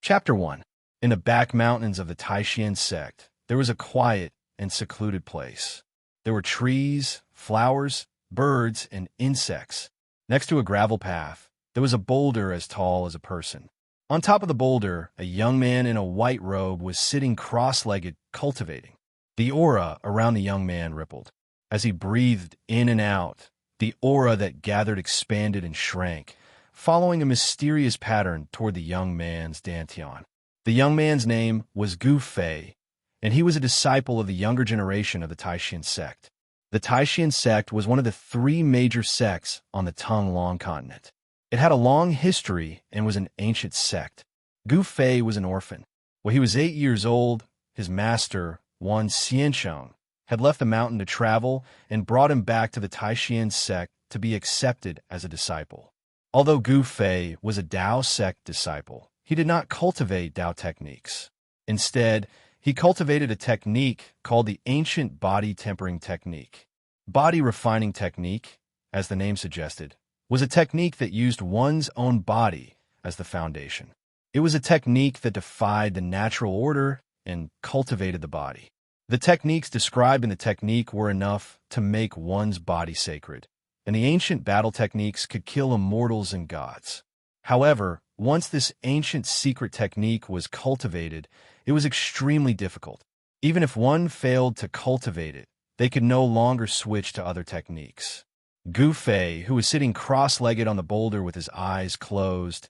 Chapter 1. In the back mountains of the Taishan sect, there was a quiet and secluded place. There were trees, flowers, birds, and insects. Next to a gravel path, there was a boulder as tall as a person. On top of the boulder, a young man in a white robe was sitting cross-legged, cultivating. The aura around the young man rippled. As he breathed in and out, the aura that gathered expanded and shrank, following a mysterious pattern toward the young man's dantian. The young man's name was Gu Fei, and he was a disciple of the younger generation of the Taishan sect. The Taishan sect was one of the three major sects on the Tonglong continent. It had a long history and was an ancient sect. Gu Fei was an orphan. When he was 8 years old, his master, Xianxia, had left the mountain to travel and brought him back to the Taishan sect to be accepted as a disciple. Although Gu Fei was a Dao sect disciple, he did not cultivate Dao techniques. Instead, he cultivated a technique called the ancient body tempering technique. Body refining technique, as the name suggested, was a technique that used one's own body as the foundation. It was a technique that defied the natural order and cultivated the body. The techniques described in the technique were enough to make one's body sacred, and the ancient battle techniques could kill immortals and gods. However, once this ancient secret technique was cultivated, it was extremely difficult. Even if one failed to cultivate it, they could no longer switch to other techniques. Gu Fei, who was sitting cross-legged on the boulder with his eyes closed,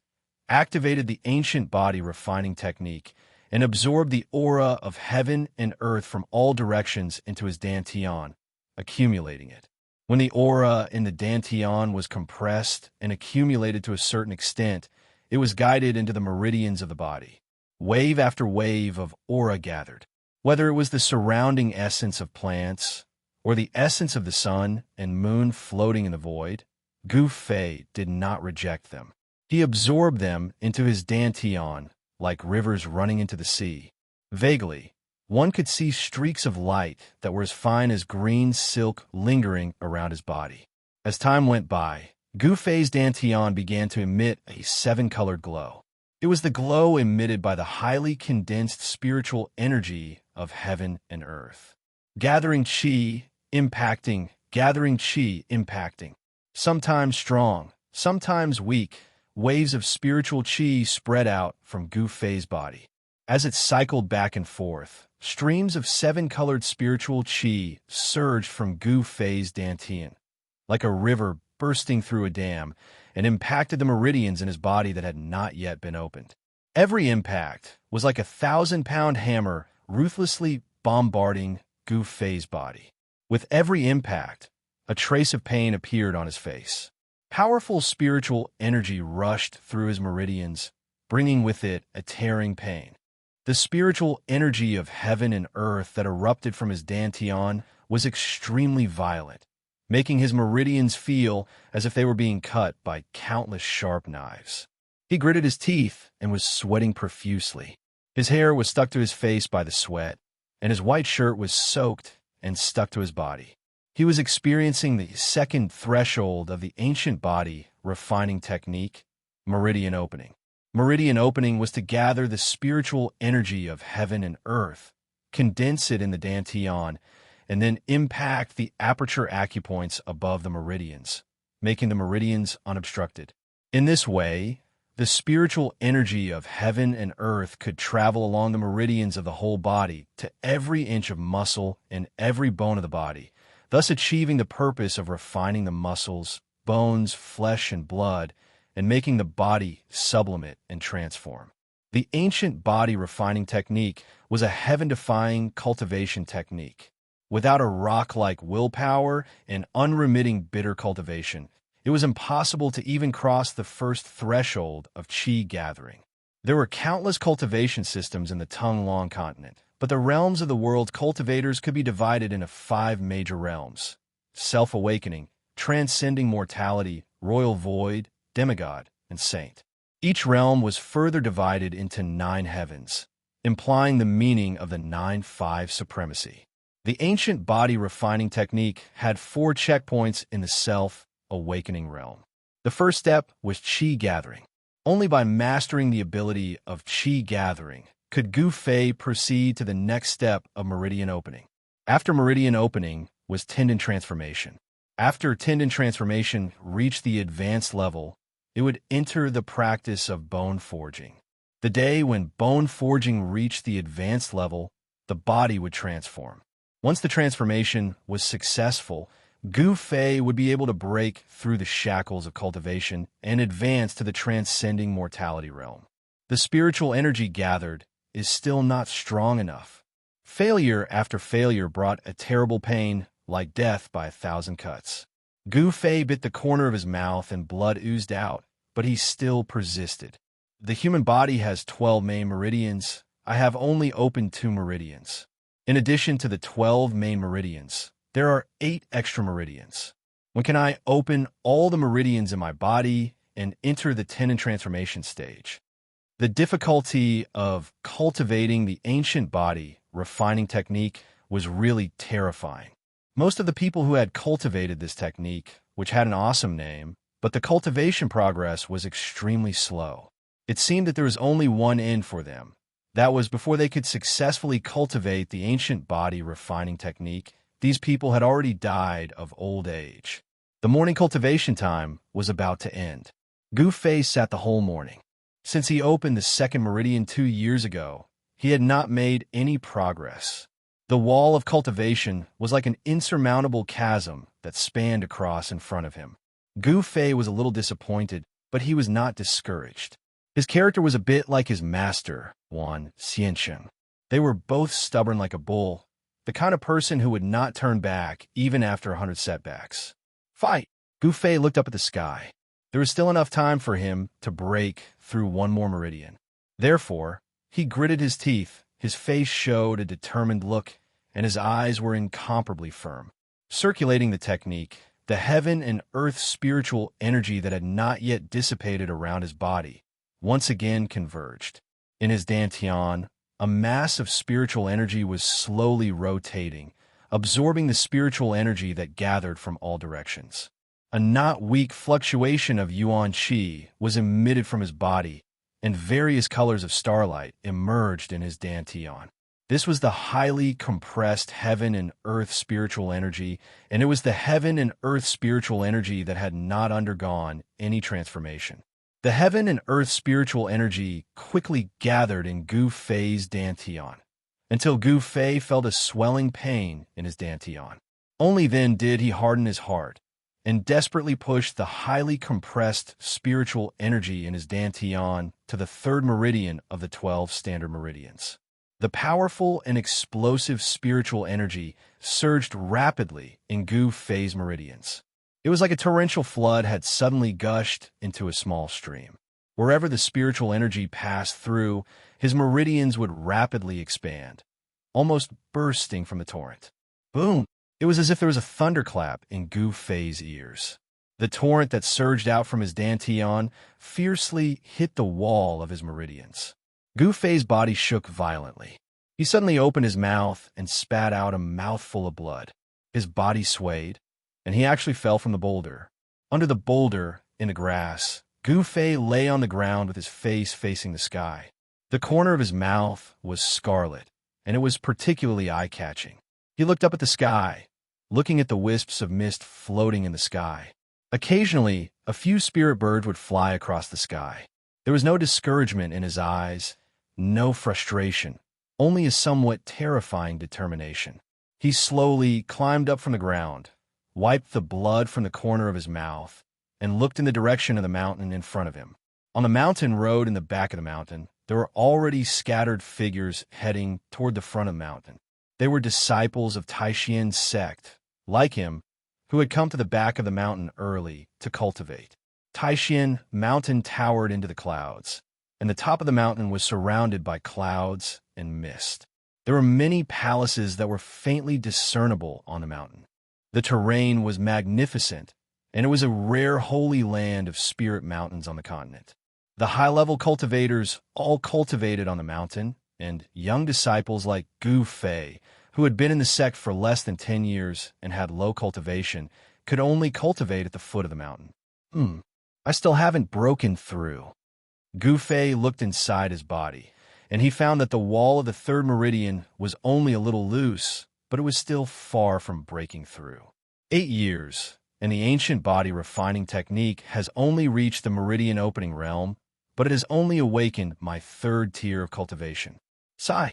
activated the ancient body refining technique and absorbed the aura of heaven and earth from all directions into his dantian, accumulating it. When the aura in the dantian was compressed and accumulated to a certain extent, it was guided into the meridians of the body. Wave after wave of aura gathered. Whether it was the surrounding essence of plants or the essence of the sun and moon floating in the void, Gu Fei did not reject them. He absorbed them into his dantian, like rivers running into the sea. Vaguely, one could see streaks of light that were as fine as green silk lingering around his body. As time went by, Gu Fei's dantian began to emit a seven-colored glow. It was the glow emitted by the highly condensed spiritual energy of heaven and earth. Gathering qi, impacting, sometimes strong, sometimes weak, waves of spiritual qi spread out from Gu Fei's body. As it cycled back and forth, streams of seven-colored spiritual qi surged from Gu Fei's dantian, like a river bursting through a dam, and impacted the meridians in his body that had not yet been opened. Every impact was like a 1,000-pound hammer ruthlessly bombarding Gu Fei's body. With every impact, a trace of pain appeared on his face. Powerful spiritual energy rushed through his meridians, bringing with it a tearing pain. The spiritual energy of heaven and earth that erupted from his dantian was extremely violent, making his meridians feel as if they were being cut by countless sharp knives. He gritted his teeth and was sweating profusely. His hair was stuck to his face by the sweat, and his white shirt was soaked and stuck to his body. He was experiencing the second threshold of the ancient body refining technique, meridian opening. Meridian opening was to gather the spiritual energy of heaven and earth, condense it in the dantian, and then impact the aperture acupoints above the meridians, making the meridians unobstructed. In this way, the spiritual energy of heaven and earth could travel along the meridians of the whole body to every inch of muscle and every bone of the body, thus achieving the purpose of refining the muscles, bones, flesh, and blood, and making the body sublimate and transform. The ancient body refining technique was a heaven-defying cultivation technique. Without a rock-like willpower and unremitting bitter cultivation, it was impossible to even cross the first threshold of qi gathering. There were countless cultivation systems in the Tonglong continent, but the realms of the world's cultivators could be divided into 5 major realms: self-awakening, transcending mortality, royal void, demigod, and saint. Each realm was further divided into 9 heavens, implying the meaning of the 9-5 supremacy. The ancient body refining technique had 4 checkpoints in the self-awakening realm. The first step was qi gathering. Only by mastering the ability of qi gathering could Gu Fei proceed to the next step of meridian opening. After meridian opening was tendon transformation. After tendon transformation reached the advanced level, it would enter the practice of bone forging. The day when bone forging reached the advanced level, the body would transform. Once the transformation was successful, Gu Fei would be able to break through the shackles of cultivation and advance to the transcending mortality realm. The spiritual energy gathered is still not strong enough. Failure after failure brought a terrible pain, like death by 1,000 cuts. Gu Fei bit the corner of his mouth and blood oozed out, but he still persisted. The human body has 12 main meridians. I have only opened 2 meridians. In addition to the 12 main meridians, there are 8 extra meridians. When can I open all the meridians in my body and enter the tendon transformation stage? The difficulty of cultivating the ancient body refining technique was really terrifying. Most of the people who had cultivated this technique, which had an awesome name, but the cultivation progress was extremely slow. It seemed that there was only one end for them. That was before they could successfully cultivate the ancient body refining technique. These people had already died of old age. The morning cultivation time was about to end. Gu Fei sat the whole morning. Since he opened the second meridian 2 years ago, he had not made any progress. The wall of cultivation was like an insurmountable chasm that spanned across in front of him. Gu Fei was a little disappointed, but he was not discouraged. His character was a bit like his master, Xianxia. They were both stubborn like a bull, the kind of person who would not turn back even after 100 setbacks. Fight! Gu Fei looked up at the sky. There was still enough time for him to break through one more meridian. Therefore, he gritted his teeth, his face showed a determined look, and his eyes were incomparably firm. Circulating the technique, the heaven and earth spiritual energy that had not yet dissipated around his body once again converged. In his dantian, a mass of spiritual energy was slowly rotating, absorbing the spiritual energy that gathered from all directions. A not weak fluctuation of yuan qi was emitted from his body, and various colors of starlight emerged in his dantian. This was the highly compressed heaven and earth spiritual energy, and it was the heaven and earth spiritual energy that had not undergone any transformation. The heaven and earth spiritual energy quickly gathered in Gu Fei's dantian, until Gu Fei felt a swelling pain in his dantian. Only then did he harden his heart and desperately push the highly compressed spiritual energy in his dantian to the 3rd meridian of the 12 standard meridians. The powerful and explosive spiritual energy surged rapidly in Gu Fei's meridians. It was like a torrential flood had suddenly gushed into a small stream. Wherever the spiritual energy passed through, his meridians would rapidly expand, almost bursting from the torrent. Boom! It was as if there was a thunderclap in Gu Fei's ears. The torrent that surged out from his dantian fiercely hit the wall of his meridians. Gu Fei's body shook violently. He suddenly opened his mouth and spat out a mouthful of blood. His body swayed, and he actually fell from the boulder. Under the boulder, in the grass, Gu Fei lay on the ground with his face facing the sky. The corner of his mouth was scarlet, and it was particularly eye-catching. He looked up at the sky, looking at the wisps of mist floating in the sky. Occasionally, a few spirit birds would fly across the sky. There was no discouragement in his eyes, no frustration, only a somewhat terrifying determination. He slowly climbed up from the ground, wiped the blood from the corner of his mouth, and looked in the direction of the mountain in front of him. On the mountain road in the back of the mountain, there were already scattered figures heading toward the front of the mountain. They were disciples of Taixian's sect, like him, who had come to the back of the mountain early to cultivate. Taixian mountain towered into the clouds, and the top of the mountain was surrounded by clouds and mist. There were many palaces that were faintly discernible on the mountain. The terrain was magnificent, and it was a rare holy land of spirit mountains on the continent. The high-level cultivators all cultivated on the mountain, and young disciples like Gu Fei, who had been in the sect for less than 10 years and had low cultivation, could only cultivate at the foot of the mountain. I still haven't broken through. Gu Fei looked inside his body, and he found that the wall of the third meridian was only a little loose, but it was still far from breaking through. 8 years, and the ancient body refining technique has only reached the meridian opening realm, but it has only awakened my third tier of cultivation. Sigh.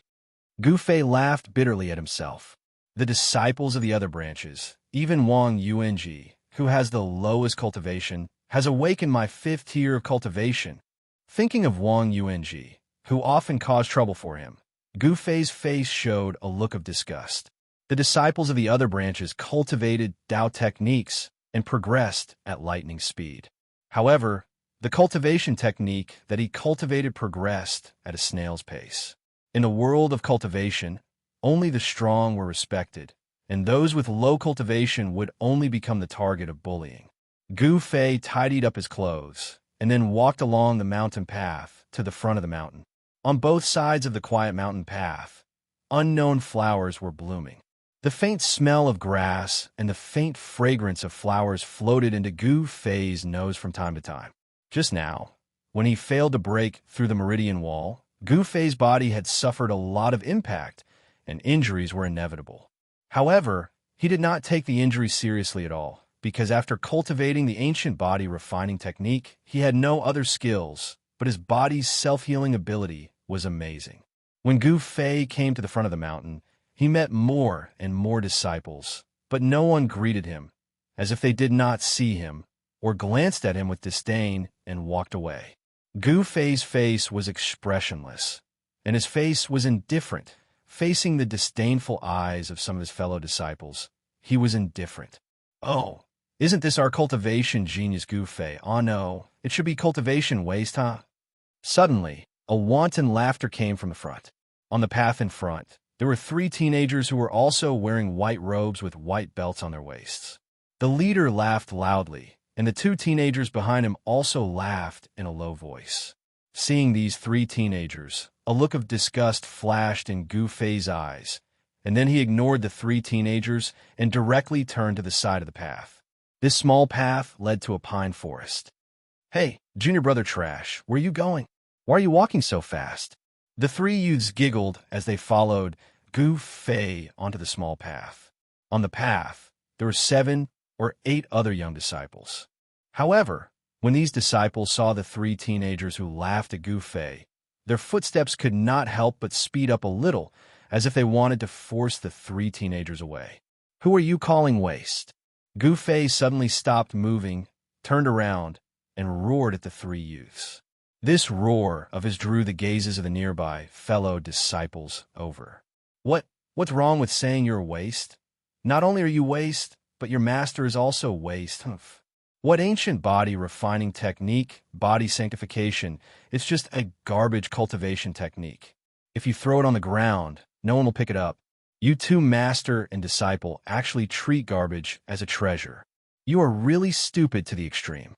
Gu Fei laughed bitterly at himself. The disciples of the other branches, even Wang Yuanji, who has the lowest cultivation, has awakened my 5th tier of cultivation. Thinking of Wang Yuanji, who often caused trouble for him, Gu Fei's face showed a look of disgust. The disciples of the other branches cultivated Dao techniques and progressed at lightning speed. However, the cultivation technique that he cultivated progressed at a snail's pace. In the world of cultivation, only the strong were respected, and those with low cultivation would only become the target of bullying. Gu Fei tidied up his clothes and then walked along the mountain path to the front of the mountain. On both sides of the quiet mountain path, unknown flowers were blooming. The faint smell of grass and the faint fragrance of flowers floated into Gu Fei's nose from time to time. Just now, when he failed to break through the meridian wall, Gu Fei's body had suffered a lot of impact, and injuries were inevitable. However, he did not take the injury seriously at all, because after cultivating the ancient body refining technique, he had no other skills, but his body's self-healing ability was amazing. When Gu Fei came to the front of the mountain, he met more and more disciples, but no one greeted him, as if they did not see him, or glanced at him with disdain and walked away. Gu Fei's face was expressionless, and his face was indifferent. Facing the disdainful eyes of some of his fellow disciples, he was indifferent. Oh, isn't this our cultivation genius Gu Fei? Oh no, it should be cultivation waste, huh? Suddenly, a wanton laughter came from the front. On the path in front, there were 3 teenagers who were also wearing white robes with white belts on their waists. The leader laughed loudly, and the 2 teenagers behind him also laughed in a low voice. Seeing these 3 teenagers, a look of disgust flashed in Gu Fei's eyes, and then he ignored the 3 teenagers and directly turned to the side of the path. This small path led to a pine forest. Hey, junior brother Trash, where are you going? Why are you walking so fast? The 3 youths giggled as they followed Gu Fei onto the small path. On the path, there were 7 or 8 other young disciples. However, when these disciples saw the 3 teenagers who laughed at Gu Fei, their footsteps could not help but speed up a little, as if they wanted to force the 3 teenagers away. Who are you calling waste? Gu Fei suddenly stopped moving, turned around, and roared at the 3 youths. This roar of his drew the gazes of the nearby fellow disciples over. What's wrong with saying you're a waste? Not only are you waste, but your master is also waste. Humph. What ancient body refining technique, body sanctification, it's just a garbage cultivation technique. If you throw it on the ground, no one will pick it up. You 2 master and disciple actually treat garbage as a treasure. You are really stupid to the extreme.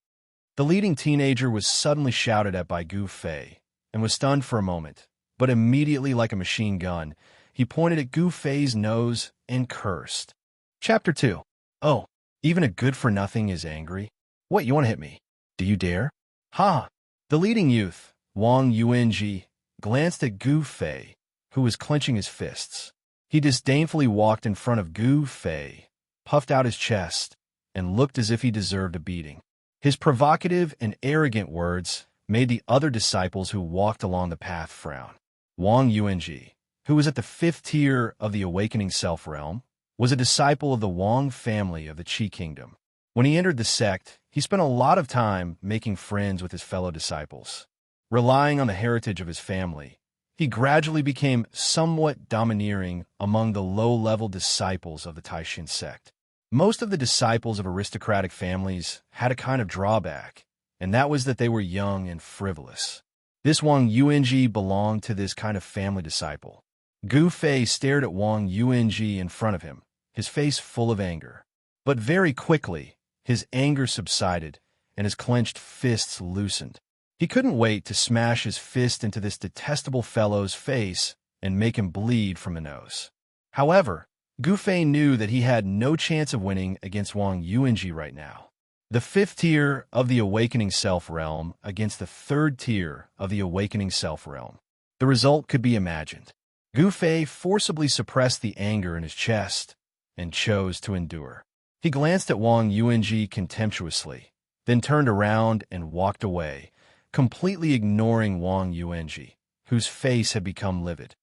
The leading teenager was suddenly shouted at by Gu Fei and was stunned for a moment, but immediately like a machine gun, he pointed at Gu Fei's nose and cursed. Chapter 2. Oh, even a good-for-nothing is angry? What, you want to hit me? Do you dare? Ha! The leading youth, Wang Yuanji, glanced at Gu Fei, who was clenching his fists. He disdainfully walked in front of Gu Fei, puffed out his chest, and looked as if he deserved a beating. His provocative and arrogant words made the other disciples who walked along the path frown. Wang Yuanji, who was at the 5th tier of the awakening self-realm, was a disciple of the Wang family of the Qi Kingdom. When he entered the sect, he spent a lot of time making friends with his fellow disciples. Relying on the heritage of his family, he gradually became somewhat domineering among the low-level disciples of the Taishan sect. Most of the disciples of aristocratic families had a kind of drawback, and that was that they were young and frivolous. This Wang Yuanji belonged to this kind of family disciple. Gu Fei stared at Wang Yuanji in front of him, his face full of anger. But very quickly, his anger subsided, and his clenched fists loosened. He couldn't wait to smash his fist into this detestable fellow's face and make him bleed from the nose. However, Gu Fei knew that he had no chance of winning against Wang Yuanji right now. The fifth tier of the Awakening Self realm against the third tier of the Awakening Self realm. The result could be imagined. Gu Fei forcibly suppressed the anger in his chest and chose to endure. He glanced at Wang Yuanji contemptuously, then turned around and walked away, completely ignoring Wang Yuanji, whose face had become livid.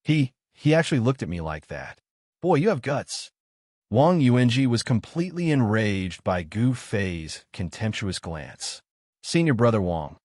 He actually looked at me like that. Boy, you have guts. Wang Yuanji was completely enraged by Gu Fei's contemptuous glance. Senior Brother Wang,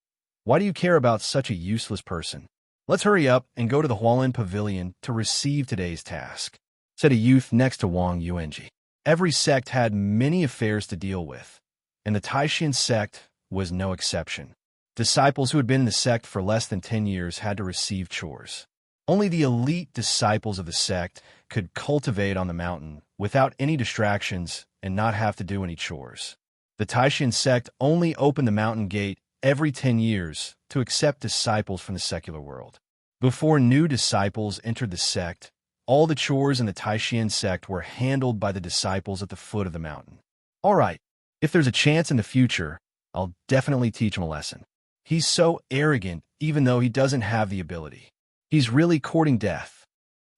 why do you care about such a useless person? Let's hurry up and go to the Hualin Pavilion to receive today's task, said a youth next to Wang Yuanji. Every sect had many affairs to deal with, and the Taishan sect was no exception. Disciples who had been in the sect for less than 10 years had to receive chores. Only the elite disciples of the sect could cultivate on the mountain without any distractions and not have to do any chores. The Taishan sect only opened the mountain gate every 10 years to accept disciples from the secular world. Before new disciples entered the sect, all the chores in the Taishan sect were handled by the disciples at the foot of the mountain. All right, if there's a chance in the future, I'll definitely teach him a lesson. He's so arrogant even though he doesn't have the ability. He's really courting death.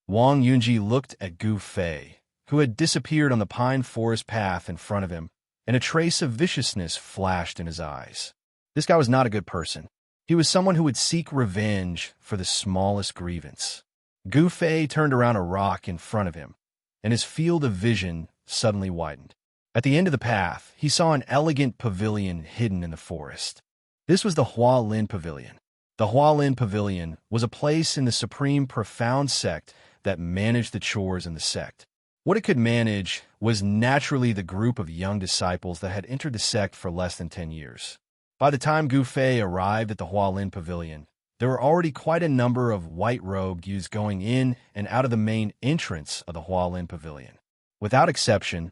Wang Yunji looked at Gu Fei, who had disappeared on the pine forest path in front of him, and a trace of viciousness flashed in his eyes. This guy was not a good person. He was someone who would seek revenge for the smallest grievance. Gu Fei turned around a rock in front of him, and his field of vision suddenly widened. At the end of the path, he saw an elegant pavilion hidden in the forest. This was the Hualin Pavilion. The Hualin Pavilion was a place in the Supreme Profound sect that managed the chores in the sect. What it could manage was naturally the group of young disciples that had entered the sect for less than 10 years. By the time Gu Fei arrived at the Hualin Pavilion, there were already quite a number of white-robed youths going in and out of the main entrance of the Hualin Pavilion. Without exception,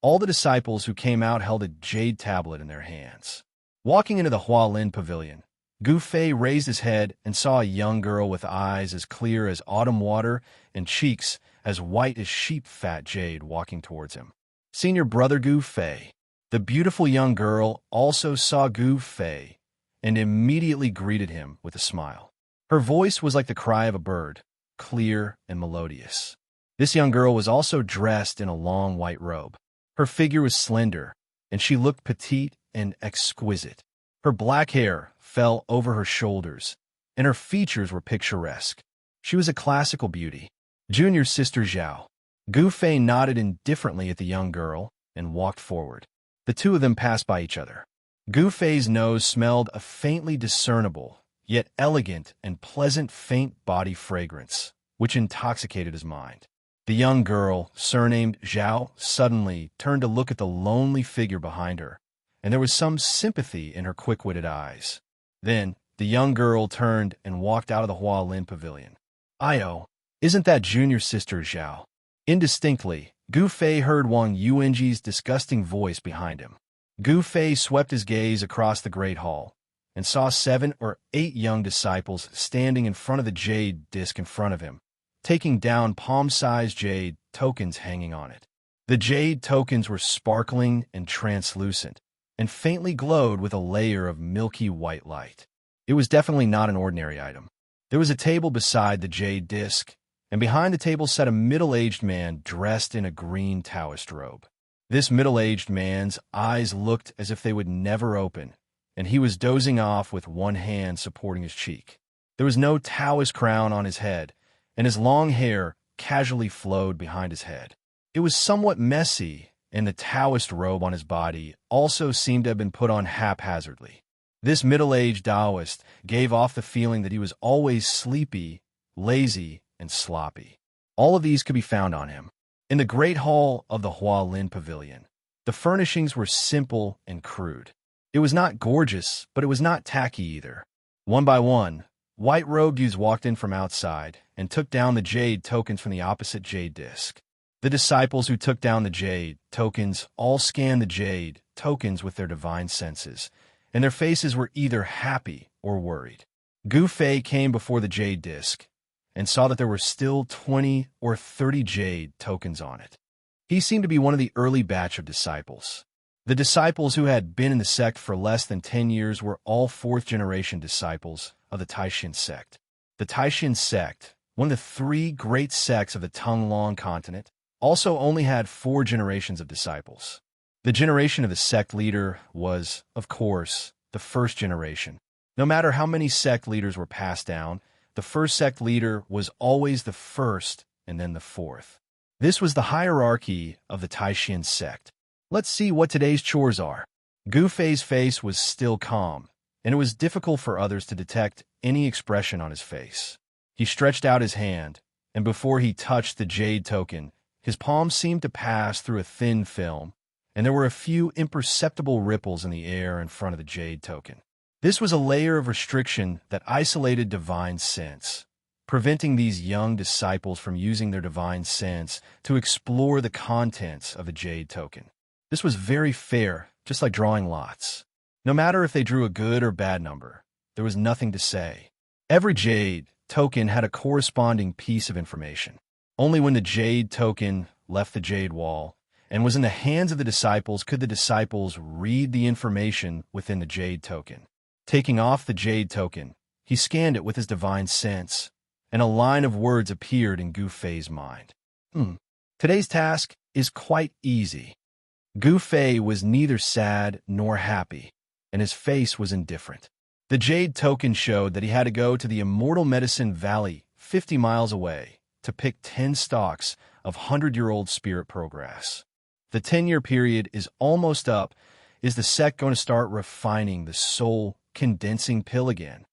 all the disciples who came out held a jade tablet in their hands. Walking into the Hualin Pavilion, Gu Fei raised his head and saw a young girl with eyes as clear as autumn water and cheeks as white as sheep fat jade walking towards him. Senior Brother Gu Fei. The beautiful young girl also saw Gu Fei and immediately greeted him with a smile. Her voice was like the cry of a bird, clear and melodious. This young girl was also dressed in a long white robe. Her figure was slender, and she looked petite and exquisite. Her black hair fell over her shoulders, and her features were picturesque. She was a classical beauty. Junior Sister Zhao. Gu Fei nodded indifferently at the young girl and walked forward. The two of them passed by each other. Gu Fei's nose smelled a faintly discernible, yet elegant and pleasant faint body fragrance, which intoxicated his mind. The young girl, surnamed Zhao, suddenly turned to look at the lonely figure behind her, and there was some sympathy in her quick-witted eyes. Then, the young girl turned and walked out of the Hualin Pavilion. Io, isn't that Junior Sister Zhao? Indistinctly, Gu Fei heard Wang Yuanji's disgusting voice behind him. Gu Fei swept his gaze across the Great Hall and saw 7 or 8 young disciples standing in front of the jade disc in front of him, taking down palm-sized jade tokens hanging on it. The jade tokens were sparkling and translucent, and faintly glowed with a layer of milky white light. It was definitely not an ordinary item. There was a table beside the jade disc, and behind the table sat a middle-aged man dressed in a green Taoist robe. This middle-aged man's eyes looked as if they would never open, and he was dozing off with one hand supporting his cheek. There was no Taoist crown on his head, and his long hair casually flowed behind his head. It was somewhat messy, and the Taoist robe on his body also seemed to have been put on haphazardly. This middle-aged Taoist gave off the feeling that he was always sleepy, lazy, and sloppy. All of these could be found on him. In the great hall of the Hualin Pavilion, the furnishings were simple and crude. It was not gorgeous, but it was not tacky either. One by one, white-robed youths walked in from outside and took down the jade tokens from the opposite jade disc. The disciples who took down the jade tokens all scanned the jade tokens with their divine senses, and their faces were either happy or worried. Gu Fei came before the jade disc and saw that there were still 20 or 30 jade tokens on it. He seemed to be one of the early batch of disciples. The disciples who had been in the sect for less than 10 years were all fourth-generation disciples of the Taishan sect. The Taishan sect, one of the three great sects of the Tonglong continent, also only had 4 generations of disciples. The generation of the sect leader was, of course, the first generation. No matter how many sect leaders were passed down, the first sect leader was always the first and then the fourth. This was the hierarchy of the Taishan sect. Let's see what today's chores are. Gu Fei's face was still calm, and it was difficult for others to detect any expression on his face. He stretched out his hand, and before he touched the jade token, his palm seemed to pass through a thin film, and there were a few imperceptible ripples in the air in front of the jade token. This was a layer of restriction that isolated divine sense, preventing these young disciples from using their divine sense to explore the contents of the jade token. This was very fair, just like drawing lots. No matter if they drew a good or bad number, there was nothing to say. Every jade token had a corresponding piece of information. Only when the jade token left the jade wall and was in the hands of the disciples could the disciples read the information within the jade token. Taking off the jade token, he scanned it with his divine sense, and a line of words appeared in Gu Fei's mind. Today's task is quite easy. Gu Fei was neither sad nor happy, and his face was indifferent. The jade token showed that he had to go to the Immortal Medicine Valley 50 miles away to pick 10 stalks of 100-year-old spirit pearl grass. The 10-year period is almost up. Is the sect going to start refining the soul condensing pill again?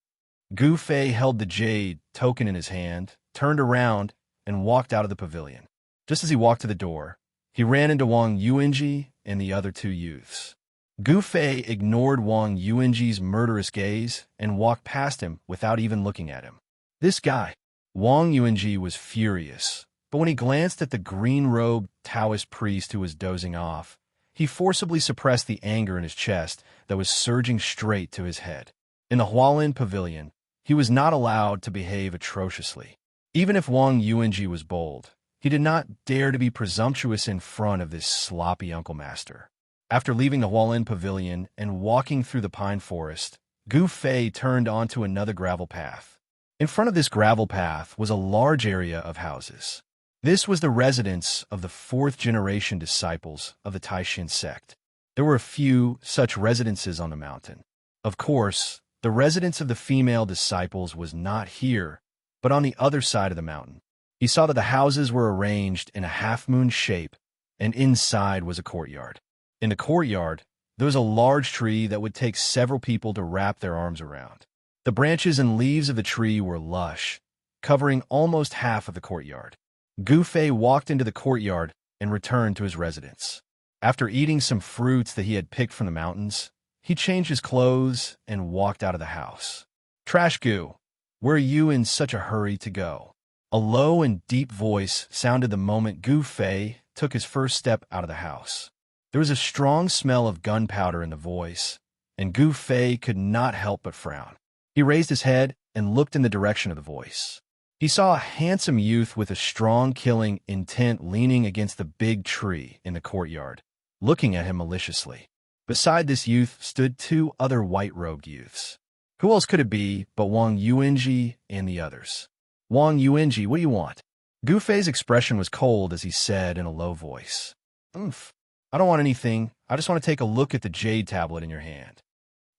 Gu Fei held the jade token in his hand, turned around, and walked out of the pavilion. Just as he walked to the door, he ran into Wang Yuanji and the other 2 youths. Gu Fei ignored Wang Yuanji's murderous gaze and walked past him without even looking at him. This guy. Wang Yuanji was furious, but when he glanced at the green-robed Taoist priest who was dozing off, he forcibly suppressed the anger in his chest that was surging straight to his head. In the Hualin Pavilion, he was not allowed to behave atrociously. Even if Wang Yuanji was bold, he did not dare to be presumptuous in front of this sloppy Uncle Master. After leaving the Hualin Pavilion and walking through the pine forest, Gu Fei turned onto another gravel path. In front of this gravel path was a large area of houses. This was the residence of the 4th-generation disciples of the Taishan sect. There were a few such residences on the mountain. Of course, the residence of the female disciples was not here, but on the other side of the mountain. He saw that the houses were arranged in a half-moon shape, and inside was a courtyard. In the courtyard, there was a large tree that would take several people to wrap their arms around. The branches and leaves of the tree were lush, covering almost half of the courtyard. Gu Fei walked into the courtyard and returned to his residence. After eating some fruits that he had picked from the mountains, he changed his clothes and walked out of the house. "Trash Gu, where are you in such a hurry to go?" A low and deep voice sounded the moment Gu Fei took his first step out of the house. There was a strong smell of gunpowder in the voice, and Gu Fei could not help but frown. He raised his head and looked in the direction of the voice. He saw a handsome youth with a strong killing intent leaning against the big tree in the courtyard, looking at him maliciously. Beside this youth stood 2 other white-robed youths. Who else could it be but Wang Yuanji and the others? "Wang Yuanji, what do you want?" Gu Fei's expression was cold as he said in a low voice. I don't want anything. I just want to take a look at the jade tablet in your hand."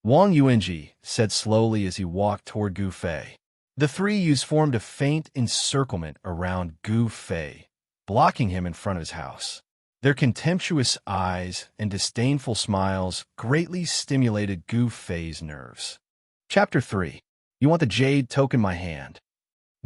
Wang Yuanji said slowly as he walked toward Gu Fei. The 3 youths formed a faint encirclement around Gu Fei, blocking him in front of his house. Their contemptuous eyes and disdainful smiles greatly stimulated Gu Fei's nerves. Chapter 3. You want the jade token in my hand?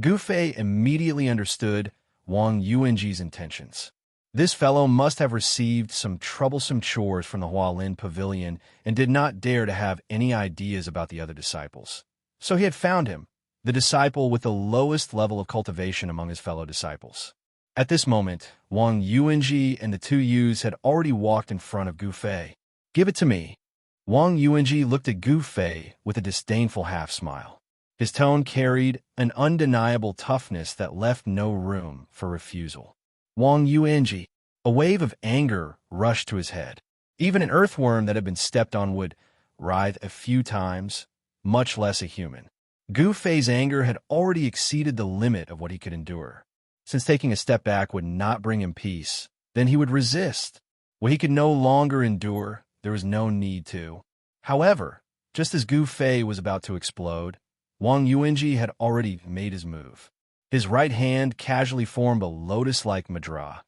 Gu Fei immediately understood Wang Yuanji's intentions. This fellow must have received some troublesome chores from the Hualin Pavilion and did not dare to have any ideas about the other disciples. So he had found him, the disciple with the lowest level of cultivation among his fellow disciples. At this moment, Wang Yuanji and the 2 youths had already walked in front of Gu Fei. "Give it to me." Wang Yuanji looked at Gu Fei with a disdainful half-smile. His tone carried an undeniable toughness that left no room for refusal. "Wang Yuanji." A wave of anger rushed to his head. Even an earthworm that had been stepped on would writhe a few times, much less a human. Gu Fei's anger had already exceeded the limit of what he could endure. Since taking a step back would not bring him peace, then he would resist. What he could no longer endure, there was no need to. However, just as Gu Fei was about to explode, Wang Yuanji had already made his move. His right hand casually formed a lotus-like mudra,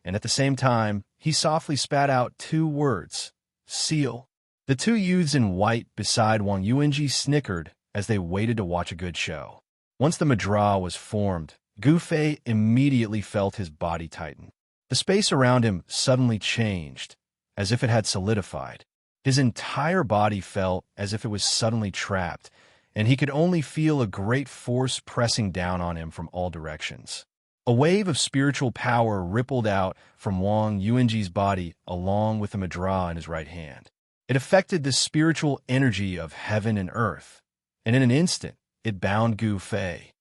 and at the same time, he softly spat out 2 words, seal. The 2 youths in white beside Wang Yuanji snickered as they waited to watch a good show. Once the mudra was formed, Gu Fei immediately felt his body tighten. The space around him suddenly changed, as if it had solidified. His entire body felt as if it was suddenly trapped, and he could only feel a great force pressing down on him from all directions. A wave of spiritual power rippled out from Wang Yuanji's body along with the mudra in his right hand. It affected the spiritual energy of heaven and earth, and in an instant, it bound Gu Fei.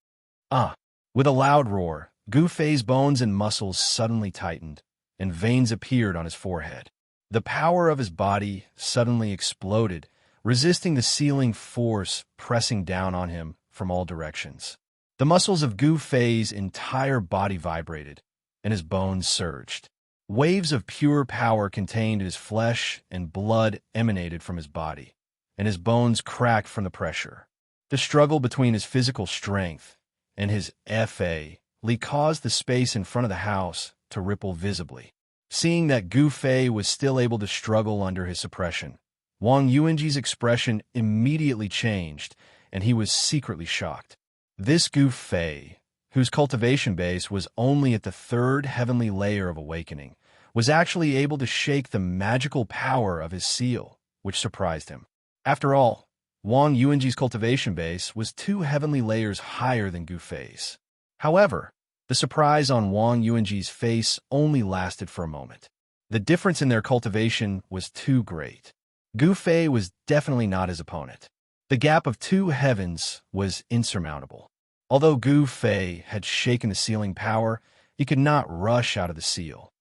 With a loud roar, Gu Fei's bones and muscles suddenly tightened, and veins appeared on his forehead. The power of his body suddenly exploded, resisting the sealing force pressing down on him from all directions. The muscles of Gu Fei's entire body vibrated, and his bones surged. Waves of pure power contained in his flesh and blood emanated from his body, and his bones cracked from the pressure. The struggle between his physical strength and his Fa caused the space in front of the house to ripple visibly. Seeing that Gu Fei was still able to struggle under his suppression, Wang Yuanji's expression immediately changed, and he was secretly shocked. This Gu Fei, whose cultivation base was only at the 3rd heavenly layer of awakening, was actually able to shake the magical power of his seal, which surprised him. After all, Wang Yuanji's cultivation base was 2 heavenly layers higher than Gu Fei's. However, the surprise on Wang Yuanji's face only lasted for a moment. The difference in their cultivation was too great. Gu Fei was definitely not his opponent. The gap of 2 heavens was insurmountable. Although Gu Fei had shaken the sealing power, he could not rush out of the seal.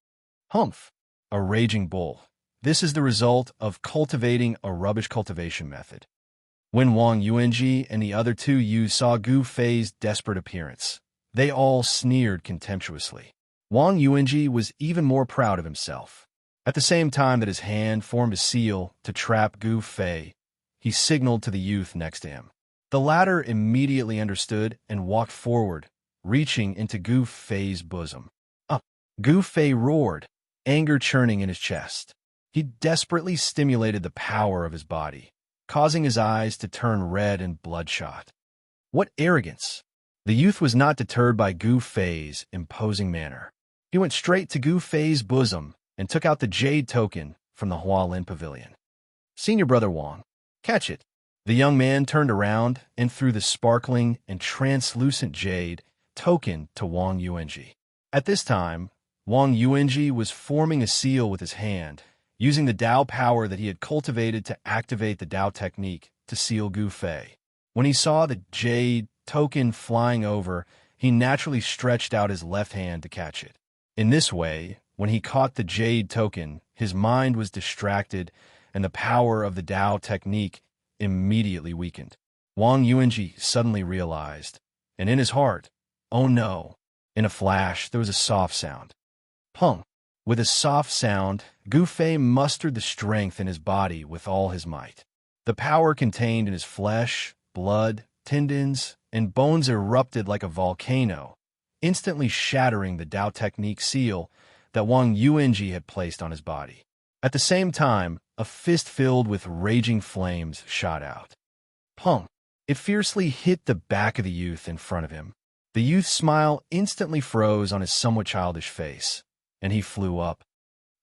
Humph! A raging bull. This is the result of cultivating a rubbish cultivation method. When Wang Yuanji and the other 2 youths saw Gu Fei's desperate appearance, they all sneered contemptuously. Wang Yuanji was even more proud of himself. At the same time that his hand formed a seal to trap Gu Fei, he signaled to the youth next to him. The latter immediately understood and walked forward, reaching into Gu Fei's bosom. Gu Fei roared, anger churning in his chest. He desperately stimulated the power of his body, causing his eyes to turn red and bloodshot. What arrogance! The youth was not deterred by Gu Fei's imposing manner. He went straight to Gu Fei's bosom and took out the jade token from the Hualin Pavilion. "Senior Brother Wang, catch it." The young man turned around and threw the sparkling and translucent jade token to Wang Yuanji. At this time, Wang Yuanji was forming a seal with his hand, using the Dao power that he had cultivated to activate the Dao technique to seal Gu Fei. When he saw the jade token flying over, he naturally stretched out his left hand to catch it. In this way, when he caught the jade token, his mind was distracted and the power of the Dao technique immediately weakened. Wang Yuanji suddenly realized, and in his heart, oh no. In a flash, there was a soft sound. Pung! With a soft sound, Gu Fei mustered the strength in his body with all his might. The power contained in his flesh, blood, tendons, and bones erupted like a volcano, instantly shattering the Dao technique seal that Wang Yuanji had placed on his body. At the same time, a fist filled with raging flames shot out. Pung! It fiercely hit the back of the youth in front of him. The youth's smile instantly froze on his somewhat childish face, and he flew up.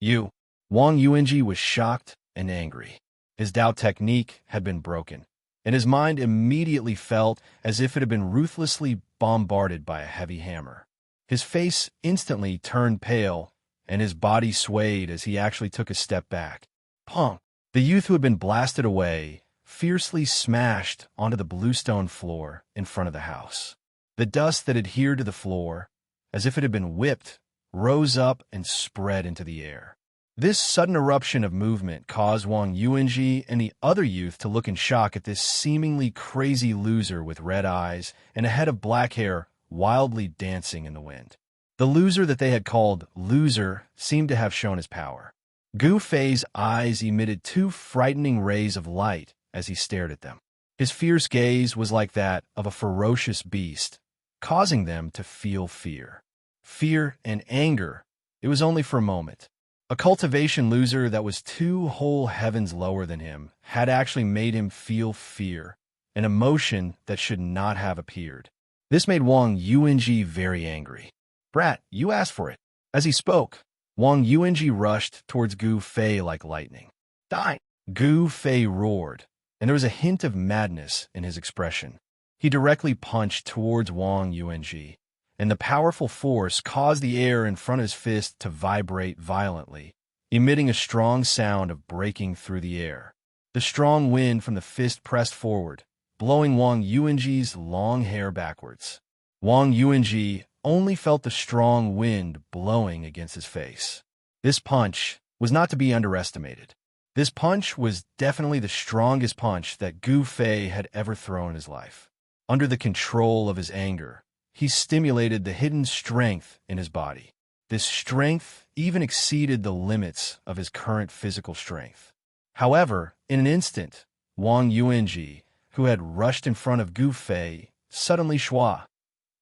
Wang Yuanji was shocked and angry. His Dao technique had been broken, and his mind immediately felt as if it had been ruthlessly bombarded by a heavy hammer. His face instantly turned pale, and his body swayed as he actually took a step back. Pong! The youth who had been blasted away fiercely smashed onto the bluestone floor in front of the house. The dust that adhered to the floor, as if it had been whipped, rose up and spread into the air. This sudden eruption of movement caused Wang Yuanji and the other youth to look in shock at this seemingly crazy loser with red eyes and a head of black hair wildly dancing in the wind. The loser that they had called loser seemed to have shown his power. Gu Fei's eyes emitted two frightening rays of light as he stared at them. His fierce gaze was like that of a ferocious beast, causing them to feel fear. Fear and anger. It was only for a moment. A cultivation loser that was 2 whole heavens lower than him had actually made him feel fear, an emotion that should not have appeared. This made Wang Yuanji very angry. "Brat, you asked for it." As he spoke, Wang Yuanji rushed towards Gu Fei like lightning. "Die!" Gu Fei roared, and there was a hint of madness in his expression. He directly punched towards Wang Yuanji, and the powerful force caused the air in front of his fist to vibrate violently, emitting a strong sound of breaking through the air. The strong wind from the fist pressed forward, blowing Wang Yuanji's long hair backwards. Wang Yuanji only felt the strong wind blowing against his face. This punch was not to be underestimated. This punch was definitely the strongest punch that Gu Fei had ever thrown in his life. Under the control of his anger, he stimulated the hidden strength in his body. This strength even exceeded the limits of his current physical strength. However, in an instant, Wang Yuanji, who had rushed in front of Gu Fei, suddenly shua.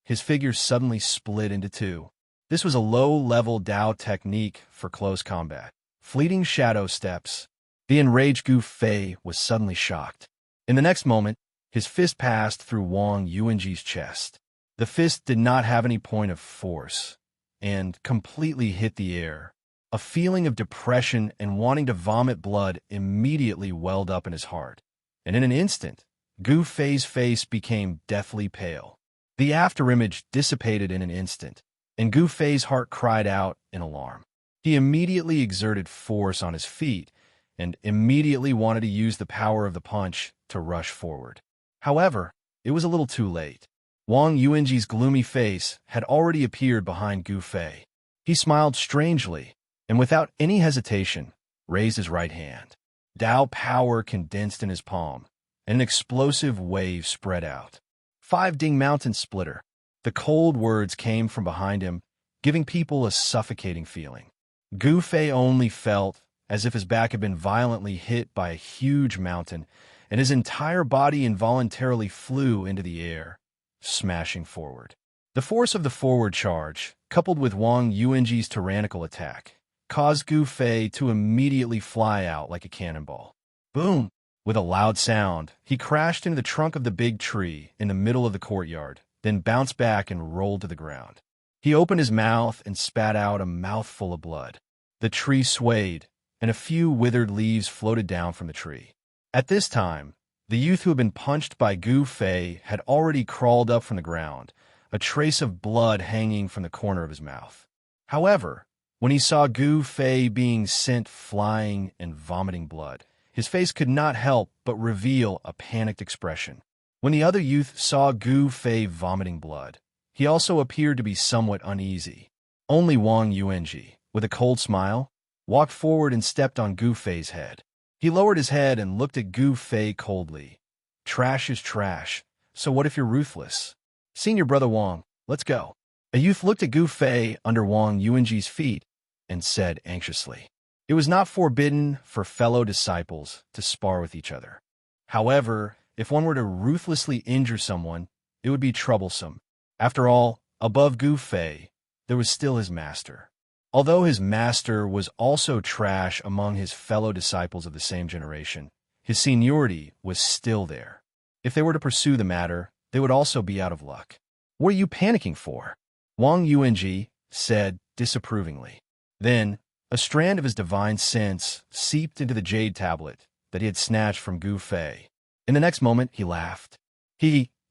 His figure suddenly split into 2. This was a low-level Dao technique for close combat. Fleeting shadow steps. The enraged Gu Fei was suddenly shocked. In the next moment, his fist passed through Wang Yuanji's chest. The fist did not have any point of force, and completely hit the air. A feeling of depression and wanting to vomit blood immediately welled up in his heart, and in an instant, Gu Fei's face became deathly pale. The afterimage dissipated in an instant, and Gu Fei's heart cried out in alarm. He immediately exerted force on his feet, and immediately wanted to use the power of the punch to rush forward. However, it was a little too late. Wang Yuanji's gloomy face had already appeared behind Gu Fei. He smiled strangely, and without any hesitation, raised his right hand. Dao power condensed in his palm, and an explosive wave spread out. 5 Ding Mountain Splitter. The cold words came from behind him, giving people a suffocating feeling. Gu Fei only felt as if his back had been violently hit by a huge mountain, and his entire body involuntarily flew into the air, smashing forward. The force of the forward charge, coupled with Wang Yuanji's tyrannical attack, caused Gu Fei to immediately fly out like a cannonball. Boom! With a loud sound, he crashed into the trunk of the big tree in the middle of the courtyard, then bounced back and rolled to the ground. He opened his mouth and spat out a mouthful of blood. The tree swayed, and a few withered leaves floated down from the tree. At this time, the youth who had been punched by Gu Fei had already crawled up from the ground, a trace of blood hanging from the corner of his mouth. However, when he saw Gu Fei being sent flying and vomiting blood, his face could not help but reveal a panicked expression. When the other youth saw Gu Fei vomiting blood, he also appeared to be somewhat uneasy. Only Wang Yuanji, with a cold smile, walked forward and stepped on Gu Fei's head. He lowered his head and looked at Gu Fei coldly. Trash is trash, so what if you're ruthless? Senior Brother Wang, let's go. A youth looked at Gu Fei under Wang Yuanji's feet and said anxiously. It was not forbidden for fellow disciples to spar with each other. However, if one were to ruthlessly injure someone, it would be troublesome. After all, above Gu Fei, there was still his master. Although his master was also trash among his fellow disciples of the same generation, his seniority was still there. If they were to pursue the matter, they would also be out of luck. What are you panicking for? Wang Yuanji said disapprovingly. Then, a strand of his divine sense seeped into the jade tablet that he had snatched from Gu Fei. In the next moment, he laughed.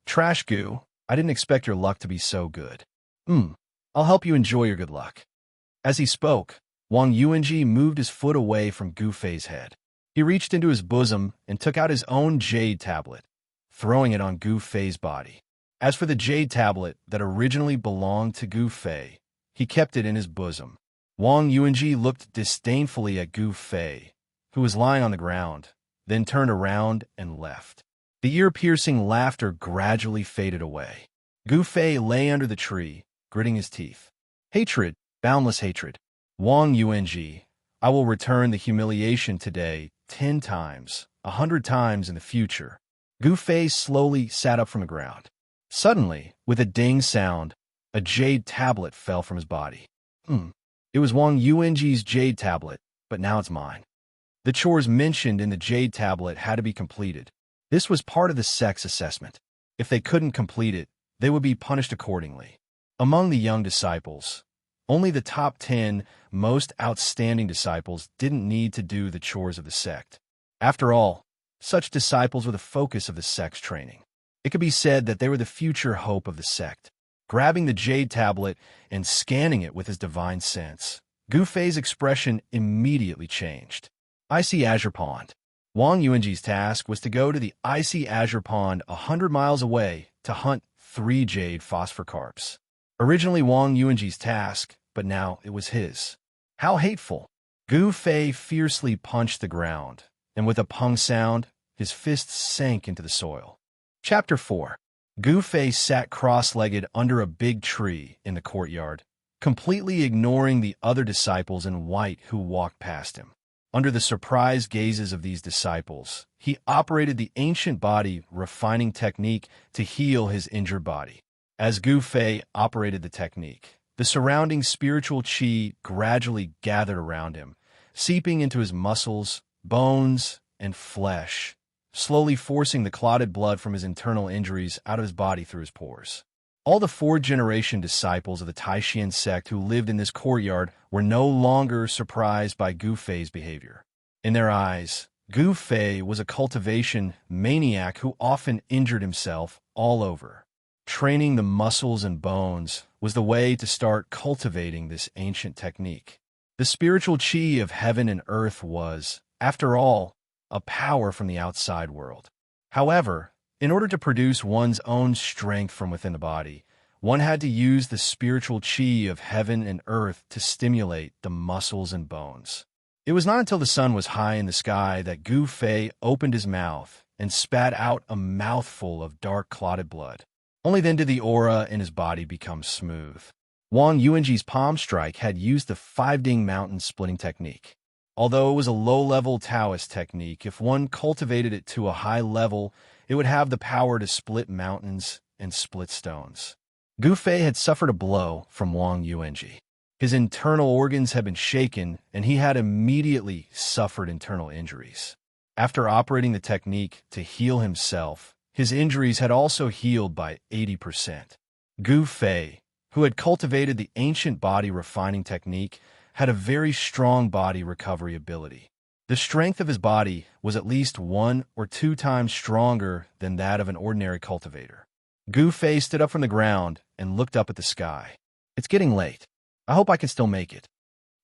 Trash Gu, I didn't expect your luck to be so good. I'll help you enjoy your good luck. As he spoke, Wang Yuanji moved his foot away from Gu Fei's head. He reached into his bosom and took out his own jade tablet, throwing it on Gu Fei's body. As for the jade tablet that originally belonged to Gu Fei, he kept it in his bosom. Wang Yuanji looked disdainfully at Gu Fei, who was lying on the ground, then turned around and left. The ear-piercing laughter gradually faded away. Gu Fei lay under the tree, gritting his teeth. Hatred, boundless hatred. Wang Yuanji, I will return the humiliation today 10 times, 100 times in the future. Gu Fei slowly sat up from the ground. Suddenly, with a ding sound, a jade tablet fell from his body. It was Wang Yuanji's jade tablet, but now it's mine. The chores mentioned in the jade tablet had to be completed. This was part of the sect's assessment. If they couldn't complete it, they would be punished accordingly. Among the young disciples, only the top 10 most outstanding disciples didn't need to do the chores of the sect. After all, such disciples were the focus of the sect's training. It could be said that they were the future hope of the sect. Grabbing the jade tablet and scanning it with his divine sense, Gu Fei's expression immediately changed. Icy Azure Pond. Wang Yuanji's task was to go to the icy azure pond 100 miles away to hunt 3 jade phosphor carps. Originally Wang Yuanji's task, but now it was his. How hateful! Gu Fei fiercely punched the ground, and with a pung sound, his fists sank into the soil. Chapter 4. Gu Fei sat cross-legged under a big tree in the courtyard, completely ignoring the other disciples in white who walked past him. Under the surprised gazes of these disciples, he operated the ancient body refining technique to heal his injured body. As Gu Fei operated the technique, the surrounding spiritual qi gradually gathered around him, seeping into his muscles, bones, and flesh, slowly forcing the clotted blood from his internal injuries out of his body through his pores. All the 4th-generation disciples of the Taishan sect who lived in this courtyard were no longer surprised by Gu Fei's behavior. In their eyes, Gu Fei was a cultivation maniac who often injured himself all over. Training the muscles and bones was the way to start cultivating this ancient technique. The spiritual qi of heaven and earth was, after all, a power from the outside world. However, in order to produce one's own strength from within the body, one had to use the spiritual qi of heaven and earth to stimulate the muscles and bones. It was not until the sun was high in the sky that Gu Fei opened his mouth and spat out a mouthful of dark clotted blood. Only then did the aura in his body become smooth. Wang Yuanji's palm strike had used the 5-ding mountain splitting technique. Although it was a low-level Taoist technique, if one cultivated it to a high level, it would have the power to split mountains and split stones. Gu Fei had suffered a blow from Wang Yuanji. His internal organs had been shaken, and he had immediately suffered internal injuries. After operating the technique to heal himself, his injuries had also healed by 80%. Gu Fei, who had cultivated the ancient body refining technique, had a very strong body recovery ability. The strength of his body was at least 1 or 2 times stronger than that of an ordinary cultivator. Gu Fei stood up from the ground and looked up at the sky. It's getting late. I hope I can still make it.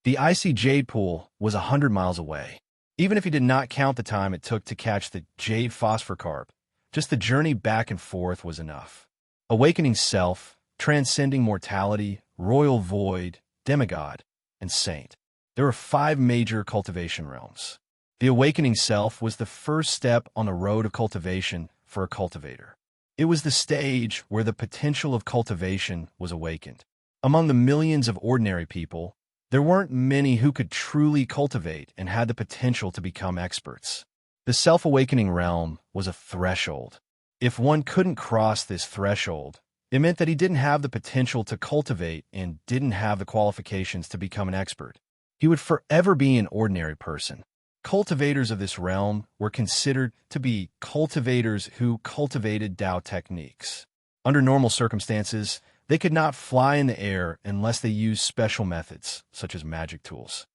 The icy jade pool was 100 miles away. Even if he did not count the time it took to catch the jade phosphor carp, just the journey back and forth was enough. Awakening self, transcending mortality, royal void, demigod, and saint. There were 5 major cultivation realms. The awakening self was the first step on the road of cultivation for a cultivator. It was the stage where the potential of cultivation was awakened. Among the millions of ordinary people, there weren't many who could truly cultivate and had the potential to become experts. The self-awakening realm was a threshold. If one couldn't cross this threshold, it meant that he didn't have the potential to cultivate and didn't have the qualifications to become an expert. He would forever be an ordinary person. Cultivators of this realm were considered to be cultivators who cultivated Tao techniques. Under normal circumstances, they could not fly in the air unless they used special methods, such as magic tools.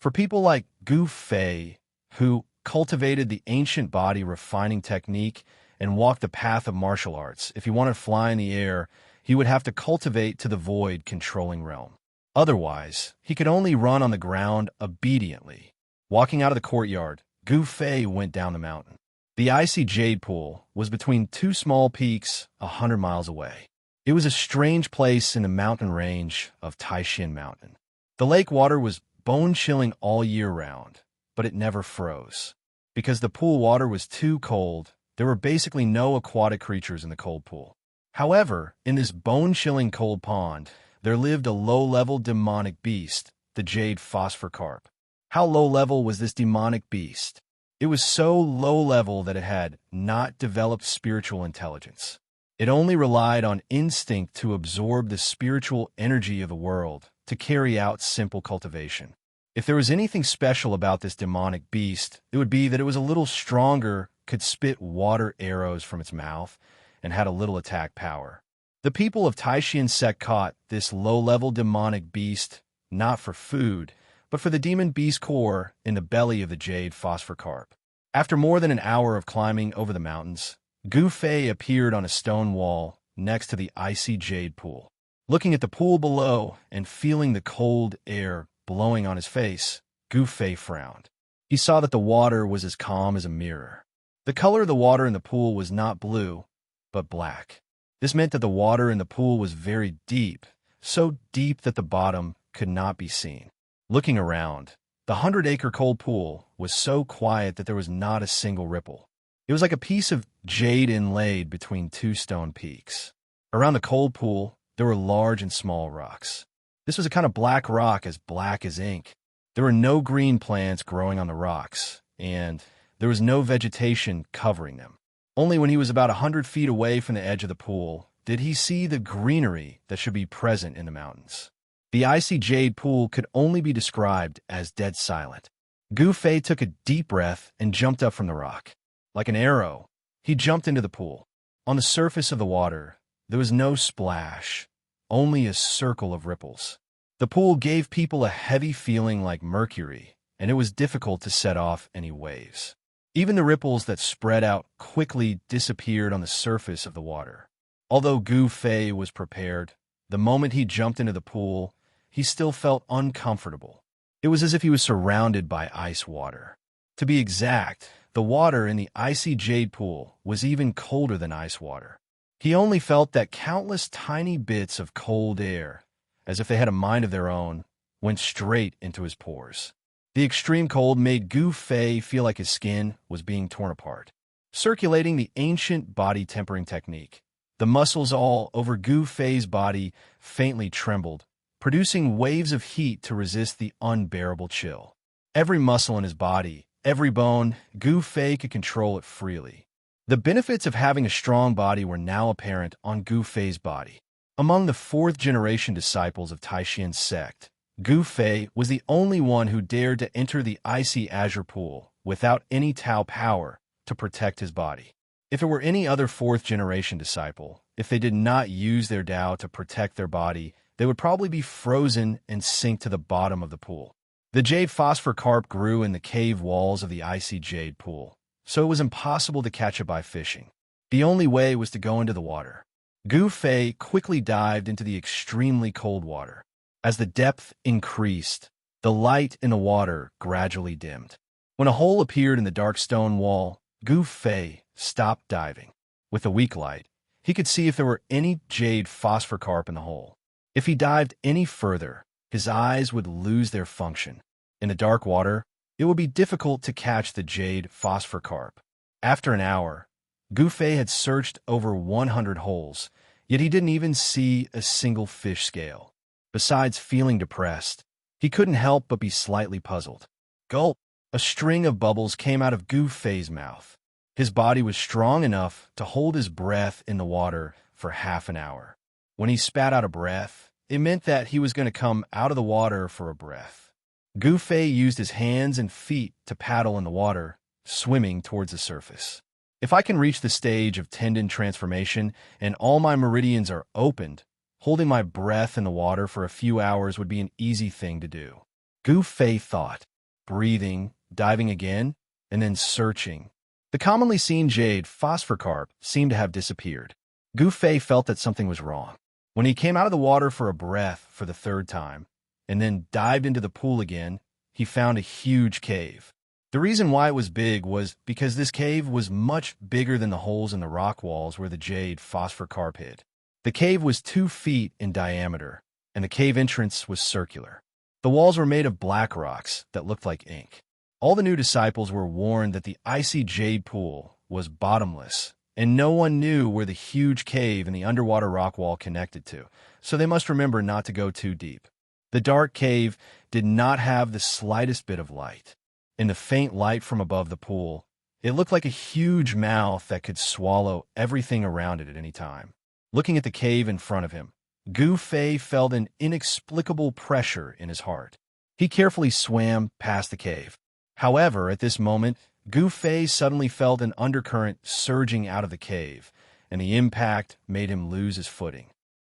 For people like Gu Fei, who cultivated the ancient body refining technique and walked the path of martial arts, if he wanted to fly in the air, he would have to cultivate to the void controlling realm. Otherwise, he could only run on the ground obediently. Walking out of the courtyard, Gu Fei went down the mountain. The icy jade pool was between 2 small peaks 100 miles away. It was a strange place in the mountain range of Taishan Mountain. The lake water was bone-chilling all year round, but it never froze. Because the pool water was too cold, there were basically no aquatic creatures in the cold pool. However, in this bone-chilling cold pond, there lived a low-level demonic beast, the jade phosphor carp. How low-level was this demonic beast? It was so low-level that it had not developed spiritual intelligence. It only relied on instinct to absorb the spiritual energy of the world to carry out simple cultivation. If there was anything special about this demonic beast, it would be that it was a little stronger, could spit water arrows from its mouth, and had a little attack power. The people of Xianxia caught this low-level demonic beast not for food, but for the demon beast core in the belly of the jade phosphor carp. After more than an hour of climbing over the mountains, Gu Fei appeared on a stone wall next to the icy jade pool. Looking at the pool below and feeling the cold air blowing on his face, Gu Fei frowned. He saw that the water was as calm as a mirror. The color of the water in the pool was not blue, but black. This meant that the water in the pool was very deep, so deep that the bottom could not be seen. Looking around, the 100-acre cold pool was so quiet that there was not a single ripple. It was like a piece of jade inlaid between two stone peaks. Around the cold pool, there were large and small rocks. This was a kind of black rock as black as ink. There were no green plants growing on the rocks, and there was no vegetation covering them. Only when he was about 100 feet away from the edge of the pool did he see the greenery that should be present in the mountains. The icy jade pool could only be described as dead silent. Gu Fei took a deep breath and jumped up from the rock. Like an arrow, he jumped into the pool. On the surface of the water, there was no splash, only a circle of ripples. The pool gave people a heavy feeling like mercury, and it was difficult to set off any waves. Even the ripples that spread out quickly disappeared on the surface of the water. Although Gu Fei was prepared, the moment he jumped into the pool, he still felt uncomfortable. It was as if he was surrounded by ice water. To be exact, the water in the icy jade pool was even colder than ice water. He only felt that countless tiny bits of cold air, as if they had a mind of their own, went straight into his pores. The extreme cold made Gu Fei feel like his skin was being torn apart. Circulating the ancient body tempering technique, the muscles all over Gu Fei's body faintly trembled, producing waves of heat to resist the unbearable chill. Every muscle in his body, every bone, Gu Fei could control it freely. The benefits of having a strong body were now apparent on Gu Fei's body. Among the fourth-generation disciples of Taishian's sect, Gu Fei was the only one who dared to enter the icy azure pool without any Tao power to protect his body. If it were any other fourth-generation disciple, if they did not use their Tao to protect their body, they would probably be frozen and sink to the bottom of the pool. The jade phosphor carp grew in the cave walls of the icy jade pool, so it was impossible to catch it by fishing. The only way was to go into the water. Gu Fei quickly dived into the extremely cold water. As the depth increased, the light in the water gradually dimmed. When a hole appeared in the dark stone wall, Gu Fei stopped diving. With the weak light, he could see if there were any jade phosphor carp in the hole. If he dived any further, his eyes would lose their function. In the dark water, it would be difficult to catch the jade phosphor carp. After an hour, Gu Fei had searched over 100 holes, yet he didn't even see a single fish scale. Besides feeling depressed, he couldn't help but be slightly puzzled. Gulp! A string of bubbles came out of Gu Fei's mouth. His body was strong enough to hold his breath in the water for half an hour. When he spat out a breath, it meant that he was going to come out of the water for a breath. Gu Fei used his hands and feet to paddle in the water, swimming towards the surface. If I can reach the stage of tendon transformation and all my meridians are opened, holding my breath in the water for a few hours would be an easy thing to do. Gu Fei thought, breathing, diving again, and then searching. The commonly seen jade phosphor carp seemed to have disappeared. Gu Fei felt that something was wrong. When he came out of the water for a breath for the third time, and then dived into the pool again, he found a huge cave. The reason why it was big was because this cave was much bigger than the holes in the rock walls where the jade phosphor carp hid. The cave was 2 feet in diameter, and the cave entrance was circular. The walls were made of black rocks that looked like ink. All the new disciples were warned that the icy jade pool was bottomless, and no one knew where the huge cave and the underwater rock wall connected to, so they must remember not to go too deep. The dark cave did not have the slightest bit of light. In the faint light from above the pool, it looked like a huge mouth that could swallow everything around it at any time. Looking at the cave in front of him, Gu Fei felt an inexplicable pressure in his heart. He carefully swam past the cave. However, at this moment, Gu Fei suddenly felt an undercurrent surging out of the cave, and the impact made him lose his footing.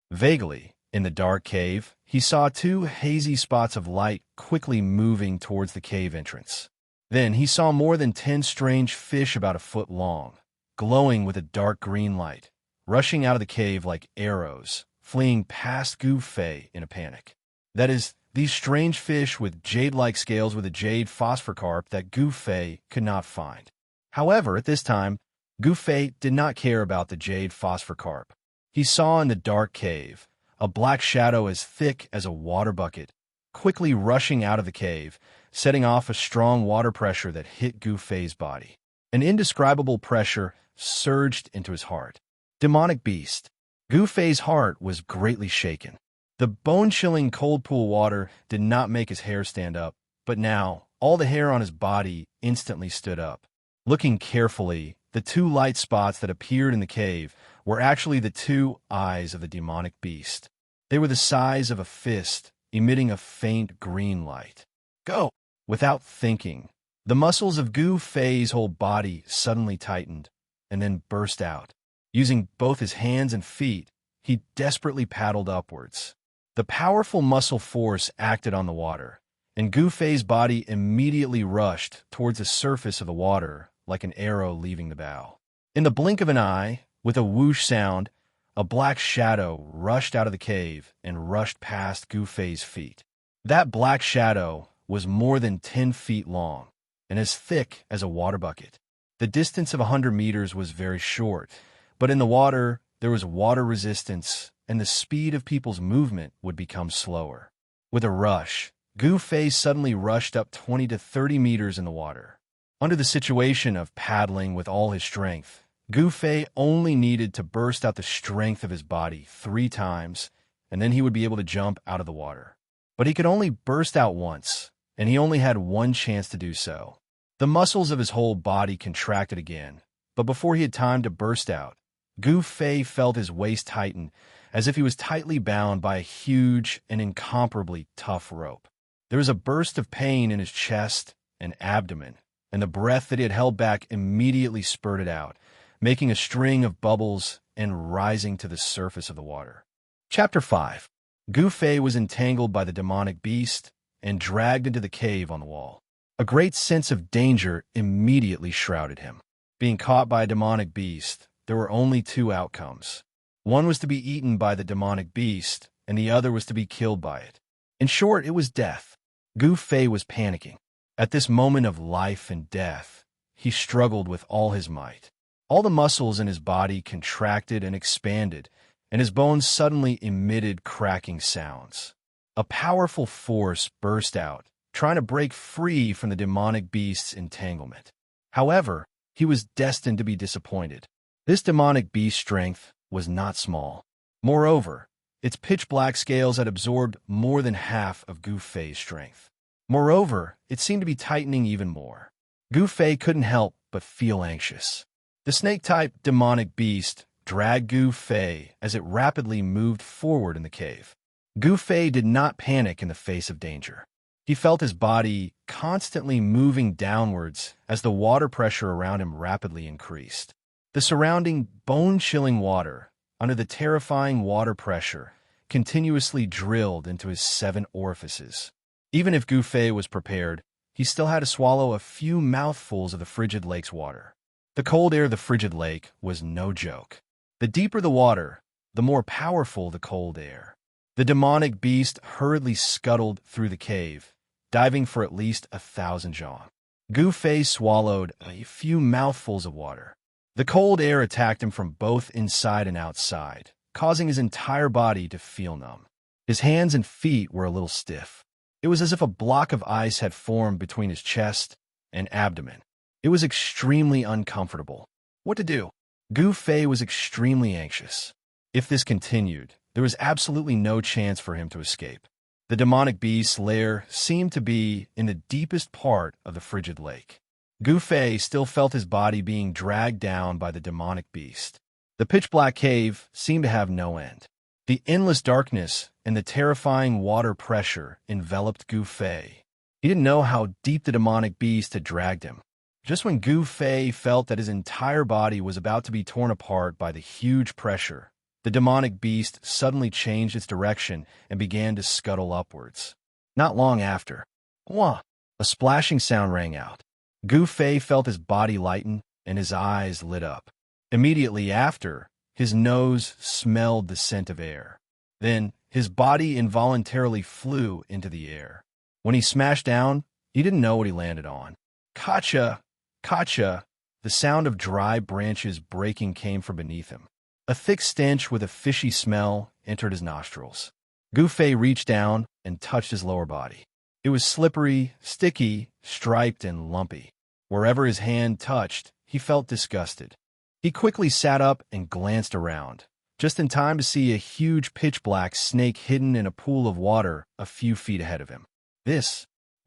Vaguely, in the dark cave, he saw two hazy spots of light quickly moving towards the cave entrance. Then he saw more than 10 strange fish about a foot long, glowing with a dark green light, rushing out of the cave like arrows, fleeing past Gu Fei in a panic. That is, these strange fish with jade-like scales with a jade phosphor carp that Gu Fei could not find. However, at this time, Gu Fei did not care about the jade phosphor carp. He saw in the dark cave a black shadow as thick as a water bucket, quickly rushing out of the cave, setting off a strong water pressure that hit Gu Fei's body. An indescribable pressure surged into his heart. Demonic beast. Gu Fei's heart was greatly shaken. The bone-chilling cold pool water did not make his hair stand up, but now all the hair on his body instantly stood up. Looking carefully, the two light spots that appeared in the cave were actually the two eyes of the demonic beast. They were the size of a fist, emitting a faint green light. Go! Without thinking, the muscles of Gu Fei's whole body suddenly tightened and then burst out. Using both his hands and feet, he desperately paddled upwards. The powerful muscle force acted on the water, and Gu Fei's body immediately rushed towards the surface of the water like an arrow leaving the bow. In the blink of an eye, with a whoosh sound, a black shadow rushed out of the cave and rushed past Gu Fei's feet. That black shadow was more than 10 feet long and as thick as a water bucket. The distance of 100 meters was very short, but in the water, there was water resistance, and the speed of people's movement would become slower. With a rush, Gu Fei suddenly rushed up 20 to 30 meters in the water. Under the situation of paddling with all his strength, Gu Fei only needed to burst out the strength of his body 3 times, and then he would be able to jump out of the water. But he could only burst out once, and he only had one chance to do so. The muscles of his whole body contracted again, but before he had time to burst out, Gu Fei felt his waist tighten as if he was tightly bound by a huge and incomparably tough rope. There was a burst of pain in his chest and abdomen, and the breath that he had held back immediately spurted out, making a string of bubbles and rising to the surface of the water. Chapter 5. Gu Fei was entangled by the demonic beast and dragged into the cave on the wall. A great sense of danger immediately shrouded him. Being caught by a demonic beast, there were only 2 outcomes. One was to be eaten by the demonic beast, and the other was to be killed by it. In short, it was death. Gu Fei was panicking. At this moment of life and death, he struggled with all his might. All the muscles in his body contracted and expanded, and his bones suddenly emitted cracking sounds. A powerful force burst out, trying to break free from the demonic beast's entanglement. However, he was destined to be disappointed. This demonic beast's strength was not small. Moreover, its pitch-black scales had absorbed more than half of Gu Fei's strength. Moreover, it seemed to be tightening even more. Gu Fei couldn't help but feel anxious. The snake-type demonic beast dragged Gu Fei as it rapidly moved forward in the cave. Gu Fei did not panic in the face of danger. He felt his body constantly moving downwards as the water pressure around him rapidly increased. The surrounding bone-chilling water, under the terrifying water pressure, continuously drilled into his 7 orifices. Even if Gu Fei was prepared, he still had to swallow a few mouthfuls of the frigid lake's water. The cold air of the frigid lake was no joke. The deeper the water, the more powerful the cold air. The demonic beast hurriedly scuttled through the cave, diving for at least 1,000 zhang. Gu Fei swallowed a few mouthfuls of water. The cold air attacked him from both inside and outside, causing his entire body to feel numb. His hands and feet were a little stiff. It was as if a block of ice had formed between his chest and abdomen. It was extremely uncomfortable. What to do? Gu Fei was extremely anxious. If this continued, there was absolutely no chance for him to escape. The demonic beast's lair seemed to be in the deepest part of the frigid lake. Gu Fei still felt his body being dragged down by the demonic beast. The pitch-black cave seemed to have no end. The endless darkness and the terrifying water pressure enveloped Gu Fei. He didn't know how deep the demonic beast had dragged him. Just when Gu Fei felt that his entire body was about to be torn apart by the huge pressure, the demonic beast suddenly changed its direction and began to scuttle upwards. Not long after, wah, a splashing sound rang out. Gu Fei felt his body lighten and his eyes lit up. Immediately after, his nose smelled the scent of air. Then, his body involuntarily flew into the air. When he smashed down, he didn't know what he landed on. Kacha! Kacha! The sound of dry branches breaking came from beneath him. A thick stench with a fishy smell entered his nostrils. Gu Fei reached down and touched his lower body. It was slippery, sticky, striped, and lumpy. Wherever his hand touched, he felt disgusted. He quickly sat up and glanced around, just in time to see a huge pitch-black snake hidden in a pool of water a few feet ahead of him.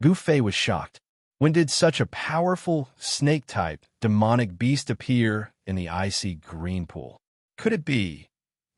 Gu Fei was shocked. When did such a powerful, snake-type, demonic beast appear in the icy green pool? Could it be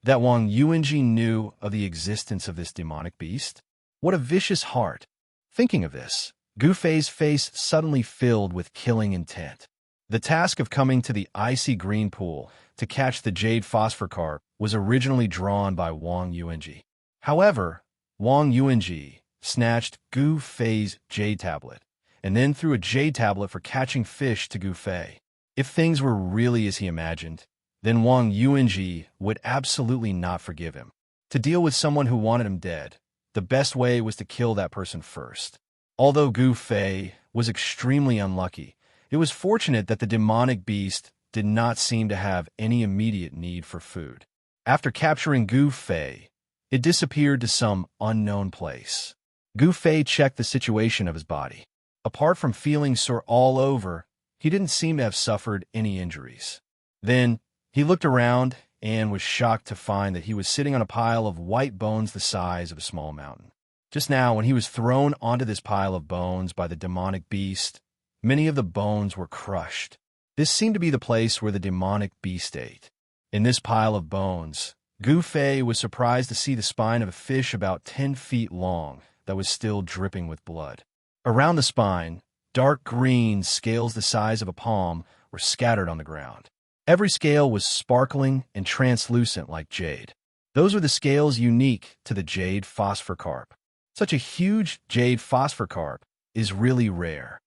that Wang Yuanji knew of the existence of this demonic beast? What a vicious heart! Thinking of this, Gu Fei's face suddenly filled with killing intent. The task of coming to the icy green pool to catch the jade phosphor carp was originally drawn by Wang Yuanji. However, Wang Yuanji snatched Gu Fei's jade tablet and then threw a jade tablet for catching fish to Gu Fei. If things were really as he imagined, then Wang Yuanji would absolutely not forgive him. To deal with someone who wanted him dead, the best way was to kill that person first. Although Gu Fei was extremely unlucky, it was fortunate that the demonic beast did not seem to have any immediate need for food. After capturing Gu Fei, it disappeared to some unknown place. Gu Fei checked the situation of his body. Apart from feeling sore all over, he didn't seem to have suffered any injuries. Then, he looked around and was shocked to find that he was sitting on a pile of white bones the size of a small mountain. Just now, when he was thrown onto this pile of bones by the demonic beast, many of the bones were crushed. This seemed to be the place where the demonic beast ate. In this pile of bones, Gu Fei was surprised to see the spine of a fish about 10 feet long that was still dripping with blood. Around the spine, dark green scales the size of a palm were scattered on the ground. Every scale was sparkling and translucent like jade. Those were the scales unique to the jade phosphor carp. Such a huge jade phosphor carp is really rare.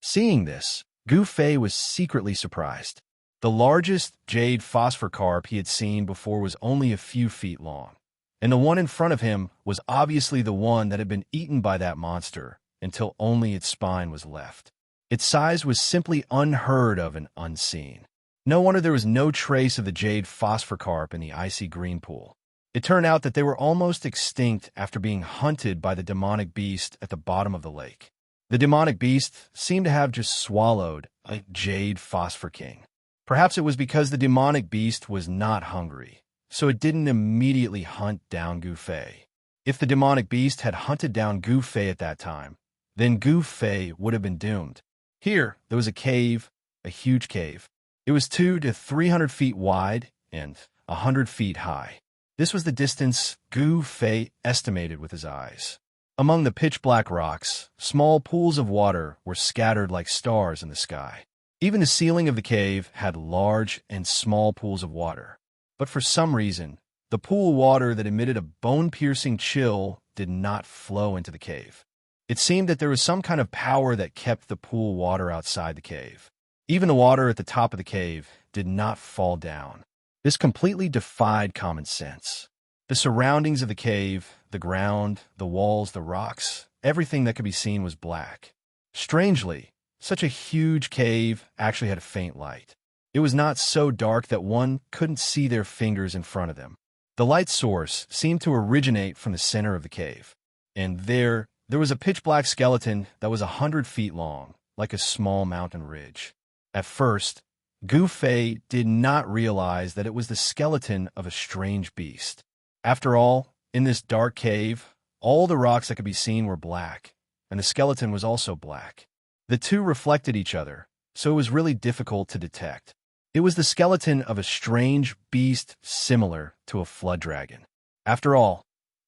Seeing this, Gu Fei was secretly surprised. The largest jade phosphor carp he had seen before was only a few feet long, and the one in front of him was obviously the one that had been eaten by that monster until only its spine was left. Its size was simply unheard of and unseen. No wonder there was no trace of the jade phosphor carp in the icy green pool. It turned out that they were almost extinct after being hunted by the demonic beast at the bottom of the lake. The demonic beast seemed to have just swallowed a jade phosphor king. Perhaps it was because the demonic beast was not hungry, so it didn't immediately hunt down Gu Fei. If the demonic beast had hunted down Gu Fei at that time, then Gu Fei would have been doomed. Here, there was a cave, a huge cave. It was 200 to 300 feet wide and 100 feet high. This was the distance Gu Fei estimated with his eyes. Among the pitch-black rocks, small pools of water were scattered like stars in the sky. Even the ceiling of the cave had large and small pools of water. But for some reason, the pool water that emitted a bone-piercing chill did not flow into the cave. It seemed that there was some kind of power that kept the pool water outside the cave. Even the water at the top of the cave did not fall down. This completely defied common sense. The surroundings of the cave, the ground, the walls, the rocks, everything that could be seen was black. Strangely, such a huge cave actually had a faint light. It was not so dark that one couldn't see their fingers in front of them. The light source seemed to originate from the center of the cave, and there, There was a pitch-black skeleton that was 100 feet long, like a small mountain ridge. At first, Gu Fei did not realize that it was the skeleton of a strange beast. After all, in this dark cave, all the rocks that could be seen were black, and the skeleton was also black. The two reflected each other, so it was really difficult to detect. It was the skeleton of a strange beast similar to a flood dragon. After all,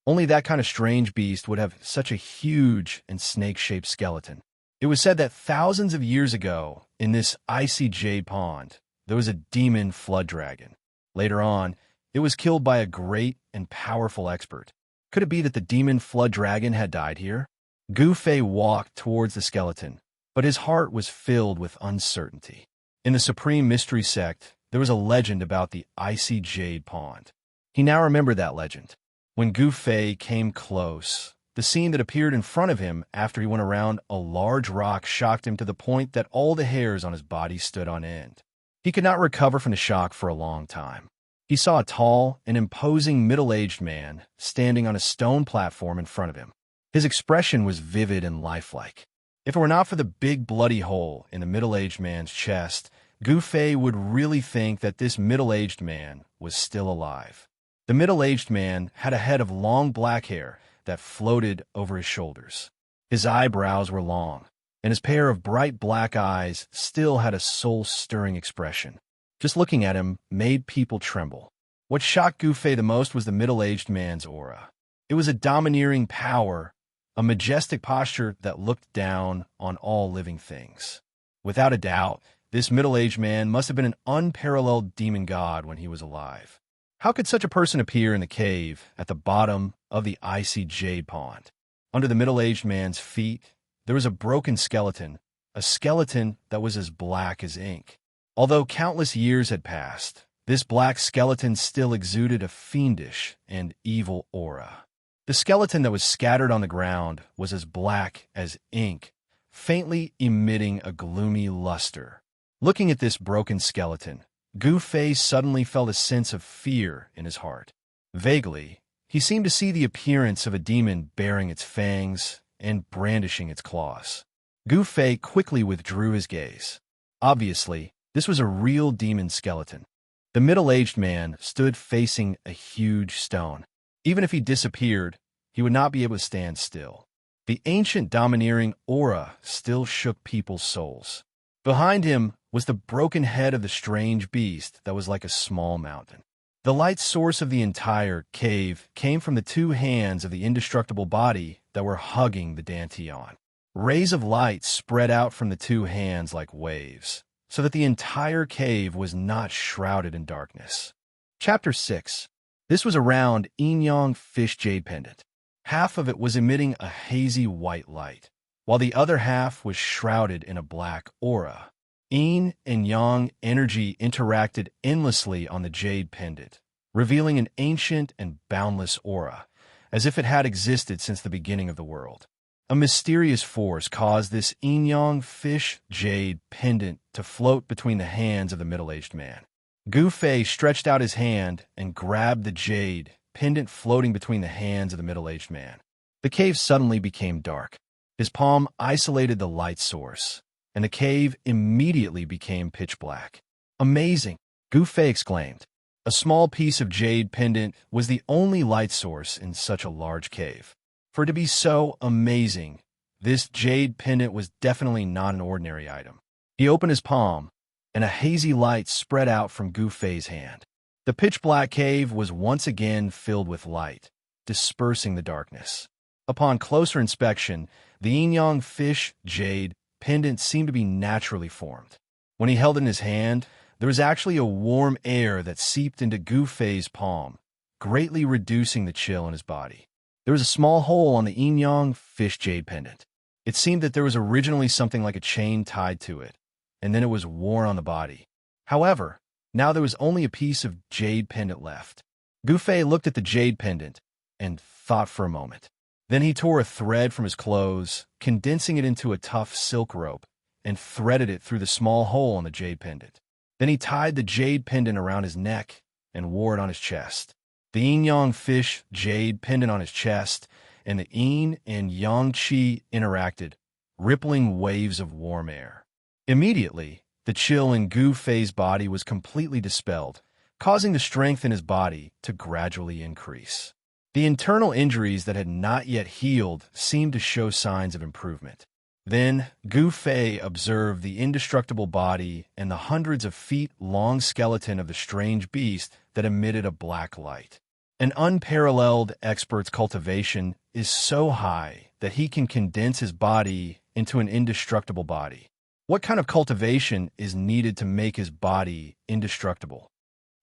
only that kind of strange beast would have such a huge and snake-shaped skeleton. It was said that thousands of years ago, in this icy jade pond, there was a demon flood dragon. Later on, it was killed by a great and powerful expert. Could it be that the demon flood dragon had died here? Gu Fei walked towards the skeleton, but his heart was filled with uncertainty. In the Supreme Mystery Sect, there was a legend about the icy jade pond. He now remembered that legend. When Gu Fei came close, the scene that appeared in front of him after he went around a large rock shocked him to the point that all the hairs on his body stood on end. He could not recover from the shock for a long time. He saw a tall and imposing middle-aged man standing on a stone platform in front of him. His expression was vivid and lifelike. If it were not for the big bloody hole in the middle-aged man's chest, Gu Fei would really think that this middle-aged man was still alive. The middle-aged man had a head of long black hair that floated over his shoulders. His eyebrows were long, and his pair of bright black eyes still had a soul-stirring expression. Just looking at him made people tremble. What shocked Gu Fei the most was the middle-aged man's aura. It was a domineering power, a majestic posture that looked down on all living things. Without a doubt, this middle-aged man must have been an unparalleled demon god when he was alive. How could such a person appear in the cave at the bottom of the icy jade pond? Under the middle-aged man's feet, there was a broken skeleton, a skeleton that was as black as ink. Although countless years had passed, this black skeleton still exuded a fiendish and evil aura. The skeleton that was scattered on the ground was as black as ink, faintly emitting a gloomy luster. Looking at this broken skeleton, Gu Fei suddenly felt a sense of fear in his heart. Vaguely, he seemed to see the appearance of a demon baring its fangs and brandishing its claws. Gu Fei quickly withdrew his gaze. Obviously, this was a real demon skeleton. The middle-aged man stood facing a huge stone. Even if he disappeared, he would not be able to stand still. The ancient domineering aura still shook people's souls. Behind him was the broken head of the strange beast that was like a small mountain. The light source of the entire cave came from the two hands of the indestructible body that were hugging the Dantian. Rays of light spread out from the two hands like waves, so that the entire cave was not shrouded in darkness. Chapter 6. This was a round yin-yang fish jade pendant. Half of it was emitting a hazy white light, while the other half was shrouded in a black aura. Yin and yang energy interacted endlessly on the jade pendant, revealing an ancient and boundless aura, as if it had existed since the beginning of the world. A mysterious force caused this yin-yang fish jade pendant to float between the hands of the middle-aged man. Gu Fei stretched out his hand and grabbed the jade pendant floating between the hands of the middle-aged man. The cave suddenly became dark. His palm isolated the light source, and the cave immediately became pitch black. Amazing! Gu Fei exclaimed. A small piece of jade pendant was the only light source in such a large cave. For it to be so amazing, this jade pendant was definitely not an ordinary item. He opened his palm, and a hazy light spread out from Gu Fei's hand. The pitch-black cave was once again filled with light, dispersing the darkness. Upon closer inspection, the yin-yang fish jade pendant seemed to be naturally formed. When he held it in his hand, there was actually a warm air that seeped into Gu Fei's palm, greatly reducing the chill in his body. There was a small hole on the yin-yang fish jade pendant. It seemed that there was originally something like a chain tied to it, and then it was worn on the body. However, now there was only a piece of jade pendant left. Gu Fei looked at the jade pendant and thought for a moment. Then he tore a thread from his clothes, condensing it into a tough silk rope, and threaded it through the small hole in the jade pendant. Then he tied the jade pendant around his neck and wore it on his chest. The yin-yang fish jade pendant on his chest and the yin and yang qi interacted, rippling waves of warm air. Immediately, the chill in Gu Fei's body was completely dispelled, causing the strength in his body to gradually increase. The internal injuries that had not yet healed seemed to show signs of improvement. Then, Gu Fei observed the indestructible body and the hundreds of feet-long skeleton of the strange beast that emitted a black light. An unparalleled expert's cultivation is so high that he can condense his body into an indestructible body. What kind of cultivation is needed to make his body indestructible?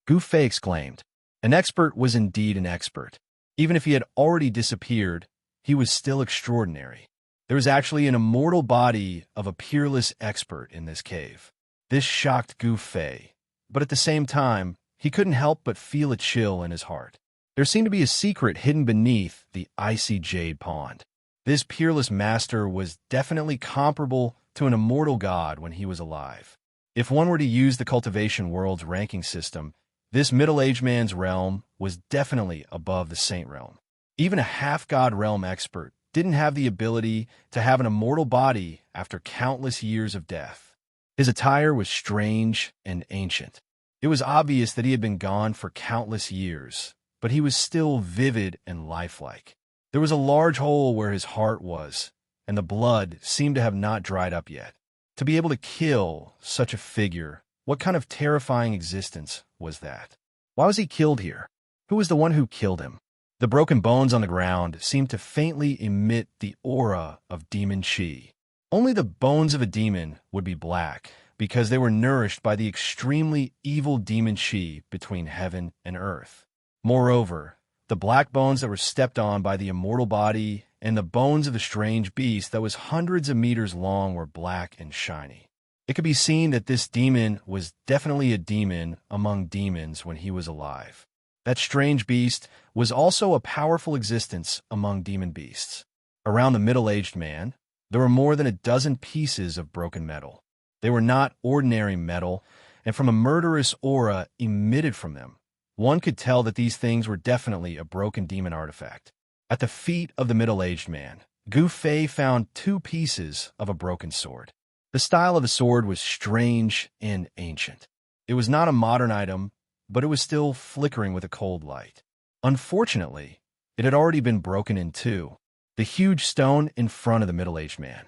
Gu Fei exclaimed. An expert was indeed an expert. Even if he had already disappeared, he was still extraordinary. There was actually an immortal body of a peerless expert in this cave. This shocked Gu Fei, but at the same time, he couldn't help but feel a chill in his heart. There seemed to be a secret hidden beneath the icy jade pond. This peerless master was definitely comparable to an immortal god when he was alive. If one were to use the cultivation world's ranking system, this middle-aged man's realm was definitely above the saint realm. Even a half-god realm expert didn't have the ability to have an immortal body after countless years of death. His attire was strange and ancient. It was obvious that he had been gone for countless years, but he was still vivid and lifelike. There was a large hole where his heart was, and the blood seemed to have not dried up yet. To be able to kill such a figure, what kind of terrifying existence was that? Why was he killed here? Who was the one who killed him? The broken bones on the ground seemed to faintly emit the aura of demon qi. Only the bones of a demon would be black, because they were nourished by the extremely evil demon qi between heaven and earth. Moreover, the black bones that were stepped on by the immortal body and the bones of the strange beast that was hundreds of meters long were black and shiny. It could be seen that this demon was definitely a demon among demons when he was alive. That strange beast was also a powerful existence among demon beasts. Around the middle-aged man, there were more than a dozen pieces of broken metal. They were not ordinary metal, and from a murderous aura emitted from them, one could tell that these things were definitely a broken demon artifact. At the feet of the middle-aged man, Gu Fei found 2 pieces of a broken sword. The style of the sword was strange and ancient. It was not a modern item, but it was still flickering with a cold light. Unfortunately, it had already been broken in 2. The huge stone in front of the middle-aged man.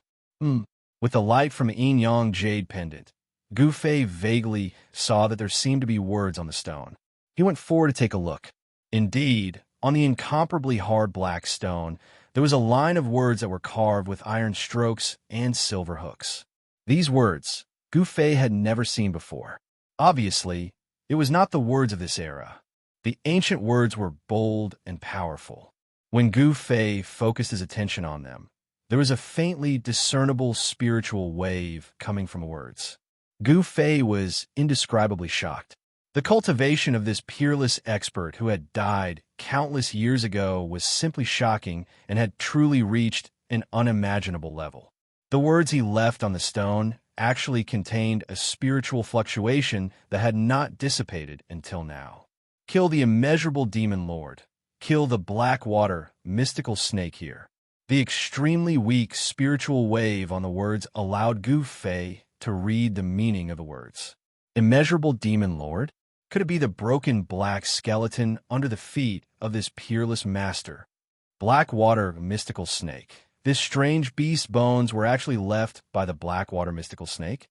With the light from the yin-yang jade pendant, Gu Fei vaguely saw that there seemed to be words on the stone. He went forward to take a look. Indeed, on the incomparably hard black stone, there was a line of words that were carved with iron strokes and silver hooks. These words, Gu Fei had never seen before. Obviously, it was not the words of this era. The ancient words were bold and powerful. When Gu Fei focused his attention on them, there was a faintly discernible spiritual wave coming from the words. Gu Fei was indescribably shocked. The cultivation of this peerless expert who had died countless years ago was simply shocking and had truly reached an unimaginable level. The words he left on the stone actually contained a spiritual fluctuation that had not dissipated until now. Kill the immeasurable demon lord. Kill the black water mystical snake here. The extremely weak spiritual wave on the words allowed Gu Fei to read the meaning of the words. Immeasurable demon lord? Could it be the broken black skeleton under the feet of this peerless master? Black water mystical snake. This strange beast's bones were actually left by the Blackwater mystical snake.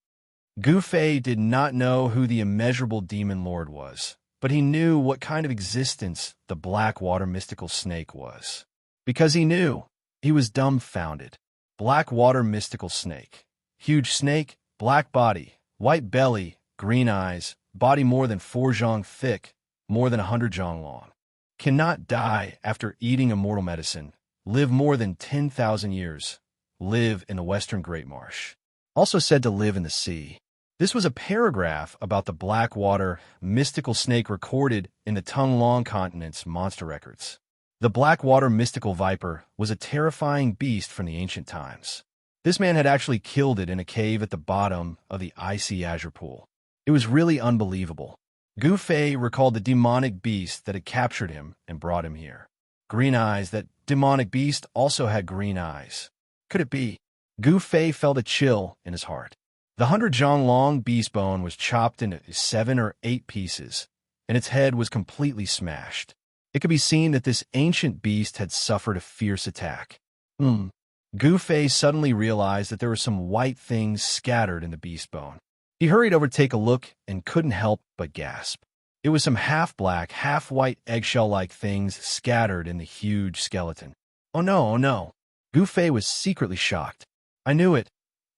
Gu Fei did not know who the immeasurable demon lord was, but he knew what kind of existence the Blackwater mystical snake was. Because he knew, he was dumbfounded. Blackwater mystical snake. Huge snake, black body, white belly, green eyes, body more than 4 zhang thick, more than 100 zhang long. Cannot die after eating immortal medicine. Live more than 10,000 years. Live in the Western Great Marsh. Also said to live in the sea. This was a paragraph about the Blackwater mystical snake recorded in the Tonglong continent's monster records. The Blackwater mystical viper was a terrifying beast from the ancient times. This man had actually killed it in a cave at the bottom of the icy azure pool. It was really unbelievable. Gu Fei recalled the demonic beast that had captured him and brought him here. Green eyes that demonic beast also had green eyes. Could it be? Gu Fei felt a chill in his heart. The 100-zhang-long beast bone was chopped into 7 or 8 pieces, and its head was completely smashed. It could be seen that this ancient beast had suffered a fierce attack. Gu Fei suddenly realized that there were some white things scattered in the beast bone. He hurried over to take a look and couldn't help but gasp. It was some half-black, half-white eggshell-like things scattered in the huge skeleton. Oh no, oh no. Gu Fei was secretly shocked. I knew it.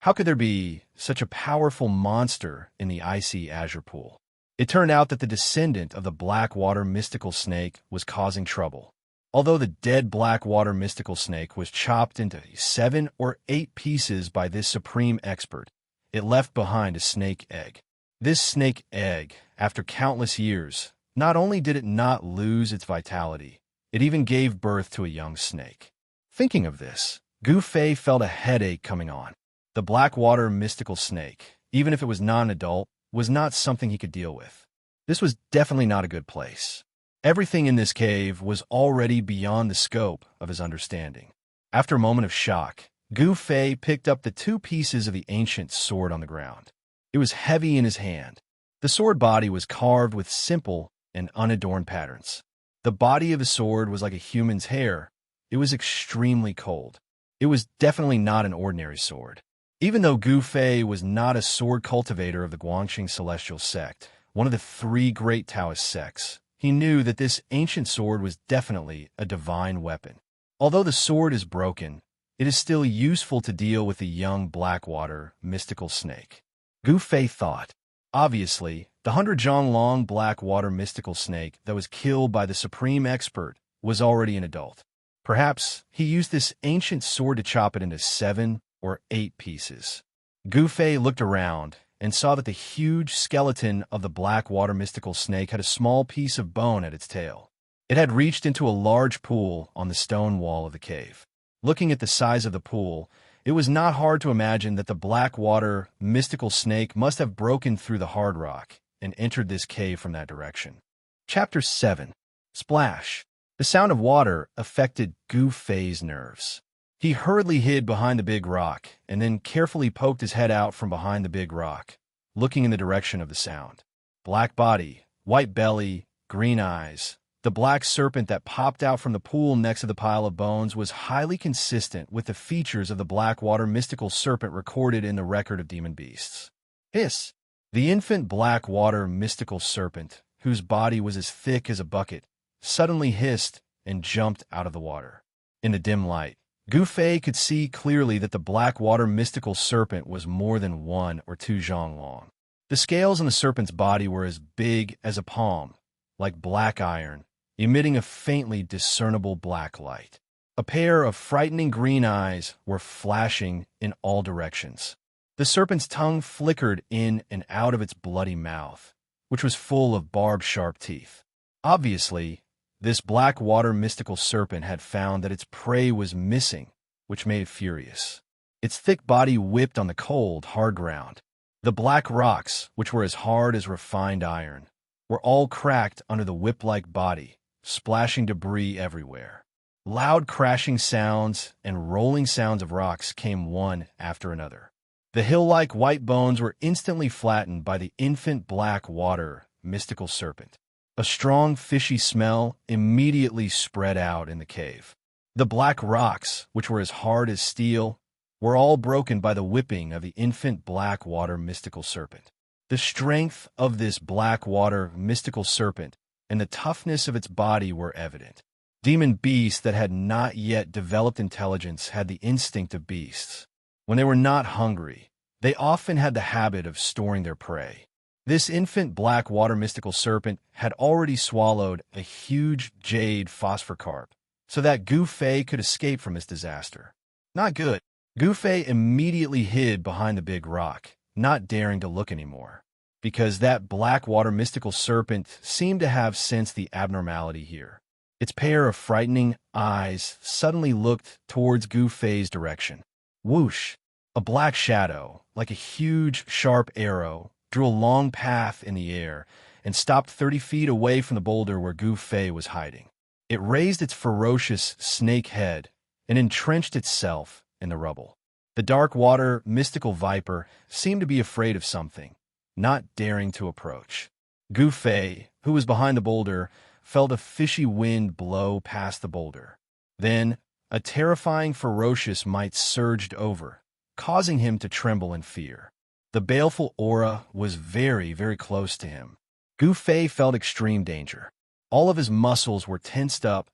How could there be such a powerful monster in the icy azure pool? It turned out that the descendant of the Blackwater mystical snake was causing trouble. Although the dead Blackwater mystical snake was chopped into 7 or 8 pieces by this supreme expert, it left behind a snake egg. This snake egg, after countless years, not only did it not lose its vitality, it even gave birth to a young snake. Thinking of this, Gu Fei felt a headache coming on. The Blackwater mystical snake, even if it was non-adult, was not something he could deal with. This was definitely not a good place. Everything in this cave was already beyond the scope of his understanding. After a moment of shock, Gu Fei picked up the 2 pieces of the ancient sword on the ground. It was heavy in his hand. The sword body was carved with simple and unadorned patterns. The body of the sword was like a human's hair. It was extremely cold. It was definitely not an ordinary sword. Even though Gu Fei was not a sword cultivator of the Guangxing Celestial Sect, one of the 3 great Taoist sects, he knew that this ancient sword was definitely a divine weapon. Although the sword is broken, it is still useful to deal with the young Blackwater mystical snake. Gu Fei thought. Obviously, the 100-zhang-long Blackwater mystical snake that was killed by the supreme expert was already an adult. Perhaps he used this ancient sword to chop it into 7 or 8 pieces. Gu Fei looked around and saw that the huge skeleton of the Blackwater mystical snake had a small piece of bone at its tail. It had reached into a large pool on the stone wall of the cave. Looking at the size of the pool, it was not hard to imagine that the Blackwater mystical snake must have broken through the hard rock and entered this cave from that direction. Chapter 7. Splash. The sound of water affected Gu Fei's nerves. He hurriedly hid behind the big rock and then carefully poked his head out from behind the big rock, looking in the direction of the sound. Black body, white belly, green eyes. The black serpent that popped out from the pool next to the pile of bones was highly consistent with the features of the Blackwater mystical serpent recorded in the record of demon beasts. Hiss! The infant Blackwater mystical serpent, whose body was as thick as a bucket, suddenly hissed and jumped out of the water. In the dim light, Gu Fei could see clearly that the Blackwater mystical serpent was more than 1 or 2 zhang long. The scales on the serpent's body were as big as a palm, like black iron, emitting a faintly discernible black light. A pair of frightening green eyes were flashing in all directions. The serpent's tongue flickered in and out of its bloody mouth, which was full of barbed sharp teeth. Obviously, this Blackwater mystical serpent had found that its prey was missing, which made it furious. Its thick body whipped on the cold, hard ground. The black rocks, which were as hard as refined iron, were all cracked under the whip-like body, splashing debris everywhere. Loud crashing sounds and rolling sounds of rocks came one after another. The hill-like white bones were instantly flattened by the infant Blackwater mystical serpent. A strong, fishy smell immediately spread out in the cave. The black rocks, which were as hard as steel, were all broken by the whipping of the infant Blackwater mystical serpent. The strength of this Blackwater mystical serpent and the toughness of its body were evident. Demon beasts that had not yet developed intelligence had the instinct of beasts. When they were not hungry, they often had the habit of storing their prey. This infant Blackwater mystical serpent had already swallowed a huge jade phosphor carp, so that Gu Fei could escape from this disaster. Not good. Gu Fei immediately hid behind the big rock, not daring to look anymore, because that Blackwater mystical serpent seemed to have sensed the abnormality here. Its pair of frightening eyes suddenly looked towards Gu Fei's direction. Whoosh! A black shadow, like a huge, sharp arrow, drew a long path in the air and stopped 30 feet away from the boulder where Gu Fei was hiding. It raised its ferocious snake head and entrenched itself in the rubble. The dark water mystical viper seemed to be afraid of something, not daring to approach. Gu Fei, who was behind the boulder, felt a fishy wind blow past the boulder. Then, a terrifying ferocious might surged over, causing him to tremble in fear. The baleful aura was very, very close to him. Gu Fei felt extreme danger. All of his muscles were tensed up,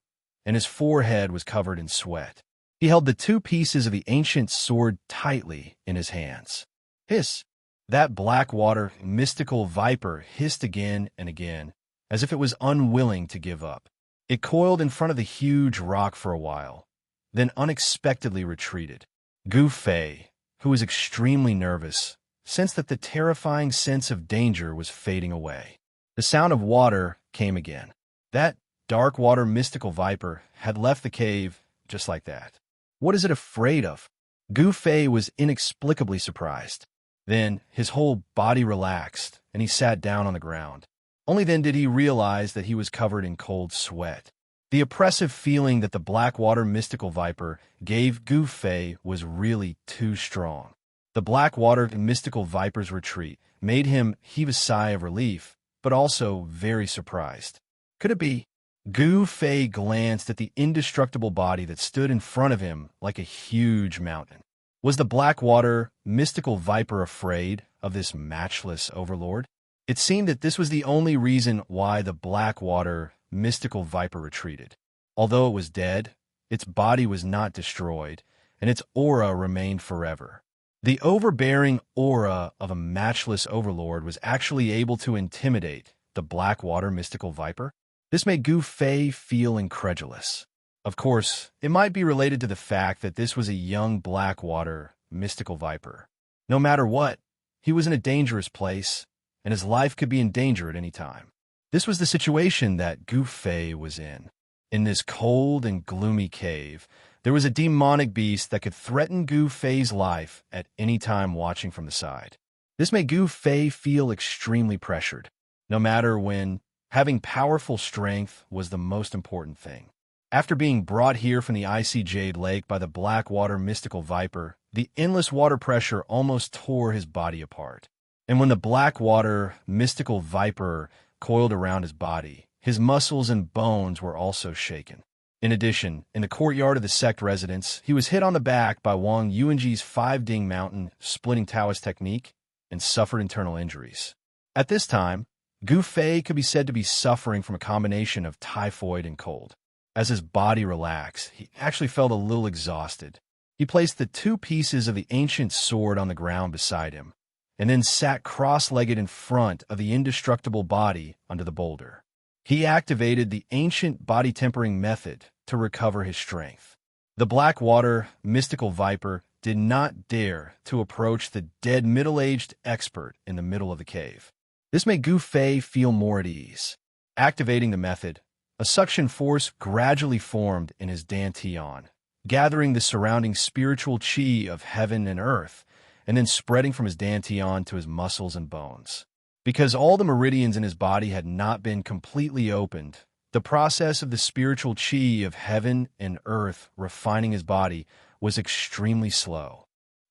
and his forehead was covered in sweat. He held the two pieces of the ancient sword tightly in his hands. Hiss! That black water mystical viper hissed again and again, as if it was unwilling to give up. It coiled in front of the huge rock for a while, then unexpectedly retreated. Gu Fei, who was extremely nervous, sensed that the terrifying sense of danger was fading away. The sound of water came again. That dark water mystical viper had left the cave just like that. What is it afraid of? Gu Fei was inexplicably surprised. Then his whole body relaxed, and he sat down on the ground. Only then did he realize that he was covered in cold sweat. The oppressive feeling that the Blackwater mystical viper gave Gu Fei was really too strong. The Blackwater mystical viper's retreat made him heave a sigh of relief, but also very surprised. Could it be? Gu Fei glanced at the indestructible body that stood in front of him like a huge mountain. Was the Blackwater mystical viper afraid of this matchless overlord? It seemed that this was the only reason why the Blackwater mystical viper retreated. Although it was dead, its body was not destroyed, and its aura remained forever. The overbearing aura of a matchless overlord was actually able to intimidate the Blackwater mystical viper. This made Gu Fei feel incredulous. Of course, it might be related to the fact that this was a young Blackwater mystical viper. No matter what, he was in a dangerous place, and his life could be in danger at any time. This was the situation that Gu Fei was in. In this cold and gloomy cave, there was a demonic beast that could threaten Gu Fei's life at any time watching from the side. This made Gu Fei feel extremely pressured, no matter when having powerful strength was the most important thing. After being brought here from the icy jade lake by the Blackwater mystical viper, the endless water pressure almost tore his body apart. And when the Blackwater mystical viper coiled around his body, his muscles and bones were also shaken. In addition, in the courtyard of the sect residence, he was hit on the back by Wang Yuanji's 5-ding mountain splitting Taoist technique and suffered internal injuries. At this time, Gu Fei could be said to be suffering from a combination of typhoid and cold. As his body relaxed, he actually felt a little exhausted. He placed the two pieces of the ancient sword on the ground beside him, and then sat cross-legged in front of the indestructible body under the boulder. He activated the ancient body tempering method to recover his strength. The Blackwater mystical viper did not dare to approach the dead middle-aged expert in the middle of the cave. This made Gu Fei feel more at ease. Activating the method, a suction force gradually formed in his dantian, gathering the surrounding spiritual qi of heaven and earth, and then spreading from his dantian to his muscles and bones. Because all the meridians in his body had not been completely opened, the process of the spiritual qi of heaven and earth refining his body was extremely slow.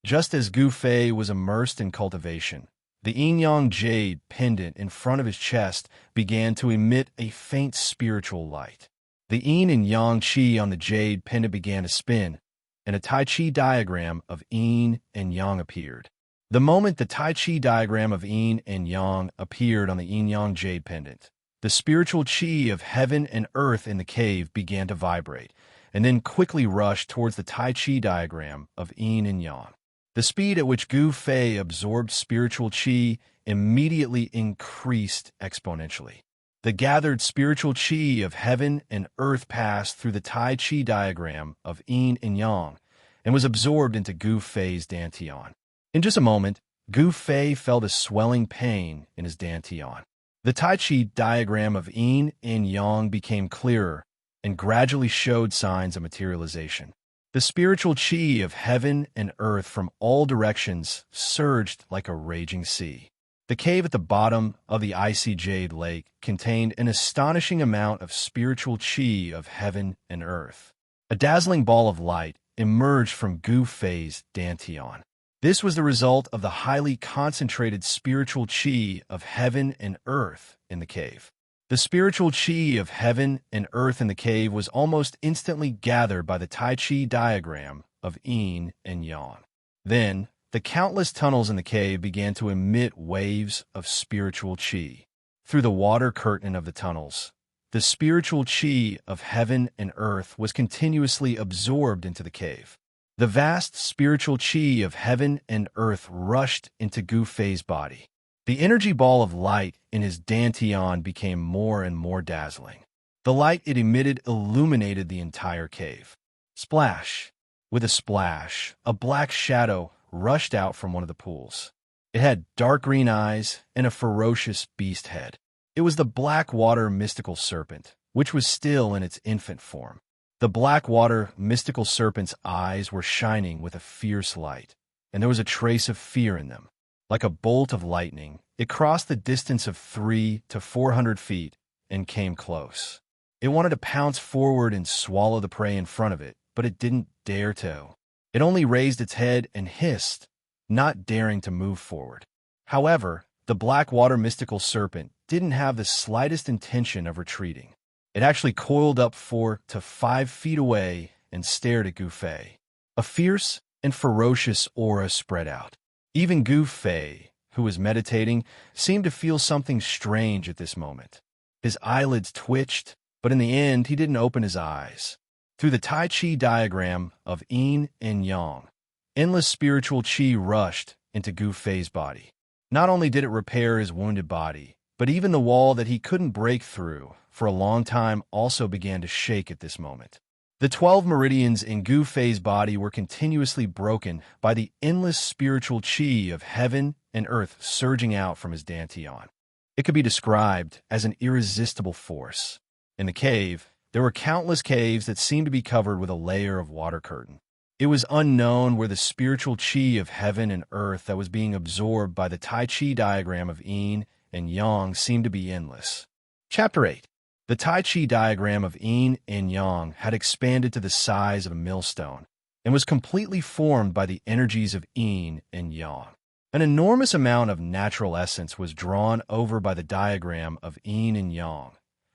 Just as Gu Fei was immersed in cultivation, the yin-yang jade pendant in front of his chest began to emit a faint spiritual light. The yin and yang qi on the jade pendant began to spin, and a Tai Chi diagram of yin and yang appeared. The moment the Tai Chi diagram of yin and yang appeared on the yin-yang jade pendant, the spiritual qi of heaven and earth in the cave began to vibrate, and then quickly rushed towards the Tai Chi diagram of yin and yang. The speed at which Gu Fei absorbed spiritual qi immediately increased exponentially. The gathered spiritual qi of heaven and earth passed through the Tai Chi diagram of yin and yang and was absorbed into Gu Fei's dantian. In just a moment, Gu Fei felt a swelling pain in his dantian. The Tai Chi diagram of yin and yang became clearer and gradually showed signs of materialization. The spiritual qi of heaven and earth from all directions surged like a raging sea. The cave at the bottom of the icy jade lake contained an astonishing amount of spiritual qi of heaven and earth. A dazzling ball of light emerged from Gu Fei's dantian. This was the result of the highly concentrated spiritual qi of heaven and earth in the cave. The spiritual qi of heaven and earth in the cave was almost instantly gathered by the Tai Chi diagram of yin and yang. Then, the countless tunnels in the cave began to emit waves of spiritual qi. Through the water curtain of the tunnels, the spiritual qi of heaven and earth was continuously absorbed into the cave. The vast spiritual qi of heaven and earth rushed into Gu Fei's body. The energy ball of light in his dantian became more and more dazzling. The light it emitted illuminated the entire cave. Splash! With a splash, a black shadow rushed out from one of the pools. It had dark green eyes and a ferocious beast head. It was the Blackwater mystical serpent, which was still in its infant form. The Blackwater mystical serpent's eyes were shining with a fierce light, and there was a trace of fear in them. Like a bolt of lightning, it crossed the distance of 300 to 400 feet and came close. It wanted to pounce forward and swallow the prey in front of it, but it didn't dare to. It only raised its head and hissed, not daring to move forward. However, the Blackwater mystical serpent didn't have the slightest intention of retreating. It actually coiled up 4 to 5 feet away and stared at Gu Fei. A fierce and ferocious aura spread out. Even Gu Fei, who was meditating, seemed to feel something strange at this moment. His eyelids twitched, but in the end he didn't open his eyes. Through the Tai Chi diagram of yin and yang, endless spiritual qi rushed into Gu Fei's body. Not only did it repair his wounded body, but even the wall that he couldn't break through for a long time also began to shake at this moment. The 12 meridians in Gu Fei's body were continuously broken by the endless spiritual qi of heaven and earth surging out from his dantian. It could be described as an irresistible force. In the cave, there were countless caves that seemed to be covered with a layer of water curtain. It was unknown where the spiritual qi of heaven and earth that was being absorbed by the Tai Chi diagram of yin and yang seemed to be endless. Chapter 8. The Tai Chi diagram of yin and yang had expanded to the size of a millstone and was completely formed by the energies of yin and yang. An enormous amount of natural essence was drawn over by the diagram of yin and yang,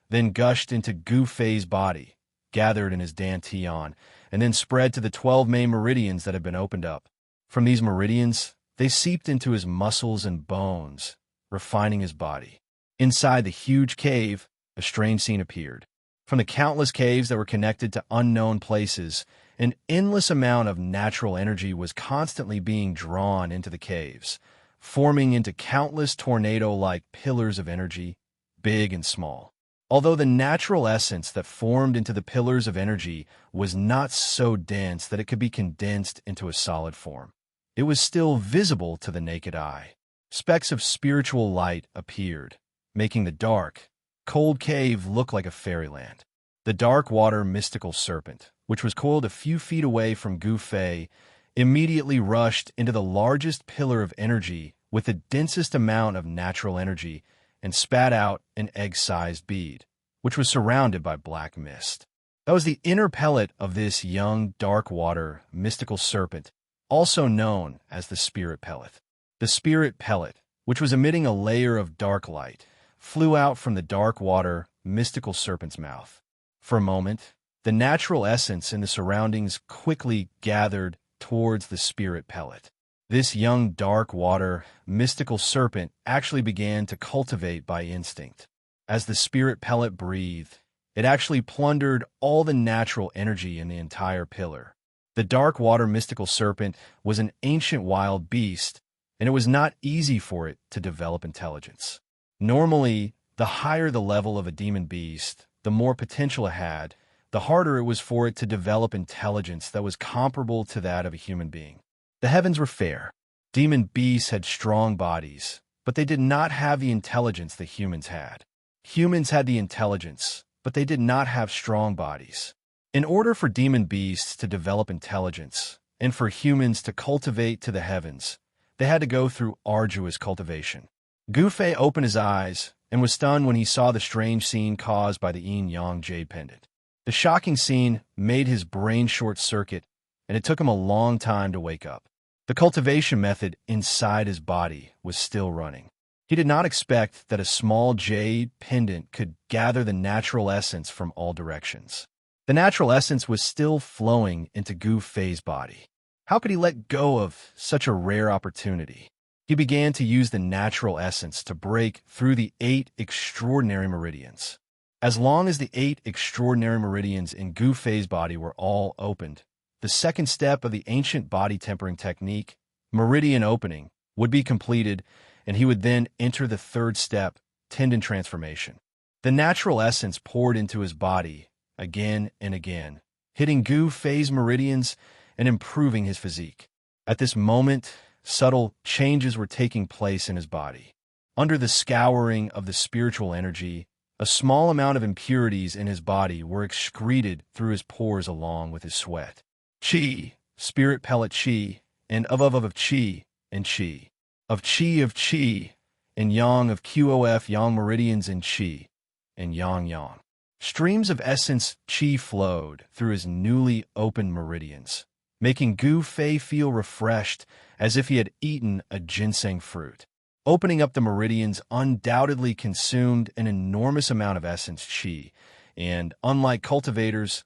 then gushed into Gu Fei's body, gathered in his dantian, and then spread to the 12 main meridians that had been opened up. From these meridians, they seeped into his muscles and bones, refining his body. Inside the huge cave, a strange scene appeared. From the countless caves that were connected to unknown places, an endless amount of natural energy was constantly being drawn into the caves, forming into countless tornado-like pillars of energy, big and small. Although the natural essence that formed into the pillars of energy was not so dense that it could be condensed into a solid form, it was still visible to the naked eye. Specks of spiritual light appeared, making the dark, cold cave look like a fairyland. The dark water mystical serpent, which was coiled a few feet away from Gu Fei, immediately rushed into the largest pillar of energy with the densest amount of natural energy and spat out an egg-sized bead, which was surrounded by black mist. That was the inner pellet of this young dark water mystical serpent, also known as the spirit pellet. The spirit pellet, which was emitting a layer of dark light, flew out from the dark water mystical serpent's mouth. For a moment, the natural essence in the surroundings quickly gathered towards the spirit pellet. This young dark water mystical serpent actually began to cultivate by instinct. As the spirit pellet breathed, it actually plundered all the natural energy in the entire pillar. The dark water mystical serpent was an ancient wild beast, and it was not easy for it to develop intelligence. Normally, the higher the level of a demon beast, the more potential it had, the harder it was for it to develop intelligence that was comparable to that of a human being. The heavens were fair. Demon beasts had strong bodies, but they did not have the intelligence that humans had. Humans had the intelligence, but they did not have strong bodies. In order for demon beasts to develop intelligence, and for humans to cultivate to the heavens, they had to go through arduous cultivation. Gu Fei opened his eyes and was stunned when he saw the strange scene caused by the yin-yang jade pendant. The shocking scene made his brain short-circuit, and it took him a long time to wake up. The cultivation method inside his body was still running. He did not expect that a small jade pendant could gather the natural essence from all directions. The natural essence was still flowing into Gu Fei's body. How could he let go of such a rare opportunity? He began to use the natural essence to break through the 8 extraordinary meridians. As long as the 8 extraordinary meridians in Gu Fei's body were all opened, the second step of the ancient body tempering technique, meridian opening, would be completed, and he would then enter the third step, tendon transformation. The natural essence poured into his body again and again, hitting Gu Fei's meridians and improving his physique. At this moment, subtle changes were taking place in his body. Under the scouring of the spiritual energy, a small amount of impurities in his body were excreted through his pores along with his sweat. Qi, spirit pellet qi, and of qi, and qi. Of qi, and yang of QOF, yang meridians in qi, and yang. Streams of essence qi flowed through his newly opened meridians, making Gu Fei feel refreshed as if he had eaten a ginseng fruit. Opening up the meridians undoubtedly consumed an enormous amount of essence qi, and unlike cultivators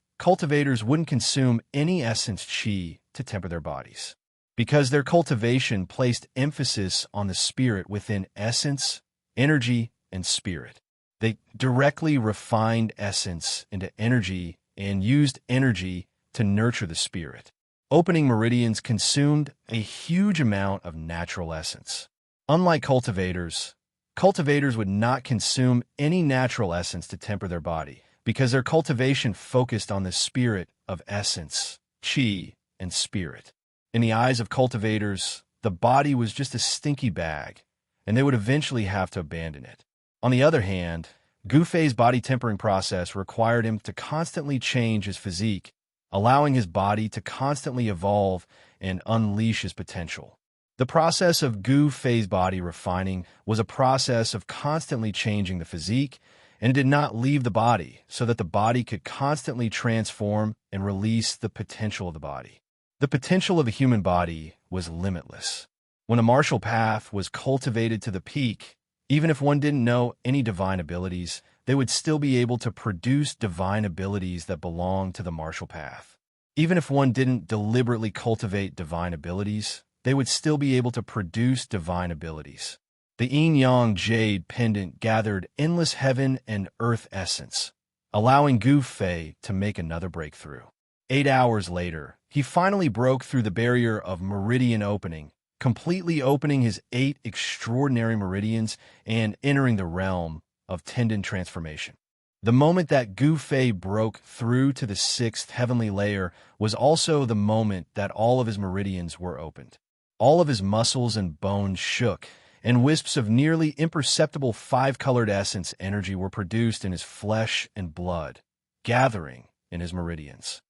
wouldn't consume any essence qi to temper their bodies. Because their cultivation placed emphasis on the spirit within essence, energy, and spirit. They directly refined essence into energy and used energy to nurture the spirit. Opening meridians consumed a huge amount of natural essence. Unlike cultivators would not consume any natural essence to temper their body, because their cultivation focused on the spirit of essence, qi, and spirit. In the eyes of cultivators, the body was just a stinky bag, and they would eventually have to abandon it. On the other hand, Gu Fei's body tempering process required him to constantly change his physique, allowing his body to constantly evolve and unleash his potential. The process of Gu Fei's body refining was a process of constantly changing the physique, and it did not leave the body so that the body could constantly transform and release the potential of the body. The potential of a human body was limitless. When a martial path was cultivated to the peak, even if one didn't know any divine abilities, they would still be able to produce divine abilities that belong to the martial path. Even if one didn't deliberately cultivate divine abilities, they would still be able to produce divine abilities. The yin-yang jade pendant gathered endless heaven and earth essence, allowing Gu Fei to make another breakthrough. 8 hours later, he finally broke through the barrier of meridian opening, completely opening his 8 extraordinary meridians and entering the realm of tendon transformation. The moment that Gu Fei broke through to the 6th heavenly layer was also the moment that all of his meridians were opened. All of his muscles and bones shook, and wisps of nearly imperceptible 5-colored essence energy were produced in his flesh and blood, gathering in his meridians.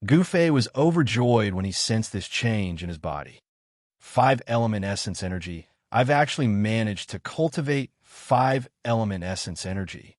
Gu Fei was overjoyed when he sensed this change in his body. 5-element essence energy. I've actually managed to cultivate 5-element essence energy,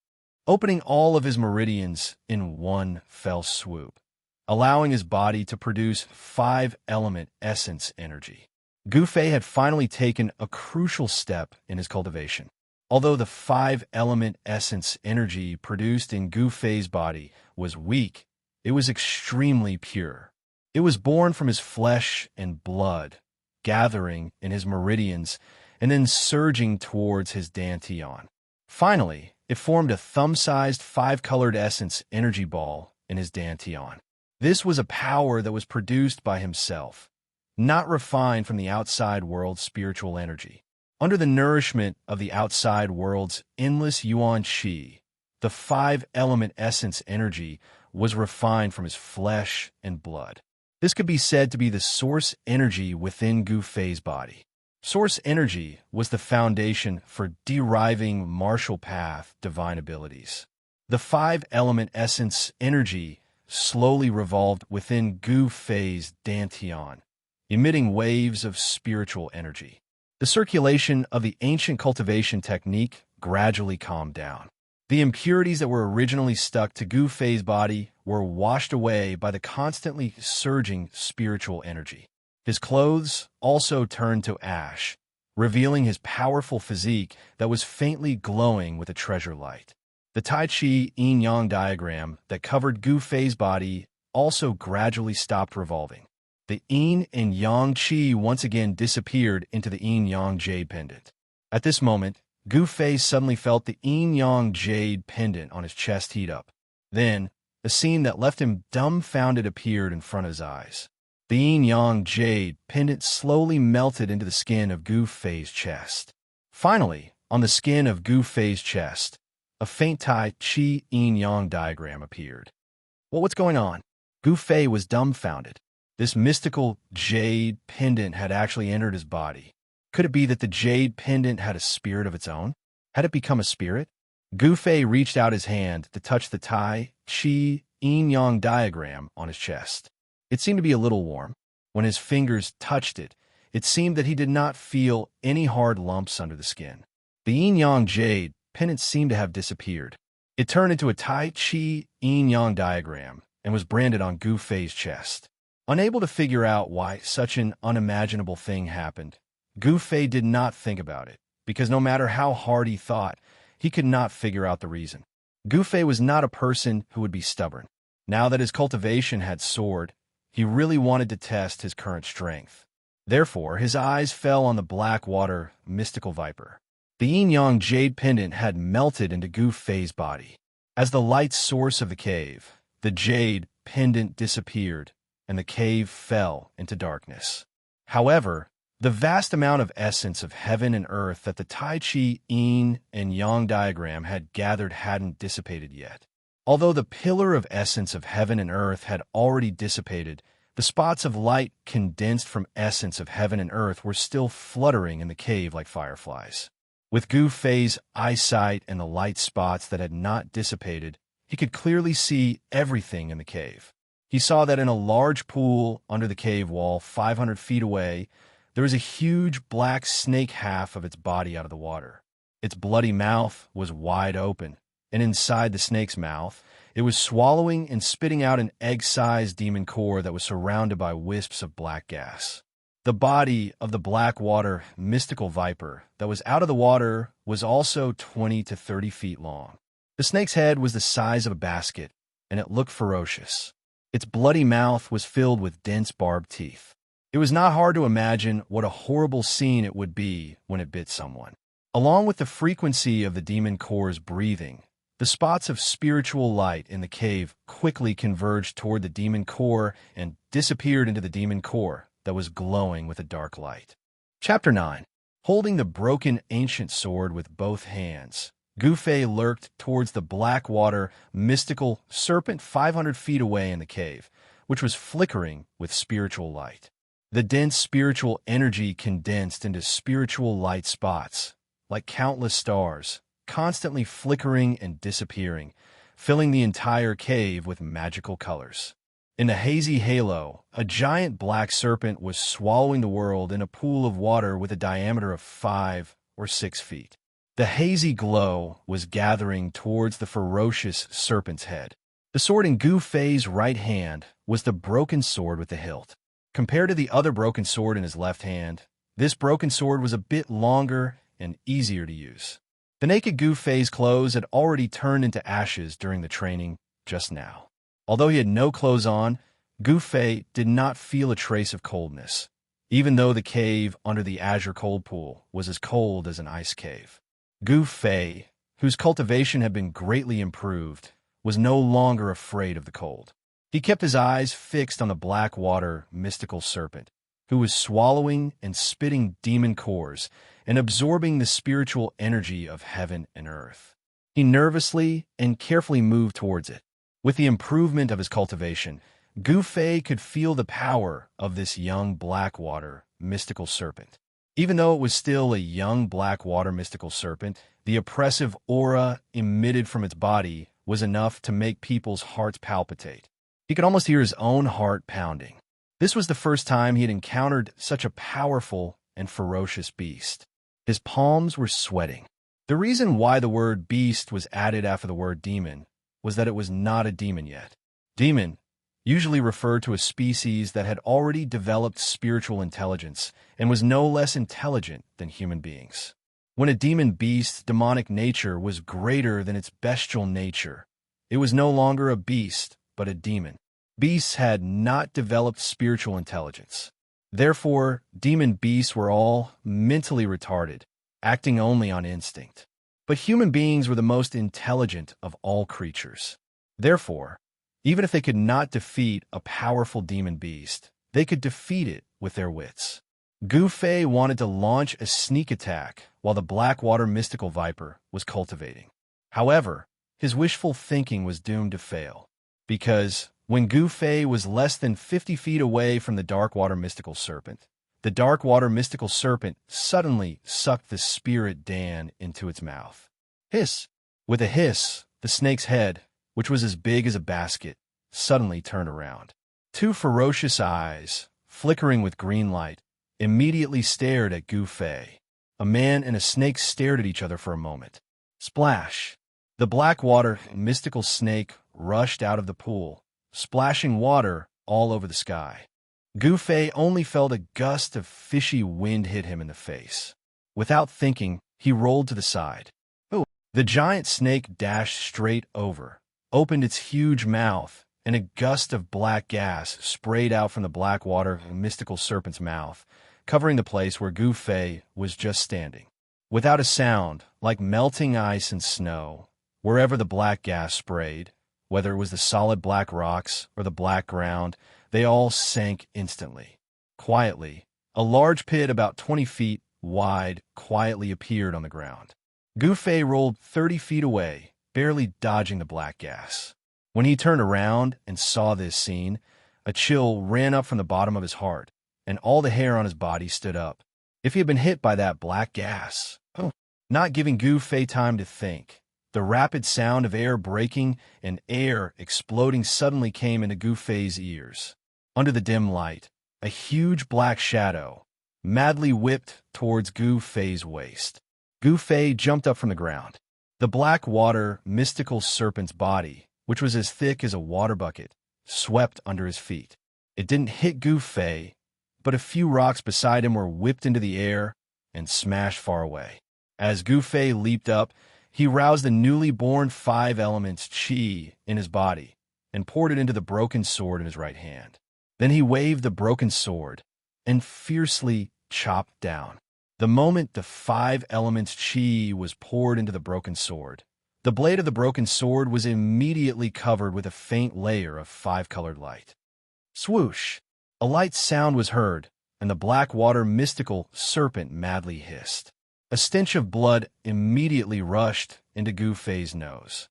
opening all of his meridians in one fell swoop, allowing his body to produce 5-element essence energy. Gu Fei had finally taken a crucial step in his cultivation. Although the 5-element essence energy produced in Gu Fei's body was weak, it was extremely pure. It was born from his flesh and blood, gathering in his meridians and then surging towards his dantian. Finally, it formed a thumb-sized 5-colored essence energy ball in his dantian. This was a power that was produced by himself, not refined from the outside world's spiritual energy. Under the nourishment of the outside world's endless yuan qi, the 5-element essence energy was refined from his flesh and blood. This could be said to be the source energy within Gu Fei's body. Source energy was the foundation for deriving martial path divine abilities. The 5-element essence energy slowly revolved within Gu Fei's dantian, emitting waves of spiritual energy. The circulation of the ancient cultivation technique gradually calmed down. The impurities that were originally stuck to Gu Fei's body were washed away by the constantly surging spiritual energy. His clothes also turned to ash, revealing his powerful physique that was faintly glowing with a treasure light. The Tai Chi yin-yang diagram that covered Gu Fei's body also gradually stopped revolving. The yin and yang qi once again disappeared into the yin-yang jade pendant. At this moment, Gu Fei suddenly felt the yin-yang jade pendant on his chest heat up. Then, a scene that left him dumbfounded appeared in front of his eyes. The yin-yang jade pendant slowly melted into the skin of Gu Fei's chest. Finally, on the skin of Gu Fei's chest, a faint Tai Chi yin-yang diagram appeared. Well, what's going on? Gu Fei was dumbfounded. This mystical jade pendant had actually entered his body. Could it be that the jade pendant had a spirit of its own? Had it become a spirit? Gu Fei reached out his hand to touch the Tai Chi yin-yang diagram on his chest. It seemed to be a little warm. When his fingers touched it, it seemed that he did not feel any hard lumps under the skin. The yin-yang jade pendant seemed to have disappeared. It turned into a Tai Chi yin-yang diagram and was branded on Gu Fei's chest. Unable to figure out why such an unimaginable thing happened, Gu Fei did not think about it, because no matter how hard he thought, he could not figure out the reason. Gu Fei was not a person who would be stubborn. Now that his cultivation had soared, he really wanted to test his current strength. Therefore, his eyes fell on the black water mystical viper. The yin-yang jade pendant had melted into Gu Fei's body. As the light source of the cave, the jade pendant disappeared, and the cave fell into darkness. However, the vast amount of essence of heaven and earth that the Tai Chi yin and yang diagram had gathered hadn't dissipated yet. Although the pillar of essence of heaven and earth had already dissipated, the spots of light condensed from essence of heaven and earth were still fluttering in the cave like fireflies. With Gu Fei's eyesight and the light spots that had not dissipated, he could clearly see everything in the cave. He saw that in a large pool under the cave wall 500 feet away, there was a huge black snake half of its body out of the water. Its bloody mouth was wide open, and inside the snake's mouth, it was swallowing and spitting out an egg-sized demon core that was surrounded by wisps of black gas. The body of the black water mystical viper that was out of the water was also 20 to 30 feet long. The snake's head was the size of a basket, and it looked ferocious. Its bloody mouth was filled with dense barbed teeth. It was not hard to imagine what a horrible scene it would be when it bit someone. Along with the frequency of the demon core's breathing, the spots of spiritual light in the cave quickly converged toward the demon core and disappeared into the demon core that was glowing with a dark light. Chapter 9. Holding the broken ancient sword with both hands, Gu Fei lurked towards the black water mystical serpent 500 feet away in the cave, which was flickering with spiritual light. The dense spiritual energy condensed into spiritual light spots, like countless stars, constantly flickering and disappearing, filling the entire cave with magical colors. In a hazy halo, a giant black serpent was swallowing the world in a pool of water with a diameter of 5 or 6 feet. The hazy glow was gathering towards the ferocious serpent's head. The sword in Gu Fei's right hand was the broken sword with the hilt. Compared to the other broken sword in his left hand, this broken sword was a bit longer and easier to use. The naked Gu Fei's clothes had already turned into ashes during the training just now. Although he had no clothes on, Gu Fei did not feel a trace of coldness, even though the cave under the azure cold pool was as cold as an ice cave. Gu Fei, whose cultivation had been greatly improved, was no longer afraid of the cold. He kept his eyes fixed on the black water mystical serpent, who was swallowing and spitting demon cores and absorbing the spiritual energy of heaven and earth. He nervously and carefully moved towards it. With the improvement of his cultivation, Gu Fei could feel the power of this young black water mystical serpent. Even though it was still a young black water mystical serpent, the oppressive aura emitted from its body was enough to make people's hearts palpitate. He could almost hear his own heart pounding. This was the first time he had encountered such a powerful and ferocious beast. His palms were sweating. The reason why the word beast was added after the word demon was that it was not a demon yet. Demon usually referred to a species that had already developed spiritual intelligence and was no less intelligent than human beings. When a demon beast's demonic nature was greater than its bestial nature, it was no longer a beast, but a demon. Beasts had not developed spiritual intelligence. Therefore, demon beasts were all mentally retarded, acting only on instinct. But human beings were the most intelligent of all creatures. Therefore, even if they could not defeat a powerful demon beast, they could defeat it with their wits. Gu Fei wanted to launch a sneak attack while the Blackwater mystical viper was cultivating. However, his wishful thinking was doomed to fail, because when Gu Fei was less than 50 feet away from the Darkwater mystical serpent, the Darkwater mystical serpent suddenly sucked the spirit Dan into its mouth. Hiss! With a hiss, the snake's head, which was as big as a basket, suddenly turned around. Two ferocious eyes, flickering with green light, immediately stared at Gu Fei. A man and a snake stared at each other for a moment. Splash! The Blackwater mystical snake rushed out of the pool, splashing water all over the sky. Gu Fei only felt a gust of fishy wind hit him in the face. Without thinking, he rolled to the side. Oh! The giant snake dashed straight over, opened its huge mouth, and a gust of black gas sprayed out from the Blackwater mystical serpent's mouth, covering the place where Gu Fei was just standing. Without a sound, like melting ice and snow, wherever the black gas sprayed, whether it was the solid black rocks or the black ground, they all sank instantly. Quietly, a large pit about 20 feet wide quietly appeared on the ground. Gu Fei rolled 30 feet away, barely dodging the black gas. When he turned around and saw this scene, a chill ran up from the bottom of his heart, and all the hair on his body stood up. If he had been hit by that black gas, not giving Gu Fei time to think, the rapid sound of air breaking and air exploding suddenly came into Gu Fei's ears. Under the dim light, a huge black shadow madly whipped towards Gu Fei's waist. Gu Fei jumped up from the ground. The Blackwater mystical serpent's body, which was as thick as a water bucket, swept under his feet. It didn't hit Gu Fei, but a few rocks beside him were whipped into the air and smashed far away. As Gu Fei leaped up, he roused the newly born 5 elements Qi in his body and poured it into the broken sword in his right hand. Then he waved the broken sword and fiercely chopped down. The moment the 5 elements Qi was poured into the broken sword, the blade of the broken sword was immediately covered with a faint layer of 5-colored light. Swoosh! A light sound was heard, and the Blackwater mystical serpent madly hissed. A stench of blood immediately rushed into Gu Fei's nose.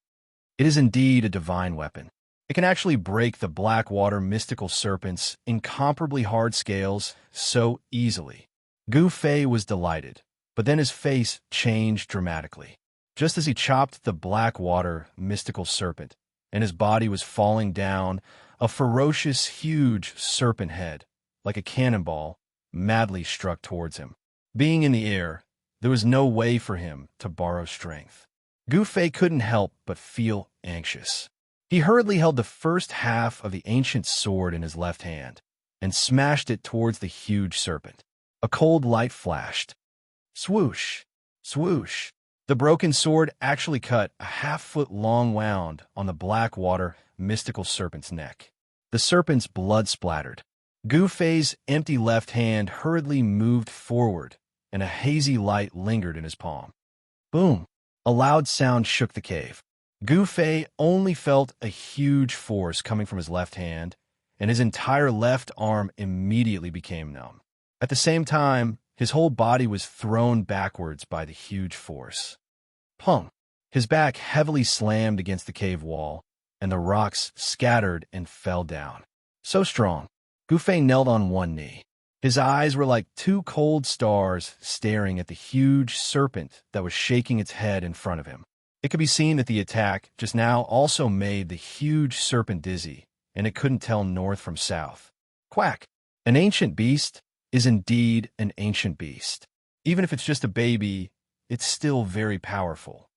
It is indeed a divine weapon. It can actually break the Blackwater mystical serpent's incomparably hard scales so easily. Gu Fei was delighted, but then his face changed dramatically. Just as he chopped the Blackwater mystical serpent, and his body was falling down, a ferocious, huge serpent head, like a cannonball, madly struck towards him. Being in the air, there was no way for him to borrow strength. Gu Fei couldn't help but feel anxious. He hurriedly held the first half of the ancient sword in his left hand and smashed it towards the huge serpent. A cold light flashed. Swoosh! Swoosh! The broken sword actually cut a half-foot-long wound on the Blackwater mystical serpent's neck. The serpent's blood splattered. Gu Fei's empty left hand hurriedly moved forward, and a hazy light lingered in his palm. Boom! A loud sound shook the cave. Gu Fei only felt a huge force coming from his left hand, and his entire left arm immediately became numb. At the same time, his whole body was thrown backwards by the huge force. Pong! His back heavily slammed against the cave wall, and the rocks scattered and fell down. So strong, Gu Fei knelt on one knee. His eyes were like 2 cold stars staring at the huge serpent that was shaking its head in front of him. It could be seen that the attack just now also made the huge serpent dizzy, and it couldn't tell north from south. Quack! An ancient beast, is indeed an ancient beast. Even if it's just a baby, it's still very powerful.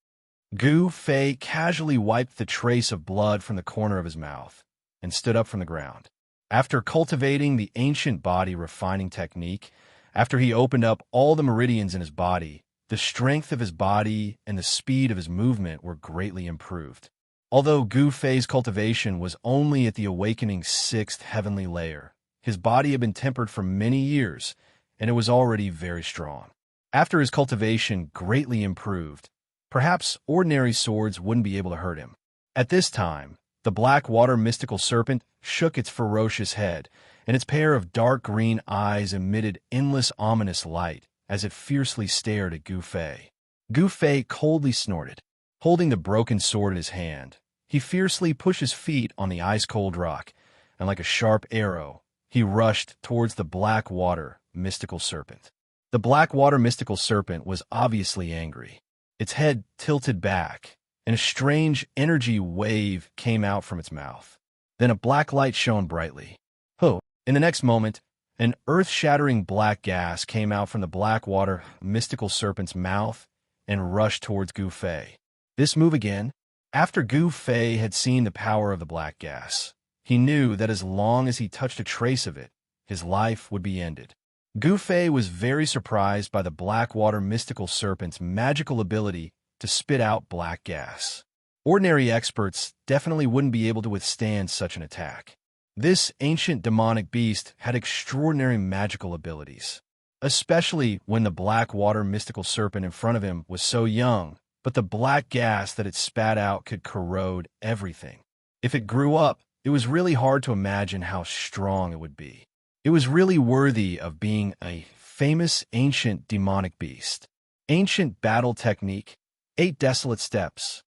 Gu Fei casually wiped the trace of blood from the corner of his mouth and stood up from the ground. After cultivating the ancient body refining technique, after he opened up all the meridians in his body, the strength of his body and the speed of his movement were greatly improved. Although Gu Fei's cultivation was only at the awakening 6th heavenly layer, his body had been tempered for many years, and it was already very strong. After his cultivation greatly improved, perhaps ordinary swords wouldn't be able to hurt him. At this time, the black water mystical serpent shook its ferocious head, and its pair of dark green eyes emitted endless ominous light as it fiercely stared at Gu Fei. Gu Fei coldly snorted. Holding the broken sword in his hand, he fiercely pushed his feet on the ice-cold rock, and like a sharp arrow, he rushed towards the black water mystical serpent. The black water mystical serpent was obviously angry. Its head tilted back, and a strange energy wave came out from its mouth. Then a black light shone brightly. In the next moment, an earth-shattering black gas came out from the black water mystical serpent's mouth and rushed towards Gu Fei. This move again, after Gu Fei had seen the power of the black gas, he knew that as long as he touched a trace of it, his life would be ended. Gu Fei was very surprised by the black water mystical serpent's magical ability to spit out black gas. Ordinary experts definitely wouldn't be able to withstand such an attack. This ancient demonic beast had extraordinary magical abilities, especially when the black water mystical serpent in front of him was so young, but the black gas that it spat out could corrode everything. If it grew up, it was really hard to imagine how strong it would be. It was really worthy of being a famous ancient demonic beast. Ancient battle technique, 8 desolate steps.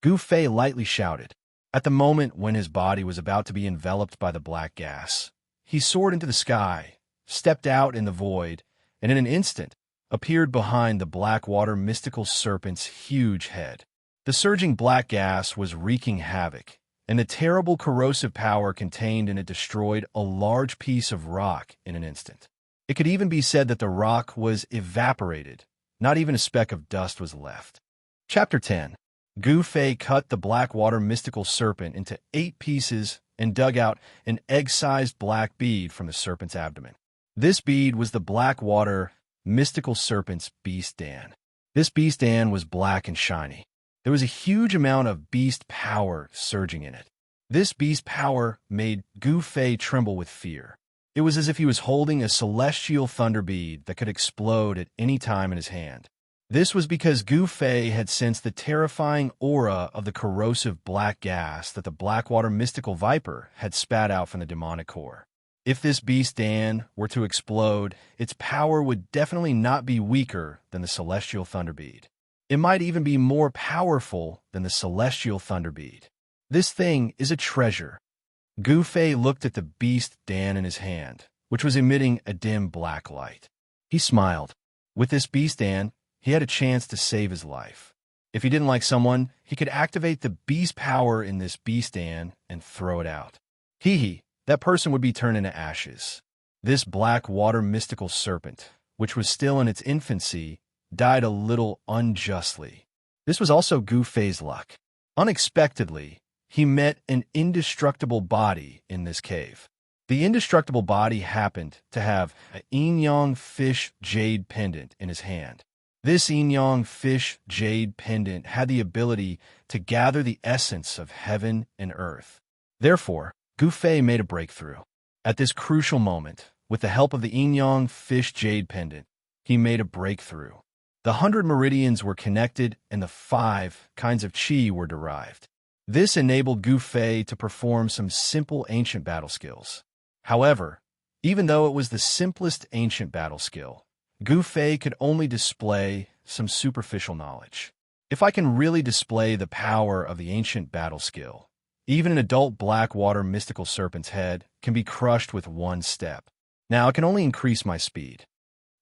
Gu Fei lightly shouted. At the moment when his body was about to be enveloped by the black gas, he soared into the sky, stepped out in the void, and in an instant appeared behind the black water mystical serpent's huge head. The surging black gas was wreaking havoc, and the terrible corrosive power contained in it destroyed a large piece of rock in an instant. It could even be said that the rock was evaporated. Not even a speck of dust was left. Chapter 10. Gu Fei cut the black water mystical serpent into 8 pieces and dug out an egg-sized black bead from the serpent's abdomen. This bead was the black water mystical serpent's beast Dan. This beast Dan was black and shiny. There was a huge amount of beast power surging in it. This beast power made Gu Fei tremble with fear. It was as if he was holding a celestial thunder bead that could explode at any time in his hand. This was because Gu Fei had sensed the terrifying aura of the corrosive black gas that the Blackwater mystical viper had spat out from the demonic core. If this beast Dan were to explode, its power would definitely not be weaker than the celestial thunder bead. It might even be more powerful than the celestial thunder bead. This thing is a treasure. Gu Fei looked at the beast Dan in his hand, which was emitting a dim black light. He smiled. With this beast Dan, he had a chance to save his life. If he didn't like someone, he could activate the beast power in this beast Dan and throw it out. That person would be turned into ashes. This black water mystical serpent, which was still in its infancy, died a little unjustly. This was also Gu Fei's luck. Unexpectedly, he met an indestructible body in this cave. The indestructible body happened to have a yin-yang fish jade pendant in his hand. This yin-yang fish jade pendant had the ability to gather the essence of heaven and earth. Therefore, Gu Fei made a breakthrough. At this crucial moment, with the help of the yin-yang fish jade pendant, he made a breakthrough. The 100 meridians were connected and the 5 kinds of qi were derived. This enabled Gu Fei to perform some simple ancient battle skills. However, even though it was the simplest ancient battle skill, Gu Fei could only display some superficial knowledge. If I can really display the power of the ancient battle skill, even an adult Blackwater mystical serpent's head can be crushed with one step. Now, it can only increase my speed.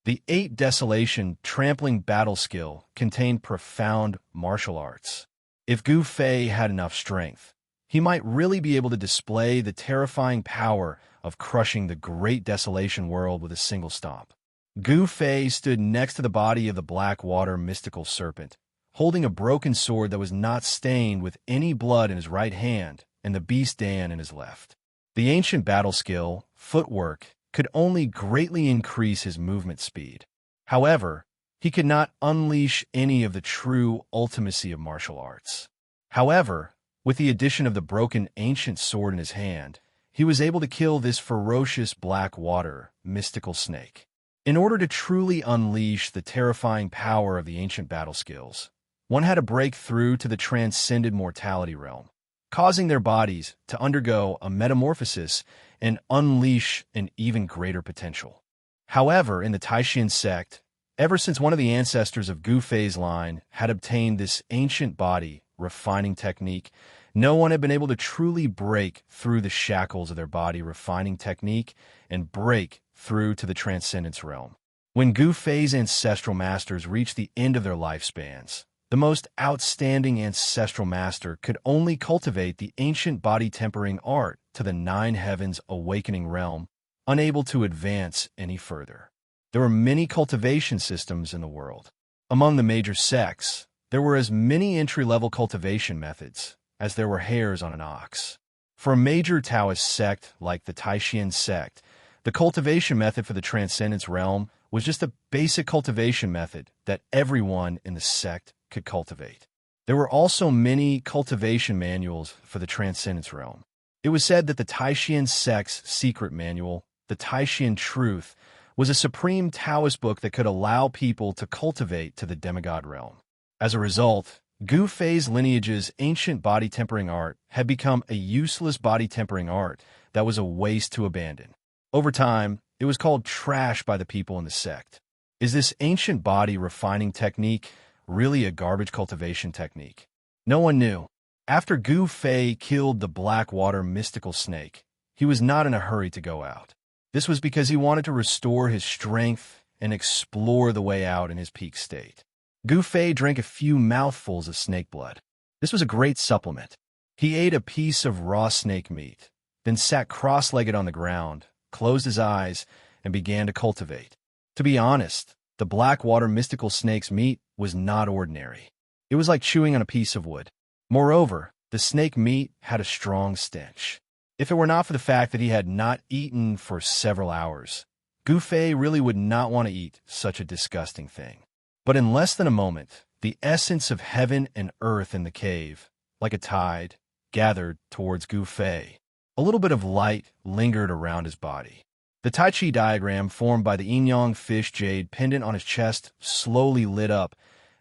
The 8 Desolation trampling battle skill contained profound martial arts. If Gu Fei had enough strength, he might really be able to display the terrifying power of crushing the great desolation world with a single stomp. Gu Fei stood next to the body of the Blackwater mystical serpent, holding a broken sword that was not stained with any blood in his right hand and the beast Dan in his left. The ancient battle skill, footwork, could only greatly increase his movement speed. However, he could not unleash any of the true ultimacy of martial arts. However, with the addition of the broken ancient sword in his hand, he was able to kill this ferocious Blackwater mystical snake. In order to truly unleash the terrifying power of the ancient battle skills, one had to break through to the transcended mortality realm, causing their bodies to undergo a metamorphosis and unleash an even greater potential. However, in the Taishan sect, ever since one of the ancestors of Gu Fei's line had obtained this ancient body refining technique, no one had been able to truly break through the shackles of their body refining technique and break through to the transcendence realm. When Gu Fei's ancestral masters reached the end of their lifespans, the most outstanding ancestral master could only cultivate the ancient body tempering art to the nine heavens awakening realm, unable to advance any further. There were many cultivation systems in the world. Among the major sects, there were as many entry-level cultivation methods as there were hairs on an ox. For a major Taoist sect like the Taishan sect, the cultivation method for the transcendence realm was just a basic cultivation method that everyone in the sect could cultivate. There were also many cultivation manuals for the transcendence realm. It was said that the Taishan sect's secret manual, the Taishan Truth, was a supreme Taoist book that could allow people to cultivate to the demigod realm. As a result, Gu Fei's lineage's ancient body tempering art had become a useless body tempering art that was a waste to abandon. Over time, it was called trash by the people in the sect. Is this ancient body refining technique really a garbage cultivation technique? No one knew. After Gu Fei killed the Blackwater mystical snake, he was not in a hurry to go out. This was because he wanted to restore his strength and explore the way out in his peak state. Gu Fei drank a few mouthfuls of snake blood. This was a great supplement. He ate a piece of raw snake meat, then sat cross-legged on the ground, closed his eyes, and began to cultivate. To be honest, the Blackwater mystical snake's meat was not ordinary. It was like chewing on a piece of wood. Moreover, the snake meat had a strong stench. If it were not for the fact that he had not eaten for several hours, Gu Fei really would not want to eat such a disgusting thing. But in less than a moment, the essence of heaven and earth in the cave, like a tide, gathered towards Gu Fei. A little bit of light lingered around his body. The Tai Chi diagram formed by the yin-yang fish jade pendant on his chest slowly lit up,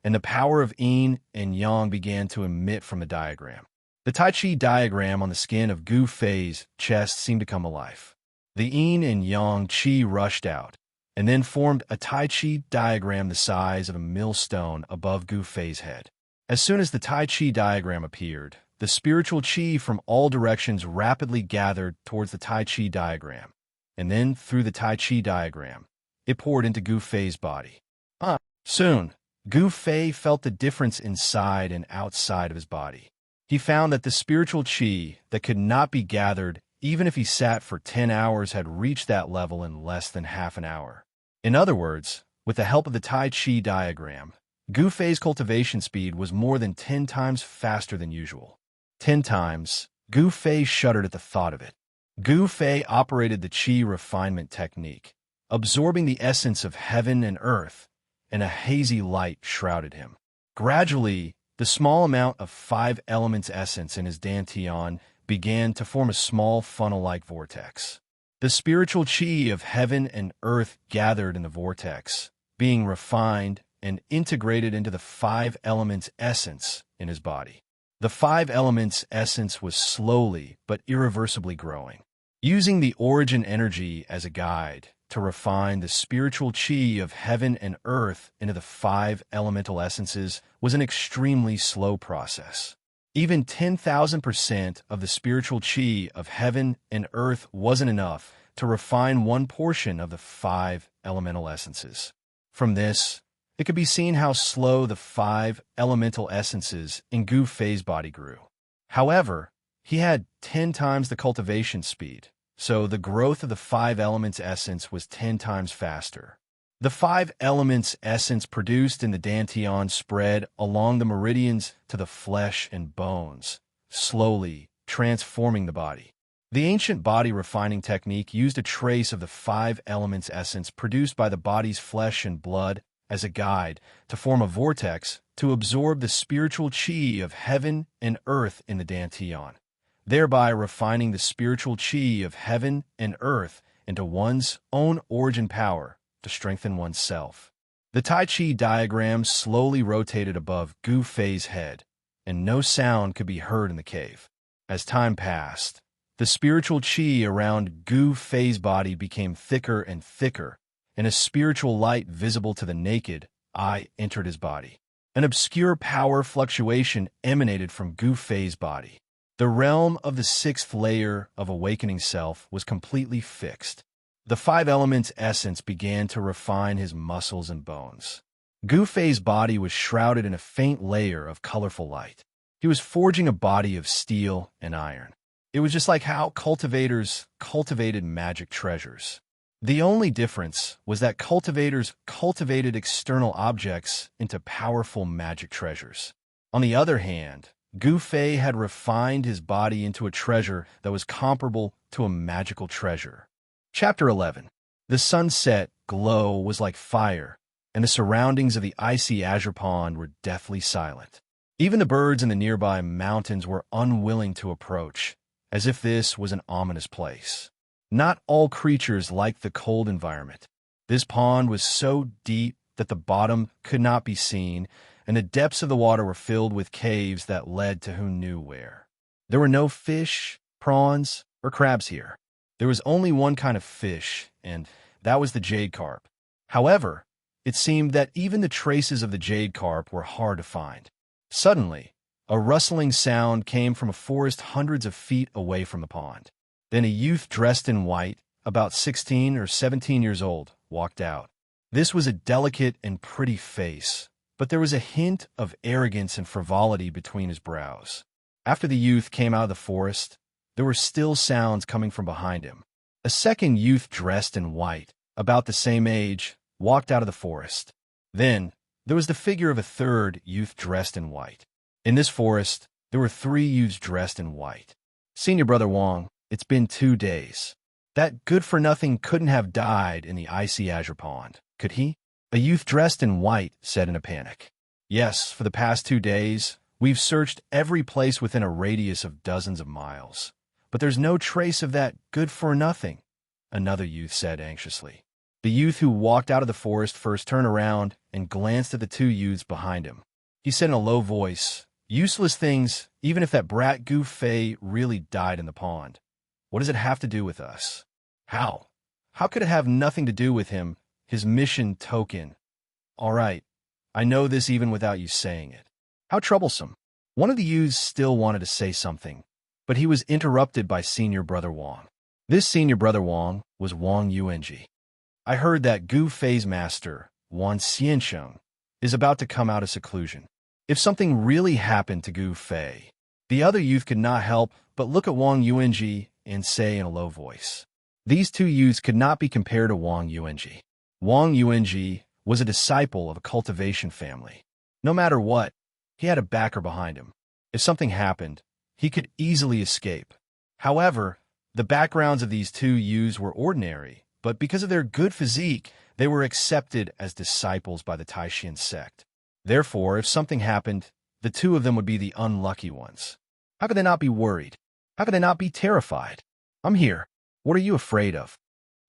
and the power of yin and yang began to emit from the diagram. The Tai Chi diagram on the skin of Gu Fei's chest seemed to come alive. The yin and yang chi rushed out, and then formed a Tai Chi diagram the size of a millstone above Gu Fei's head. As soon as the Tai Chi diagram appeared, the spiritual chi from all directions rapidly gathered towards the Tai Chi diagram, and then through the Tai Chi diagram, it poured into Gu Fei's body. Soon, Gu Fei felt the difference inside and outside of his body. He found that the spiritual chi that could not be gathered even if he sat for 10 hours had reached that level in less than half an hour. In other words, with the help of the Tai Chi diagram, Gu Fei's cultivation speed was more than 10 times faster than usual. 10 times, Gu Fei shuddered at the thought of it. Gu Fei operated the chi refinement technique, absorbing the essence of heaven and earth, and a hazy light shrouded him. Gradually, the small amount of 5 elements essence in his dantian began to form a small funnel-like vortex. The spiritual chi of heaven and earth gathered in the vortex, being refined and integrated into the 5 elements essence in his body. The 5 elements essence was slowly but irreversibly growing. Using the origin energy as a guide to refine the spiritual chi of heaven and earth into the 5 elemental essences was an extremely slow process. Even 10,000% of the spiritual chi of heaven and earth wasn't enough to refine one portion of the 5 elemental essences. From this, it could be seen how slow the 5 elemental essences in Gu Fei's body grew. However, He had 10 times the cultivation speed, so the growth of the 5 elements essence was 10 times faster. The 5 elements essence produced in the Dantian spread along the meridians to the flesh and bones, slowly transforming the body. The ancient body refining technique used a trace of the 5 elements essence produced by the body's flesh and blood as a guide to form a vortex to absorb the spiritual chi of heaven and earth in the Dantian, thereby refining the spiritual chi of heaven and earth into one's own origin power to strengthen oneself. The Tai Chi diagram slowly rotated above Gu Fei's head, and no sound could be heard in the cave. As time passed, the spiritual chi around Gu Fei's body became thicker and thicker, and a spiritual light visible to the naked eye entered his body. An obscure power fluctuation emanated from Gu Fei's body. The realm of the 6th layer of awakening self was completely fixed. The 5 elements essence began to refine his muscles and bones. Gu Fei's body was shrouded in a faint layer of colorful light. He was forging a body of steel and iron. It was just like how cultivators cultivated magic treasures. The only difference was that cultivators cultivated external objects into powerful magic treasures. On the other hand, Gu Fei had refined his body into a treasure that was comparable to a magical treasure. Chapter 11. The sunset glow was like fire, and the surroundings of the icy azure pond were deathly silent. Even the birds in the nearby mountains were unwilling to approach, as if this was an ominous place. Not all creatures liked the cold environment. This pond was so deep that the bottom could not be seen, and the depths of the water were filled with caves that led to who knew where. There were no fish, prawns, or crabs here. There was only one kind of fish, and that was the jade carp. However, it seemed that even the traces of the jade carp were hard to find. Suddenly, a rustling sound came from a forest hundreds of feet away from the pond. Then a youth dressed in white, about 16 or 17 years old, walked out. This was a delicate and pretty face, but there was a hint of arrogance and frivolity between his brows. After the youth came out of the forest, there were still sounds coming from behind him. A second youth dressed in white, about the same age, walked out of the forest. Then, there was the figure of a third youth dressed in white. In this forest, there were 3 youths dressed in white. Senior Brother Wang, it's been 2 days. That good-for-nothing couldn't have died in the icy azure pond, could he? A youth dressed in white said in a panic. Yes, for the past 2 days, we've searched every place within a radius of dozens of miles. But there's no trace of that good-for-nothing, another youth said anxiously. The youth who walked out of the forest first turned around and glanced at the 2 youths behind him. He said in a low voice, "Useless things, even if that brat Gu Fei really died in the pond. What does it have to do with us? How? How could it have nothing to do with him, his mission token? All right, I know this even without you saying it. How troublesome." One of the youths still wanted to say something, but he was interrupted by Senior Brother Wang. This Senior Brother Wang was Wang Yuanji. I heard that Gu Fei's master, Xianxia, is about to come out of seclusion. If something really happened to Gu Fei, the other youth could not help but look at Wang Yuanji and say in a low voice. These 2 youths could not be compared to Wang Yuanji. Wang Yuanji was a disciple of a cultivation family. No matter what, he had a backer behind him. If something happened, he could easily escape. However, the backgrounds of these 2 youths were ordinary, but because of their good physique, they were accepted as disciples by the Taishan sect. Therefore, if something happened, the 2 of them would be the unlucky ones. How could they not be worried? How could they not be terrified? I'm here. What are you afraid of?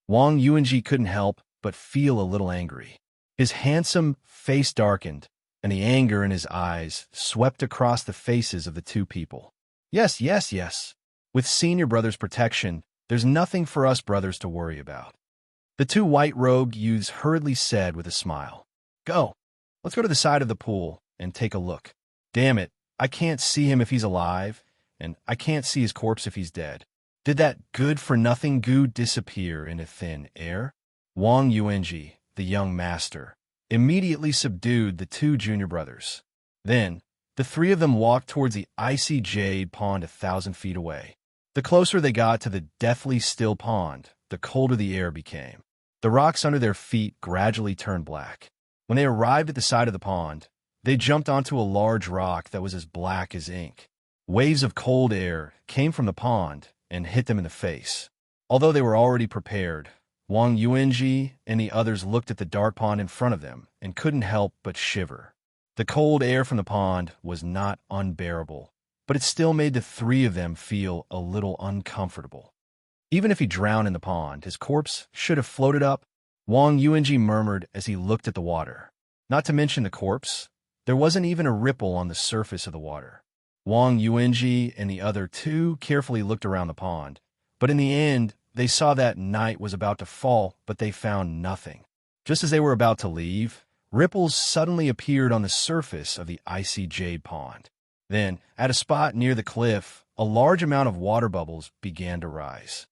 Wang Yuanji couldn't help but feel a little angry. His handsome face darkened, and the anger in his eyes swept across the faces of the 2 people. Yes, yes, yes. With Senior Brother's protection, there's nothing for us brothers to worry about. The 2 white-robed youths hurriedly said with a smile. Go. Let's go to the side of the pool and take a look. Damn it, I can't see him if he's alive, and I can't see his corpse if he's dead. Did that good-for-nothing Gu disappear into thin air? Wang Yuanji, the young master, immediately subdued the 2 junior brothers. Then, The three of them walked towards the icy jade pond 1,000 feet away. The closer they got to the deathly still pond, the colder the air became. The rocks under their feet gradually turned black. When they arrived at the side of the pond, they jumped onto a large rock that was as black as ink. Waves of cold air came from the pond and hit them in the face. Although they were already prepared, Wang Yuanji and the others looked at the dark pond in front of them and couldn't help but shiver. The cold air from the pond was not unbearable, but it still made the three of them feel a little uncomfortable. Even if he drowned in the pond, his corpse should have floated up, Wang Yuanji murmured as he looked at the water. Not to mention the corpse, there wasn't even a ripple on the surface of the water. Wang Yuanji and the other two carefully looked around the pond, but in the end, they saw that night was about to fall, but they found nothing. Just as they were about to leave, ripples suddenly appeared on the surface of the icy jade pond. Then, at a spot near the cliff, a large amount of water bubbles began to rise.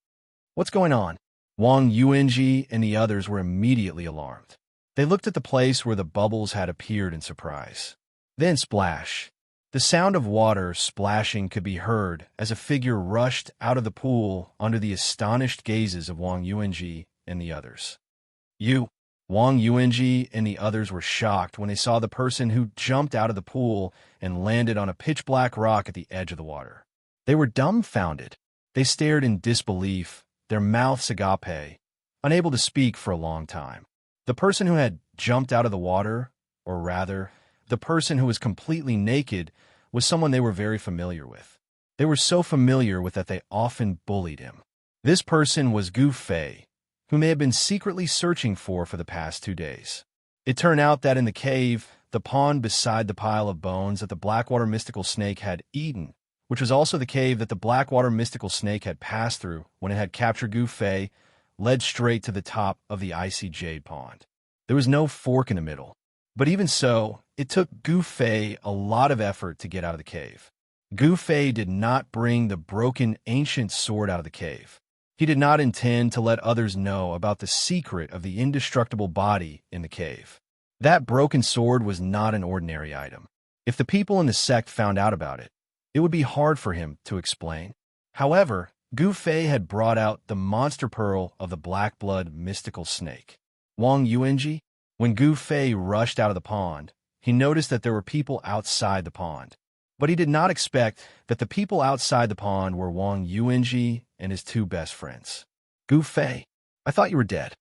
What's going on? Wang Yuanji and the others were immediately alarmed. They looked at the place where the bubbles had appeared in surprise. Then splash. The sound of water splashing could be heard as a figure rushed out of the pool under the astonished gazes of Wang Yuanji and the others. Wang Yuanji and the others were shocked when they saw the person who jumped out of the pool and landed on a pitch-black rock at the edge of the water. They were dumbfounded. They stared in disbelief, their mouths agape, unable to speak for a long time. The person who had jumped out of the water, or rather, the person who was completely naked, was someone they were very familiar with. They were so familiar with that they often bullied him. This person was Gu Fei, whom they had been secretly searching for the past 2 days. It turned out that in the cave, the pond beside the pile of bones that the Blackwater mystical snake had eaten, which was also the cave that the Blackwater mystical snake had passed through when it had captured Gu Fei, led straight to the top of the icy jade pond. There was no fork in the middle. But even so, it took Gu Fei a lot of effort to get out of the cave. Gu Fei did not bring the broken ancient sword out of the cave. He did not intend to let others know about the secret of the indestructible body in the cave. That broken sword was not an ordinary item. If the people in the sect found out about it, it would be hard for him to explain. However, Gu Fei had brought out the monster pearl of the black blood mystical snake. Wang Yuanji, when Gu Fei rushed out of the pond, he noticed that there were people outside the pond. But he did not expect that the people outside the pond were Wang Yuanji and his 2 best friends. Gu Fei, I thought you were dead.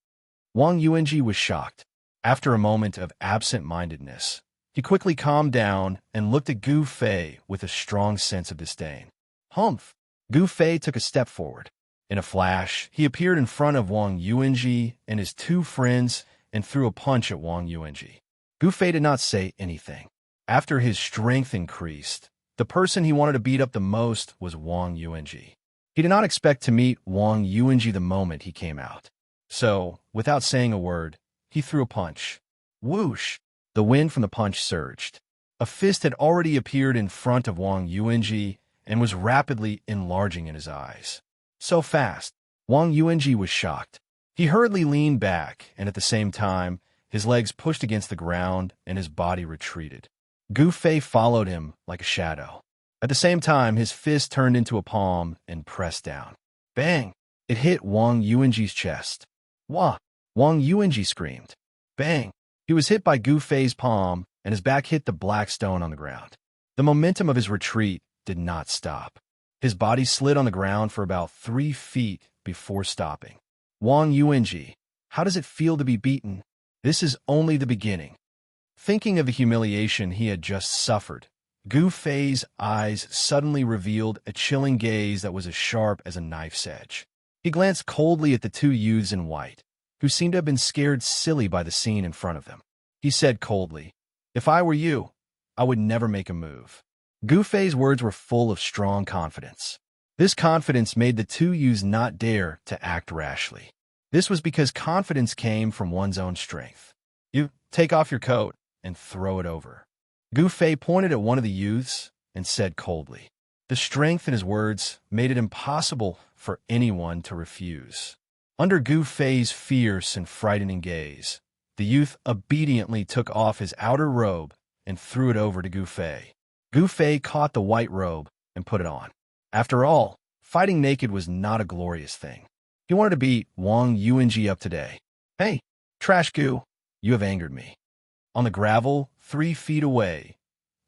Wang Yuanji was shocked. After a moment of absent-mindedness, he quickly calmed down and looked at Gu Fei with a strong sense of disdain. Humph! Gu Fei took a step forward. In a flash, he appeared in front of Wang Yuanji and his 2 friends and threw a punch at Wang Yuanji. Gu Fei did not say anything. After his strength increased, the person he wanted to beat up the most was Wang Yuanji. He did not expect to meet Wang Yuanji the moment he came out. So, without saying a word, he threw a punch. Whoosh! The wind from the punch surged. A fist had already appeared in front of Wang Yuanji and was rapidly enlarging in his eyes. So fast, Wang Yuanji was shocked. He hurriedly leaned back, and at the same time, his legs pushed against the ground and his body retreated. Gu Fei followed him like a shadow. At the same time, his fist turned into a palm and pressed down. Bang! It hit Wang Yuanji's chest. Wah! Wang Yuanji screamed. Bang! He was hit by Gu Fei's palm, and his back hit the black stone on the ground. The momentum of his retreat did not stop. His body slid on the ground for about 3 feet before stopping. Wang Yuanji, how does it feel to be beaten? This is only the beginning. Thinking of the humiliation he had just suffered, Gu Fei's eyes suddenly revealed a chilling gaze that was as sharp as a knife's edge. He glanced coldly at the 2 youths in white, who seemed to have been scared silly by the scene in front of them. He said coldly, If I were you, I would never make a move. Gu Fei's words were full of strong confidence. This confidence made the 2 youths not dare to act rashly. This was because confidence came from one's own strength. You take off your coat and throw it over. Gu Fei pointed at one of the youths and said coldly. The strength in his words made it impossible for anyone to refuse. Under Gu Fei's fierce and frightening gaze, the youth obediently took off his outer robe and threw it over to Gu Fei. Gu Fei caught the white robe and put it on. After all, fighting naked was not a glorious thing. He wanted to beat Wang Yuanji up today. Hey, Trash Gu, you have angered me. On the gravel, 3 feet away,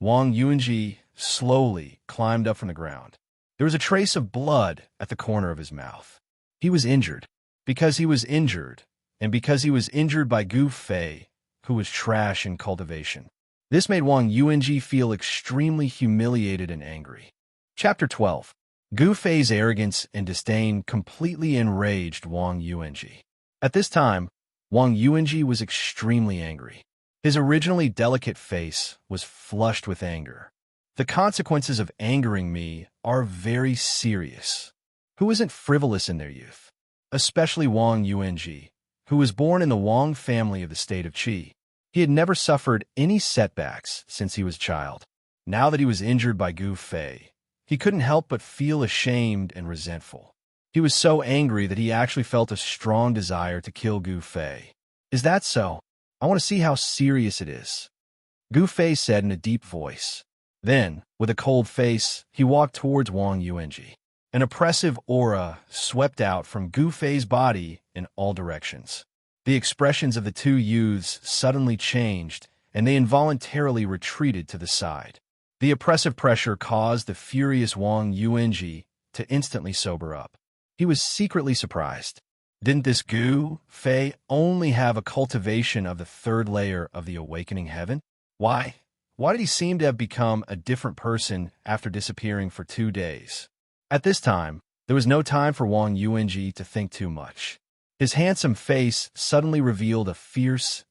Wang Yuanji slowly climbed up from the ground. There was a trace of blood at the corner of his mouth. He was injured. Because he was injured, and because he was injured by Gu Fei, who was trash in cultivation. This made Wang Yuanji feel extremely humiliated and angry. Chapter 12. Gu Fei's arrogance and disdain completely enraged Wang Yuanji. At this time, Wang Yuanji was extremely angry. His originally delicate face was flushed with anger. The consequences of angering me are very serious. Who isn't frivolous in their youth? Especially Wang Yuanji, who was born in the Wang family of the state of Qi. He had never suffered any setbacks since he was a child. Now that he was injured by Gu Fei, he couldn't help but feel ashamed and resentful. He was so angry that he actually felt a strong desire to kill Gu Fei. Is that so? I want to see how serious it is, Gu Fei said in a deep voice. Then, with a cold face, he walked towards Wang Yuanji. An oppressive aura swept out from Gu Fei's body in all directions. The expressions of the 2 youths suddenly changed, and they involuntarily retreated to the side. The oppressive pressure caused the furious Wang Yuanji to instantly sober up. He was secretly surprised. Didn't this Gu Fei only have a cultivation of the 3rd layer of the awakening heaven? Why did he seem to have become a different person after disappearing for 2 days? At this time, there was no time for Wang Yuanji to think too much. His handsome face suddenly revealed a fierce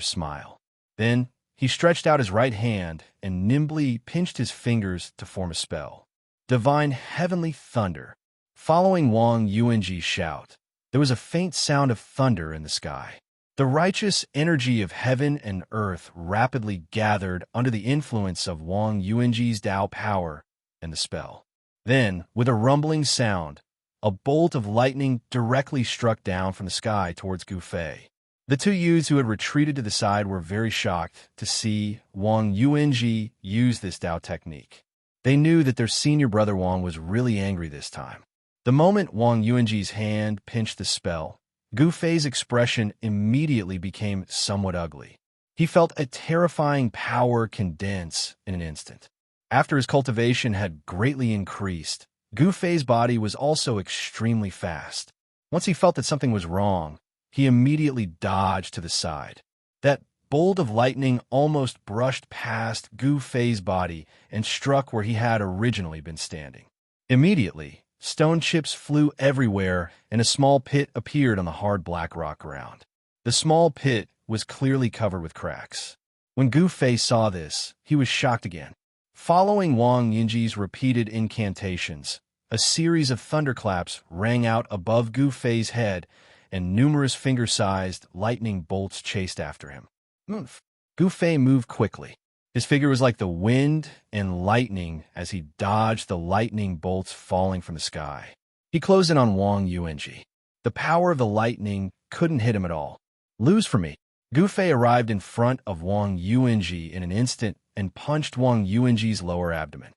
smile. Then, he stretched out his right hand and nimbly pinched his fingers to form a spell. Divine heavenly thunder. Following Wang Yuanji's shout, there was a faint sound of thunder in the sky. The righteous energy of heaven and earth rapidly gathered under the influence of Wang Yuanji's Tao power and the spell. Then, with a rumbling sound, a bolt of lightning directly struck down from the sky towards Gu Fei. The 2 youths who had retreated to the side were very shocked to see Wang Yuanji use this Tao technique. They knew that their senior brother Wang was really angry this time. The moment Wang Yuanji's hand pinched the spell, Gu Fei's expression immediately became somewhat ugly. He felt a terrifying power condense in an instant. After his cultivation had greatly increased, Gu Fei's body was also extremely fast. Once he felt that something was wrong, he immediately dodged to the side. That bolt of lightning almost brushed past Gu Fei's body and struck where he had originally been standing. Immediately, stone chips flew everywhere and a small pit appeared on the hard black rock ground. The small pit was clearly covered with cracks. When Gu Fei saw this, he was shocked again. Following Wang Yuanji's repeated incantations, a series of thunderclaps rang out above Gu Fei's head, and numerous finger-sized lightning bolts chased after him. Gu Fei moved quickly. His figure was like the wind and lightning as he dodged the lightning bolts falling from the sky. He closed in on Wang Yuanji. The power of the lightning couldn't hit him at all. Lose for me. Gu Fei arrived in front of Wang Yuanji in an instant and punched Wang Yuanji's lower abdomen.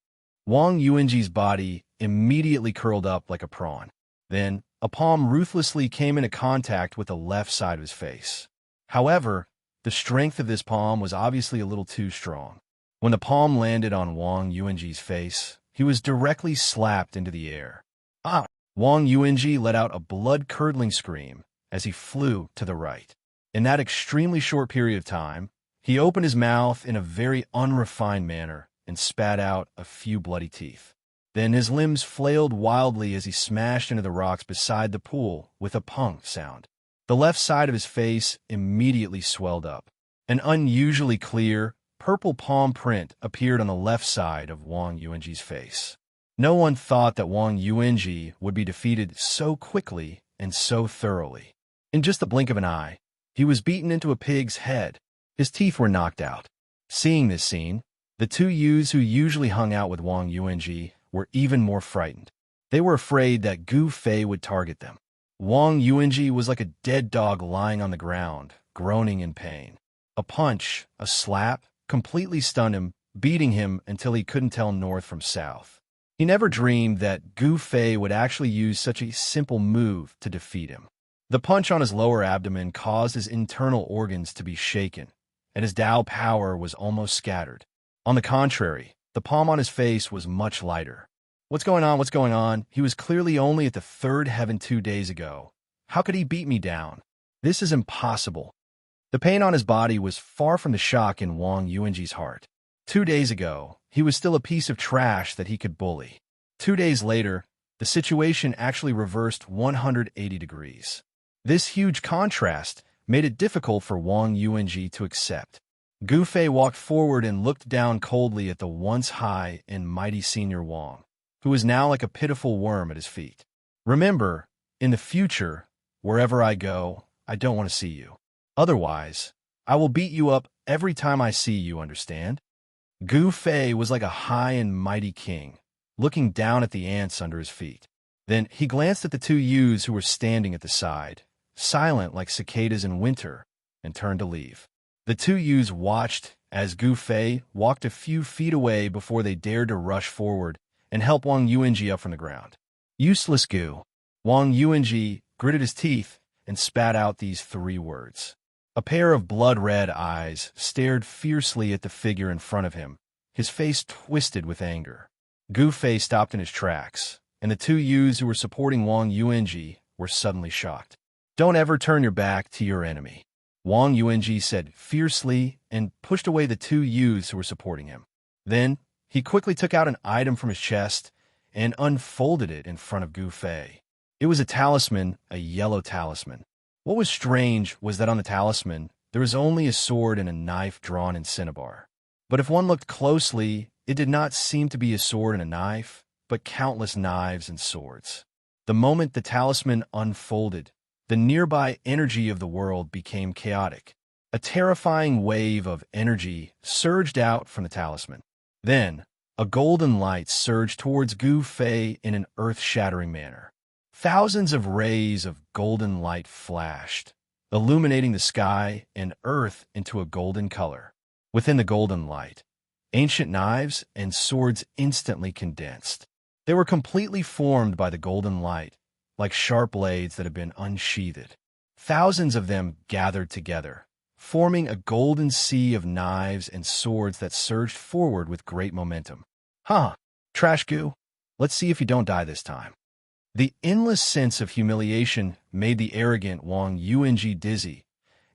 Wang Yuanji's body immediately curled up like a prawn. Then, a palm ruthlessly came into contact with the left side of his face. However, the strength of this palm was obviously a little too strong. When the palm landed on Wang Yuanji's face, he was directly slapped into the air. Ah! Wang Yuanji let out a blood-curdling scream as he flew to the right. In that extremely short period of time, he opened his mouth in a very unrefined manner and spat out a few bloody teeth. Then his limbs flailed wildly as he smashed into the rocks beside the pool with a punk sound. The left side of his face immediately swelled up. An unusually clear, purple palm print appeared on the left side of Wang Yuanji's face. No one thought that Wang Yuanji would be defeated so quickly and so thoroughly. In just the blink of an eye, he was beaten into a pig's head. His teeth were knocked out. Seeing this scene, the 2 youths who usually hung out with Wang Yuanji were even more frightened. They were afraid that Gu Fei would target them. Wang Yuanji was like a dead dog lying on the ground, groaning in pain. A punch, a slap, completely stunned him beating him until he couldn't tell north from south. He never dreamed that Gu Fei would actually use such a simple move to defeat him. The punch on his lower abdomen caused his internal organs to be shaken, and his Dao power was almost scattered. On the contrary, the palm on his face was much lighter. What's going on? What's going on? He was clearly only at the third heaven 2 days ago. How could he beat me down? This is impossible. The pain on his body was far from the shock in Wang Yuanji's heart. 2 days ago, he was still a piece of trash that he could bully. 2 days later, the situation actually reversed 180 degrees. This huge contrast made it difficult for Wang Yuanji to accept. Gu Fei walked forward and looked down coldly at the once high and mighty senior Wang, who was now like a pitiful worm at his feet. Remember, in the future, wherever I go, I don't want to see you. Otherwise, I will beat you up every time I see you, understand? Gu Fei was like a high and mighty king, looking down at the ants under his feet. Then he glanced at the 2 youths who were standing at the side, silent like cicadas in winter, and turned to leave. The 2 youths watched as Gu Fei walked a few feet away before they dared to rush forward and help Wang Yuanji up from the ground. Useless Gu. Wang Yuanji gritted his teeth and spat out these 3 words. A pair of blood-red eyes stared fiercely at the figure in front of him, his face twisted with anger. Gu Fei stopped in his tracks, and the 2 youths who were supporting Wang Yuanji were suddenly shocked. Don't ever turn your back to your enemy, Wang Yuanji said fiercely and pushed away the 2 youths who were supporting him. Then, he quickly took out an item from his chest and unfolded it in front of Gu Fei. It was a talisman, a yellow talisman. What was strange was that on the talisman, there was only a sword and a knife drawn in cinnabar. But if one looked closely, it did not seem to be a sword and a knife, but countless knives and swords. The moment the talisman unfolded, the nearby energy of the world became chaotic. A terrifying wave of energy surged out from the talisman. Then, a golden light surged towards Gu Fei in an earth-shattering manner. Thousands of rays of golden light flashed, illuminating the sky and earth into a golden color. Within the golden light, ancient knives and swords instantly condensed. They were completely formed by the golden light, like sharp blades that had been unsheathed. Thousands of them gathered together, forming a golden sea of knives and swords that surged forward with great momentum. Trash Gu, let's see if you don't die this time. The endless sense of humiliation made the arrogant Wang Yuanji dizzy,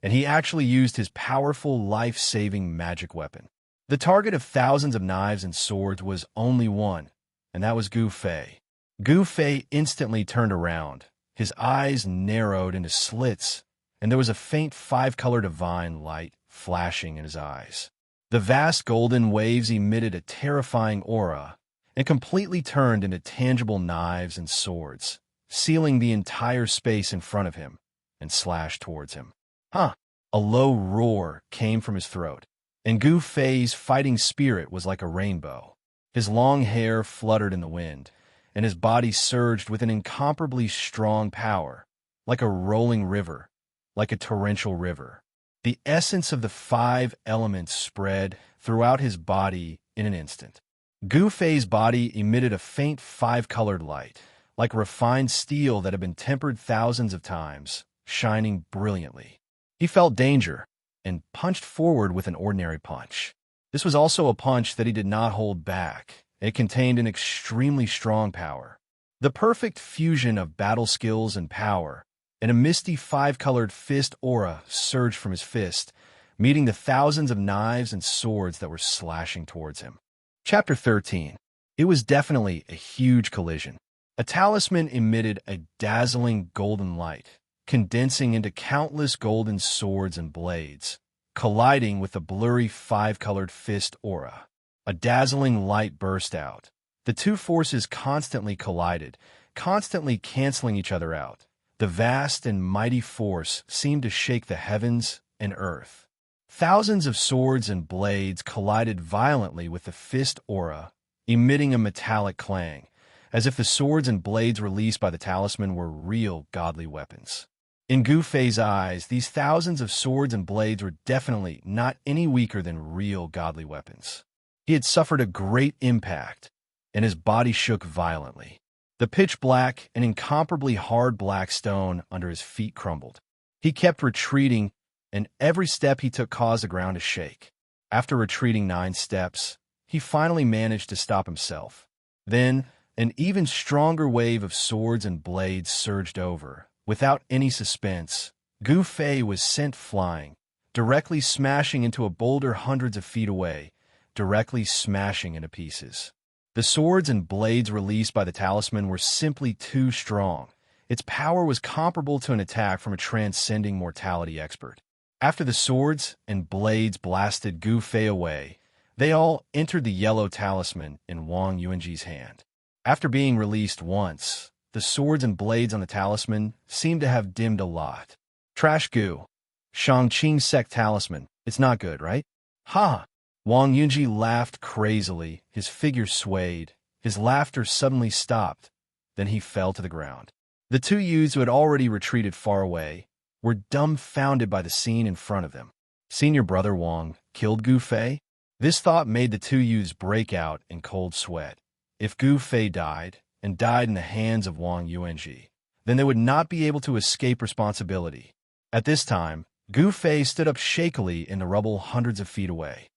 and he actually used his powerful life-saving magic weapon. The target of thousands of knives and swords was only one, and that was Gu Fei. Gu Fei instantly turned around. His eyes narrowed into slits, and there was a faint 5-color divine light flashing in his eyes. The vast golden waves emitted a terrifying aura and completely turned into tangible knives and swords, sealing the entire space in front of him, and slashed towards him. A low roar came from his throat, and Gu Fei's fighting spirit was like a rainbow. His long hair fluttered in the wind, and his body surged with an incomparably strong power, like a rolling river, like a torrential river. The essence of the 5 elements spread throughout his body in an instant. Gu Fei's body emitted a faint 5-colored light, like refined steel that had been tempered thousands of times, shining brilliantly. He felt danger and punched forward with an ordinary punch. This was also a punch that he did not hold back. It contained an extremely strong power. The perfect fusion of battle skills and power, and a misty 5-colored fist aura surged from his fist, meeting the thousands of knives and swords that were slashing towards him. Chapter 13. It was definitely a huge collision. A talisman emitted a dazzling golden light, condensing into countless golden swords and blades, colliding with the blurry 5-colored fist aura. A dazzling light burst out. The 2 forces constantly collided, constantly canceling each other out. The vast and mighty force seemed to shake the heavens and earth. Thousands of swords and blades collided violently with the fist aura, emitting a metallic clang, as if the swords and blades released by the talisman were real godly weapons. In Gu Fei's eyes, these thousands of swords and blades were definitely not any weaker than real godly weapons. He had suffered a great impact, and his body shook violently. The pitch-black and incomparably hard black stone under his feet crumbled. He kept retreating, and every step he took caused the ground to shake. After retreating 9 steps, he finally managed to stop himself. Then, an even stronger wave of swords and blades surged over. Without any suspense, Gu Fei was sent flying, directly smashing into a boulder hundreds of feet away, directly smashing into pieces. The swords and blades released by the talisman were simply too strong. Its power was comparable to an attack from a transcending mortality expert. After the swords and blades blasted Gu Fei away, they all entered the yellow talisman in Wang Yuanji's hand. After being released once, the swords and blades on the talisman seemed to have dimmed a lot. Trash Gu. Xianxia sect talisman. It's not good, right? Ha! Wang Yuanji laughed crazily. His figure swayed. His laughter suddenly stopped. Then he fell to the ground. The 2 youths who had already retreated far away were dumbfounded by the scene in front of them. Senior brother Wang killed Gu Fei? This thought made the 2 youths break out in cold sweat. If Gu Fei died, and died in the hands of Wang Yuanji, then they would not be able to escape responsibility. At this time, Gu Fei stood up shakily in the rubble hundreds of feet away.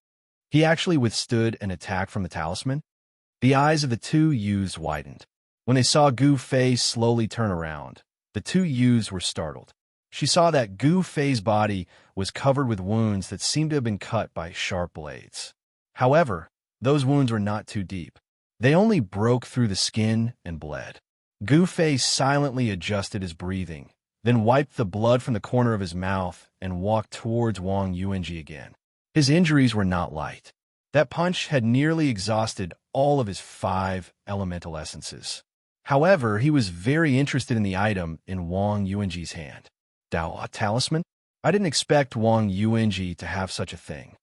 He actually withstood an attack from the talisman? The eyes of the 2 youths widened. When they saw Gu Fei slowly turn around, the 2 youths were startled. She saw that Gu Fei's body was covered with wounds that seemed to have been cut by sharp blades. However, those wounds were not too deep. They only broke through the skin and bled. Gu Fei silently adjusted his breathing, then wiped the blood from the corner of his mouth and walked towards Wang Yuanji again. His injuries were not light. That punch had nearly exhausted all of his 5 elemental essences. However, he was very interested in the item in Wang Yuanji's hand. A talisman? I didn't expect Wang Yuanji to have such a thing.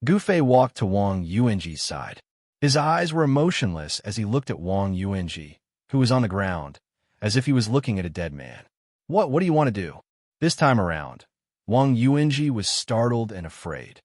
Gu Fei walked to Wang Yuanji's side. His eyes were emotionless as he looked at Wang Yuanji, who was on the ground, as if he was looking at a dead man. What do you want to do? This time around, Wang Yuanji was startled and afraid.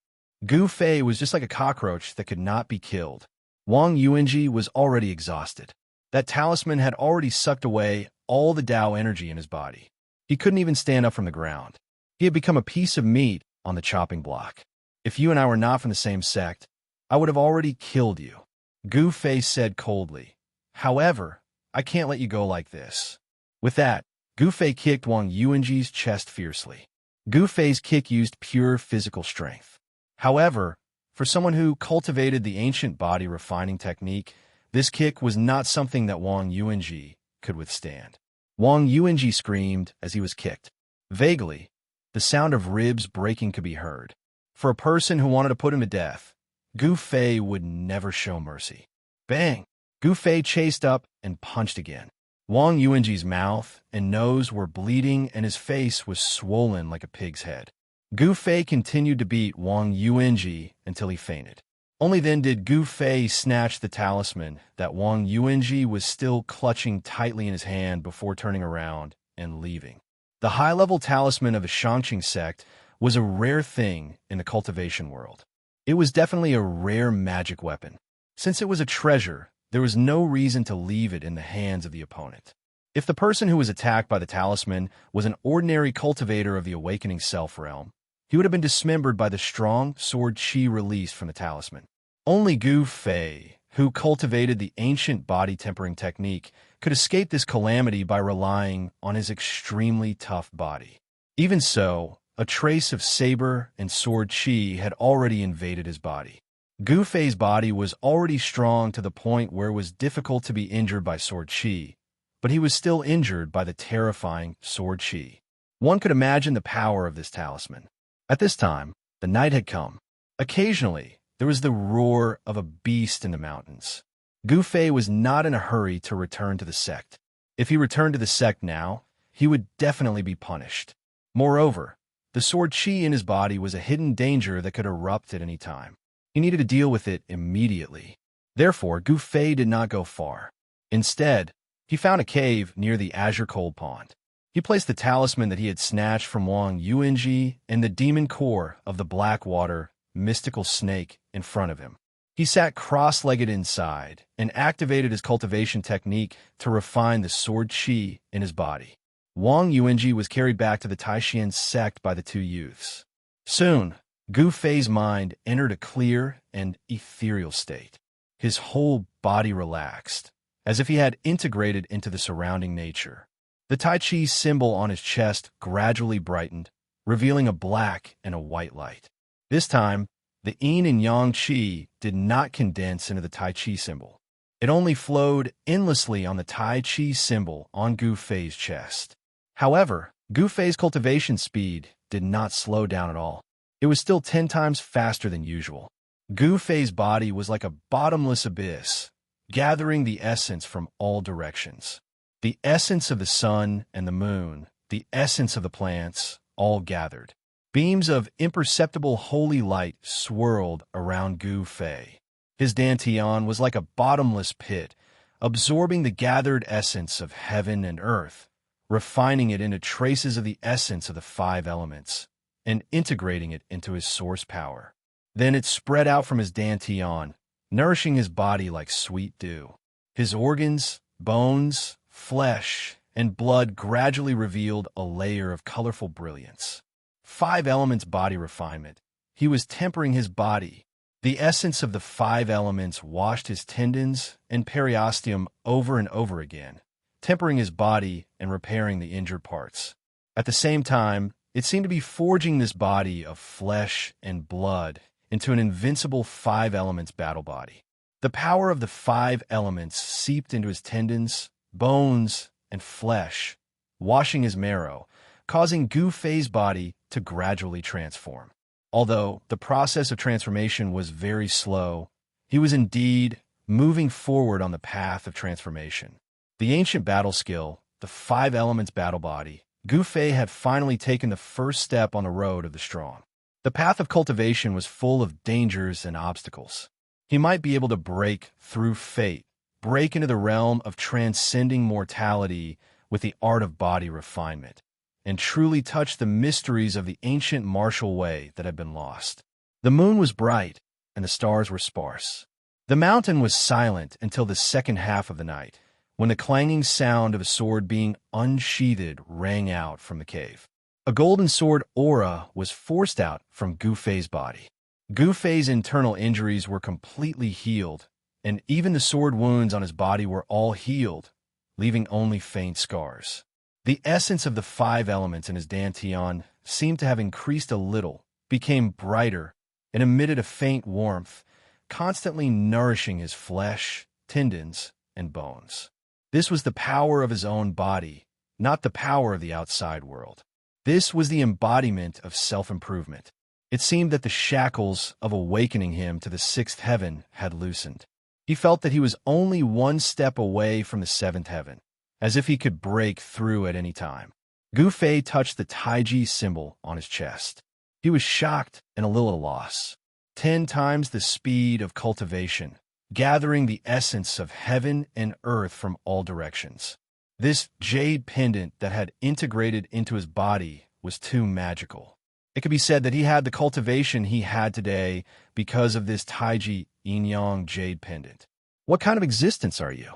Gu Fei was just like a cockroach that could not be killed. Wang Yuanji was already exhausted. That talisman had already sucked away all the Tao energy in his body. He couldn't even stand up from the ground. He had become a piece of meat on the chopping block. If you and I were not from the same sect, I would have already killed you, Gu Fei said coldly. However, I can't let you go like this. With that, Gu Fei kicked Wang Yuanji's chest fiercely. Gu Fei's kick used pure physical strength. However, for someone who cultivated the ancient body refining technique, this kick was not something that Wang Yuanji could withstand. Wang Yuanji screamed as he was kicked. Vaguely, the sound of ribs breaking could be heard. For a person who wanted to put him to death, Gu Fei would never show mercy. Bang! Gu Fei chased up and punched again. Wang Yuanji's mouth and nose were bleeding and his face was swollen like a pig's head. Gu Fei continued to beat Wang Yuanji until he fainted. Only then did Gu Fei snatch the talisman that Wang Yuanji was still clutching tightly in his hand before turning around and leaving. The high-level talisman of the Xianxia sect was a rare thing in the cultivation world. It was definitely a rare magic weapon. Since it was a treasure, there was no reason to leave it in the hands of the opponent. If the person who was attacked by the talisman was an ordinary cultivator of the awakening self-realm, he would have been dismembered by the strong sword chi released from the talisman. Only Gu Fei, who cultivated the ancient body tempering technique, could escape this calamity by relying on his extremely tough body. Even so, a trace of saber and sword chi had already invaded his body. Gu Fei's body was already strong to the point where it was difficult to be injured by sword chi, but he was still injured by the terrifying sword chi. One could imagine the power of this talisman. At this time, the night had come. Occasionally, there was the roar of a beast in the mountains. Gu Fei was not in a hurry to return to the sect. If he returned to the sect now, he would definitely be punished. Moreover, the sword chi in his body was a hidden danger that could erupt at any time. He needed to deal with it immediately. Therefore, Gu Fei did not go far. Instead, he found a cave near the Azure Cold Pond. He placed the talisman that he had snatched from Wang Yuanji and the demon core of the Blackwater mystical snake in front of him. He sat cross-legged inside and activated his cultivation technique to refine the sword qi in his body. Wang Yuanji was carried back to the Taishan sect by the two youths. Soon, Gu Fei's mind entered a clear and ethereal state. His whole body relaxed, as if he had integrated into the surrounding nature. The Tai Chi symbol on his chest gradually brightened, revealing a black and a white light. This time, the yin and yang qi did not condense into the Tai Chi symbol. It only flowed endlessly on the Tai Chi symbol on Gu Fei's chest. However, Gu Fei's cultivation speed did not slow down at all. It was still 10 times faster than usual. Gu Fei's body was like a bottomless abyss, gathering the essence from all directions. The essence of the sun and the moon, the essence of the plants, all gathered. Beams of imperceptible holy light swirled around Gu Fei. His dantian was like a bottomless pit, absorbing the gathered essence of heaven and earth, refining it into traces of the essence of the 5 elements, and integrating it into his source power. Then it spread out from his dantian, nourishing his body like sweet dew. His organs, bones, flesh, and blood gradually revealed a layer of colorful brilliance. 5 elements body refinement. He was tempering his body. The essence of the 5 elements washed his tendons and periosteum over and over again, tempering his body and repairing the injured parts. At the same time, it seemed to be forging this body of flesh and blood into an invincible 5 elements battle body. The power of the 5 elements seeped into his tendons, bones, and flesh, washing his marrow, causing Gu Fei's body to gradually transform. Although the process of transformation was very slow, he was indeed moving forward on the path of transformation. The ancient battle skill, the 5 elements battle body, Gu Fei had finally taken the first step on the road of the strong. The path of cultivation was full of dangers and obstacles. He might be able to break through fate, break into the realm of transcending mortality with the art of body refinement, and truly touch the mysteries of the ancient martial way that had been lost. The moon was bright, and the stars were sparse. The mountain was silent until the second half of the night, when the clanging sound of a sword being unsheathed rang out from the cave. A golden sword aura was forced out from Gu Fei's body. Gu Fei's internal injuries were completely healed, and even the sword wounds on his body were all healed, leaving only faint scars. The essence of the 5 elements in his dantian seemed to have increased a little, became brighter, and emitted a faint warmth, constantly nourishing his flesh, tendons, and bones. This was the power of his own body, not the power of the outside world. This was the embodiment of self-improvement. It seemed that the shackles of awakening him to the 6th heaven had loosened. He felt that he was only 1 step away from the 7th heaven, as if he could break through at any time. Gu Fei touched the Taiji symbol on his chest. He was shocked and a little at a loss. 10 times the speed of cultivation, gathering the essence of heaven and earth from all directions. This jade pendant that had integrated into his body was too magical. It could be said that he had the cultivation he had today because of this Taiji yin-yang jade pendant. What kind of existence are you?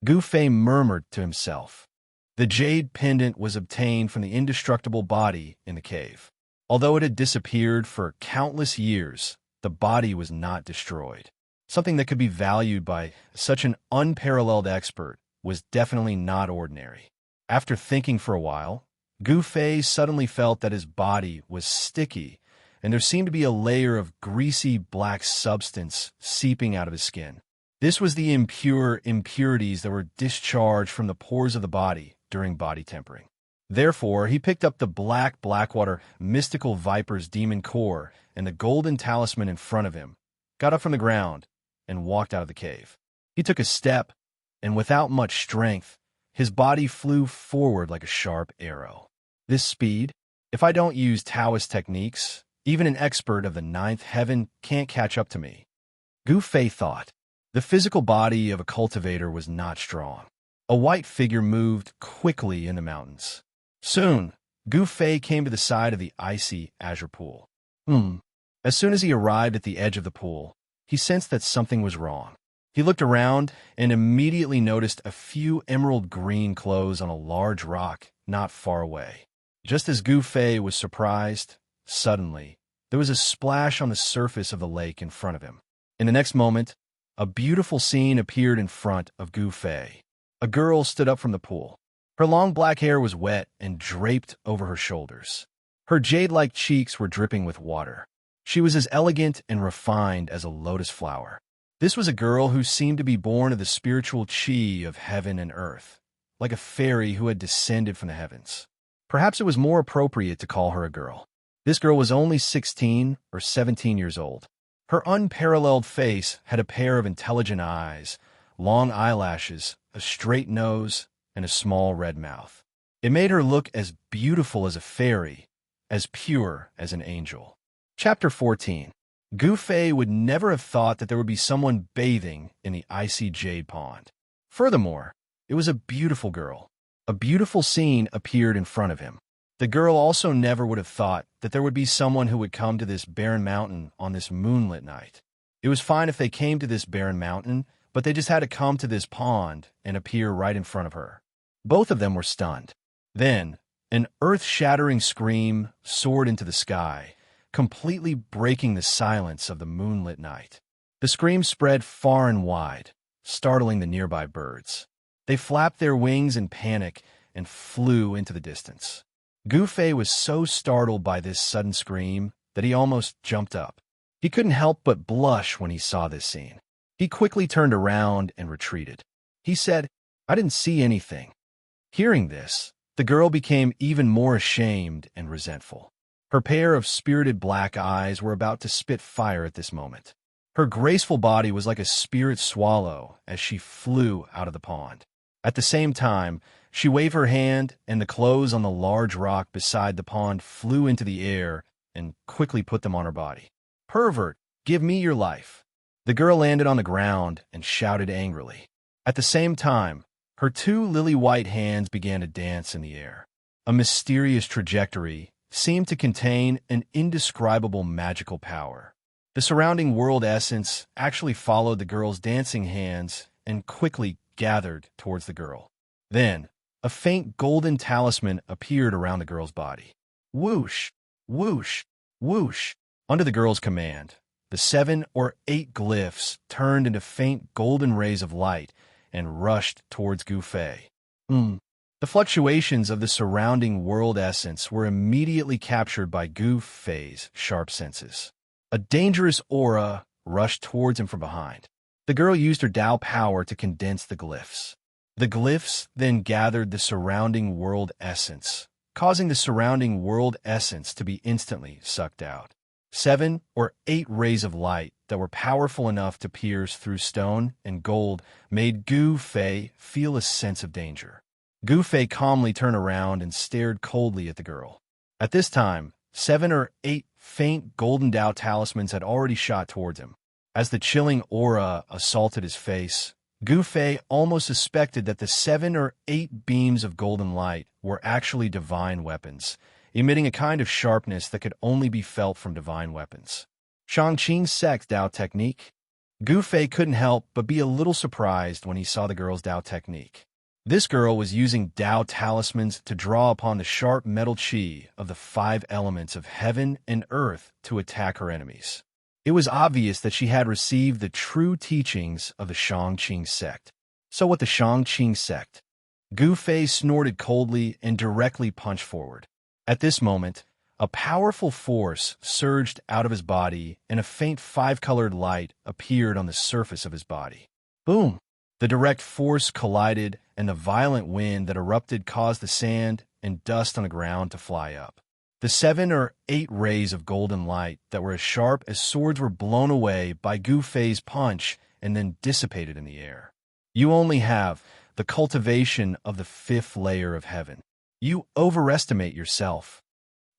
Gu Fei murmured to himself. The jade pendant was obtained from the indestructible body in the cave. Although it had disappeared for countless years, the body was not destroyed. Something that could be valued by such an unparalleled expert was definitely not ordinary. After thinking for a while, Gu Fei suddenly felt that his body was sticky, and there seemed to be a layer of greasy black substance seeping out of his skin. This was the impure impurities that were discharged from the pores of the body during body tempering. Therefore, he picked up the Blackwater mystical viper's demon core and the golden talisman in front of him, got up from the ground, and walked out of the cave. He took a step, and without much strength, his body flew forward like a sharp arrow. This speed, if I don't use Taoist techniques, even an expert of the 9th heaven can't catch up to me. Gu Fei thought. The physical body of a cultivator was not strong. A white figure moved quickly in the mountains. Soon, Gu Fei came to the side of the icy azure pool. As soon as he arrived at the edge of the pool, he sensed that something was wrong. He looked around and immediately noticed a few emerald green clothes on a large rock not far away. Just as Gu Fei was surprised, suddenly, there was a splash on the surface of the lake in front of him. In the next moment, a beautiful scene appeared in front of Gu Fei. A girl stood up from the pool. Her long black hair was wet and draped over her shoulders. Her jade-like cheeks were dripping with water. She was as elegant and refined as a lotus flower. This was a girl who seemed to be born of the spiritual chi of heaven and earth, like a fairy who had descended from the heavens. Perhaps it was more appropriate to call her a girl. This girl was only 16 or 17 years old. Her unparalleled face had a pair of intelligent eyes, long eyelashes, a straight nose, and a small red mouth. It made her look as beautiful as a fairy, as pure as an angel. Chapter 14. Gu Fei would never have thought that there would be someone bathing in the icy jade pond. Furthermore, it was a beautiful girl. A beautiful scene appeared in front of him. The girl also never would have thought that there would be someone who would come to this barren mountain on this moonlit night. It was fine if they came to this barren mountain, but they just had to come to this pond and appear right in front of her. Both of them were stunned. Then, an earth-shattering scream soared into the sky, completely breaking the silence of the moonlit night. The scream spread far and wide, startling the nearby birds. They flapped their wings in panic and flew into the distance. Gu Fei was so startled by this sudden scream that he almost jumped up. He couldn't help but blush when he saw this scene. He quickly turned around and retreated. He said, "I didn't see anything." Hearing this, the girl became even more ashamed and resentful. Her pair of spirited black eyes were about to spit fire at this moment. Her graceful body was like a spirit swallow as she flew out of the pond. At the same time, she waved her hand, and the clothes on the large rock beside the pond flew into the air and quickly put them on her body. "Pervert, give me your life." The girl landed on the ground and shouted angrily. At the same time, her two lily-white hands began to dance in the air. A mysterious trajectory seemed to contain an indescribable magical power. The surrounding world essence actually followed the girl's dancing hands and quickly gathered towards the girl. Then, a faint golden talisman appeared around the girl's body. Whoosh, whoosh, whoosh. Under the girl's command, the 7 or 8 glyphs turned into faint golden rays of light and rushed towards Gu Fei. The fluctuations of the surrounding world essence were immediately captured by Gu Fei's sharp senses. A dangerous aura rushed towards him from behind. The girl used her Tao power to condense the glyphs. The glyphs then gathered the surrounding world essence, causing the surrounding world essence to be instantly sucked out. 7 or 8 rays of light that were powerful enough to pierce through stone and gold made Gu Fei feel a sense of danger. Gu Fei calmly turned around and stared coldly at the girl. At this time, 7 or 8 faint golden Tao talismans had already shot towards him. As the chilling aura assaulted his face, Gu Fei almost suspected that the 7 or 8 beams of golden light were actually divine weapons, emitting a kind of sharpness that could only be felt from divine weapons. Xianxia's sect Tao technique? Gu Fei couldn't help but be a little surprised when he saw the girl's Tao technique. This girl was using Tao talismans to draw upon the sharp metal chi of the 5 elements of heaven and earth to attack her enemies. It was obvious that she had received the true teachings of the Xianxia sect. So what the Xianxia sect? Gu Fei snorted coldly and directly punched forward. At this moment, a powerful force surged out of his body and a faint 5-colored light appeared on the surface of his body. Boom! The direct force collided, and the violent wind that erupted caused the sand and dust on the ground to fly up. The 7 or 8 rays of golden light that were as sharp as swords were blown away by Gu Fei's punch and then dissipated in the air. You only have the cultivation of the 5th layer of heaven. You overestimate yourself.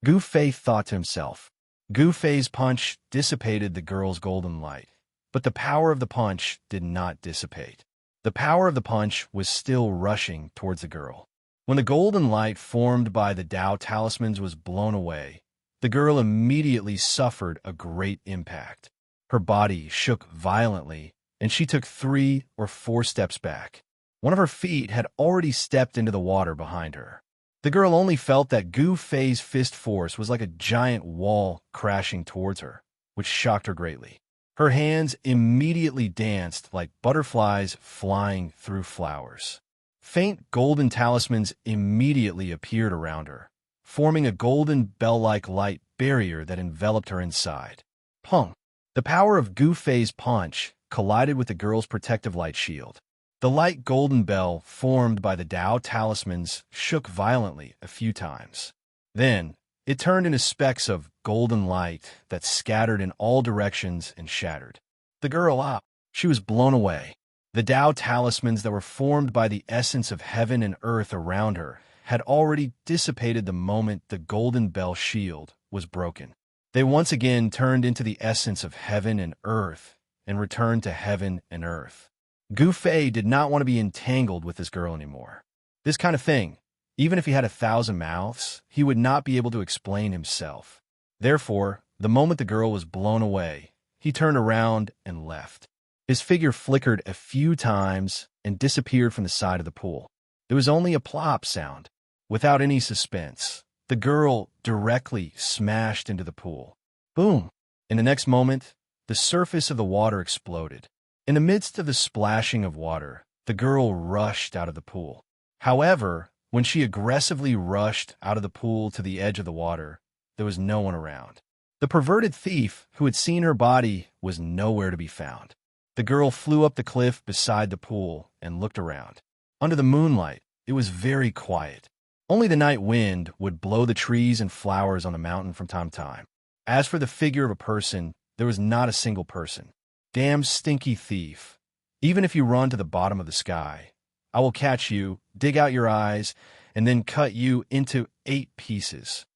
Gu Fei thought to himself. Gu Fei's punch dissipated the girl's golden light, but the power of the punch did not dissipate. The power of the punch was still rushing towards the girl. When the golden light formed by the Tao talismans was blown away, the girl immediately suffered a great impact. Her body shook violently, and she took 3 or 4 steps back. One of her feet had already stepped into the water behind her. The girl only felt that Gu Fei's fist force was like a giant wall crashing towards her, which shocked her greatly. Her hands immediately danced like butterflies flying through flowers. Faint golden talismans immediately appeared around her, forming a golden bell-like light barrier that enveloped her inside. Pung! The power of Gu Fei's punch collided with the girl's protective light shield. The light golden bell formed by the Tao talismans shook violently a few times. Then, it turned into specks of golden light that scattered in all directions and shattered. The girl, she was blown away. The Tao talismans that were formed by the essence of heaven and earth around her had already dissipated the moment the golden bell shield was broken. They once again turned into the essence of heaven and earth and returned to heaven and earth. Gu Fei did not want to be entangled with this girl anymore. This kind of thing, even if he had 1,000 mouths, he would not be able to explain himself. Therefore, the moment the girl was blown away, he turned around and left. His figure flickered a few times and disappeared from the side of the pool. There was only a plop sound. Without any suspense, the girl directly smashed into the pool. Boom! In the next moment, the surface of the water exploded. In the midst of the splashing of water, the girl rushed out of the pool. However, when she aggressively rushed out of the pool to the edge of the water, there was no one around. The perverted thief who had seen her body was nowhere to be found. The girl flew up the cliff beside the pool and looked around. Under the moonlight, it was very quiet. Only the night wind would blow the trees and flowers on the mountain from time to time. As for the figure of a person, there was not a single person. Damn stinky thief. Even if you run to the bottom of the sky, I will catch you, dig out your eyes, and then cut you into 8 pieces.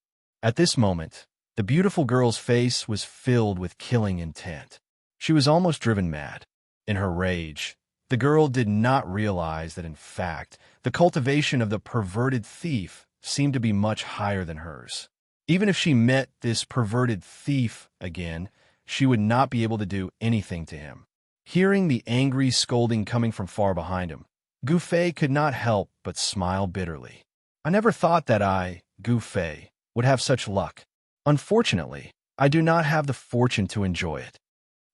At this moment, the beautiful girl's face was filled with killing intent. She was almost driven mad. In her rage, the girl did not realize that, in fact, the cultivation of the perverted thief seemed to be much higher than hers. Even if she met this perverted thief again, she would not be able to do anything to him. Hearing the angry scolding coming from far behind him, Gu Fei could not help but smile bitterly. I never thought that I, Gu Fei, would have such luck. Unfortunately, I do not have the fortune to enjoy it.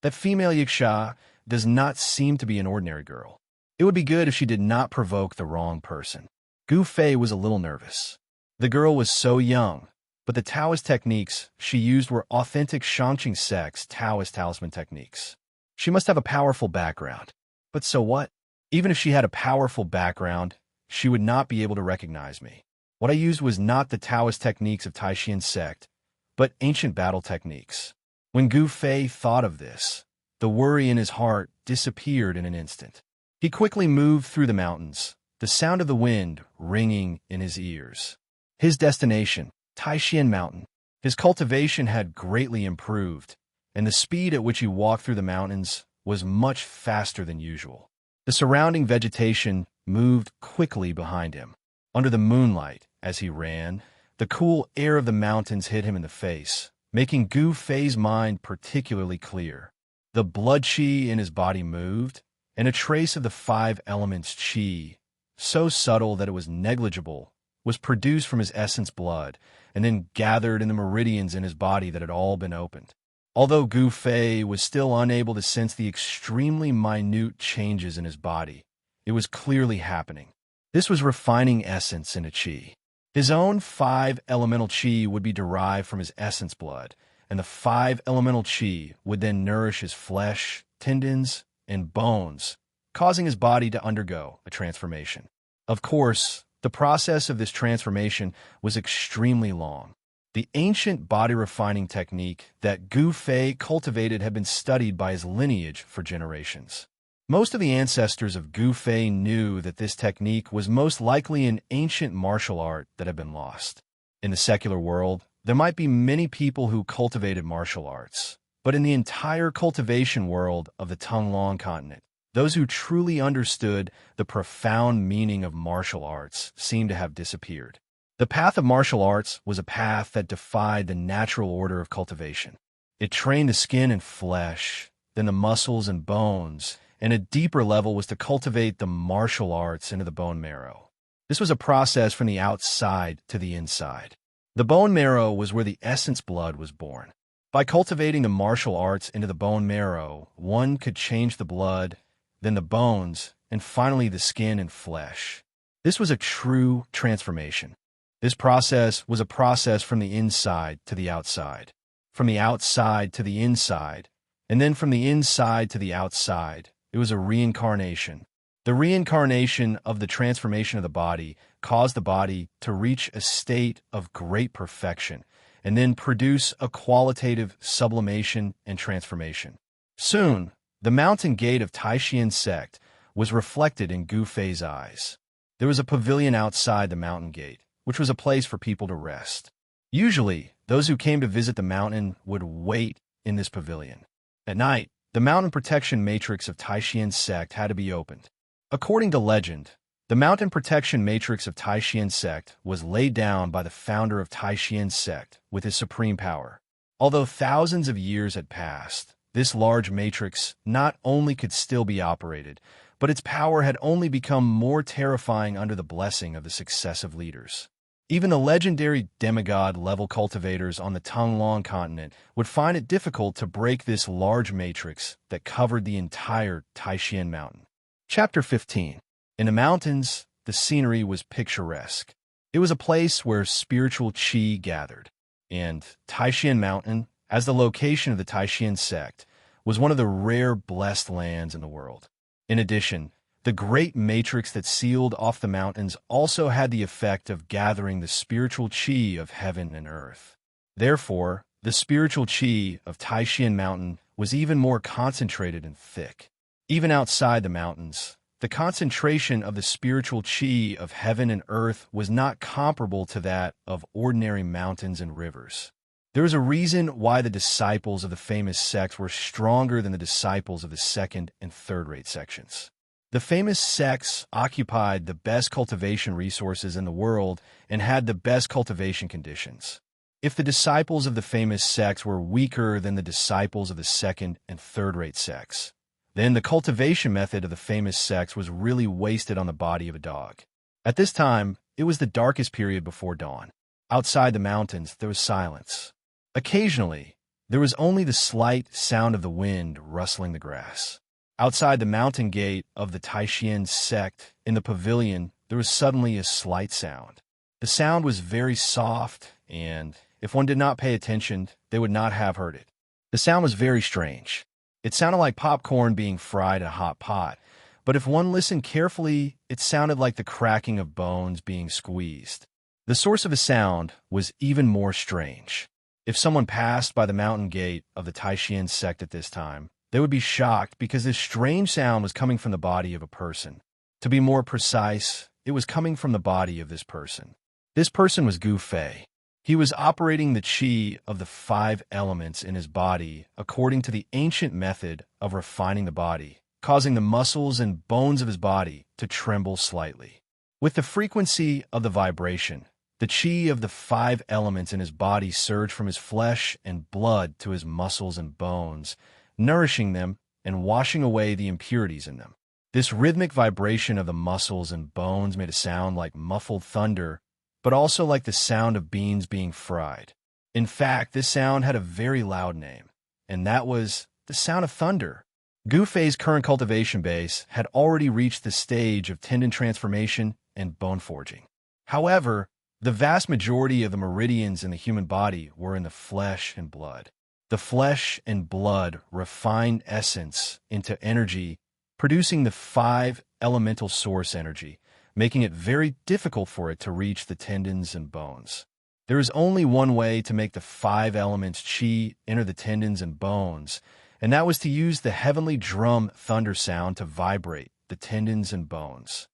That female Xianxia does not seem to be an ordinary girl. It would be good if she did not provoke the wrong person. Gu Fei was a little nervous. The girl was so young, but the Taoist techniques she used were authentic Xianxia Taoist talisman techniques. She must have a powerful background. But so what? Even if she had a powerful background, she would not be able to recognize me. What I used was not the Taoist techniques of Taishan sect, but ancient battle techniques. When Gu Fei thought of this, the worry in his heart disappeared in an instant. He quickly moved through the mountains, the sound of the wind ringing in his ears. His destination, Taishan Mountain. His cultivation had greatly improved, and the speed at which he walked through the mountains was much faster than usual. The surrounding vegetation moved quickly behind him. Under the moonlight, as he ran, the cool air of the mountains hit him in the face, making Gu Fei's mind particularly clear. The blood qi in his body moved, and a trace of the 5 elements qi, so subtle that it was negligible, was produced from his essence blood, and then gathered in the meridians in his body that had all been opened. Although Gu Fei was still unable to sense the extremely minute changes in his body, it was clearly happening. This was refining essence into qi. His own 5 elemental qi would be derived from his essence blood, and the 5 elemental qi would then nourish his flesh, tendons, and bones, causing his body to undergo a transformation. Of course, the process of this transformation was extremely long. The ancient body-refining technique that Gu Fei cultivated had been studied by his lineage for generations. Most of the ancestors of Gu Fei knew that this technique was most likely an ancient martial art that had been lost. In the secular world, there might be many people who cultivated martial arts, but in the entire cultivation world of the Tonglong continent, those who truly understood the profound meaning of martial arts seemed to have disappeared. The path of martial arts was a path that defied the natural order of cultivation. It trained the skin and flesh, then the muscles and bones, and a deeper level was to cultivate the martial arts into the bone marrow. This was a process from the outside to the inside. The bone marrow was where the essence blood was born. By cultivating the martial arts into the bone marrow, one could change the blood, then the bones, and finally the skin and flesh. This was a true transformation. This process was a process from the inside to the outside, from the outside to the inside, and then from the inside to the outside. It was a reincarnation. The reincarnation of the transformation of the body caused the body to reach a state of great perfection and then produce a qualitative sublimation and transformation. Soon, the mountain gate of Taixian sect was reflected in Gu Fei's eyes. There was a pavilion outside the mountain gate, which was a place for people to rest. Usually, those who came to visit the mountain would wait in this pavilion. At night, the mountain protection matrix of Taixian sect had to be opened. According to legend, the mountain protection matrix of Taixian sect was laid down by the founder of Taixian sect with his supreme power. Although thousands of years had passed, this large matrix not only could still be operated, but its power had only become more terrifying under the blessing of the successive leaders. Even the legendary demigod-level cultivators on the Tonglong continent would find it difficult to break this large matrix that covered the entire Taixian mountain. Chapter 15. In the mountains, the scenery was picturesque. It was a place where spiritual qi gathered, and Taixian Mountain, as the location of the Taixian sect, was one of the rare blessed lands in the world. In addition, the great matrix that sealed off the mountains also had the effect of gathering the spiritual qi of heaven and earth. Therefore, the spiritual qi of Taixian Mountain was even more concentrated and thick. Even outside the mountains, the concentration of the spiritual qi of heaven and earth was not comparable to that of ordinary mountains and rivers. There is a reason why the disciples of the famous sects were stronger than the disciples of the second and third-rate sections. The famous sects occupied the best cultivation resources in the world and had the best cultivation conditions. If the disciples of the famous sects were weaker than the disciples of the second and third-rate sects, then the cultivation method of the famous sects was really wasted on the body of a dog. At this time, it was the darkest period before dawn. Outside the mountains, there was silence. Occasionally, there was only the slight sound of the wind rustling the grass. Outside the mountain gate of the Taixian sect, in the pavilion, there was suddenly a slight sound. The sound was very soft, and if one did not pay attention, they would not have heard it. The sound was very strange. It sounded like popcorn being fried in a hot pot, but if one listened carefully, it sounded like the cracking of bones being squeezed. The source of the sound was even more strange. If someone passed by the mountain gate of the Taixian sect at this time, they would be shocked because this strange sound was coming from the body of a person. To be more precise, it was coming from the body of this person. This person was Gu Fei. He was operating the qi of the 5 elements in his body according to the ancient method of refining the body, causing the muscles and bones of his body to tremble slightly. With the frequency of the vibration, the qi of the 5 elements in his body surged from his flesh and blood to his muscles and bones, nourishing them and washing away the impurities in them. This rhythmic vibration of the muscles and bones made a sound like muffled thunder, but also like the sound of beans being fried. In fact, this sound had a very loud name, and that was the sound of thunder. Gu Fei's current cultivation base had already reached the stage of tendon transformation and bone forging. However, the vast majority of the meridians in the human body were in the flesh and blood. The flesh and blood refined essence into energy, producing the 5 elemental source energy, making it very difficult for it to reach the tendons and bones. There is only one way to make the 5 elements qi enter the tendons and bones, and that was to use the heavenly drum thunder sound to vibrate the tendons and bones.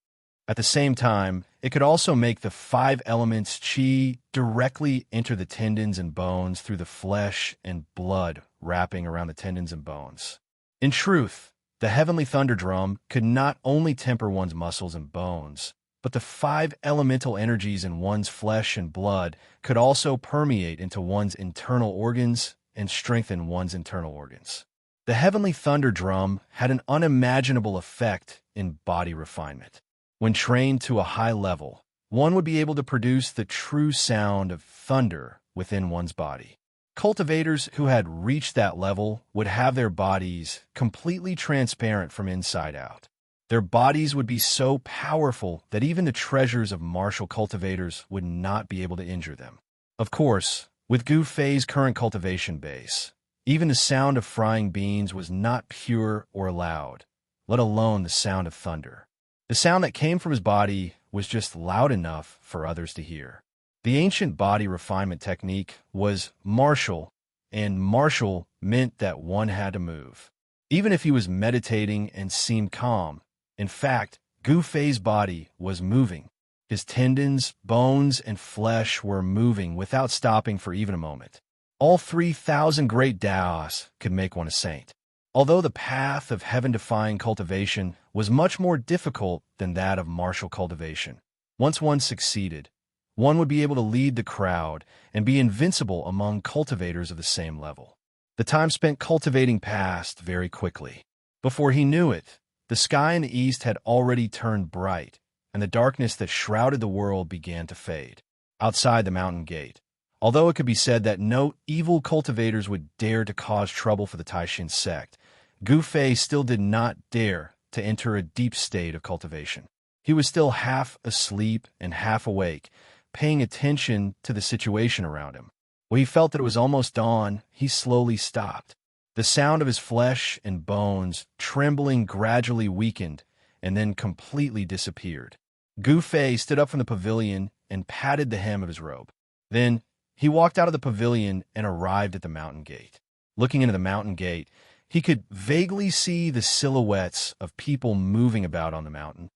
At the same time, it could also make the 5 elements qi directly enter the tendons and bones through the flesh and blood wrapping around the tendons and bones. In truth, the heavenly thunder drum could not only temper one's muscles and bones, but the 5 elemental energies in one's flesh and blood could also permeate into one's internal organs and strengthen one's internal organs. The heavenly thunder drum had an unimaginable effect in body refinement. When trained to a high level, one would be able to produce the true sound of thunder within one's body. Cultivators who had reached that level would have their bodies completely transparent from inside out. Their bodies would be so powerful that even the treasures of martial cultivators would not be able to injure them. Of course, with Gu Fei's current cultivation base, even the sound of frying beans was not pure or loud, let alone the sound of thunder. The sound that came from his body was just loud enough for others to hear. The ancient body refinement technique was martial, and martial meant that one had to move. Even if he was meditating and seemed calm, in fact, Gu Fei's body was moving. His tendons, bones, and flesh were moving without stopping for even a moment. All 3,000 great Daos could make one a saint. Although the path of heaven-defying cultivation was much more difficult than that of martial cultivation, once one succeeded, one would be able to lead the crowd and be invincible among cultivators of the same level. The time spent cultivating passed very quickly. Before he knew it, the sky in the east had already turned bright, and the darkness that shrouded the world began to fade. Outside the mountain gate, although it could be said that no evil cultivators would dare to cause trouble for the Taishan sect, Gu Fei still did not dare to enter a deep state of cultivation. He was still half asleep and half awake, paying attention to the situation around him. When he felt that it was almost dawn, he slowly stopped. The sound of his flesh and bones trembling gradually weakened and then completely disappeared. Gu Fei stood up from the pavilion and patted the hem of his robe. Then he walked out of the pavilion and arrived at the mountain gate. Looking into the mountain gate, he could vaguely see the silhouettes of people moving about on the mountain.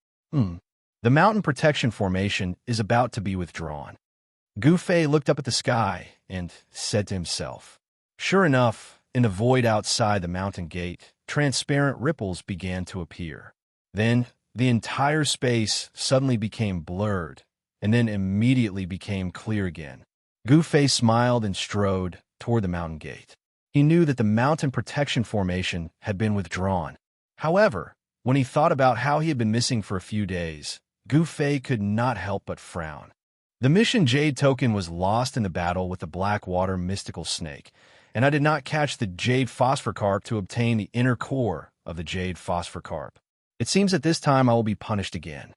The mountain protection formation is about to be withdrawn. Gu Fei looked up at the sky and said to himself. Sure enough, in the void outside the mountain gate, transparent ripples began to appear. Then the entire space suddenly became blurred, and then immediately became clear again. Gu Fei smiled and strode toward the mountain gate. He knew that the mountain protection formation had been withdrawn. However, when he thought about how he had been missing for a few days, Gu Fei could not help but frown. The mission Jade token was lost in the battle with the Blackwater mystical snake, and I did not catch the Jade Phosphor Carp to obtain the inner core of the Jade Phosphor Carp. It seems that this time I will be punished again.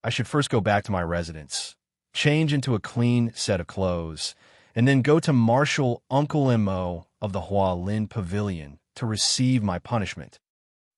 I should first go back to my residence, change into a clean set of clothes, and then go to Marshal Uncle Mo of the Hualin Pavilion to receive my punishment.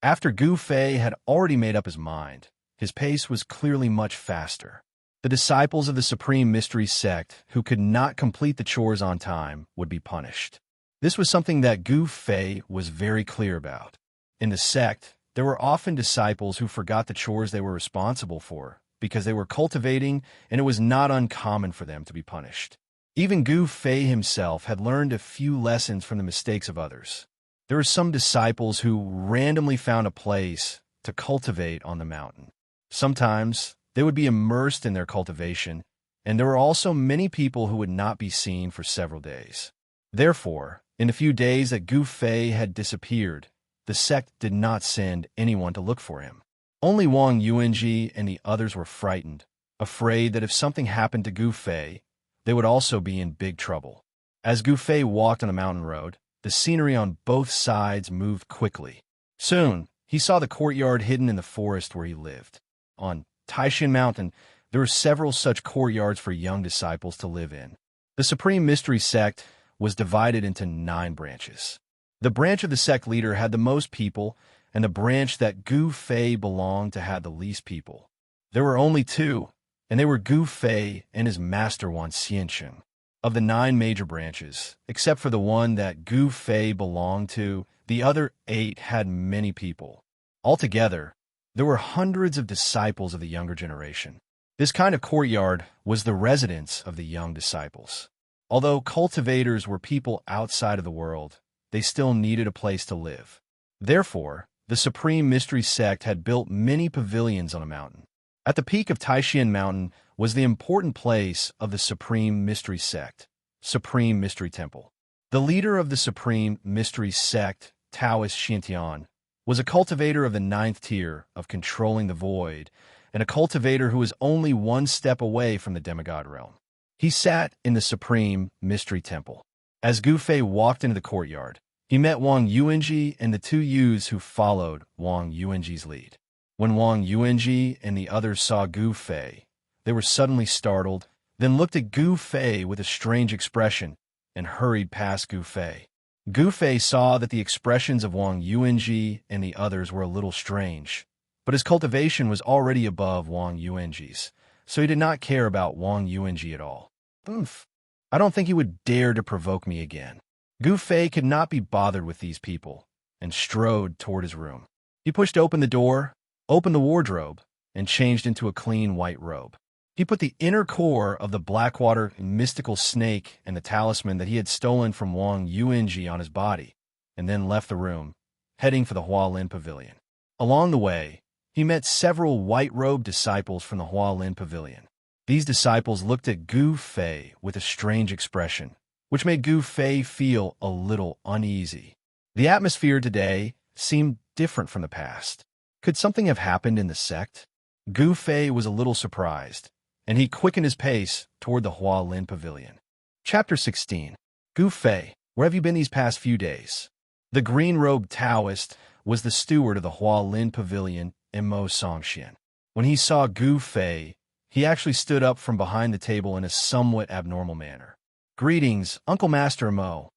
After Gu Fei had already made up his mind, his pace was clearly much faster. The disciples of the Supreme Mystery Sect who could not complete the chores on time would be punished. This was something that Gu Fei was very clear about. In the sect, there were often disciples who forgot the chores they were responsible for because they were cultivating, and it was not uncommon for them to be punished. Even Gu Fei himself had learned a few lessons from the mistakes of others. There were some disciples who randomly found a place to cultivate on the mountain. Sometimes they would be immersed in their cultivation, and there were also many people who would not be seen for several days. Therefore, in the few days that Gu Fei had disappeared, the sect did not send anyone to look for him. Only Wang Yuanji and the others were frightened, afraid that if something happened to Gu Fei, they would also be in big trouble. As Gu Fei walked on the mountain road, the scenery on both sides moved quickly. Soon, he saw the courtyard hidden in the forest where he lived. On Taishan Mountain, there were several such courtyards for young disciples to live in. The Supreme Mystery Sect was divided into 9 branches. The branch of the sect leader had the most people, and the branch that Gu Fei belonged to had the least people. There were only 2, and they were Gu Fei and his master one, Xianxia. Of the 9 major branches, except for the one that Gu Fei belonged to, the other 8 had many people. Altogether, there were hundreds of disciples of the younger generation. This kind of courtyard was the residence of the young disciples. Although cultivators were people outside of the world, they still needed a place to live. Therefore, the Supreme Mystery Sect had built many pavilions on a mountain. At the peak of Taishan Mountain was the important place of the Supreme Mystery Sect, Supreme Mystery Temple. The leader of the supreme mystery sect, Taoist Xianxia, was a cultivator of the ninth tier of controlling the void, and a cultivator who was only one step away from the demigod realm. He sat in the supreme mystery temple. As Gu Fei walked into the courtyard, he met Wang Yuanji and the two youths who followed Wang Yuanji's lead. When Wang Yuanji and the others saw Gu Fei, they were suddenly startled, then looked at Gu Fei with a strange expression and hurried past Gu Fei. Gu Fei saw that the expressions of Wang Yuanji and the others were a little strange, but his cultivation was already above Wang Yuanji's, so he did not care about Wang Yuanji at all. Oomph! I don't think he would dare to provoke me again. Gu Fei could not be bothered with these people, and strode toward his room. He pushed open the door, opened the wardrobe, and changed into a clean white robe. He put the inner core of the Blackwater mystical snake and the talisman that he had stolen from Wang Yuanji on his body, and then left the room, heading for the Hualin Pavilion. Along the way, he met several white-robed disciples from the Hualin Pavilion. These disciples looked at Gu Fei with a strange expression, which made Gu Fei feel a little uneasy. The atmosphere today seemed different from the past. Could something have happened in the sect? Gu Fei was a little surprised, and he quickened his pace toward the Hualin Pavilion. Chapter 16. Gu Fei, where have you been these past few days? The green-robed Taoist was the steward of the Hualin Pavilion in Xianxia. When he saw Gu Fei, he actually stood up from behind the table in a somewhat abnormal manner. Greetings, Uncle Master Mo.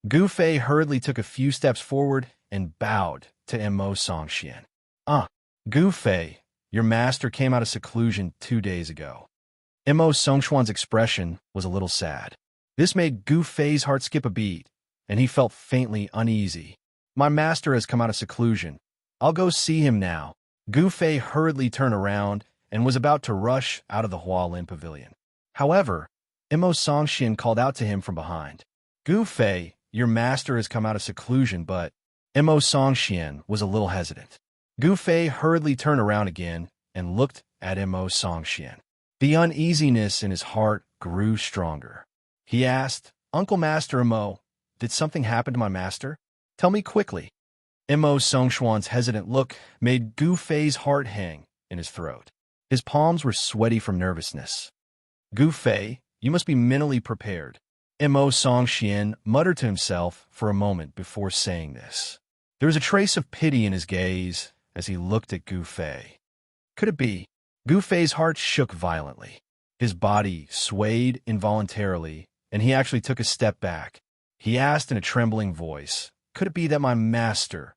Gu Fei hurriedly took a few steps forward and bowed to Xianxia. Gu Fei, your master came out of seclusion 2 days ago. Xianxia's expression was a little sad. This made Gu Fei's heart skip a beat, and he felt faintly uneasy. My master has come out of seclusion. I'll go see him now. Gu Fei hurriedly turned around and was about to rush out of the Hualin Pavilion. However, Xianxia called out to him from behind. Gu Fei, your master has come out of seclusion, but Xianxia was a little hesitant. Gu Fei hurriedly turned around again and looked at Xianxia. The uneasiness in his heart grew stronger. He asked, Uncle Master Mo, did something happen to my master? Tell me quickly. Xianxia's hesitant look made Gu Fei's heart hang in his throat. His palms were sweaty from nervousness. Gu Fei, you must be mentally prepared. Xianxia muttered to himself for a moment before saying this. There was a trace of pity in his gaze as he looked at Gu Fei. Could it be? Gu Fei's heart shook violently. His body swayed involuntarily, and he actually took a step back. He asked in a trembling voice, could it be that my master?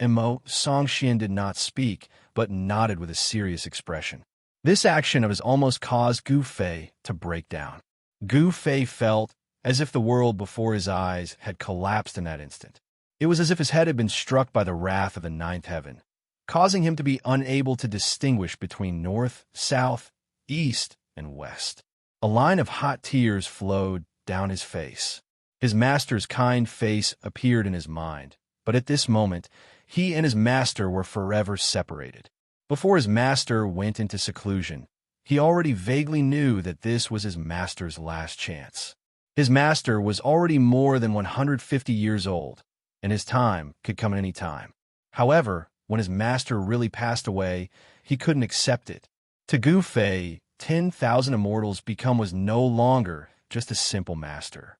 Xianxia did not speak, but nodded with a serious expression. This action of his almost caused Gu Fei to break down. Gu Fei felt as if the world before his eyes had collapsed in that instant. It was as if his head had been struck by the wrath of the ninth heaven, causing him to be unable to distinguish between north, south, east, and west. A line of hot tears flowed down his face. His master's kind face appeared in his mind, but at this moment, he and his master were forever separated. Before his master went into seclusion, he already vaguely knew that this was his master's last chance. His master was already more than 150 years old, and his time could come at any time. However, when his master really passed away, he couldn't accept it. To Gu Fei, 10,000 immortals become was no longer just a simple master.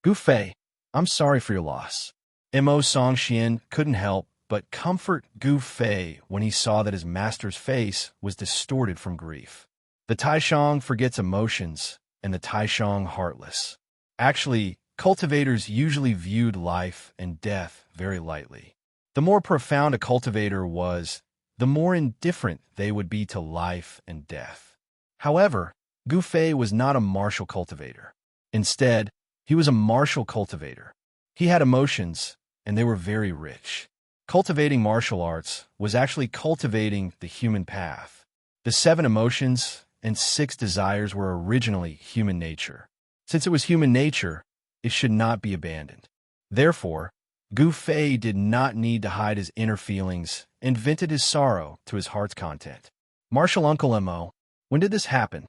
Gu Fei, I'm sorry for your loss. Xianxia couldn't help but comfort Gu Fei when he saw that his master's face was distorted from grief. The Taishang forgets emotions, and the Taishang heartless. Actually, cultivators usually viewed life and death very lightly. The more profound a cultivator was, the more indifferent they would be to life and death. However, Gu Fei was not a martial cultivator. Instead, he was a martial cultivator. He had emotions, and they were very rich. Cultivating martial arts was actually cultivating the human path. The 7 emotions and 6 desires were originally human nature. Since it was human nature, it should not be abandoned. Therefore, Gu Fei did not need to hide his inner feelings and vented his sorrow to his heart's content. Martial Uncle Mo, when did this happen?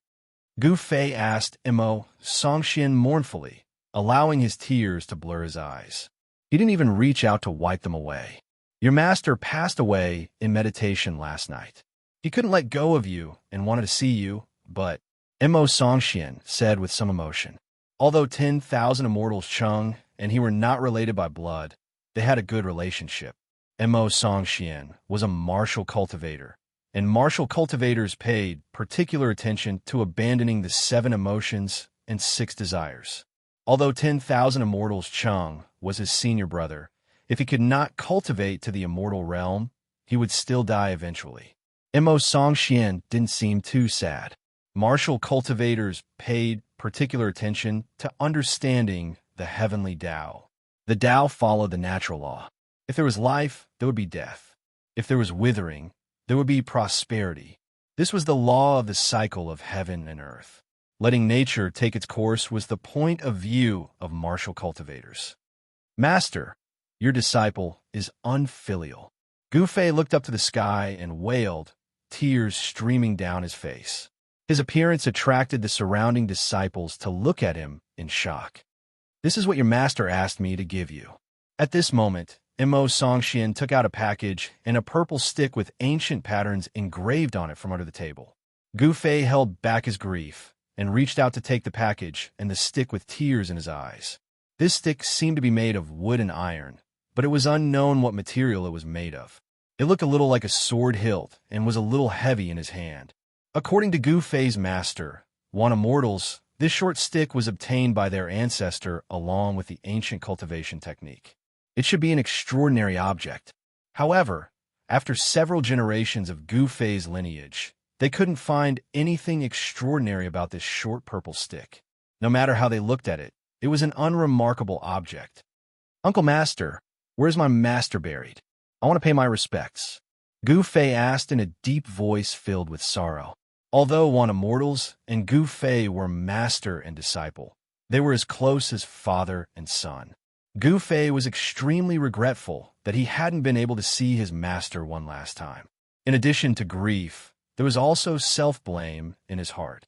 Gu Fei asked Xianxia mournfully, allowing his tears to blur his eyes. He didn't even reach out to wipe them away. Your master passed away in meditation last night. He couldn't let go of you and wanted to see you, but Xianxia said with some emotion. Although 10,000 immortals Cheng and he were not related by blood, they had a good relationship. Xianxia was a martial cultivator, and martial cultivators paid particular attention to abandoning the 7 emotions and 6 desires. Although 10,000 immortals Cheng was his senior brother, if he could not cultivate to the immortal realm, he would still die eventually. Xianxia didn't seem too sad. Martial cultivators paid particular attention to understanding the heavenly Tao. The Tao followed the natural law. If there was life, there would be death. If there was withering, there would be prosperity. This was the law of the cycle of heaven and earth. Letting nature take its course was the point of view of martial cultivators. Master, your disciple is unfilial. Gu Fei looked up to the sky and wailed, tears streaming down his face. His appearance attracted the surrounding disciples to look at him in shock. This is what your master asked me to give you. At this moment, Xianxia took out a package and a purple stick with ancient patterns engraved on it from under the table. Gu Fei held back his grief and reached out to take the package and the stick with tears in his eyes. This stick seemed to be made of wood and iron, but it was unknown what material it was made of. It looked a little like a sword hilt and was a little heavy in his hand. According to Gu Fei's master, One Immortals, this short stick was obtained by their ancestor along with the ancient cultivation technique. It should be an extraordinary object. However, after several generations of Gu Fei's lineage, they couldn't find anything extraordinary about this short purple stick. No matter how they looked at it, it was an unremarkable object. Uncle Master, where's my master buried? I want to pay my respects. Gu Fei asked in a deep voice filled with sorrow. Although One Immortals and Gu Fei were master and disciple, they were as close as father and son. Gu Fei was extremely regretful that he hadn't been able to see his master one last time. In addition to grief, there was also self-blame in his heart.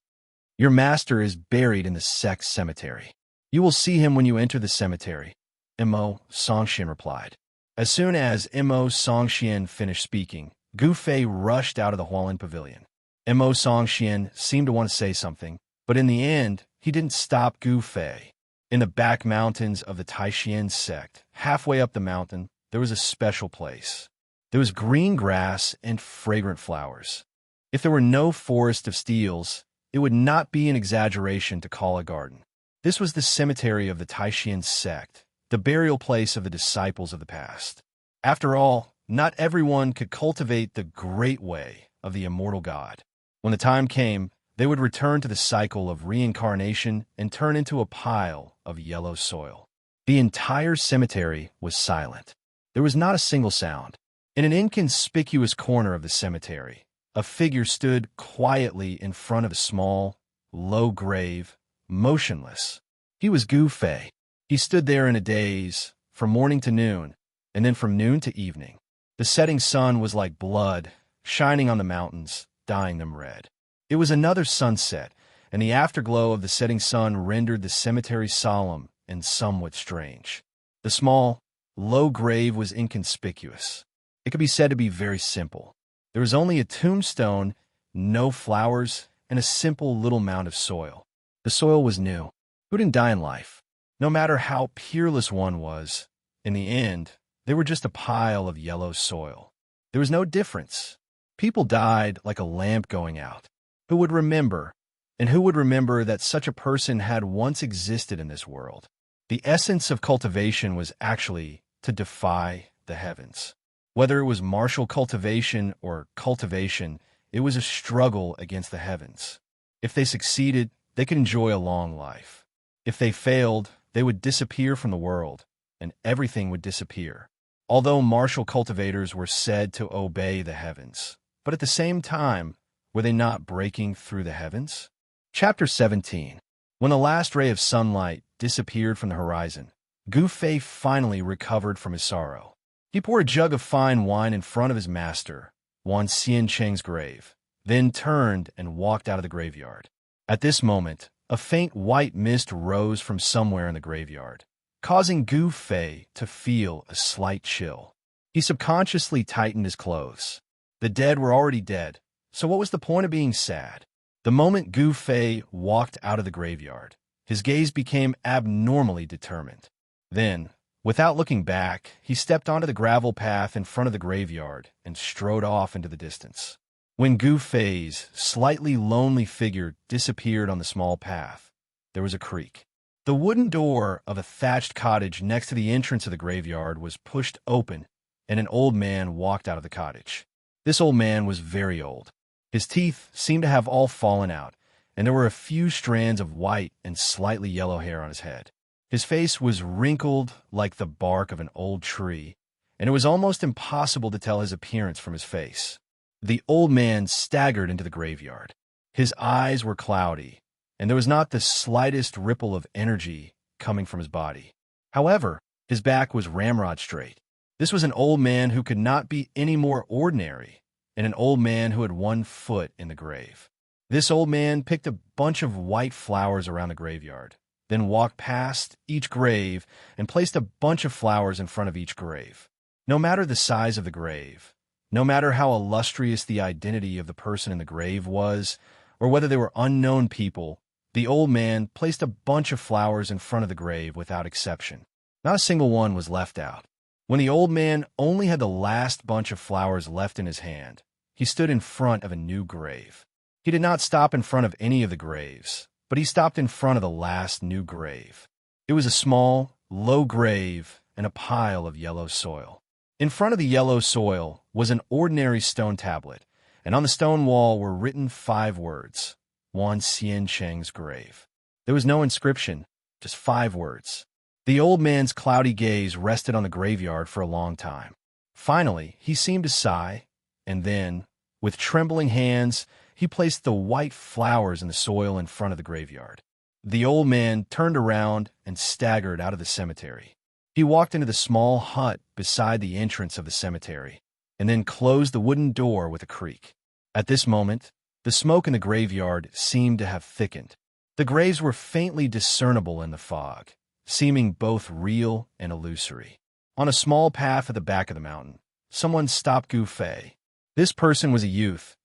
Your master is buried in the sect cemetery. You will see him when you enter the cemetery, Xianxia replied. As soon as Xianxia finished speaking, Gu Fei rushed out of the Hualin Pavilion. Xianxia seemed to want to say something, but in the end, he didn't stop Gu Fei. In the back mountains of the Taishan sect, halfway up the mountain, there was a special place. There was green grass and fragrant flowers. If there were no forest of steels, it would not be an exaggeration to call a garden. This was the cemetery of the Taishan sect, the burial place of the disciples of the past. After all, not everyone could cultivate the great way of the immortal God. When the time came, they would return to the cycle of reincarnation and turn into a pile of yellow soil. The entire cemetery was silent. There was not a single sound. In an inconspicuous corner of the cemetery, a figure stood quietly in front of a small, low grave, motionless. He was Gu Fei. He stood there in a daze, from morning to noon, and then from noon to evening. The setting sun was like blood, shining on the mountains, dyeing them red. It was another sunset, and the afterglow of the setting sun rendered the cemetery solemn and somewhat strange. The small, low grave was inconspicuous. It could be said to be very simple. There was only a tombstone, no flowers, and a simple little mound of soil. The soil was new. Who didn't die in life? No matter how peerless one was, in the end, they were just a pile of yellow soil. There was no difference. People died like a lamp going out. Who would remember? And who would remember that such a person had once existed in this world? The essence of cultivation was actually to defy the heavens. Whether it was martial cultivation or cultivation, it was a struggle against the heavens. If they succeeded, they could enjoy a long life. If they failed, they would disappear from the world, and everything would disappear. Although martial cultivators were said to obey the heavens, but at the same time, were they not breaking through the heavens? Chapter 17. When the last ray of sunlight disappeared from the horizon, Gu Fei finally recovered from his sorrow. He poured a jug of fine wine in front of his master, Wan Xiancheng's grave, then turned and walked out of the graveyard. At this moment, a faint white mist rose from somewhere in the graveyard, causing Gu Fei to feel a slight chill. He subconsciously tightened his clothes. The dead were already dead, so what was the point of being sad? The moment Gu Fei walked out of the graveyard, his gaze became abnormally determined. Then, without looking back, he stepped onto the gravel path in front of the graveyard and strode off into the distance. When Gu Fei's slightly lonely figure disappeared on the small path, there was a creak. The wooden door of a thatched cottage next to the entrance of the graveyard was pushed open, and an old man walked out of the cottage. This old man was very old. His teeth seemed to have all fallen out, and there were a few strands of white and slightly yellow hair on his head. His face was wrinkled like the bark of an old tree, and it was almost impossible to tell his appearance from his face. The old man staggered into the graveyard. His eyes were cloudy, and there was not the slightest ripple of energy coming from his body. However, his back was ramrod straight. This was an old man who could not be any more ordinary, and an old man who had one foot in the grave. This old man picked a bunch of white flowers around the graveyard, then walked past each grave and placed a bunch of flowers in front of each grave. No matter the size of the grave, no matter how illustrious the identity of the person in the grave was, or whether they were unknown people, the old man placed a bunch of flowers in front of the grave without exception. Not a single one was left out. When the old man only had the last bunch of flowers left in his hand, he stood in front of a new grave. He did not stop in front of any of the graves, but he stopped in front of the last new grave. It was a small, low grave and a pile of yellow soil. In front of the yellow soil was an ordinary stone tablet, and on the stone wall were written 5 words, Wan Xianxia's grave. There was no inscription, just 5 words. The old man's cloudy gaze rested on the graveyard for a long time. Finally, he seemed to sigh, and then, with trembling hands, he placed the white flowers in the soil in front of the graveyard. The old man turned around and staggered out of the cemetery. He walked into the small hut beside the entrance of the cemetery, and then closed the wooden door with a creak. At this moment, the smoke in the graveyard seemed to have thickened. The graves were faintly discernible in the fog, seeming both real and illusory. On a small path at the back of the mountain, someone stopped Gu Fei. This person was a youth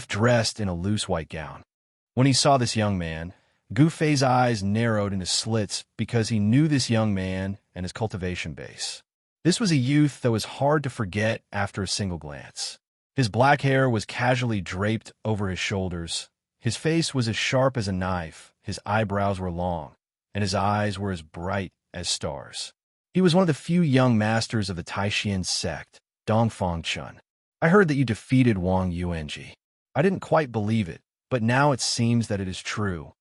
dressed in a loose white gown. When he saw this young man, Gu Fei's eyes narrowed into slits because he knew this young man and his cultivation base. This was a youth that was hard to forget after a single glance. His black hair was casually draped over his shoulders. His face was as sharp as a knife, his eyebrows were long, and his eyes were as bright as stars. He was one of the few young masters of the Taishan sect, Dongfang Chun. I heard that you defeated Wang Yuanji. I didn't quite believe it, but now it seems that it is true.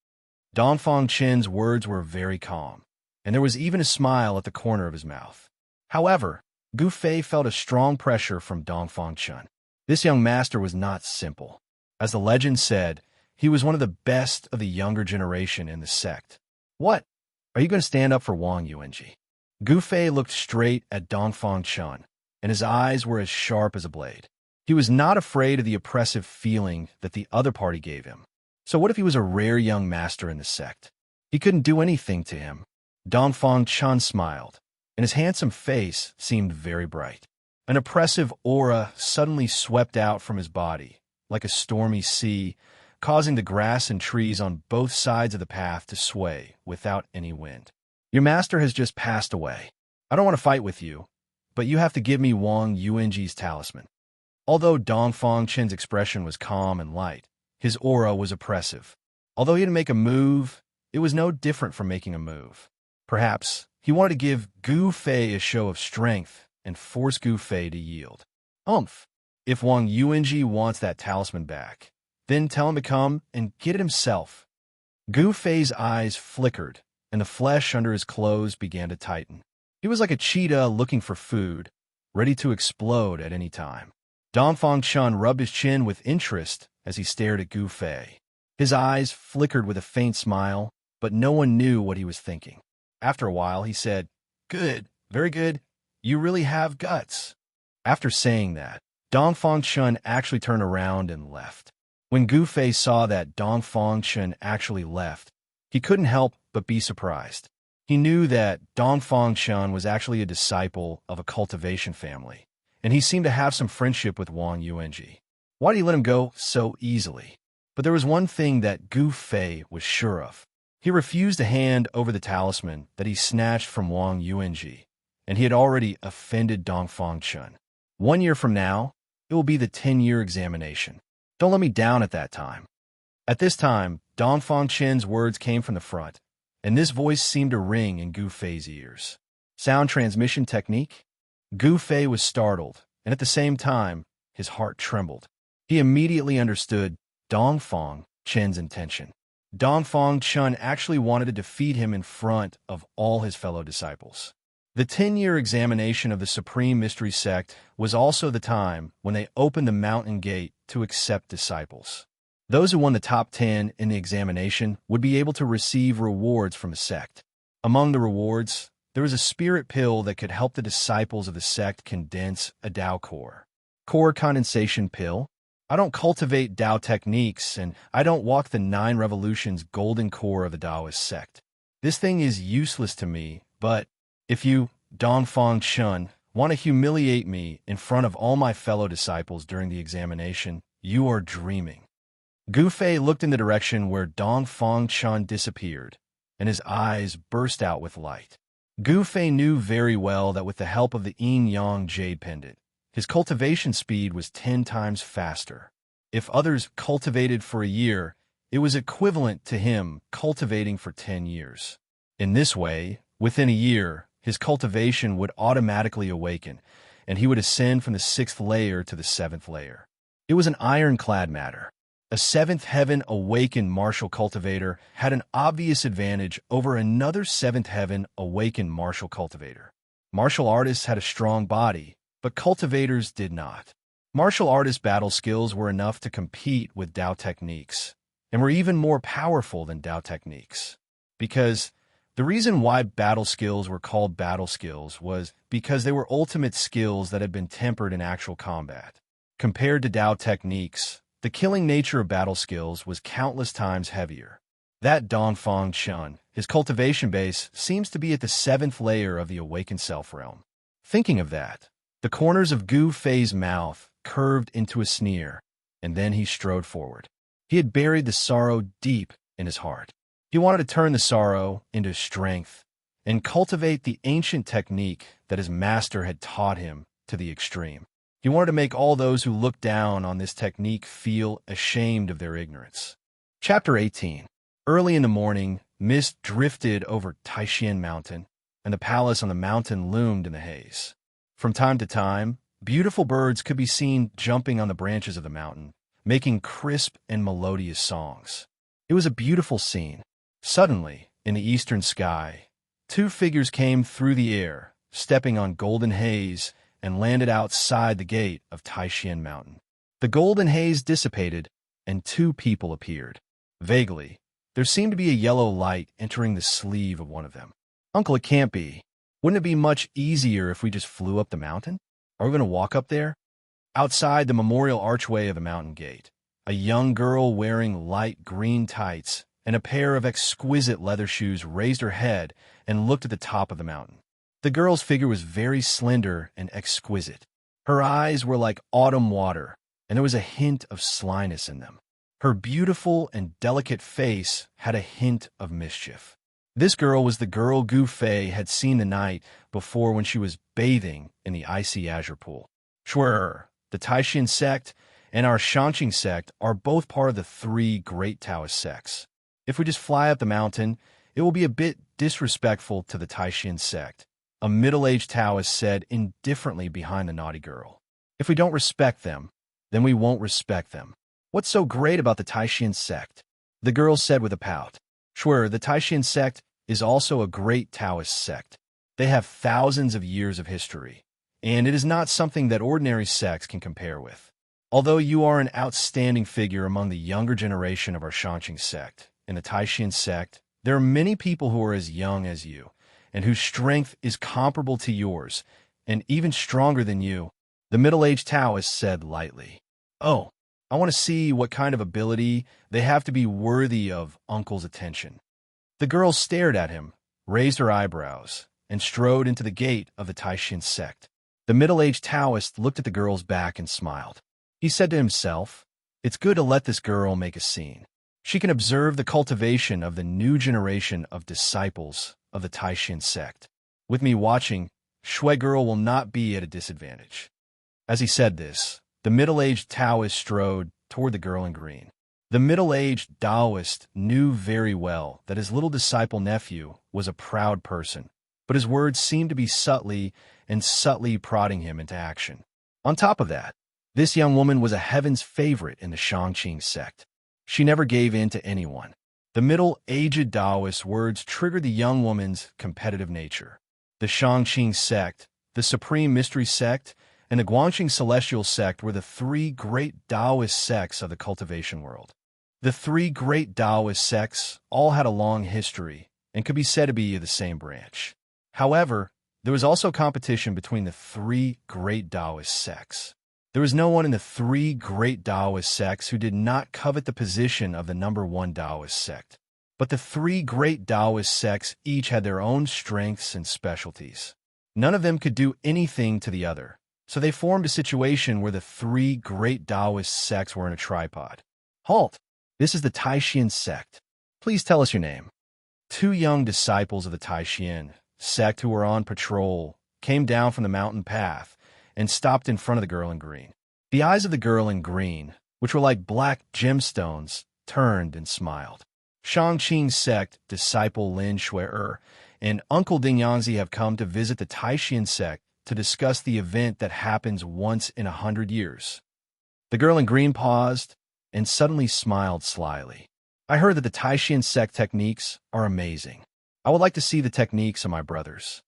Dongfang Chen's words were very calm, and there was even a smile at the corner of his mouth. However, Gu Fei felt a strong pressure from Dongfang Chen. This young master was not simple. As the legend said, he was one of the best of the younger generation in the sect. What? Are you going to stand up for Wang Yuanji? Gu Fei looked straight at Dongfang Chen, and his eyes were as sharp as a blade. He was not afraid of the oppressive feeling that the other party gave him. So what if he was a rare young master in the sect? He couldn't do anything to him. Dongfang Chen smiled, and his handsome face seemed very bright. An oppressive aura suddenly swept out from his body, like a stormy sea, causing the grass and trees on both sides of the path to sway without any wind. Your master has just passed away. I don't want to fight with you, but you have to give me Wang Yuanji's talisman. Although Dongfang Chen's expression was calm and light, his aura was oppressive. Although he didn't make a move, it was no different from making a move. Perhaps he wanted to give Gu Fei a show of strength and force Gu Fei to yield. If Wang Yuanji wants that talisman back, then tell him to come and get it himself. Gu Fei's eyes flickered, and the flesh under his clothes began to tighten. He was like a cheetah looking for food, ready to explode at any time. Dongfang Chen rubbed his chin with interest as he stared at Gu Fei. His eyes flickered with a faint smile, but no one knew what he was thinking. After a while, he said, "Good, very good. You really have guts." After saying that, Dongfang Chen actually turned around and left. When Gu Fei saw that Dongfang Chen actually left, He couldn't help but be surprised. He knew that Dongfang Chun was actually a disciple of a cultivation family, and he seemed to have some friendship with Wang Yuanji. Why did he let him go so easily? But there was one thing that Gu Fei was sure of. He refused to hand over the talisman that he snatched from Wang Yuanji, and he had already offended Dongfang Chun. 1 year from now, it will be the 10-year examination. Don't let me down at that time. At this time, Dongfang Chen's words came from the front, and this voice seemed to ring in Gu Fei's ears. Sound transmission technique? Gu Fei was startled, and at the same time, his heart trembled. He immediately understood Dongfang Chen's intention. Dongfang Chun actually wanted to defeat him in front of all his fellow disciples. The 10-year examination of the Supreme Mystery Sect was also the time when they opened the mountain gate to accept disciples. Those who won the top 10 in the examination would be able to receive rewards from the sect. Among the rewards, there was a spirit pill that could help the disciples of the sect condense a Tao core. Core condensation pill? I don't cultivate Tao techniques, and I don't walk the 9 revolutions golden core of the Taoist sect. This thing is useless to me, but if you, Dongfang Chun, want to humiliate me in front of all my fellow disciples during the examination, you are dreaming. Gu Fei looked in the direction where Dongfang Chun disappeared, and his eyes burst out with light. Gu Fei knew very well that with the help of the yin-yang jade pendant, his cultivation speed was 10 times faster. If others cultivated for a year, it was equivalent to him cultivating for 10 years. In this way, within a year, his cultivation would automatically awaken, and he would ascend from the 6th layer to the 7th layer. It was an ironclad matter. A 7th heaven awakened martial cultivator had an obvious advantage over another 7th heaven awakened martial cultivator. Martial artists had a strong body, but cultivators did not. Martial artist battle skills were enough to compete with Tao techniques, and were even more powerful than Tao techniques. Because the reason why battle skills were called battle skills was because they were ultimate skills that had been tempered in actual combat. Compared to Tao techniques, the killing nature of battle skills was countless times heavier. That Dongfang Chun, his cultivation base, seems to be at the 7th layer of the awakened self-realm. Thinking of that, the corners of Gu Fei's mouth curved into a sneer, and then he strode forward. He had buried the sorrow deep in his heart. He wanted to turn the sorrow into strength and cultivate the ancient technique that his master had taught him to the extreme. He wanted to make all those who looked down on this technique feel ashamed of their ignorance. Chapter 18. Early in the morning, mist drifted over Taishan Mountain, and the palace on the mountain loomed in the haze. From time to time, beautiful birds could be seen jumping on the branches of the mountain, making crisp and melodious songs. It was a beautiful scene. Suddenly, in the eastern sky, 2 figures came through the air, stepping on golden haze, and landed outside the gate of Taishan Mountain. The golden haze dissipated, and 2 people appeared. Vaguely, there seemed to be a yellow light entering the sleeve of one of them. Uncle, it can't be. Wouldn't it be much easier if we just flew up the mountain? Are we going to walk up there? Outside the memorial archway of the mountain gate, a young girl wearing light green tights and a pair of exquisite leather shoes raised her head and looked at the top of the mountain. The girl's figure was very slender and exquisite. Her eyes were like autumn water, and there was a hint of slyness in them. Her beautiful and delicate face had a hint of mischief. This girl was the girl Gu Fei had seen the night before when she was bathing in the icy azure pool. Sure, the Taishan sect and our Xianxia sect are both part of the 3 great Taoist sects. If we just fly up the mountain, it will be a bit disrespectful to the Taishan sect, a middle-aged Taoist said indifferently behind the naughty girl. If we don't respect them, then we won't respect them. What's so great about the Taishan sect? The girl said with a pout. Sure, the Taishan sect is also a great Taoist sect. They have thousands of years of history, and it is not something that ordinary sects can compare with. Although you are an outstanding figure among the younger generation of our Xianxia sect, in the Taishan sect, there are many people who are as young as you, and whose strength is comparable to yours, and even stronger than you, the middle-aged Taoist said lightly. Oh, I want to see what kind of ability they have to be worthy of Uncle's attention. The girl stared at him, raised her eyebrows, and strode into the gate of the Taishan sect. The middle-aged Taoist looked at the girl's back and smiled. He said to himself, "It's good to let this girl make a scene. She can observe the cultivation of the new generation of disciples of the Taishan sect. With me watching, Shui girl will not be at a disadvantage." As he said this, the middle-aged Taoist strode toward the girl in green. The middle-aged Taoist knew very well that his little disciple nephew was a proud person, but his words seemed to be subtly prodding him into action. On top of that, this young woman was a heaven's favorite in the Xianxia sect. She never gave in to anyone. The middle-aged Taoist's words triggered the young woman's competitive nature. The Xianxia sect, the Supreme Mystery sect, and the Guangxing Celestial sect were the three great Taoist sects of the cultivation world. The three great Taoist sects all had a long history and could be said to be the same branch. However, there was also competition between the three great Taoist sects. There was no one in the three great Taoist sects who did not covet the position of the number one Taoist sect. But the three great Taoist sects each had their own strengths and specialties. None of them could do anything to the other, so they formed a situation where the three great Taoist sects were in a tripod. "Halt! This is the Taishan sect. Please tell us your name." Two young disciples of the Taishan sect who were on patrol came down from the mountain path and stopped in front of the girl in green. The eyes of the girl in green, which were like black gemstones, turned and smiled. Xianxia sect disciple Lin Shui and Uncle Ding Yanzi have come to visit the Taishan sect to discuss the event that happens once in 100 years. The girl in green paused and suddenly smiled slyly. "I heard that the Taishan sect techniques are amazing. I would like to see the techniques of my brothers."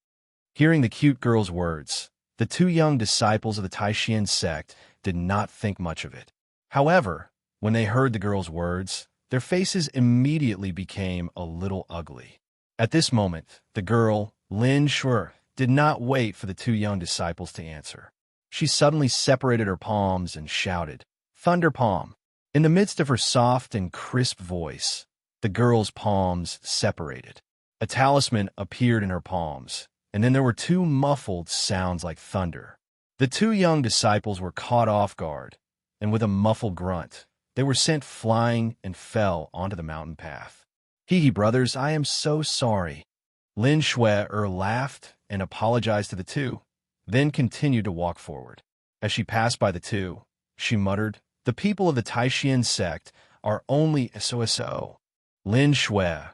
Hearing the cute girl's words, the two young disciples of the Taishan sect did not think much of it. However, when they heard the girl's words, their faces immediately became a little ugly. At this moment, the girl, Lin Shui, did not wait for the two young disciples to answer. She suddenly separated her palms and shouted, "Thunder Palm!" In the midst of her soft and crisp voice, the girl's palms separated. A talisman appeared in her palms, and then there were two muffled sounds like thunder. The two young disciples were caught off guard, and with a muffled grunt, they were sent flying and fell onto the mountain path. "Hee brothers, I am so sorry." Lin Shui laughed and apologized to the two, then continued to walk forward. As she passed by the two, she muttered, "The people of the Taishan sect are only so." Lin Shui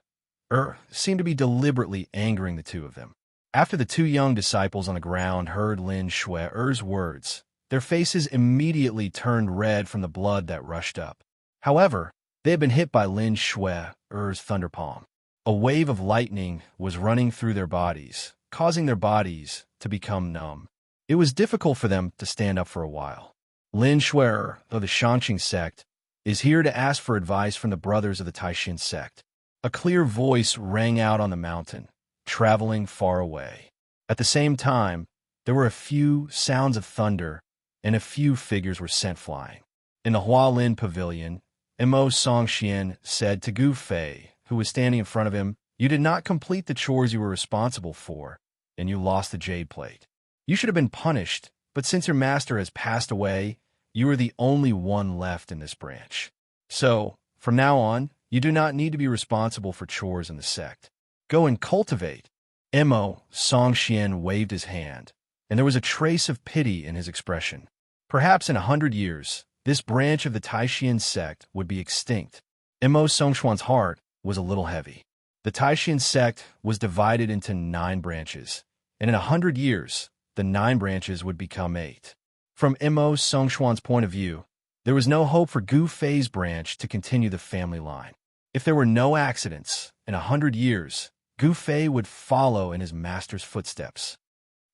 seemed to be deliberately angering the two of them. After the two young disciples on the ground heard Lin Shui's words, their faces immediately turned red from the blood that rushed up. However, they had been hit by Lin Shui's thunder palm. A wave of lightning was running through their bodies, causing their bodies to become numb. It was difficult for them to stand up for a while. Lin Shui of the Xianxia sect is here to ask for advice from the brothers of the Taishan sect. A clear voice rang out on the mountain, traveling far away. At the same time, there were a few sounds of thunder, and a few figures were sent flying. In the Hualin pavilion, Mo Songxian said to Gu Fei, who was standing in front of him, "You did not complete the chores you were responsible for, and you lost the jade plate. You should have been punished, but since your master has passed away, you are the only one left in this branch. So, from now on, you do not need to be responsible for chores in the sect. Go and cultivate." Mo Songxian waved his hand, and there was a trace of pity in his expression. Perhaps in 100 years, this branch of the Taishan sect would be extinct. Mo Songxian's heart was a little heavy. The Taishan sect was divided into 9 branches, and in 100 years, the 9 branches would become 8. From Mo Songxian's point of view, there was no hope for Gu Fei's branch to continue the family line. If there were no accidents, in 100 years, Gu Fei would follow in his master's footsteps.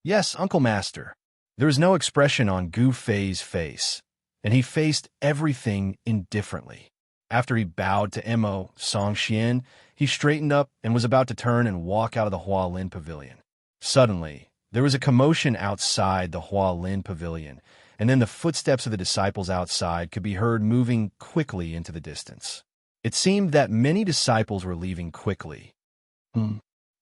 "Yes, Uncle Master." There was no expression on Gu Fei's face, and he faced everything indifferently. After he bowed to Mo Songxian, he straightened up and was about to turn and walk out of the Hualin pavilion. Suddenly, there was a commotion outside the Hualin pavilion, and then the footsteps of the disciples outside could be heard moving quickly into the distance. It seemed that many disciples were leaving quickly,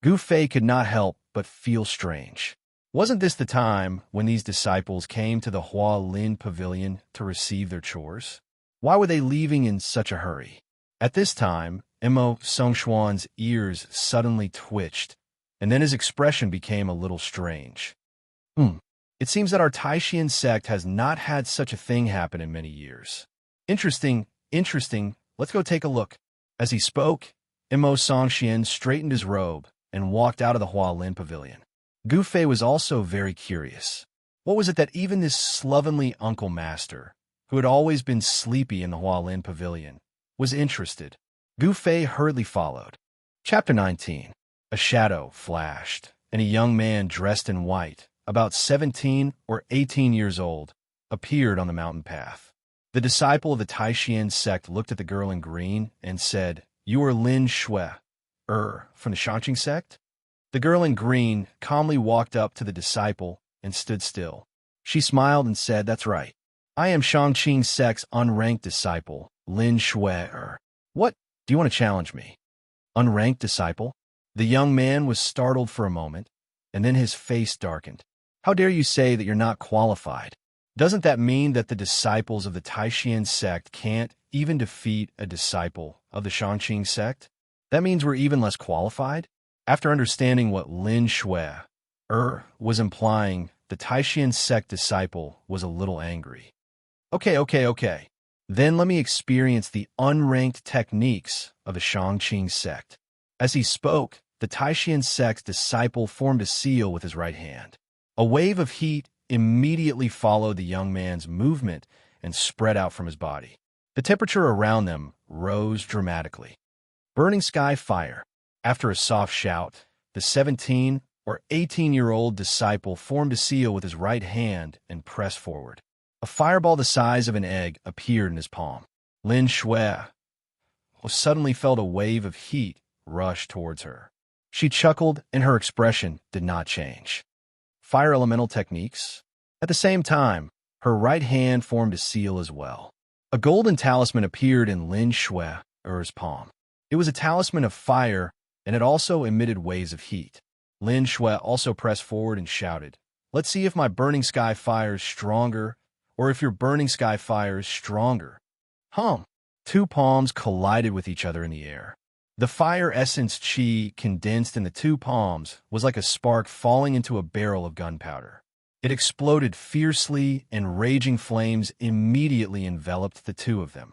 Gu Fei could not help but feel strange. Wasn't this the time when these disciples came to the Hua Lin Pavilion to receive their chores? Why were they leaving in such a hurry? At this time, Imo Songshuan's ears suddenly twitched, and then his expression became a little strange. It seems that our Taishian sect has not had such a thing happen in many years. Interesting, let's go take a look. As he spoke, Imo Songxian straightened his robe and walked out of the Hua Lin Pavilion. Gu Fei was also very curious. What was it that even this slovenly uncle master, who had always been sleepy in the Hua Lin Pavilion, was interested? Gu Fei hurriedly followed. Chapter 19. A shadow flashed, and a young man dressed in white, about 17 or 18 years old, appeared on the mountain path. The disciple of the Taishian sect looked at the girl in green and said, "You are Lin Shui, from the Xianxia sect?" The girl in green calmly walked up to the disciple and stood still. She smiled and said, "That's right. I am Xianxia sect's unranked disciple, Lin Shui. What? Do you want to challenge me?" Unranked disciple? The young man was startled for a moment, and then his face darkened. "How dare you say that you're not qualified? Doesn't that mean that the disciples of the Taishian sect can't even defeat a disciple of the Xianxia sect? That means we're even less qualified?" After understanding what Lin Shui was implying, the Taishian sect disciple was a little angry. Okay. Then let me experience the unranked techniques of the Xianxia sect." As he spoke, the Taishian sect's disciple formed a seal with his right hand. A wave of heat immediately followed the young man's movement and spread out from his body. The temperature around them rose dramatically. Burning sky fire. After a soft shout, the 17 or 18-year-old disciple formed a seal with his right hand and pressed forward. A fireball the size of an egg appeared in his palm. Lin Shui suddenly felt a wave of heat rush towards her. She chuckled, and her expression did not change. Fire elemental techniques? At the same time, her right hand formed a seal as well. A golden talisman appeared in Lin Shui's palm. It was a talisman of fire, and it also emitted waves of heat. Lin Shui also pressed forward and shouted, "Let's see if my burning sky fire is stronger, or if your burning sky fire is stronger." Two palms collided with each other in the air. The fire essence chi condensed in the two palms was like a spark falling into a barrel of gunpowder. It exploded fiercely, and raging flames immediately enveloped the two of them.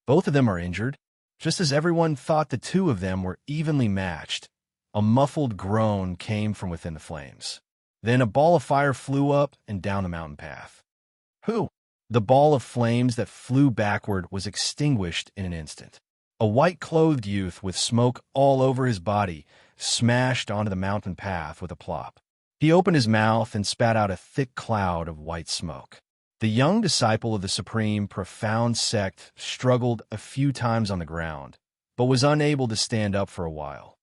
Both of them are injured. Just as everyone thought the two of them were evenly matched, a muffled groan came from within the flames. Then a ball of fire flew up and down the mountain path. The ball of flames that flew backward was extinguished in an instant. A white-clothed youth with smoke all over his body smashed onto the mountain path with a plop. He opened his mouth and spat out a thick cloud of white smoke. The young disciple of the Supreme Profound Sect struggled a few times on the ground, but was unable to stand up for a while.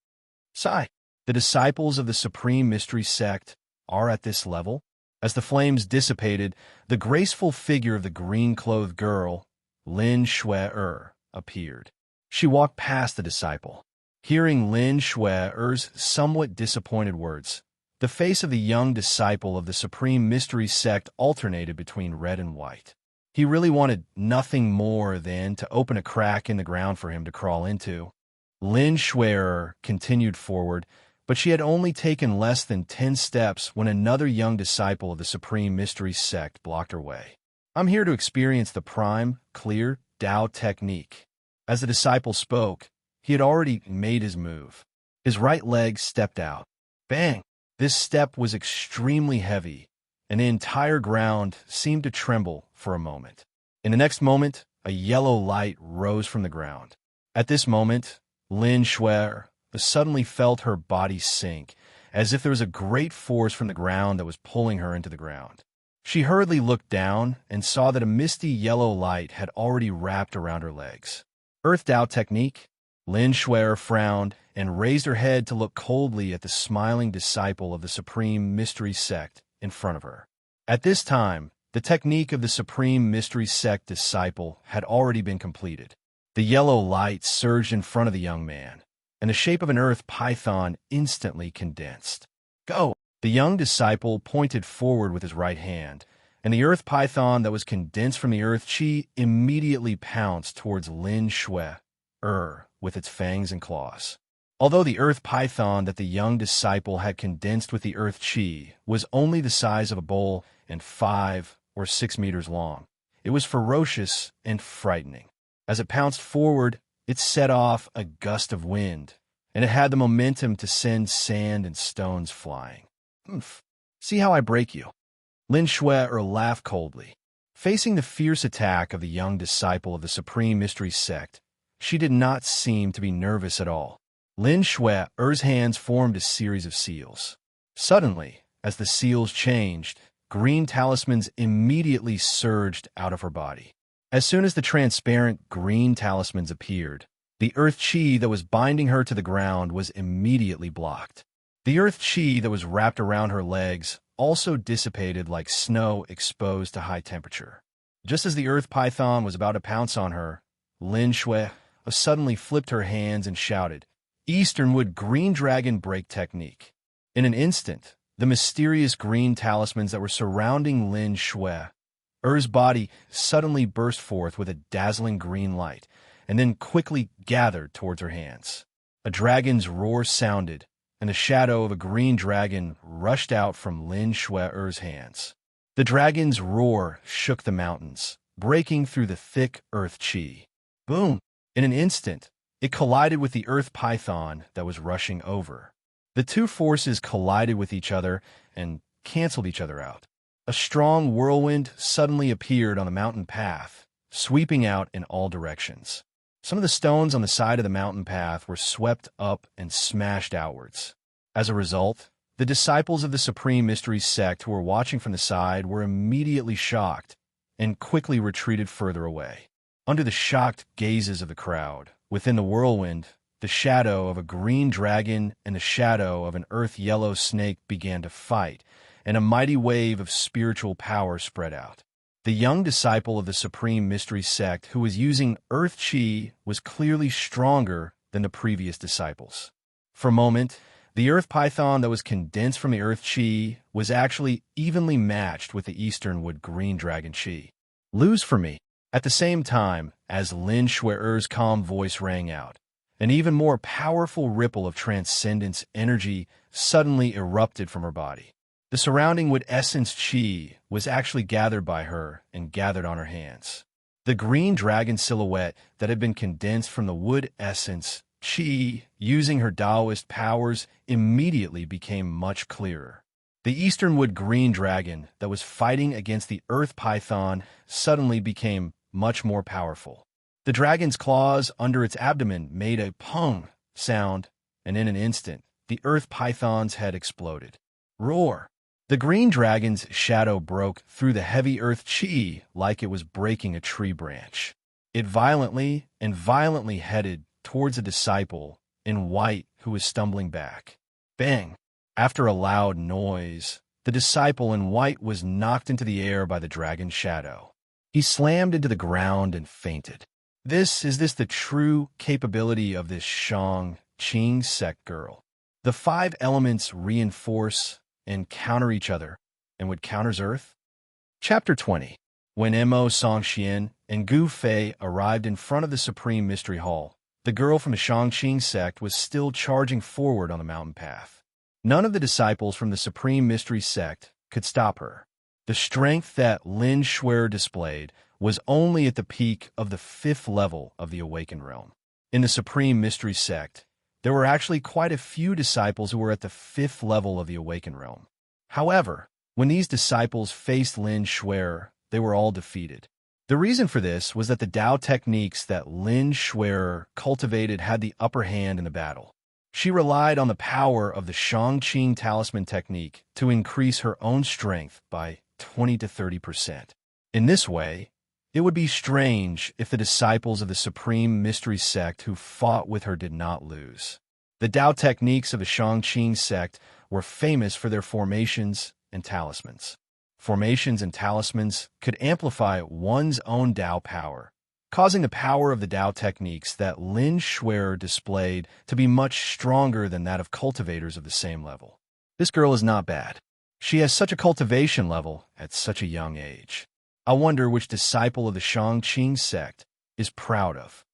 Sigh, the disciples of the Supreme Mystery Sect are at this level? As the flames dissipated, the graceful figure of the green-clothed girl, Lin Shui, appeared. She walked past the disciple. Hearing Lin Shui's somewhat disappointed words, the face of the young disciple of the Supreme Mystery Sect alternated between red and white. He really wanted nothing more than to open a crack in the ground for him to crawl into. Lin Shui continued forward, but she had only taken less than 10 steps when another young disciple of the Supreme Mystery Sect blocked her way. "I'm here to experience the prime, clear Tao technique." As the disciple spoke, he had already made his move. His right leg stepped out. Bang! This step was extremely heavy, and the entire ground seemed to tremble for a moment. In the next moment, a yellow light rose from the ground. At this moment, Lin Shui suddenly felt her body sink, as if there was a great force from the ground that was pulling her into the ground. She hurriedly looked down and saw that a misty yellow light had already wrapped around her legs. Earth Tao technique? Lin Shui frowned and raised her head to look coldly at the smiling disciple of the Supreme Mystery Sect in front of her. At this time, the technique of the Supreme Mystery Sect disciple had already been completed. The yellow light surged in front of the young man, and the shape of an earth python instantly condensed. Go! The young disciple pointed forward with his right hand, and the earth python that was condensed from the earth chi immediately pounced towards Lin Shui, with its fangs and claws. Although the earth python that the young disciple had condensed with the earth chi was only the size of a bowl and 5 or 6 meters long, it was ferocious and frightening. As it pounced forward, it set off a gust of wind, and it had the momentum to send sand and stones flying. "Oomph. See how I break you?" Lin Shui laughed coldly. Facing the fierce attack of the young disciple of the Supreme Mystery Sect, she did not seem to be nervous at all. Lin Shui's hands formed a series of seals. Suddenly, as the seals changed, green talismans immediately surged out of her body. As soon as the transparent green talismans appeared, the earth chi that was binding her to the ground was immediately blocked. The earth chi that was wrapped around her legs also dissipated like snow exposed to high temperature. Just as the earth python was about to pounce on her, Lin Shui suddenly flipped her hands and shouted, "Easternwood Green Dragon Break Technique." In an instant, the mysterious green talismans that were surrounding Lin Shui's body suddenly burst forth with a dazzling green light, and then quickly gathered towards her hands. A dragon's roar sounded, and the shadow of a green dragon rushed out from Lin Shui's hands. The dragon's roar shook the mountains, breaking through the thick earth chi. Boom! In an instant, it collided with the earth python that was rushing over. The two forces collided with each other and canceled each other out. A strong whirlwind suddenly appeared on the mountain path, sweeping out in all directions. Some of the stones on the side of the mountain path were swept up and smashed outwards. As a result, the disciples of the Supreme Mystery Sect who were watching from the side were immediately shocked and quickly retreated further away. Under the shocked gazes of the crowd, within the whirlwind, the shadow of a green dragon and the shadow of an earth-yellow snake began to fight, and a mighty wave of spiritual power spread out. The young disciple of the Supreme Mystery Sect who was using earth chi was clearly stronger than the previous disciples. For a moment, the earth python that was condensed from the earth chi was actually evenly matched with the Easternwood green dragon chi. "Lose for me." At the same time, as Lin Shui's calm voice rang out, an even more powerful ripple of transcendence energy suddenly erupted from her body. The surrounding wood essence chi was actually gathered by her and gathered on her hands. The green dragon silhouette that had been condensed from the wood essence chi, using her Taoist powers, immediately became much clearer. The Easternwood green dragon that was fighting against the earth python suddenly became much more powerful. The dragon's claws under its abdomen made a pung sound, and in an instant, the earth python's head exploded. Roar! The green dragon's shadow broke through the heavy earth chi like it was breaking a tree branch. It violently headed towards a disciple in white who was stumbling back. Bang! After a loud noise, the disciple in white was knocked into the air by the dragon's shadow. He slammed into the ground and fainted. Is this the true capability of this Xianxia sect girl? The 5 elements reinforce and counter each other, and what counters Earth? Chapter 20. When Mo Songxian and Gu Fei arrived in front of the Supreme Mystery Hall, the girl from the Xianxia sect was still charging forward on the mountain path. None of the disciples from the Supreme Mystery Sect could stop her. The strength that Lin Shui displayed was only at the peak of the 5th level of the Awakened Realm. In the Supreme Mystery Sect, there were actually quite a few disciples who were at the 5th level of the Awakened Realm. However, when these disciples faced Lin Shui, they were all defeated. The reason for this was that the Tao techniques that Lin Shui cultivated had the upper hand in the battle. She relied on the power of the Xianxia talisman technique to increase her own strength by 20 to 30%. In this way, it would be strange if the disciples of the Supreme Mystery Sect who fought with her did not lose. The Tao techniques of the Xianxia sect were famous for their formations and talismans. Formations and talismans could amplify one's own Tao power, causing the power of the Tao techniques that Lin Shuer displayed to be much stronger than that of cultivators of the same level. This girl is not bad. She has such a cultivation level at such a young age. I wonder which disciple of the Xianxia sect is proud of.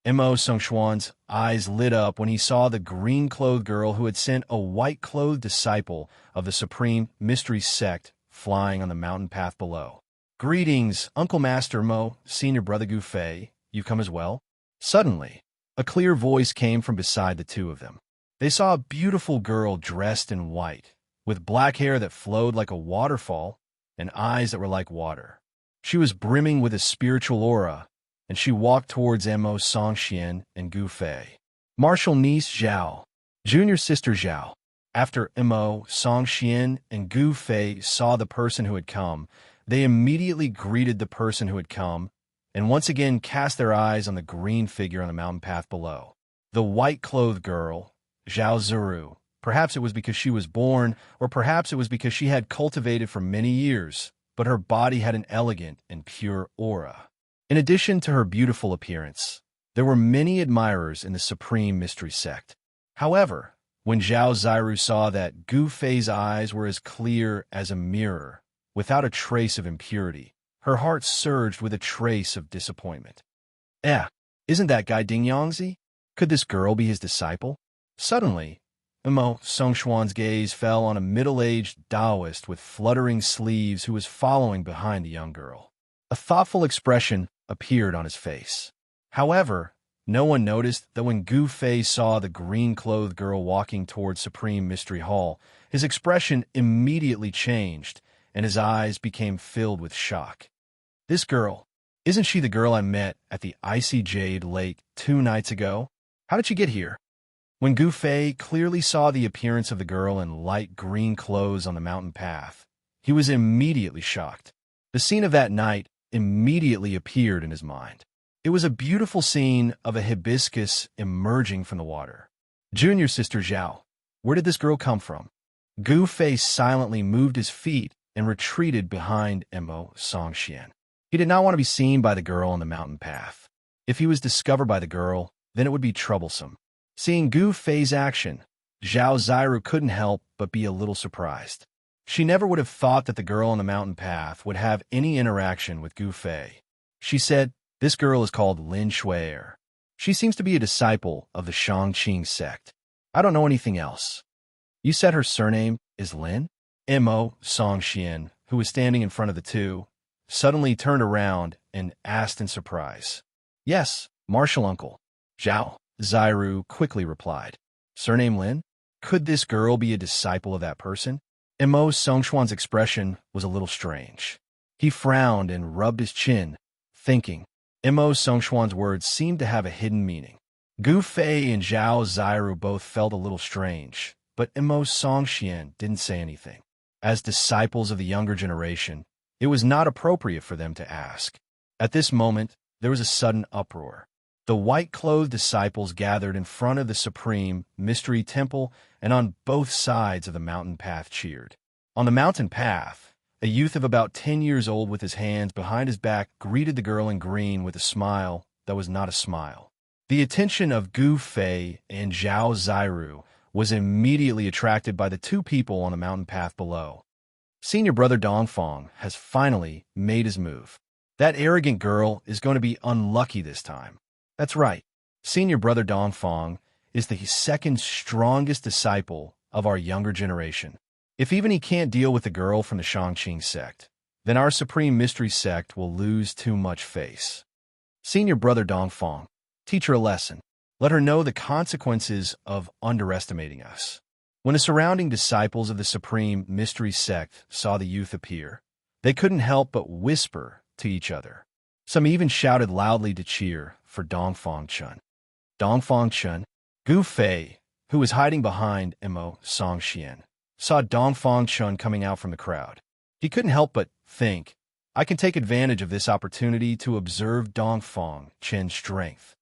Mo Songxuan's eyes lit up when he saw the green-clothed girl who had sent a white-clothed disciple of the Supreme Mystery Sect flying on the mountain path below. "Greetings, Uncle Master Mo, Senior Brother Gu Fei. You've come as well?" Suddenly, a clear voice came from beside the two of them. They saw a beautiful girl dressed in white, with black hair that flowed like a waterfall and eyes that were like water. She was brimming with a spiritual aura, and she walked towards Mo Songxian and Gu Fei. Martial niece Zhao, junior sister Zhao. After Mo Songxian and Gu Fei saw the person who had come, they immediately greeted the person who had come, and once again cast their eyes on the green figure on the mountain path below. The white-clothed girl, Zhao Ziru. Perhaps it was because she was born, or perhaps it was because she had cultivated for many years, but her body had an elegant and pure aura. In addition to her beautiful appearance, there were many admirers in the Supreme Mystery Sect. However, when Zhao Ziru saw that Gu Fei's eyes were as clear as a mirror, without a trace of impurity, her heart surged with a trace of disappointment. Isn't that guy Ding Yangzi? Could this girl be his disciple? Suddenly, Mo Songxuan's gaze fell on a middle-aged Taoist with fluttering sleeves who was following behind the young girl. A thoughtful expression appeared on his face. However, no one noticed that when Gu Fei saw the green-clothed girl walking toward Supreme Mystery Hall, his expression immediately changed, and his eyes became filled with shock. This girl, isn't she the girl I met at the Icy Jade Lake 2 nights ago? How did she get here? When Gu Fei clearly saw the appearance of the girl in light green clothes on the mountain path, he was immediately shocked. The scene of that night immediately appeared in his mind. It was a beautiful scene of a hibiscus emerging from the water. Junior sister Zhao, where did this girl come from? Gu Fei silently moved his feet and retreated behind Mo Songxian. He did not want to be seen by the girl on the mountain path. If he was discovered by the girl, then it would be troublesome. Seeing Gu Fei's action, Zhao Ziru couldn't help but be a little surprised. She never would have thought that the girl on the mountain path would have any interaction with Gu Fei. She said, "This girl is called Lin Shuer. She seems to be a disciple of the Xianxia sect. I don't know anything else." "You said her surname is Lin?" Mo Songxian, who was standing in front of the two, suddenly turned around and asked in surprise. "Yes, martial uncle." Zhao Ziru quickly replied. "Surname Lin? Could this girl be a disciple of that person?" Mo Songxuan's expression was a little strange. He frowned and rubbed his chin, thinking. Mo Songxuan's words seemed to have a hidden meaning. Gu Fei and Zhao Ziru both felt a little strange, but Mo Songxian didn't say anything. As disciples of the younger generation, it was not appropriate for them to ask. At this moment, there was a sudden uproar. The white-clothed disciples gathered in front of the Supreme Mystery Temple and on both sides of the mountain path cheered. On the mountain path, a youth of about 10 years old with his hands behind his back greeted the girl in green with a smile that was not a smile. The attention of Gu Fei and Zhao Ziru was immediately attracted by the two people on the mountain path below. Senior brother Dongfang has finally made his move. That arrogant girl is going to be unlucky this time. That's right. Senior brother Dongfang is the second strongest disciple of our younger generation. If even he can't deal with the girl from the Xianxia sect, then our Supreme Mystery Sect will lose too much face. Senior brother Dongfang, teach her a lesson. Let her know the consequences of underestimating us. When the surrounding disciples of the Supreme Mystery Sect saw the youth appear, they couldn't help but whisper to each other. Some even shouted loudly to cheer for Dongfang Chun. Dongfang Chun, Gu Fei, who was hiding behind Mo Songxian, saw Dongfang Chun coming out from the crowd. He couldn't help but think, I can take advantage of this opportunity to observe Dongfang Chen's strength.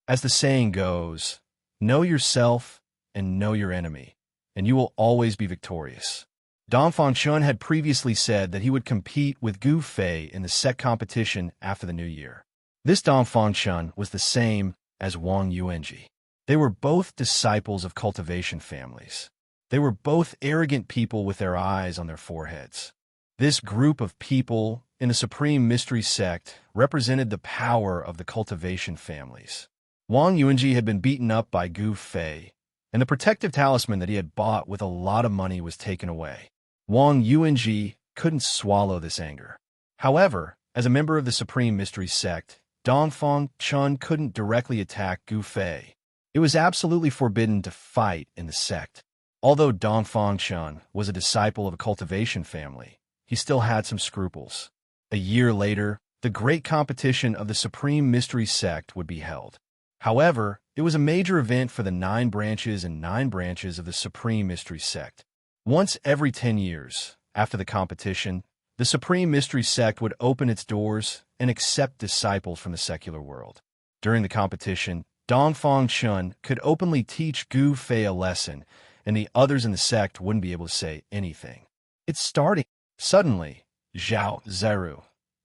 As the saying goes, know yourself and know your enemy, and you will always be victorious. Dongfang Chun had previously said that he would compete with Gu Fei in the sect competition after the new year. This Dongfang Chun was the same as Wang Yuanji. They were both disciples of cultivation families. They were both arrogant people with their eyes on their foreheads. This group of people in the Supreme Mystery Sect represented the power of the cultivation families. Wang Yuanji had been beaten up by Gu Fei, and the protective talisman that he had bought with a lot of money was taken away. Wang Yuanji couldn't swallow this anger. However, as a member of the Supreme Mystery Sect, Dongfang Chun couldn't directly attack Gu Fei. It was absolutely forbidden to fight in the sect. Although Dongfang Chun was a disciple of a cultivation family, he still had some scruples. A year later, the great competition of the Supreme Mystery Sect would be held. However, it was a major event for the 9 branches of the Supreme Mystery Sect. Once every 10 years, after the competition, the Supreme Mystery Sect would open its doors and accept disciples from the secular world. During the competition, Dongfang Chun could openly teach Gu Fei a lesson, and the others in the sect wouldn't be able to say anything. It's starting. Suddenly, Zhao Zeru,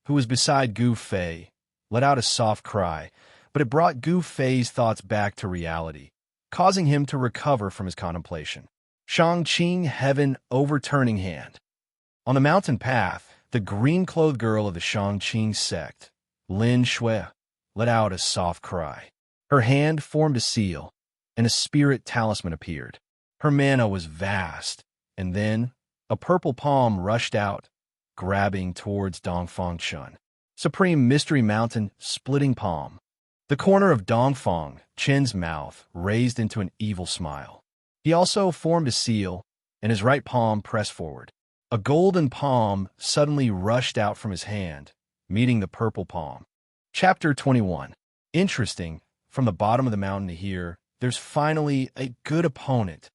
who was beside Gu Fei, let out a soft cry, but it brought Gu Fei's thoughts back to reality, causing him to recover from his contemplation. Shangqing Heaven Overturning Hand. On the mountain path, the green-clothed girl of the Shangqing sect, Lin Shui, let out a soft cry. Her hand formed a seal, and a spirit talisman appeared. Her mana was vast, and then a purple palm rushed out, grabbing towards Dongfang Chun. Supreme Mystery Mountain Splitting Palm. The corner of Dongfang Chen's mouth raised into an evil smile. He also formed a seal, and his right palm pressed forward. A golden palm suddenly rushed out from his hand, meeting the purple palm. Chapter 21. Interesting, from the bottom of the mountain to here, there's finally a good opponent.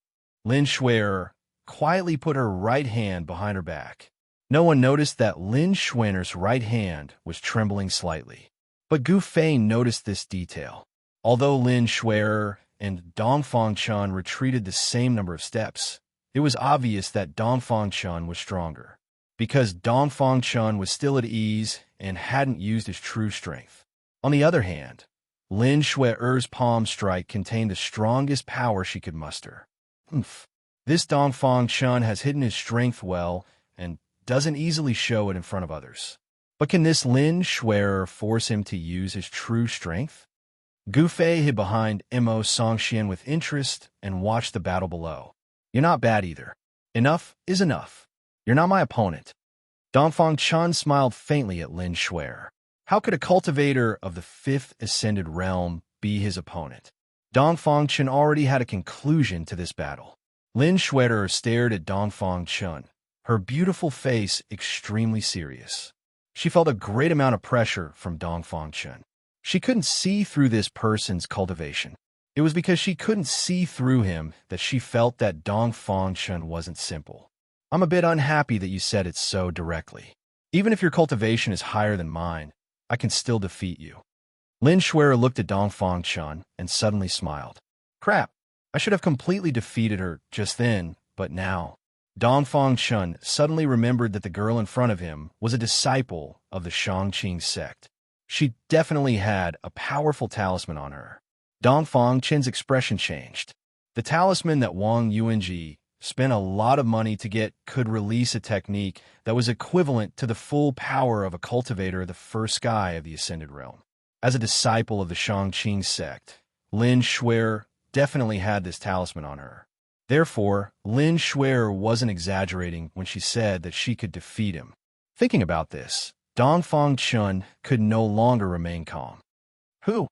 Lin Shui quietly put her right hand behind her back. No one noticed that Lin Shui's right hand was trembling slightly. But Gu Fei noticed this detail. Although Lin Shui and Dongfang Chun retreated the same number of steps, it was obvious that Dongfang Chun was stronger, because Dongfang Chun was still at ease and hadn't used his true strength. On the other hand, Lin Shui's palm strike contained the strongest power she could muster. This Dongfang Chun has hidden his strength well and doesn't easily show it in front of others. But can this Lin Shui force him to use his true strength? Gu Fei hid behind Mo Songxian with interest and watched the battle below. You're not bad either. Enough is enough. You're not my opponent. Dongfang Chun smiled faintly at Lin Shui. How could a cultivator of the 5th Ascended Realm be his opponent? Dongfang Chun already had a conclusion to this battle. Lin Shui stared at Dongfang Chun, her beautiful face extremely serious. She felt a great amount of pressure from Dongfang Chun. She couldn't see through this person's cultivation. It was because she couldn't see through him that she felt that Dongfang Chun wasn't simple. I'm a bit unhappy that you said it so directly. Even if your cultivation is higher than mine, I can still defeat you. Lin Shui looked at Dongfang Chun and suddenly smiled. Crap, I should have completely defeated her just then, but now. Dongfang Chun suddenly remembered that the girl in front of him was a disciple of the Shangqing sect. She definitely had a powerful talisman on her. Dongfang Chun's expression changed. The talisman that Wang Yuanji spent a lot of money to get could release a technique that was equivalent to the full power of a cultivator of the first sky of the Ascended Realm. As a disciple of the Shangqing sect, Lin Shui definitely had this talisman on her. Therefore, Lin Shui wasn't exaggerating when she said that she could defeat him. Thinking about this, Dongfang Chun could no longer remain calm. Who?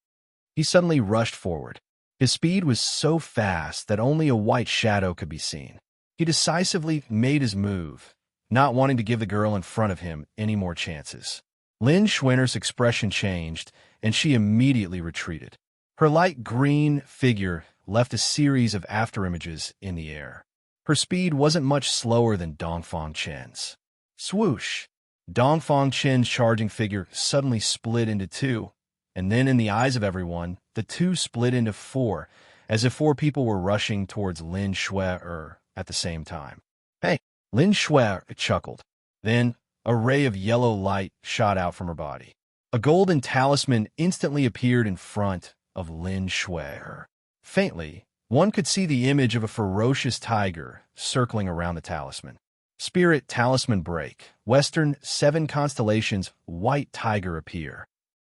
He suddenly rushed forward. His speed was so fast that only a white shadow could be seen. He decisively made his move, not wanting to give the girl in front of him any more chances. Lin Shui's expression changed, and she immediately retreated. Her light green figure left a series of afterimages in the air. Her speed wasn't much slower than Dongfang Chun's. Swoosh! Dongfang Chun's charging figure suddenly split into 2, and then in the eyes of everyone, the 2 split into 4, as if 4 people were rushing towards Lin Shui at the same time. Hey! Lin Shui chuckled. Then, a ray of yellow light shot out from her body. A golden talisman instantly appeared in front of Lin Shui. Faintly, one could see the image of a ferocious tiger circling around the talisman. Spirit Talisman Break. Western 7 constellations, white tiger appear.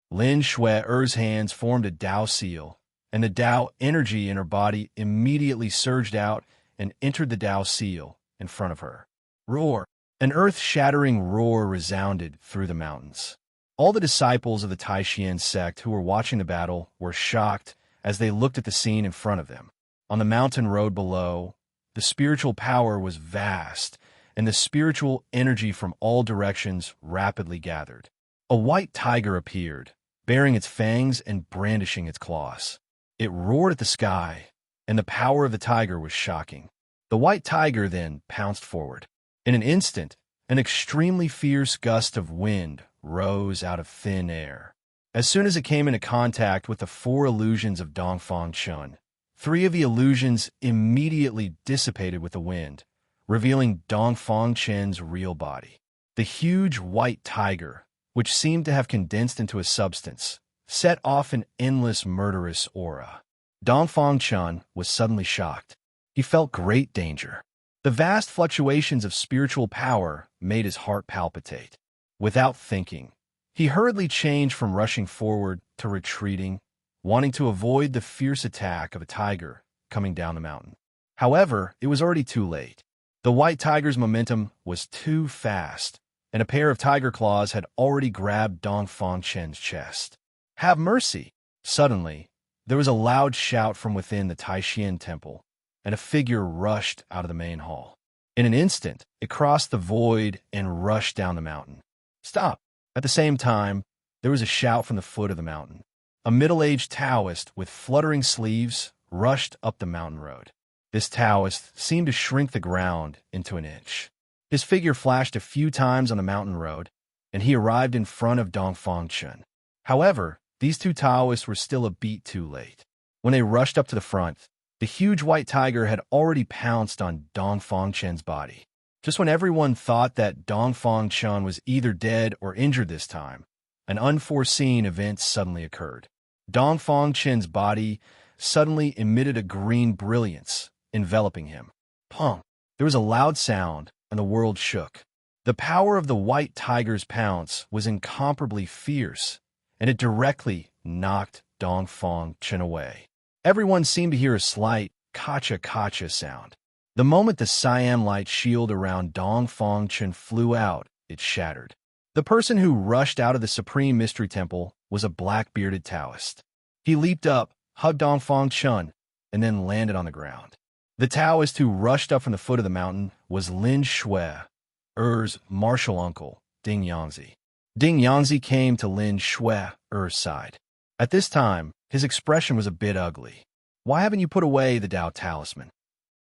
Lin Shui-er's hands formed a Dao seal, and the Dao energy in her body immediately surged out and entered the Dao seal in front of her. Roar! An earth-shattering roar resounded through the mountains. All the disciples of the Taishan sect who were watching the battle were shocked as they looked at the scene in front of them. On the mountain road below, the spiritual power was vast, and the spiritual energy from all directions rapidly gathered. A white tiger appeared, baring its fangs and brandishing its claws. It roared at the sky, and the power of the tiger was shocking. The white tiger then pounced forward. In an instant, an extremely fierce gust of wind rose out of thin air. As soon as it came into contact with the 4 illusions of Dongfang Chun, 3 of the illusions immediately dissipated with the wind, revealing Dongfang Chen's real body. The huge white tiger, which seemed to have condensed into a substance, set off an endless murderous aura. Dongfang Chen was suddenly shocked. He felt great danger. The vast fluctuations of spiritual power made his heart palpitate. Without thinking, he hurriedly changed from rushing forward to retreating, wanting to avoid the fierce attack of a tiger coming down the mountain. However, it was already too late. The white tiger's momentum was too fast, and a pair of tiger claws had already grabbed Dongfang Chen's chest. "Have mercy!" Suddenly, there was a loud shout from within the Taishan temple, and a figure rushed out of the main hall. In an instant, it crossed the void and rushed down the mountain. "Stop!" At the same time, there was a shout from the foot of the mountain. A middle-aged Taoist with fluttering sleeves rushed up the mountain road. This Taoist seemed to shrink the ground into an inch. His figure flashed a few times on the mountain road, and he arrived in front of Dongfang Chen. However, these 2 Taoists were still a beat too late. When they rushed up to the front, the huge white tiger had already pounced on Dongfang Chen's body. Just when everyone thought that Dongfang Chen was either dead or injured this time, an unforeseen event suddenly occurred. Dongfang Chen's body suddenly emitted a green brilliance, enveloping him. Pong! There was a loud sound, and the world shook. The power of the white tiger's pounce was incomparably fierce, and it directly knocked Dongfang Chen away. Everyone seemed to hear a slight kacha-kacha sound. The moment the cyan light shield around Dongfang Chen flew out, it shattered. The person who rushed out of the Supreme Mystery Temple was a black-bearded Taoist. He leaped up, hugged Dongfang Chen, and then landed on the ground. The Taoist who rushed up from the foot of the mountain was Lin Shui-er's martial uncle, Ding Yangzi. Ding Yangzi came to Lin Shui-er's side. At this time, his expression was a bit ugly. "Why haven't you put away the Dao Talisman?"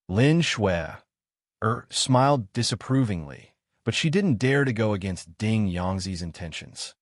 Lin Shui-er smiled disapprovingly, but she didn't dare to go against Ding Yangzi's intentions.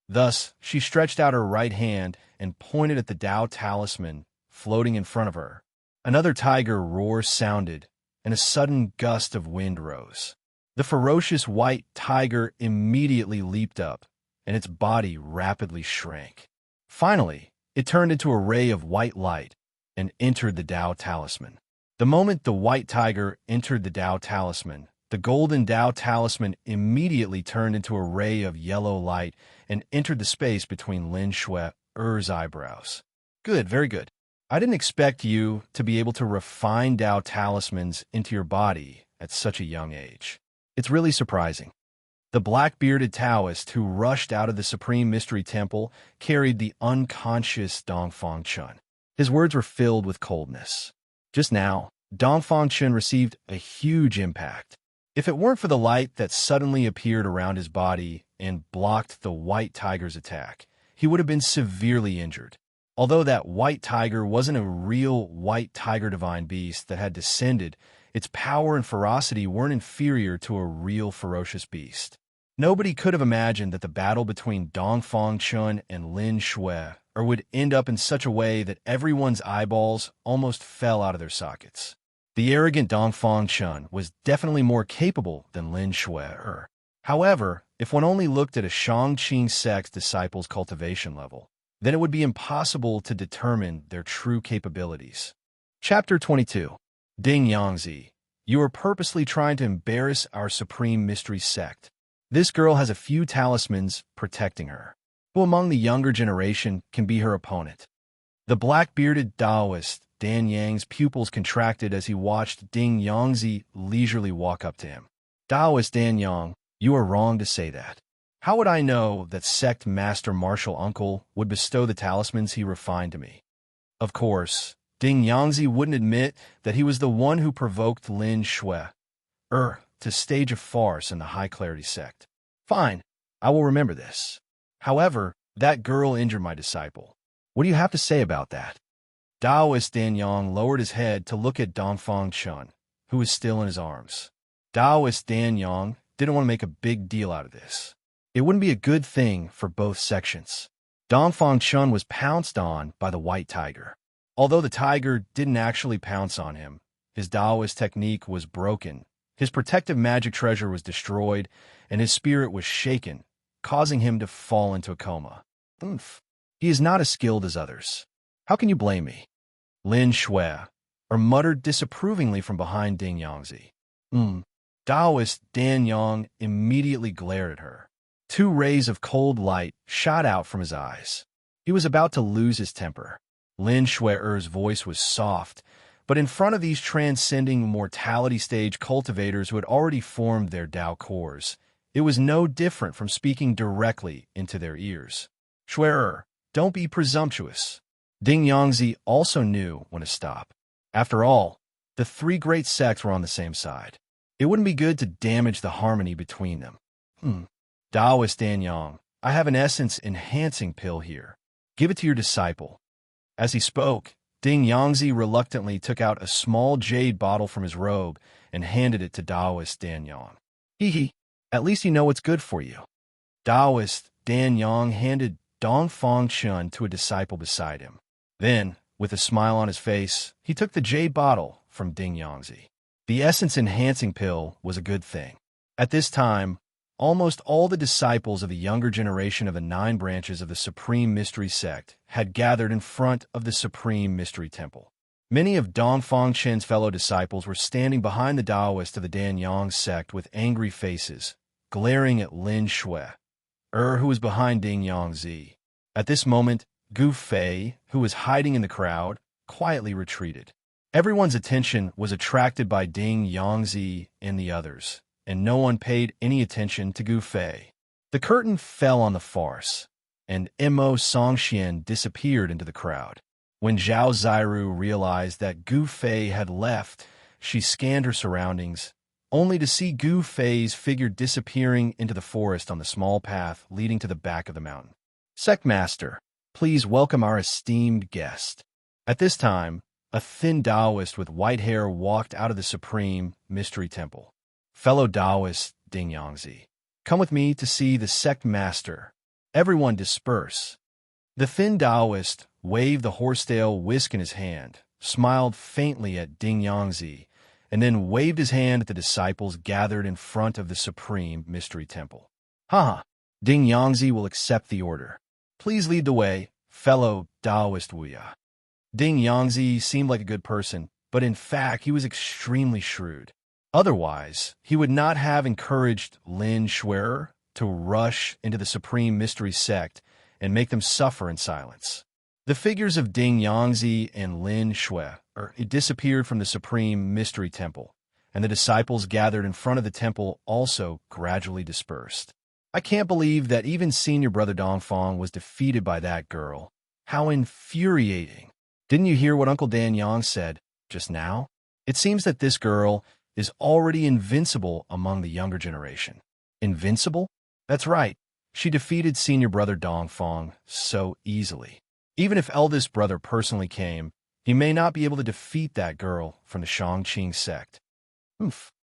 Thus, she stretched out her right hand and pointed at the Dao Talisman floating in front of her. Another tiger roar sounded, and a sudden gust of wind rose. The ferocious white tiger immediately leaped up, and its body rapidly shrank. Finally, it turned into a ray of white light and entered the Dao Talisman. The moment the white tiger entered the Dao Talisman, the golden Dao Talisman immediately turned into a ray of yellow light and entered the space between Lin Shui-er's eyebrows. "Good, very good. I didn't expect you to be able to refine Dao Talismans into your body at such a young age. It's really surprising." The black-bearded Taoist who rushed out of the Supreme Mystery Temple carried the unconscious Dongfang Chen. His words were filled with coldness. Just now, Dongfang Chen received a huge impact. If it weren't for the light that suddenly appeared around his body and blocked the white tiger's attack, he would have been severely injured. Although that white tiger wasn't a real white tiger divine beast that had descended, its power and ferocity weren't inferior to a real ferocious beast. Nobody could have imagined that the battle between Dongfang Chen and Lin Shui would end up in such a way that everyone's eyeballs almost fell out of their sockets. The arrogant Dongfang Chen was definitely more capable than Lin Shui. However, If one only looked at a Xianxia sect's disciples' cultivation level, then it would be impossible to determine their true capabilities. Chapter 22. Ding Yangzi, you are purposely trying to embarrass our supreme mystery sect. This girl has a few talismans protecting her. Who among the younger generation can be her opponent? The black-bearded Taoist, Dan Yang's pupils contracted as he watched Ding Yangzi leisurely walk up to him. Taoist Dan Yang, you are wrong to say that. How would I know that sect master martial uncle would bestow the talismans he refined to me? Of course, Ding Yangzi wouldn't admit that he was the one who provoked Lin Shui, to stage a farce in the high-clarity sect. Fine, I will remember this. However, that girl injured my disciple. What do you have to say about that? Taoist Dan Yang lowered his head to look at Dongfang Chun, who was still in his arms. Taoist Dan Yang didn't want to make a big deal out of this. It wouldn't be a good thing for both sections. Dongfang Chun was pounced on by the white tiger. Although the tiger didn't actually pounce on him, his Taoist technique was broken, his protective magic treasure was destroyed, and his spirit was shaken, causing him to fall into a coma. He is not as skilled as others. How can you blame me? Lin Shui, muttered disapprovingly from behind Ding Yangzi. Taoist Dan Yang immediately glared at her. 2 rays of cold light shot out from his eyes. He was about to lose his temper. Lin Shui's voice was soft, but in front of these transcending mortality stage cultivators who had already formed their Tao cores, it was no different from speaking directly into their ears. Shui, don't be presumptuous. Ding Yangzi also knew when to stop. After all, the 3 great sects were on the same side. It wouldn't be good to damage the harmony between them. Taoist Dan Yang, I have an essence-enhancing pill here. Give it to your disciple. As he spoke, Ding Yangzi reluctantly took out a small jade bottle from his robe and handed it to Taoist Dan Yang. At least you know what's good for you. Taoist Dan Yang handed Dongfang Chun to a disciple beside him. Then, with a smile on his face, he took the jade bottle from Ding Yangzi. The essence-enhancing pill was a good thing. At this time, almost all the disciples of the younger generation of the 9 branches of the Supreme Mystery Sect had gathered in front of the Supreme Mystery Temple. Many of Dongfang Chen's fellow disciples were standing behind the Taoists of the Dan Yang sect with angry faces, glaring at Lin Shui, who was behind Ding Yangzi. At this moment, Gu Fei, who was hiding in the crowd, quietly retreated. Everyone's attention was attracted by Ding Yangzi and the others, and no one paid any attention to Gu Fei. The curtain fell on the farce, and Mo Songxian disappeared into the crowd. When Zhao Ziru realized that Gu Fei had left, she scanned her surroundings, only to see Gu Fei's figure disappearing into the forest on the small path leading to the back of the mountain. Sect Master, please welcome our esteemed guest. At this time, a thin Taoist with white hair walked out of the Supreme Mystery Temple. Fellow Taoist Ding Yangzi, come with me to see the Sect Master. Everyone disperse. The thin Taoist waved the horsetail whisk in his hand, smiled faintly at Ding Yangzi, and then waved his hand at the disciples gathered in front of the Supreme Mystery Temple. Ding Yangzi will accept the order. Please lead the way, fellow Taoist Wuxia. Ding Yangzi seemed like a good person, but in fact he was extremely shrewd. Otherwise, he would not have encouraged Lin Shui to rush into the Supreme Mystery Sect and make them suffer in silence. The figures of Ding Yangzi and Lin Shui disappeared from the Supreme Mystery Temple, and the disciples gathered in front of the temple also gradually dispersed. I can't believe that even senior brother Dongfang was defeated by that girl. How infuriating. Didn't you hear what Uncle Dan Yang said just now? It seems that this girl is already invincible among the younger generation. Invincible? That's right. She defeated senior brother Dongfang so easily. Even if eldest brother personally came, he may not be able to defeat that girl from the Xianxia sect.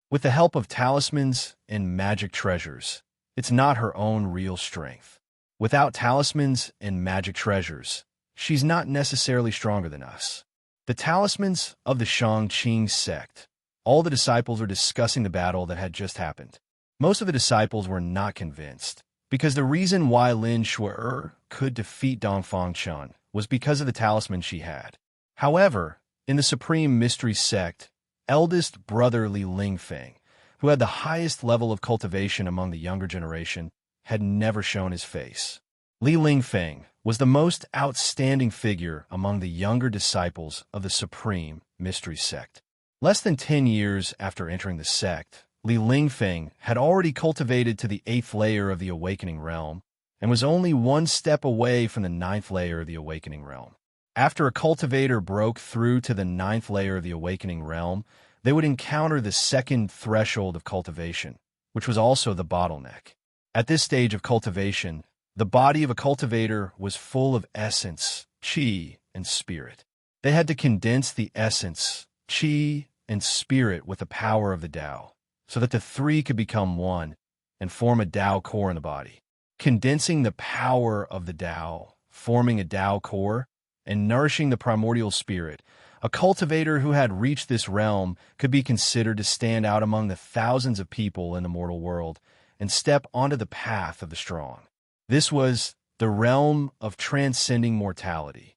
With the help of talismans and magic treasures, it's not her own real strength. Without talismans and magic treasures, she's not necessarily stronger than us. The talismans of the Xianxia sect. All the disciples were discussing the battle that had just happened. Most of the disciples were not convinced, because the reason why Lin Shu'er could defeat Dongfang Chun was because of the talisman she had. However, in the Supreme Mystery Sect, eldest brother Li Lingfeng, who had the highest level of cultivation among the younger generation, had never shown his face. Li Lingfeng was the most outstanding figure among the younger disciples of the Supreme Mystery Sect. Less than 10 years after entering the sect, Li Lingfeng had already cultivated to the 8th layer of the Awakening Realm, and was only one step away from the 9th layer of the Awakening Realm. After a cultivator broke through to the 9th layer of the Awakening Realm, they would encounter the second threshold of cultivation, which was also the bottleneck. At this stage of cultivation, the body of a cultivator was full of essence, qi, and spirit. They had to condense the essence, qi, and spirit with the power of the Tao, so that the three could become one and form a Tao core in the body. Condensing the power of the Tao, forming a Tao core, and nourishing the primordial spirit, a cultivator who had reached this realm could be considered to stand out among the thousands of people in the mortal world and step onto the path of the strong. This was the realm of transcending mortality.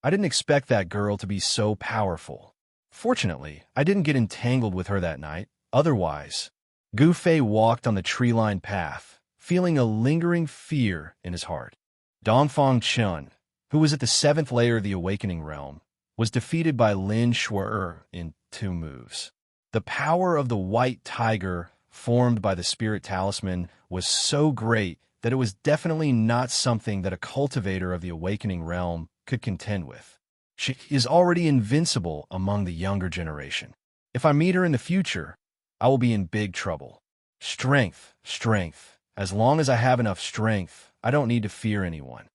I didn't expect that girl to be so powerful. Fortunately, I didn't get entangled with her that night. Otherwise, Gu Fei walked on the tree-lined path, feeling a lingering fear in his heart. Dongfang Chun, who was at the 7th layer of the Awakening Realm, was defeated by Lin Shu'er in 2 moves. The power of the white tiger formed by the spirit talisman was so great that it was definitely not something that a cultivator of the Awakening Realm could contend with. She is already invincible among the younger generation. If I meet her in the future, I will be in big trouble. Strength, strength. As long as I have enough strength, I don't need to fear anyone.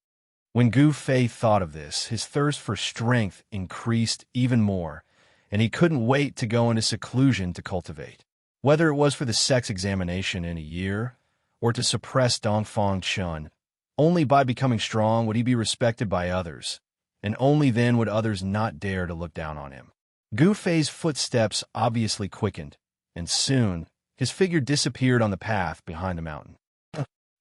When Gu Fei thought of this, his thirst for strength increased even more, and he couldn't wait to go into seclusion to cultivate. Whether it was for the sex examination in a year, or to suppress Dongfang Chun, only by becoming strong would he be respected by others, and only then would others not dare to look down on him. Gu Fei's footsteps obviously quickened, and soon his figure disappeared on the path behind the mountain.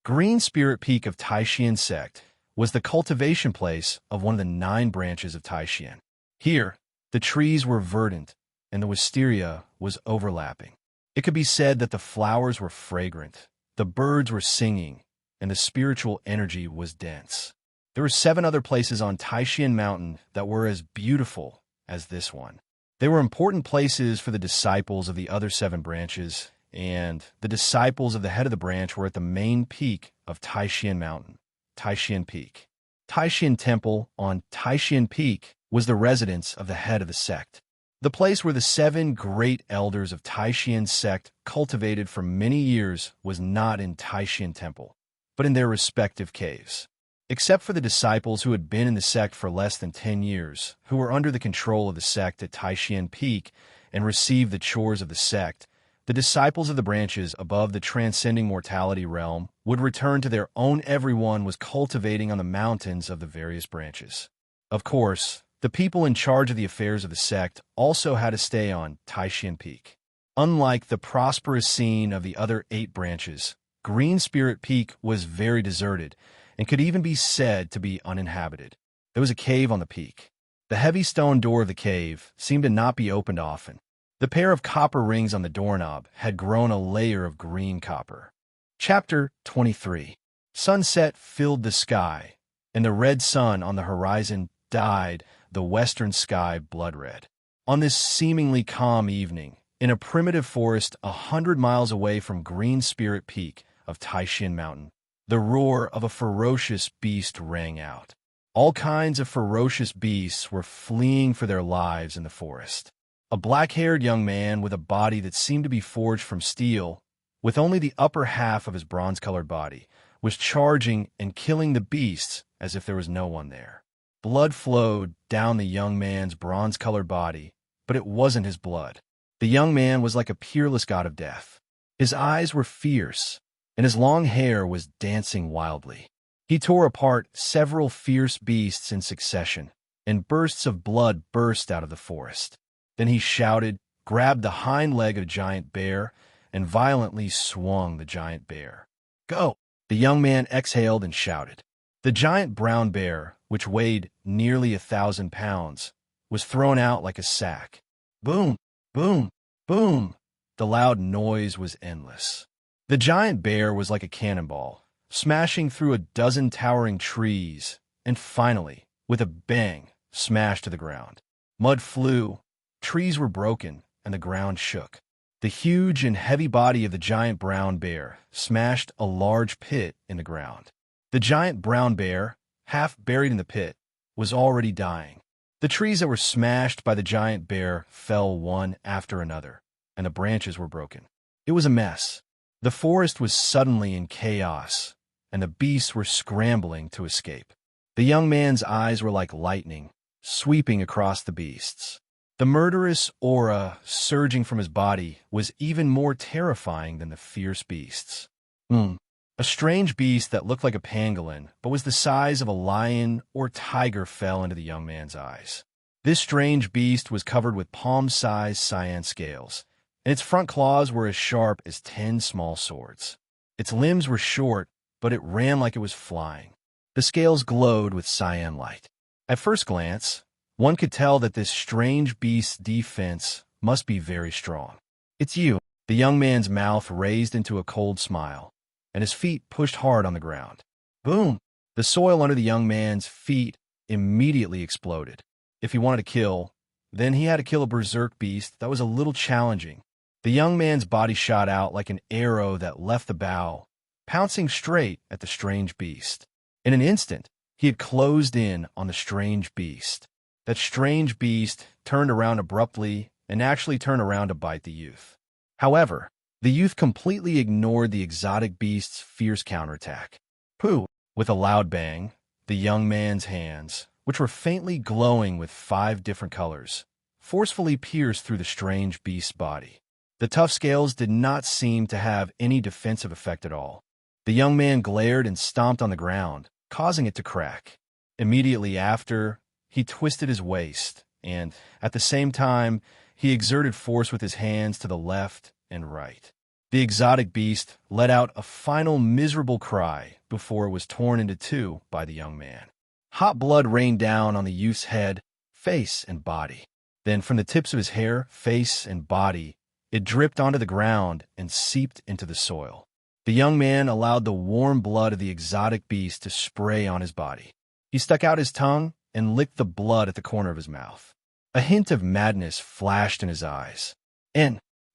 Green Spirit Peak of Taixian Sect was the cultivation place of one of the 9 branches of Taixian. Here, the trees were verdant, and the wisteria was overlapping. It could be said that the flowers were fragrant, the birds were singing, and the spiritual energy was dense. There were 7 other places on Taixian Mountain that were as beautiful as this one. They were important places for the disciples of the other 7 branches, and the disciples of the head of the branch were at the main peak of Taixian Mountain, Taixian Peak. Taixian Temple on Taixian Peak was the residence of the head of the sect. The place where the 7 great elders of Taixian sect cultivated for many years was not in Taixian Temple, but in their respective caves. Except for the disciples who had been in the sect for less than 10 years, who were under the control of the sect at Taixian Peak and received the chores of the sect, the disciples of the branches above the transcending mortality realm would return to their own everyone was cultivating on the mountains of the various branches. Of course, the people in charge of the affairs of the sect also had to stay on Taixian Peak. Unlike the prosperous scene of the other 8 branches, Green Spirit Peak was very deserted and could even be said to be uninhabited. There was a cave on the peak. The heavy stone door of the cave seemed to not be opened often. The pair of copper rings on the doorknob had grown a layer of green copper. Chapter 23. Sunset filled the sky, and the red sun on the horizon dyed the western sky blood red. On this seemingly calm evening, in a primitive forest 100 miles away from Green Spirit Peak of Taixian Mountain, the roar of a ferocious beast rang out. All kinds of ferocious beasts were fleeing for their lives in the forest. A black-haired young man with a body that seemed to be forged from steel, with only the upper half of his bronze-colored body, was charging and killing the beasts as if there was no one there. Blood flowed down the young man's bronze-colored body, but it wasn't his blood. The young man was like a peerless god of death. His eyes were fierce, and his long hair was dancing wildly. He tore apart several fierce beasts in succession, and bursts of blood burst out of the forest. Then he shouted, grabbed the hind leg of a giant bear, and violently swung the giant bear. "Go!" The young man exhaled and shouted. The giant brown bear, which weighed nearly 1,000 pounds, was thrown out like a sack. Boom! Boom! Boom! The loud noise was endless. The giant bear was like a cannonball, smashing through a dozen towering trees, and finally, with a bang, smashed to the ground. Mud flew, trees were broken, and the ground shook. The huge and heavy body of the giant brown bear smashed a large pit in the ground. The giant brown bear, half buried in the pit, was already dying. The trees that were smashed by the giant bear fell one after another, and the branches were broken. It was a mess. The forest was suddenly in chaos, and the beasts were scrambling to escape. The young man's eyes were like lightning, sweeping across the beasts. The murderous aura surging from his body was even more terrifying than the fierce beasts. A strange beast that looked like a pangolin, but was the size of a lion or tiger, fell into the young man's eyes. This strange beast was covered with palm-sized cyan scales, and its front claws were as sharp as 10 small swords. Its limbs were short, but it ran like it was flying. The scales glowed with cyan light. At first glance, one could tell that this strange beast's defense must be very strong. "It's you." The young man's mouth raised into a cold smile, and his feet pushed hard on the ground. Boom! The soil under the young man's feet immediately exploded. If he wanted to kill, then he had to kill a berserk beast that was a little challenging. The young man's body shot out like an arrow that left the bow, pouncing straight at the strange beast. In an instant, he had closed in on the strange beast. That strange beast turned around abruptly and actually turned around to bite the youth. However, the youth completely ignored the exotic beast's fierce counterattack. Pooh! With a loud bang, the young man's hands, which were faintly glowing with 5 different colors, forcefully pierced through the strange beast's body. The tough scales did not seem to have any defensive effect at all. The young man glared and stomped on the ground, causing it to crack. Immediately after, he twisted his waist, and, at the same time, he exerted force with his hands to the left and right. The exotic beast let out a final miserable cry before it was torn into 2 by the young man. Hot blood rained down on the youth's head, face, and body. Then, from the tips of his hair, face, and body, it dripped onto the ground and seeped into the soil. The young man allowed the warm blood of the exotic beast to spray on his body. He stuck out his tongue and licked the blood at the corner of his mouth. A hint of madness flashed in his eyes.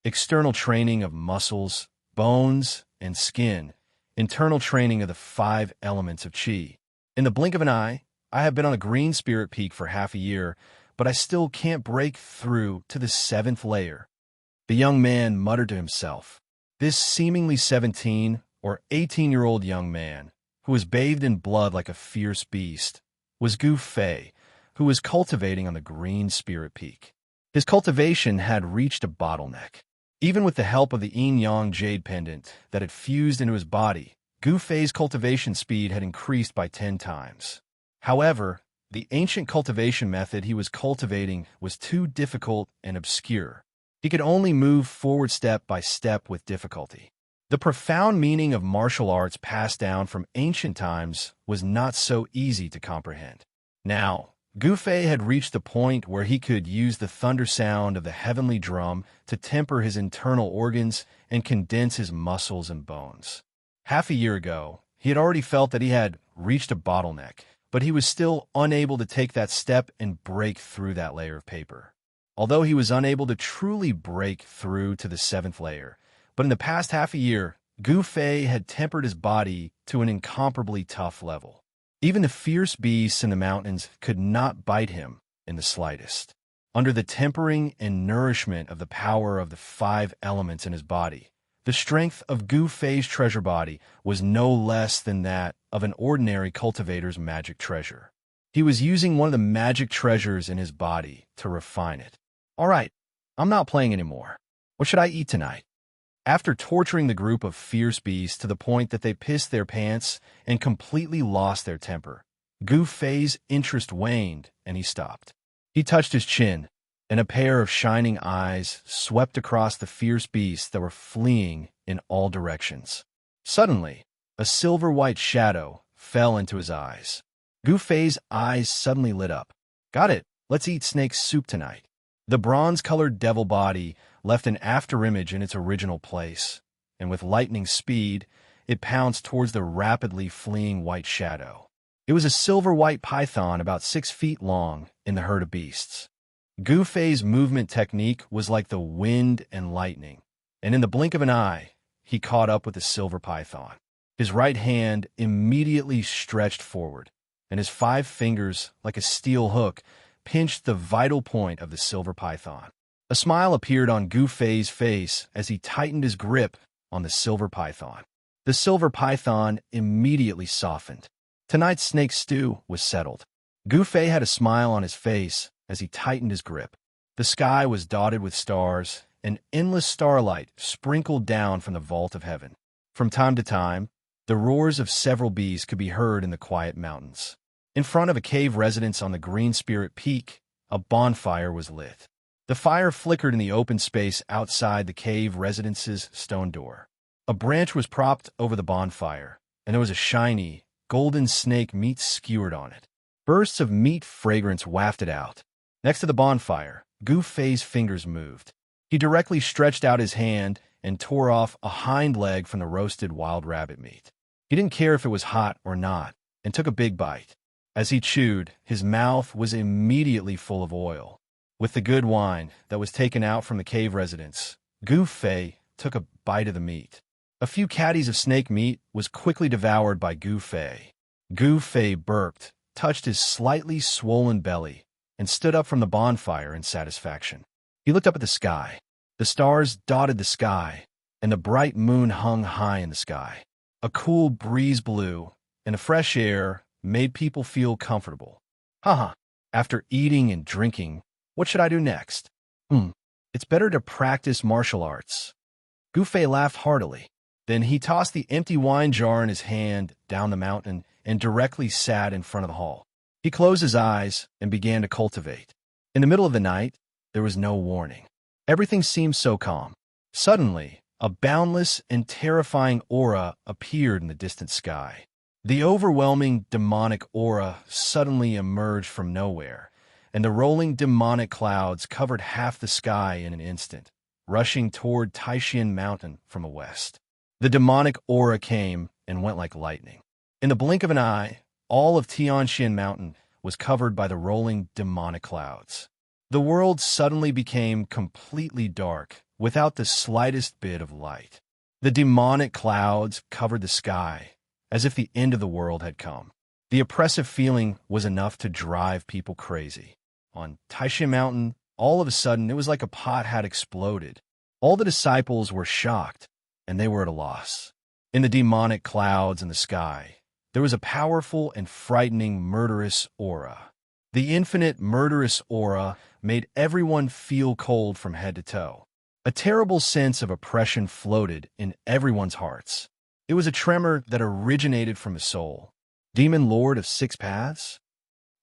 External training of muscles, bones, and skin. Internal training of the 5 elements of qi. In the blink of an eye, I have been on a green spirit peak for half a year, but I still can't break through to the 7th layer. The young man muttered to himself. This seemingly 17 or 18-year-old young man, who was bathed in blood like a fierce beast, was Gu Fei, who was cultivating on the green spirit peak. His cultivation had reached a bottleneck. Even with the help of the yin-yang jade pendant that had fused into his body, Gu Fei's cultivation speed had increased by 10 times. However, the ancient cultivation method he was cultivating was too difficult and obscure. He could only move forward step by step with difficulty. The profound meaning of martial arts passed down from ancient times was not so easy to comprehend. Now, Gu Fei had reached the point where he could use the thunder sound of the heavenly drum to temper his internal organs and condense his muscles and bones. Half a year ago, he had already felt that he had reached a bottleneck, but he was still unable to take that step and break through that layer of paper. Although he was unable to truly break through to the 7th layer, but in the past half a year, Gu Fei had tempered his body to an incomparably tough level. Even the fierce beasts in the mountains could not bite him in the slightest. Under the tempering and nourishment of the power of the 5 elements in his body, the strength of Gu Fei's treasure body was no less than that of an ordinary cultivator's magic treasure. He was using one of the magic treasures in his body to refine it. All right, I'm not playing anymore. What should I eat tonight? After torturing the group of fierce beasts to the point that they pissed their pants and completely lost their temper, Gu Fei's interest waned and he stopped. He touched his chin. and a pair of shining eyes swept across the fierce beasts that were fleeing in all directions. Suddenly, a silver-white shadow fell into his eyes. Gu Fei's eyes suddenly lit up. Got it. Let's eat snake soup tonight. The bronze-colored devil body left an afterimage in its original place, and with lightning speed, it pounced towards the rapidly fleeing white shadow. It was a silver-white python about 6 feet long in the herd of beasts. Gu Fei's movement technique was like the wind and lightning, and in the blink of an eye, he caught up with the silver python. His right hand immediately stretched forward, and his 5 fingers, like a steel hook, pinched the vital point of the silver python. A smile appeared on Gu Fei's face as he tightened his grip on the silver python. The silver python immediately softened. Tonight's snake stew was settled. Gu Fei had a smile on his face as he tightened his grip. The sky was dotted with stars, and endless starlight sprinkled down from the vault of heaven. From time to time, the roars of several bees could be heard in the quiet mountains. In front of a cave residence on the Green Spirit Peak, a bonfire was lit. The fire flickered in the open space outside the cave residence's stone door. A branch was propped over the bonfire, and there was a shiny, golden snake meat skewered on it. Bursts of meat fragrance wafted out. Next to the bonfire, Gu Fei's fingers moved. He directly stretched out his hand and tore off a hind leg from the roasted wild rabbit meat. He didn't care if it was hot or not, and took a big bite. As he chewed, his mouth was immediately full of oil. With the good wine that was taken out from the cave residence, Gu Fei took a bite of the meat. A few caddies of snake meat was quickly devoured by Gu Fei. Gu Fei burped, touched his slightly swollen belly, and stood up from the bonfire in satisfaction. He looked up at the sky. The stars dotted the sky, and the bright moon hung high in the sky. A cool breeze blew, and the fresh air made people feel comfortable. Haha, after eating and drinking, what should I do next? It's better to practice martial arts. Gu Fei laughed heartily. Then he tossed the empty wine jar in his hand down the mountain and directly sat in front of the hall. He closed his eyes and began to cultivate. In the middle of the night, there was no warning. Everything seemed so calm. Suddenly, a boundless and terrifying aura appeared in the distant sky. The overwhelming demonic aura suddenly emerged from nowhere, and the rolling demonic clouds covered half the sky in an instant, rushing toward Taishan Mountain from the west. The demonic aura came and went like lightning. In the blink of an eye, all of Tianxian Mountain was covered by the rolling demonic clouds. The world suddenly became completely dark, without the slightest bit of light. The demonic clouds covered the sky, as if the end of the world had come. The oppressive feeling was enough to drive people crazy. On Taishan Mountain, all of a sudden, it was like a pot had exploded. All the disciples were shocked, and they were at a loss. In the demonic clouds in the sky, there was a powerful and frightening murderous aura. The infinite murderous aura made everyone feel cold from head to toe. A terrible sense of oppression floated in everyone's hearts. It was a tremor that originated from the soul. Demon Lord of 6 Paths?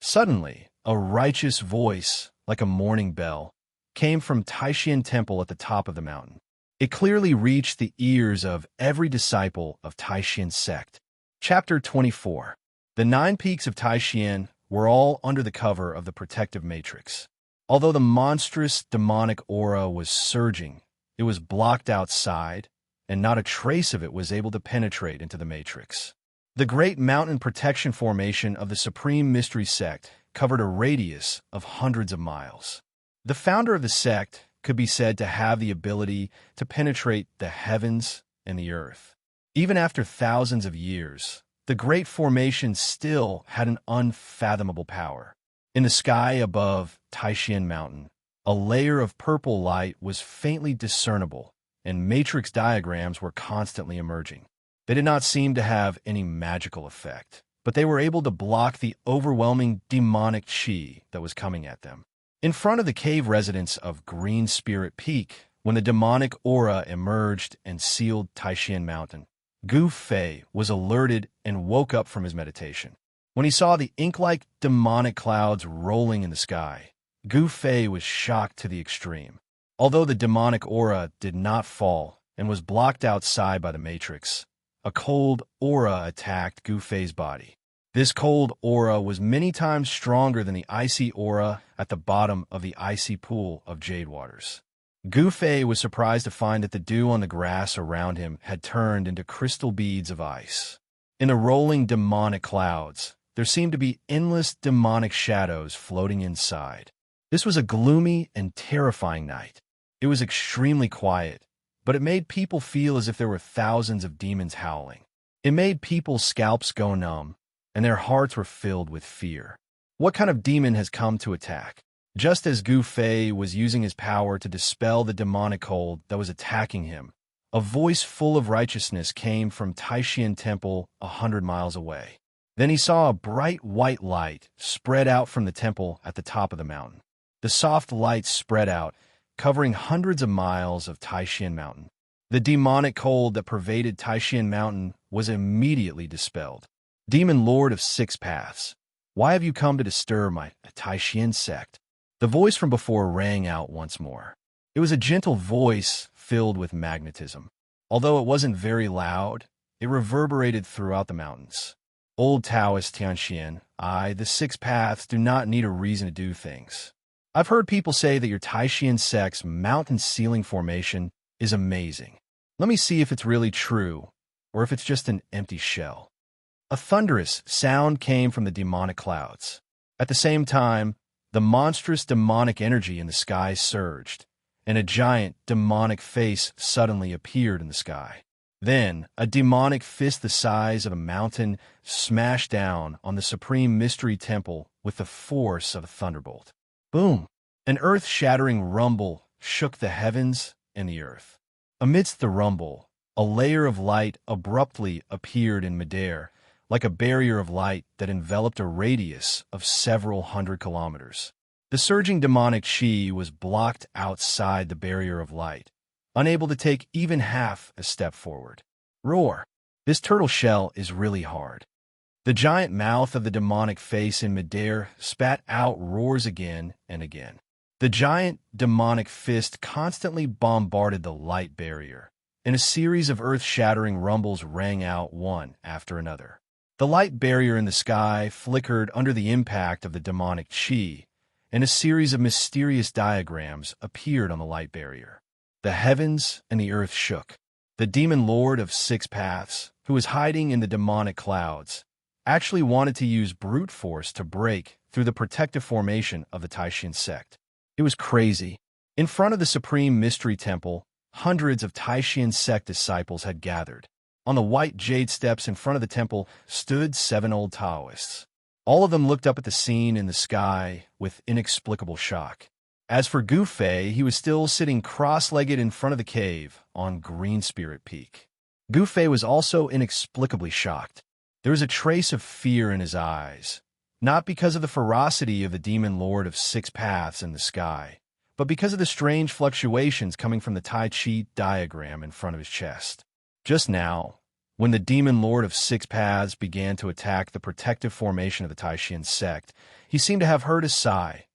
Suddenly, a righteous voice, like a morning bell, came from Taishan Temple at the top of the mountain. It clearly reached the ears of every disciple of Taishan sect. Chapter 24. The 9 peaks of Taishan were all under the cover of the protective matrix. Although the monstrous demonic aura was surging, it was blocked outside, and not a trace of it was able to penetrate into the matrix. The great mountain protection formation of the Supreme Mystery Sect covered a radius of hundreds of miles. The founder of the sect could be said to have the ability to penetrate the heavens and the earth. Even after thousands of years, the great formation still had an unfathomable power. In the sky above Taishan Mountain, a layer of purple light was faintly discernible, and matrix diagrams were constantly emerging. They did not seem to have any magical effect, but they were able to block the overwhelming demonic chi that was coming at them. In front of the cave residence of Green Spirit Peak, when the demonic aura emerged and sealed Taishan Mountain, Gu Fei was alerted and woke up from his meditation. When he saw the ink-like demonic clouds rolling in the sky, Gu Fei was shocked to the extreme. Although the demonic aura did not fall and was blocked outside by the matrix, a cold aura attacked Gu Fei's body. This cold aura was many times stronger than the icy aura at the bottom of the icy pool of jade waters. Gu Fei was surprised to find that the dew on the grass around him had turned into crystal beads of ice. In the rolling demonic clouds, there seemed to be endless demonic shadows floating inside. This was a gloomy and terrifying night. It was extremely quiet, but it made people feel as if there were thousands of demons howling. It made people's scalps go numb, and their hearts were filled with fear. What kind of demon has come to attack? Just as Gu Fei was using his power to dispel the demonic cold that was attacking him, a voice full of righteousness came from Taixian Temple 100 miles away. Then he saw a bright white light spread out from the temple at the top of the mountain. The soft light spread out, covering hundreds of miles of Taixian Mountain. The demonic cold that pervaded Taixian Mountain was immediately dispelled. Demon Lord of Six Paths, why have you come to disturb my Taixian sect? The voice from before rang out once more. It was a gentle voice filled with magnetism. Although it wasn't very loud, it reverberated throughout the mountains. Old Taoist Xianxia, the Six Paths do not need a reason to do things. I've heard people say that your Taixian sect's mountain ceiling formation is amazing. Let me see if it's really true, or if it's just an empty shell. A thunderous sound came from the demonic clouds. At the same time, the monstrous demonic energy in the sky surged, and a giant demonic face suddenly appeared in the sky. Then, a demonic fist the size of a mountain smashed down on the Supreme Mystery Temple with the force of a thunderbolt. Boom! An earth-shattering rumble shook the heavens and the earth. Amidst the rumble, a layer of light abruptly appeared in midair, like a barrier of light that enveloped a radius of several hundred kilometers. The surging demonic chi was blocked outside the barrier of light, unable to take even half a step forward. Roar! This turtle shell is really hard. The giant mouth of the demonic face in midair spat out roars again and again. The giant demonic fist constantly bombarded the light barrier, and a series of earth-shattering rumbles rang out one after another. The light barrier in the sky flickered under the impact of the demonic chi, and a series of mysterious diagrams appeared on the light barrier. The heavens and the earth shook. The demon lord of Six Paths, who was hiding in the demonic clouds, actually wanted to use brute force to break through the protective formation of the Taixian sect. It was crazy. In front of the Supreme Mystery Temple, hundreds of Taixian sect disciples had gathered. On the white jade steps in front of the temple stood 7 old Taoists. All of them looked up at the scene in the sky with inexplicable shock. As for Gu Fei, he was still sitting cross-legged in front of the cave on Green Spirit Peak. Gu Fei was also inexplicably shocked. There was a trace of fear in his eyes, not because of the ferocity of the demon lord of Six Paths in the sky, but because of the strange fluctuations coming from the Tai Chi diagram in front of his chest. Just now, when the demon lord of Six Paths began to attack the protective formation of the Taixian sect, he seemed to have heard a sigh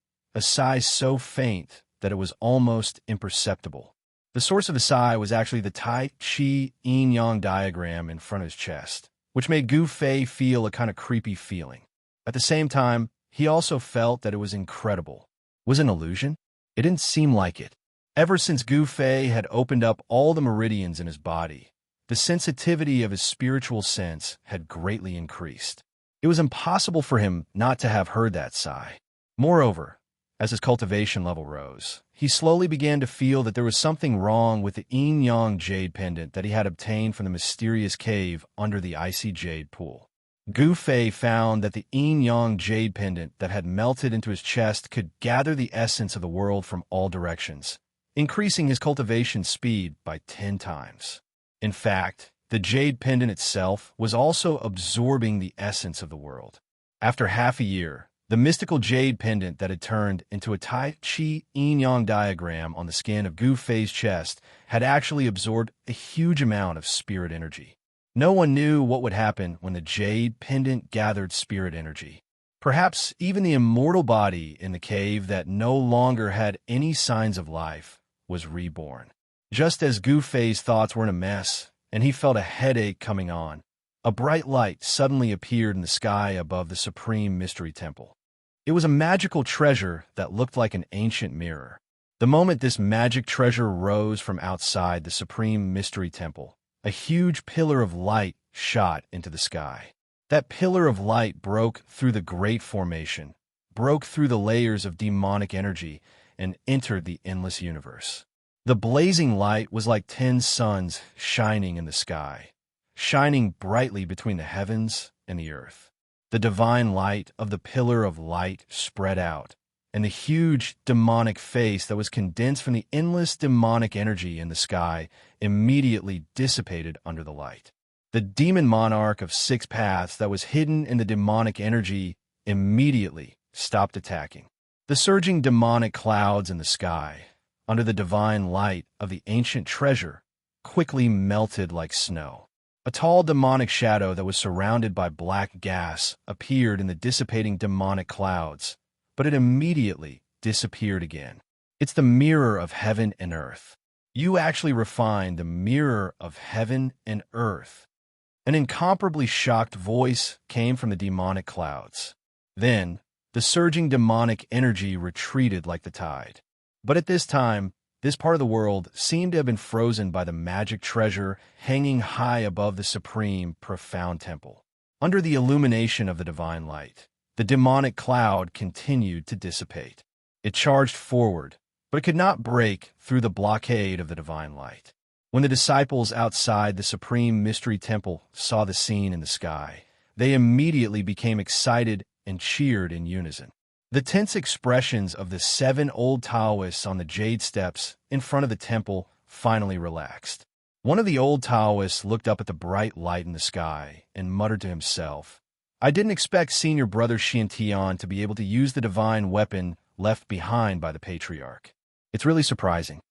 so faint that it was almost imperceptible. The source of the sigh was actually the Tai Chi yin-yang diagram in front of his chest, which made Gu Fei feel a kind of creepy feeling. At the same time, he also felt that it was incredible. Was it an illusion? It didn't seem like it. Ever since Gu Fei had opened up all the meridians in his body, the sensitivity of his spiritual sense had greatly increased. It was impossible for him not to have heard that sigh. Moreover, as his cultivation level rose, he slowly began to feel that there was something wrong with the yin-yang jade pendant that he had obtained from the mysterious cave under the icy jade pool. Gu Fei found that the yin-yang jade pendant that had melted into his chest could gather the essence of the world from all directions, increasing his cultivation speed by 10 times. In fact, the jade pendant itself was also absorbing the essence of the world. After half a year, the mystical jade pendant that had turned into a Tai Chi yin-yang diagram on the skin of Gu Fei's chest had actually absorbed a huge amount of spirit energy. No one knew what would happen when the jade pendant gathered spirit energy. Perhaps even the immortal body in the cave that no longer had any signs of life was reborn. Just as Gu Fei's thoughts were in a mess, and he felt a headache coming on, a bright light suddenly appeared in the sky above the Supreme Mystery Temple. It was a magical treasure that looked like an ancient mirror. The moment this magic treasure rose from outside the Supreme Mystery Temple, a huge pillar of light shot into the sky. That pillar of light broke through the Great Formation, broke through the layers of demonic energy, and entered the endless universe. The blazing light was like 10 suns shining in the sky, shining brightly between the heavens and the earth. The divine light of the pillar of light spread out, and the huge demonic face that was condensed from the endless demonic energy in the sky immediately dissipated under the light. The demon monarch of 6 paths that was hidden in the demonic energy immediately stopped attacking. The surging demonic clouds in the sky, under the divine light of the ancient treasure, quickly melted like snow. A tall demonic shadow that was surrounded by black gas appeared in the dissipating demonic clouds, but it immediately disappeared again. It's the mirror of heaven and earth. You actually refined the mirror of heaven and earth. An incomparably shocked voice came from the demonic clouds. Then, the surging demonic energy retreated like the tide. But at this time, this part of the world seemed to have been frozen by the magic treasure hanging high above the supreme, profound temple. Under the illumination of the divine light, the demonic cloud continued to dissipate. It charged forward, but it could not break through the blockade of the divine light. When the disciples outside the Supreme Mystery Temple saw the scene in the sky, they immediately became excited and cheered in unison. The tense expressions of the 7 old Taoists on the jade steps in front of the temple finally relaxed. One of the old Taoists looked up at the bright light in the sky and muttered to himself, "I didn't expect Senior Brother Xianxia to be able to use the divine weapon left behind by the Patriarch. It's really surprising."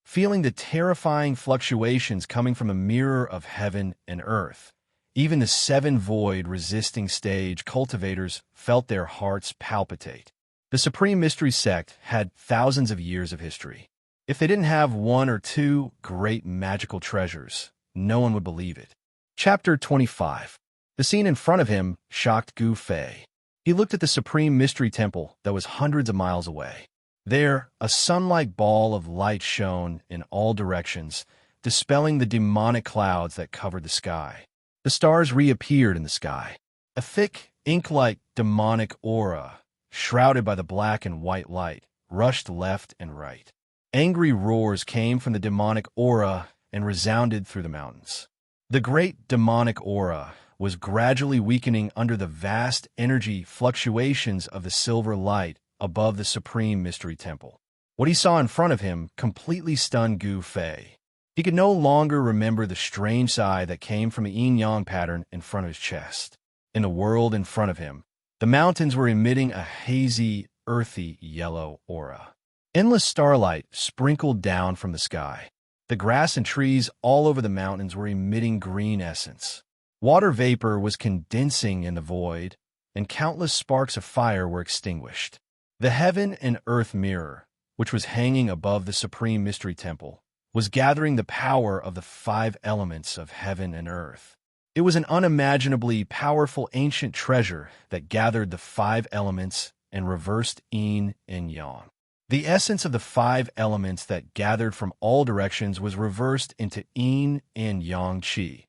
Feeling the terrifying fluctuations coming from a mirror of heaven and earth, even the 7 void-resisting stage cultivators felt their hearts palpitate. The Supreme Mystery Sect had thousands of years of history. If they didn't have 1 or 2 great magical treasures, no one would believe it. Chapter 25. The scene in front of him shocked Gu Fei. He looked at the Supreme Mystery Temple that was hundreds of miles away. There, a sun-like ball of light shone in all directions, dispelling the demonic clouds that covered the sky. The stars reappeared in the sky. A thick, ink-like demonic aura, shrouded by the black and white light, rushed left and right. Angry roars came from the demonic aura and resounded through the mountains. The great demonic aura was gradually weakening under the vast energy fluctuations of the silver light above the Supreme Mystery Temple. What he saw in front of him completely stunned Gu Fei. He could no longer remember the strange sigh that came from the yin-yang pattern in front of his chest. In the world in front of him, the mountains were emitting a hazy, earthy yellow aura. Endless starlight sprinkled down from the sky. The grass and trees all over the mountains were emitting green essence. Water vapor was condensing in the void, and countless sparks of fire were extinguished. The heaven and earth mirror, which was hanging above the Supreme Mystery Temple, was gathering the power of the 5 elements of heaven and earth. It was an unimaginably powerful ancient treasure that gathered the 5 elements and reversed yin and yang. The essence of the 5 elements that gathered from all directions was reversed into yin and yang qi,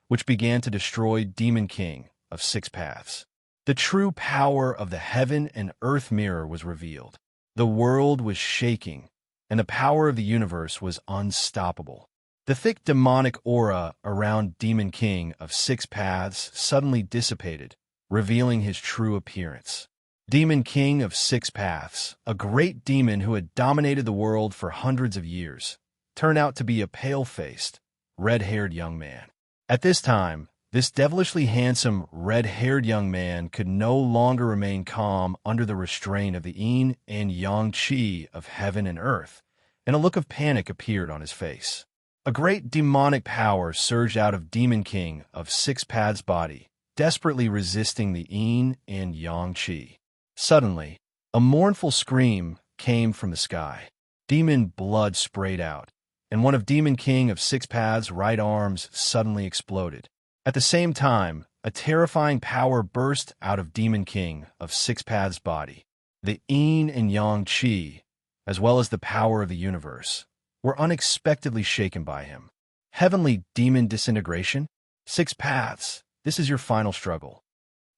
which began to destroy Demon King of 6 paths. The true power of the heaven and earth mirror was revealed. The world was shaking, and the power of the universe was unstoppable. The thick demonic aura around Demon King of 6 paths suddenly dissipated, revealing his true appearance. Demon King of 6 paths, a great demon who had dominated the world for hundreds of years, turned out to be a pale-faced, red-haired young man. At this time, this devilishly handsome, red-haired young man could no longer remain calm under the restraint of the yin and yang qi of heaven and earth, and a look of panic appeared on his face. A great demonic power surged out of Demon King of 6 paths' body, desperately resisting the yin and yang qi. Suddenly, a mournful scream came from the sky. Demon blood sprayed out, and one of Demon King of Six Paths' right arms suddenly exploded. At the same time, a terrifying power burst out of Demon King of Six Paths' body. The yin and yang qi, as well as the power of the universe, were unexpectedly shaken by him. Heavenly demon disintegration? Six Paths, this is your final struggle.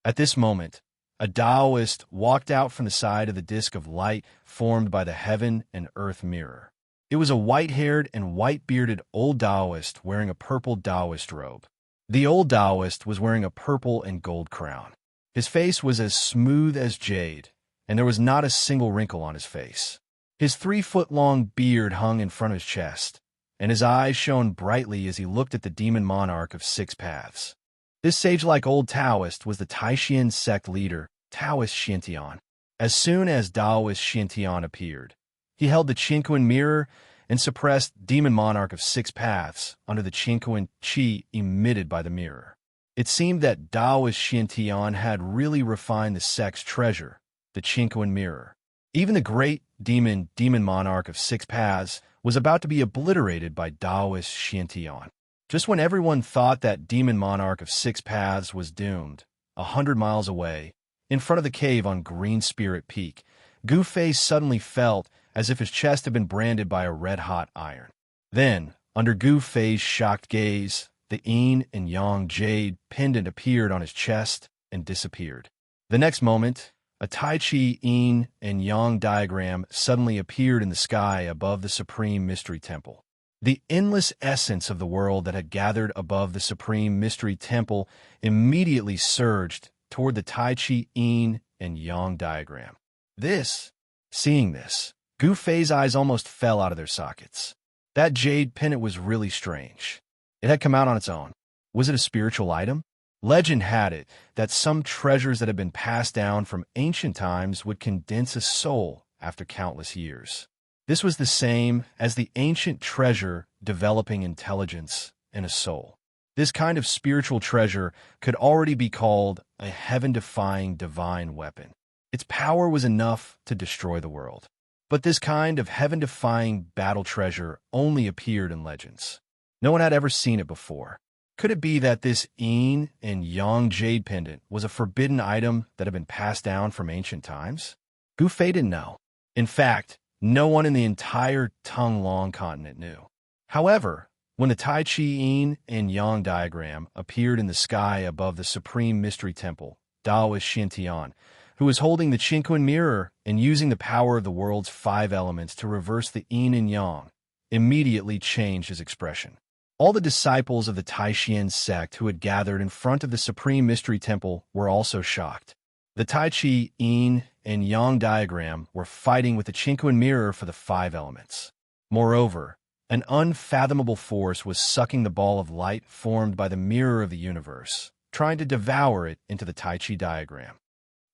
At this moment, a Taoist walked out from the side of the disk of light formed by the heaven and earth mirror. It was a white-haired and white-bearded old Taoist wearing a purple Taoist robe. The old Taoist was wearing a purple and gold crown. His face was as smooth as jade, and there was not a single wrinkle on his face. His 3-foot-long beard hung in front of his chest, and his eyes shone brightly as he looked at the demon monarch of Six Paths. This sage-like old Taoist was the Taoxian sect leader, Taoist Xianxia. As soon as Taoist Xianxia appeared, he held the Qinquan mirror and suppressed demon monarch of Six Paths under the Qinquan qi emitted by the mirror. It seemed that Taoist Xianxia had really refined the sect's treasure, the Qinquan mirror. Even the great demon monarch of Six Paths was about to be obliterated by Taoist Xianxia. Just when everyone thought that demon monarch of Six Paths was doomed, 100 miles away, in front of the cave on Green Spirit Peak, Gu Fei suddenly felt as if his chest had been branded by a red-hot iron. Then, under Gu Fei's shocked gaze, the yin and yang jade pendant appeared on his chest and disappeared. The next moment, a Tai Chi yin and yang diagram suddenly appeared in the sky above the Supreme Mystery Temple. The endless essence of the world that had gathered above the Supreme Mystery Temple immediately surged toward the Tai Chi yin and yang diagram. Seeing this, Gu Fei's eyes almost fell out of their sockets. That jade pendant was really strange. It had come out on its own. Was it a spiritual item? Legend had it that some treasures that had been passed down from ancient times would condense a soul after countless years. This was the same as the ancient treasure developing intelligence and a soul. This kind of spiritual treasure could already be called a heaven-defying divine weapon. Its power was enough to destroy the world. But this kind of heaven-defying battle treasure only appeared in legends. No one had ever seen it before. Could it be that this yin and yang jade pendant was a forbidden item that had been passed down from ancient times? Gu Fei didn't know. In fact, no one in the entire Tonglong continent knew. However, when the Tai Chi yin and yang diagram appeared in the sky above the Supreme Mystery Temple, Taoist Xianxia, who was holding the Qinquan mirror and using the power of the world's 5 elements to reverse the yin and yang, immediately changed his expression. All the disciples of the Taoxian sect who had gathered in front of the Supreme Mystery Temple were also shocked. The Tai Chi yin and yang diagram were fighting with the Qinquan mirror for the 5 elements. Moreover, an unfathomable force was sucking the ball of light formed by the mirror of the universe, trying to devour it into the Tai Chi diagram.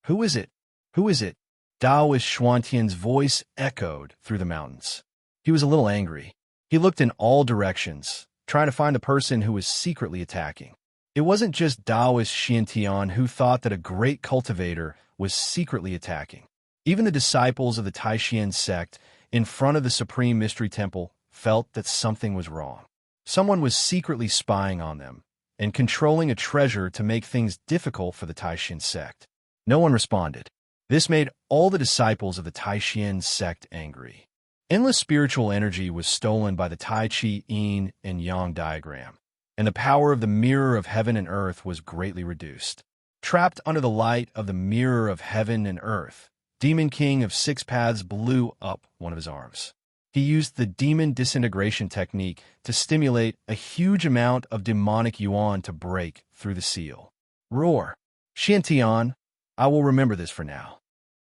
Who is it? Who is it? Taoist Xuantian's voice echoed through the mountains. He was a little angry. He looked in all directions, trying to find the person who was secretly attacking. It wasn't just Taoist Xiantian who thought that a great cultivator was secretly attacking. Even the disciples of the Taoxian sect in front of the Supreme Mystery Temple felt that something was wrong. Someone was secretly spying on them and controlling a treasure to make things difficult for the Taoxian sect. No one responded. This made all the disciples of the Taoxian sect angry. Endless spiritual energy was stolen by the Tai Chi yin and yang diagram, and the power of the mirror of heaven and earth was greatly reduced. Trapped under the light of the mirror of heaven and earth, Demon King of Six Paths blew up one of his arms. He used the demon disintegration technique to stimulate a huge amount of demonic yuan to break through the seal. Roar! Xiantian, I will remember this for now.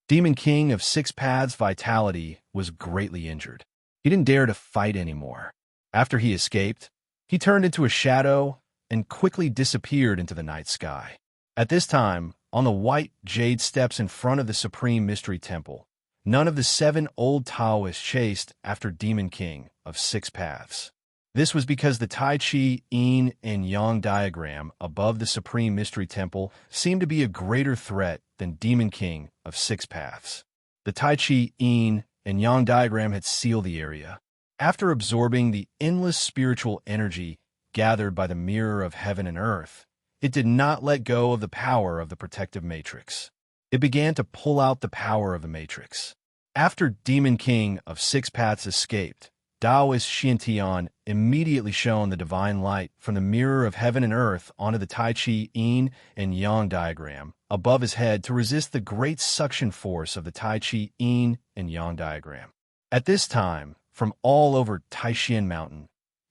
Demon King of Six Paths' vitality was greatly injured. He didn't dare to fight anymore. After he escaped, he turned into a shadow and quickly disappeared into the night sky. At this time, on the white jade steps in front of the Supreme Mystery Temple, none of the 7 old Taoists chased after Demon King of Six Paths. This was because the Tai Chi Yin and Yang diagram above the Supreme Mystery Temple seemed to be a greater threat than Demon King of Six Paths. The Tai Chi Yin and Yang diagram had sealed the area. After absorbing the endless spiritual energy gathered by the mirror of heaven and earth, it did not let go of the power of the protective matrix. It began to pull out the power of the matrix. After Demon King of Six Paths escaped, Taoist Xianxia immediately shone the divine light from the mirror of heaven and earth onto the Tai Chi Yin and Yang diagram above his head to resist the great suction force of the Tai Chi Yin and Yang diagram. At this time, from all over Taishan Mountain,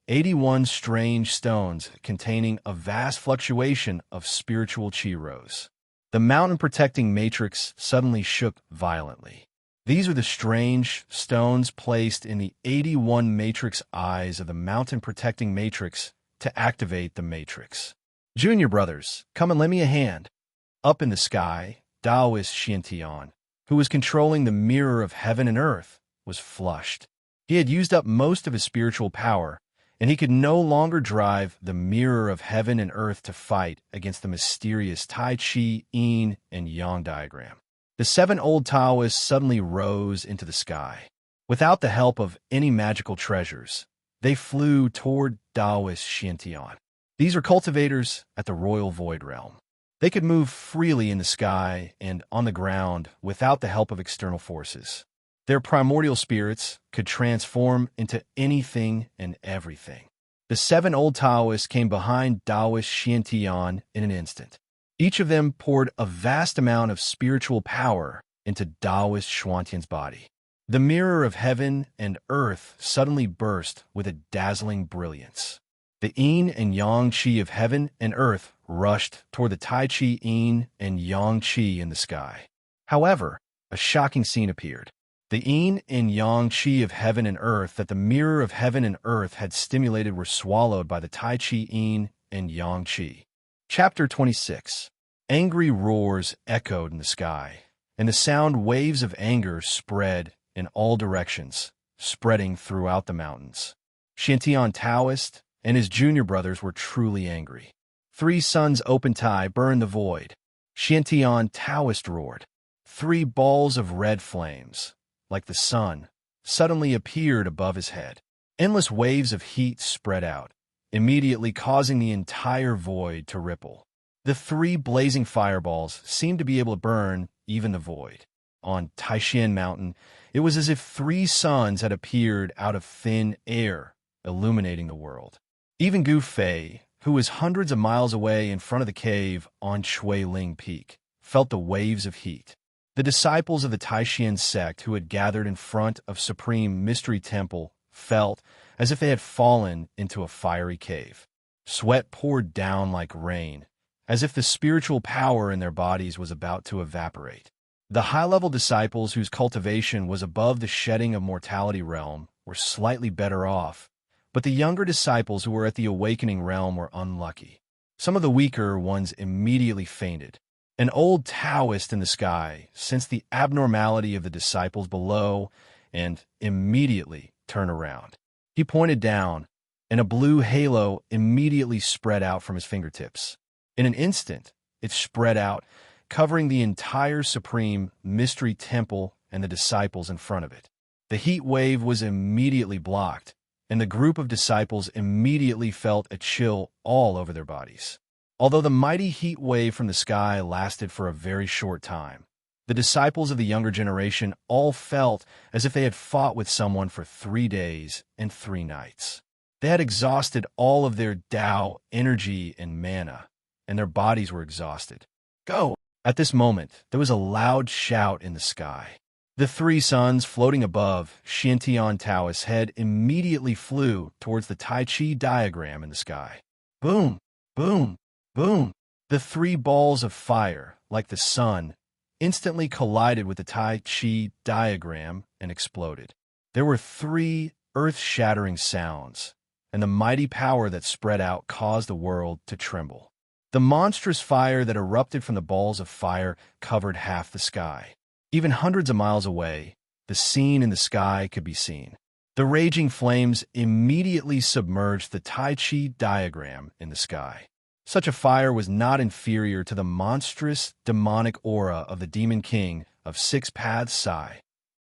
81 strange stones containing a vast fluctuation of spiritual chi rose. The mountain-protecting matrix suddenly shook violently. These are the strange stones placed in the 81 matrix eyes of the mountain-protecting matrix to activate the matrix. Junior brothers, come and lend me a hand. Up in the sky, Taoist Xianxia, who was controlling the mirror of heaven and earth, was flushed. He had used up most of his spiritual power, and he could no longer drive the mirror of heaven and earth to fight against the mysterious Tai Chi Yin and Yang diagram. The 7 old Taoists suddenly rose into the sky. Without the help of any magical treasures, they flew toward Taoist Xianxia. These are cultivators at the Royal Void Realm. They could move freely in the sky and on the ground without the help of external forces. Their primordial spirits could transform into anything and everything. The 7 old Taoists came behind Taoist Xianxia in an instant. Each of them poured a vast amount of spiritual power into Taoist Xuantian's body. The mirror of heaven and earth suddenly burst with a dazzling brilliance. The Yin and Yang Qi of heaven and earth rushed toward the Tai Chi Yin and Yang Qi in the sky. However, a shocking scene appeared. The Yin and Yang Qi of heaven and earth that the mirror of heaven and earth had stimulated were swallowed by the Tai Chi Yin and Yang Qi. Chapter 26. Angry roars echoed in the sky, and the sound waves of anger spread in all directions, spreading throughout the mountains. Xiantian Taoist and his junior brothers were truly angry. 3 suns open tie burned the void. Xiantian Taoist roared. 3 balls of red flames, like the sun, suddenly appeared above his head. Endless waves of heat spread out, immediately causing the entire void to ripple. The 3 blazing fireballs seemed to be able to burn even the void. On Taishan Mountain, it was as if 3 suns had appeared out of thin air, illuminating the world. Even Gu Fei, who was hundreds of miles away in front of the cave on Shui Ling Peak, felt the waves of heat. The disciples of the Taishan sect who had gathered in front of Supreme Mystery Temple felt as if they had fallen into a fiery cave. Sweat poured down like rain, as if the spiritual power in their bodies was about to evaporate. The high-level disciples whose cultivation was above the shedding of mortality realm were slightly better off, but the younger disciples who were at the awakening realm were unlucky. Some of the weaker ones immediately fainted. An old Taoist in the sky sensed the abnormality of the disciples below and immediately turned around. He pointed down, and a blue halo immediately spread out from his fingertips. In an instant, it spread out, covering the entire Supreme Mystery Temple and the disciples in front of it. The heat wave was immediately blocked, and the group of disciples immediately felt a chill all over their bodies. Although the mighty heat wave from the sky lasted for a very short time, the disciples of the younger generation all felt as if they had fought with someone for 3 days and 3 nights. They had exhausted all of their Tao energy and mana, and their bodies were exhausted. Go! At this moment, there was a loud shout in the sky. The 3 suns floating above Xiantian Taoist's head immediately flew towards the Tai Chi diagram in the sky. Boom! Boom! Boom! The 3 balls of fire, like the sun, instantly collided with the Tai Chi diagram and exploded. There were 3 earth-shattering sounds, and the mighty power that spread out caused the world to tremble. The monstrous fire that erupted from the balls of fire covered half the sky. Even hundreds of miles away, the scene in the sky could be seen. The raging flames immediately submerged the Tai Chi diagram in the sky. Such a fire was not inferior to the monstrous, demonic aura of the Demon King of Six Paths Sai.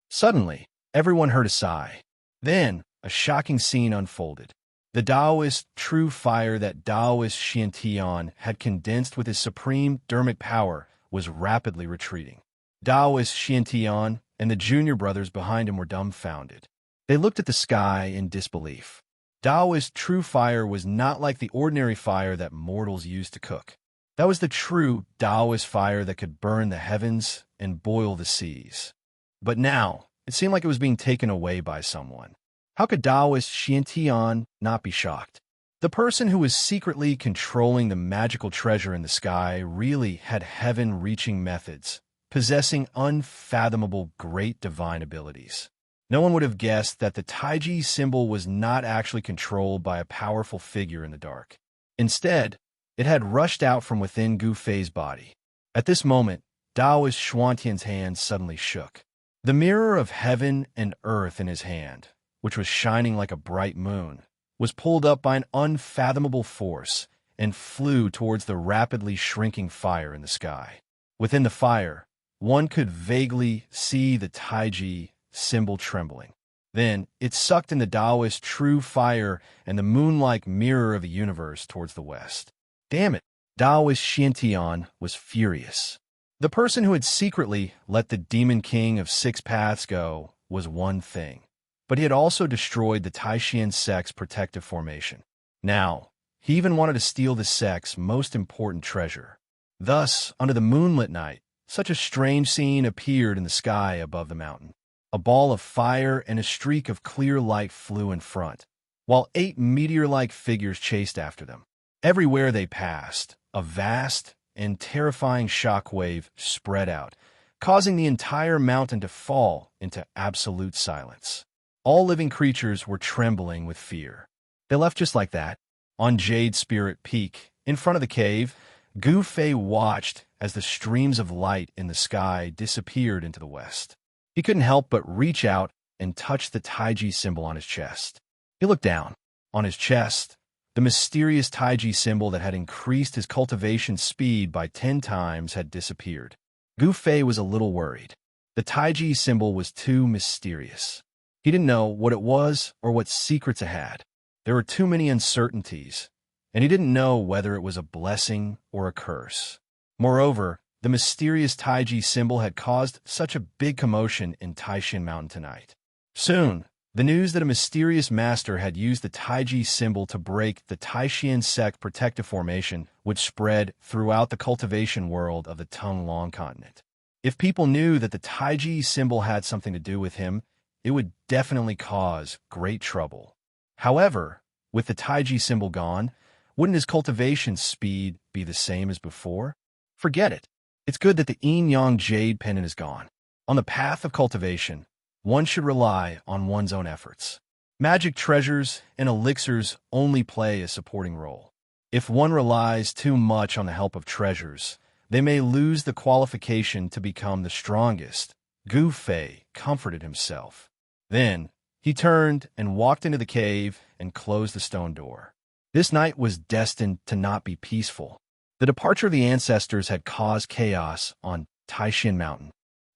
Suddenly, everyone heard a sigh. Then, a shocking scene unfolded. The Taoist true fire that Taoist Xianxia had condensed with his supreme dermic power was rapidly retreating. Taoist Xianxia and the junior brothers behind him were dumbfounded. They looked at the sky in disbelief. Taoist true fire was not like the ordinary fire that mortals use to cook. That was the true Taoist fire that could burn the heavens and boil the seas. But now, it seemed like it was being taken away by someone. How could Taoist Xianxia not be shocked? The person who was secretly controlling the magical treasure in the sky really had heaven-reaching methods, possessing unfathomable great divine abilities. No one would have guessed that the Taiji symbol was not actually controlled by a powerful figure in the dark. Instead, it had rushed out from within Gu Fei's body. At this moment, Taoist Xuantian's hand suddenly shook. The mirror of heaven and earth in his hand, which was shining like a bright moon, was pulled up by an unfathomable force and flew towards the rapidly shrinking fire in the sky. Within the fire, one could vaguely see the Taiji symbol trembling. Then it sucked in the Taoist true fire and the moon-like mirror of the universe towards the west. Damn it! Taoist Xiantian was furious. The person who had secretly let the Demon King of Six Paths go was one thing, but he had also destroyed the Taishan sect's protective formation. Now, he even wanted to steal the sect's most important treasure. Thus, under the moonlit night, such a strange scene appeared in the sky above the mountain. A ball of fire and a streak of clear light flew in front, while 8 meteor-like figures chased after them. Everywhere they passed, a vast and terrifying shockwave spread out, causing the entire mountain to fall into absolute silence. All living creatures were trembling with fear. They left just like that. On Jade Spirit Peak, in front of the cave, Gu Fei watched as the streams of light in the sky disappeared into the west. He couldn't help but reach out and touch the Taiji symbol on his chest. He looked down. On his chest, the mysterious Taiji symbol that had increased his cultivation speed by 10 times had disappeared. Gu Fei was a little worried. The Taiji symbol was too mysterious. He didn't know what it was or what secrets it had. There were too many uncertainties, and he didn't know whether it was a blessing or a curse. Moreover, the mysterious Taiji symbol had caused such a big commotion in Taishan Mountain tonight. Soon, the news that a mysterious master had used the Taiji symbol to break the Taishan sect protective formation would spread throughout the cultivation world of the Tonglong continent. If people knew that the Taiji symbol had something to do with him, it would definitely cause great trouble. However, with the Taiji symbol gone, wouldn't his cultivation speed be the same as before? Forget it. It's good that the Yin-Yang Jade pendant is gone. On the path of cultivation, one should rely on one's own efforts. Magic treasures and elixirs only play a supporting role. If one relies too much on the help of treasures, they may lose the qualification to become the strongest. Gu Fei comforted himself. Then, he turned and walked into the cave and closed the stone door. This night was destined to not be peaceful. The departure of the ancestors had caused chaos on Taishan Mountain.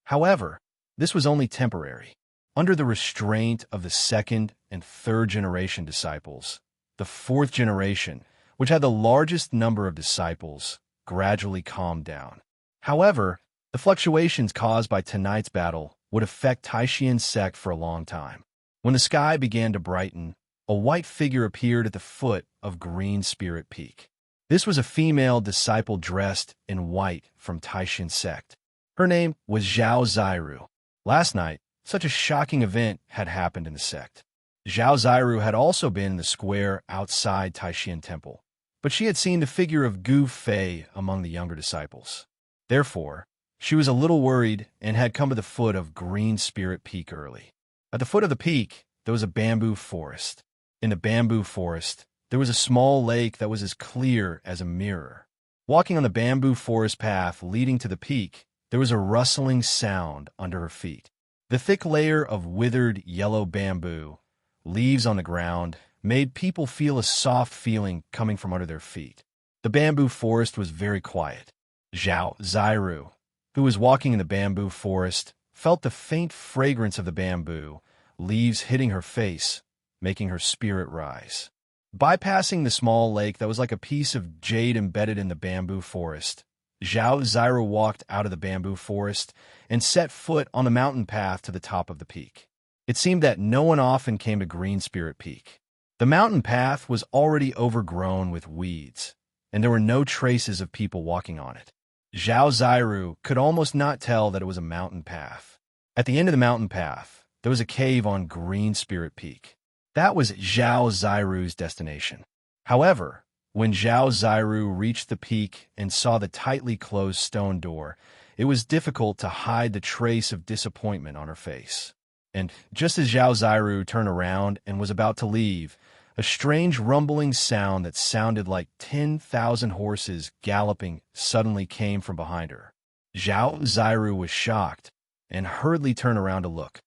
However, this was only temporary. Under the restraint of the second and third generation disciples, the fourth generation, which had the largest number of disciples, gradually calmed down. However, the fluctuations caused by tonight's battle would affect Taishan sect for a long time. When the sky began to brighten, a white figure appeared at the foot of Green Spirit Peak. This was a female disciple dressed in white from Taishan sect. Her name was Zhao Zairu. Last night, such a shocking event had happened in the sect. Zhao Zairu had also been in the square outside Taishan Temple, but she had seen the figure of Gu Fei among the younger disciples. Therefore, she was a little worried and had come to the foot of Green Spirit Peak early. At the foot of the peak, there was a bamboo forest. In the bamboo forest, there was a small lake that was as clear as a mirror. Walking on the bamboo forest path leading to the peak, there was a rustling sound under her feet. The thick layer of withered yellow bamboo leaves on the ground, made people feel a soft feeling coming from under their feet. The bamboo forest was very quiet. Zhao Zairu, who was walking in the bamboo forest, felt the faint fragrance of the bamboo, leaves hitting her face, making her spirit rise. Bypassing the small lake that was like a piece of jade embedded in the bamboo forest, Zhao Zairu walked out of the bamboo forest and set foot on the mountain path to the top of the peak. It seemed that no one often came to Green Spirit Peak. The mountain path was already overgrown with weeds, and there were no traces of people walking on it. Zhao Zairu could almost not tell that it was a mountain path. At the end of the mountain path, there was a cave on Green Spirit Peak. That was Zhao Zairu's destination. However, when Zhao Zairu reached the peak and saw the tightly closed stone door, it was difficult to hide the trace of disappointment on her face. And just as Zhao Zairu turned around and was about to leave, a strange rumbling sound that sounded like 10,000 horses galloping suddenly came from behind her. Zhao Zairu was shocked and hurriedly turned around to look.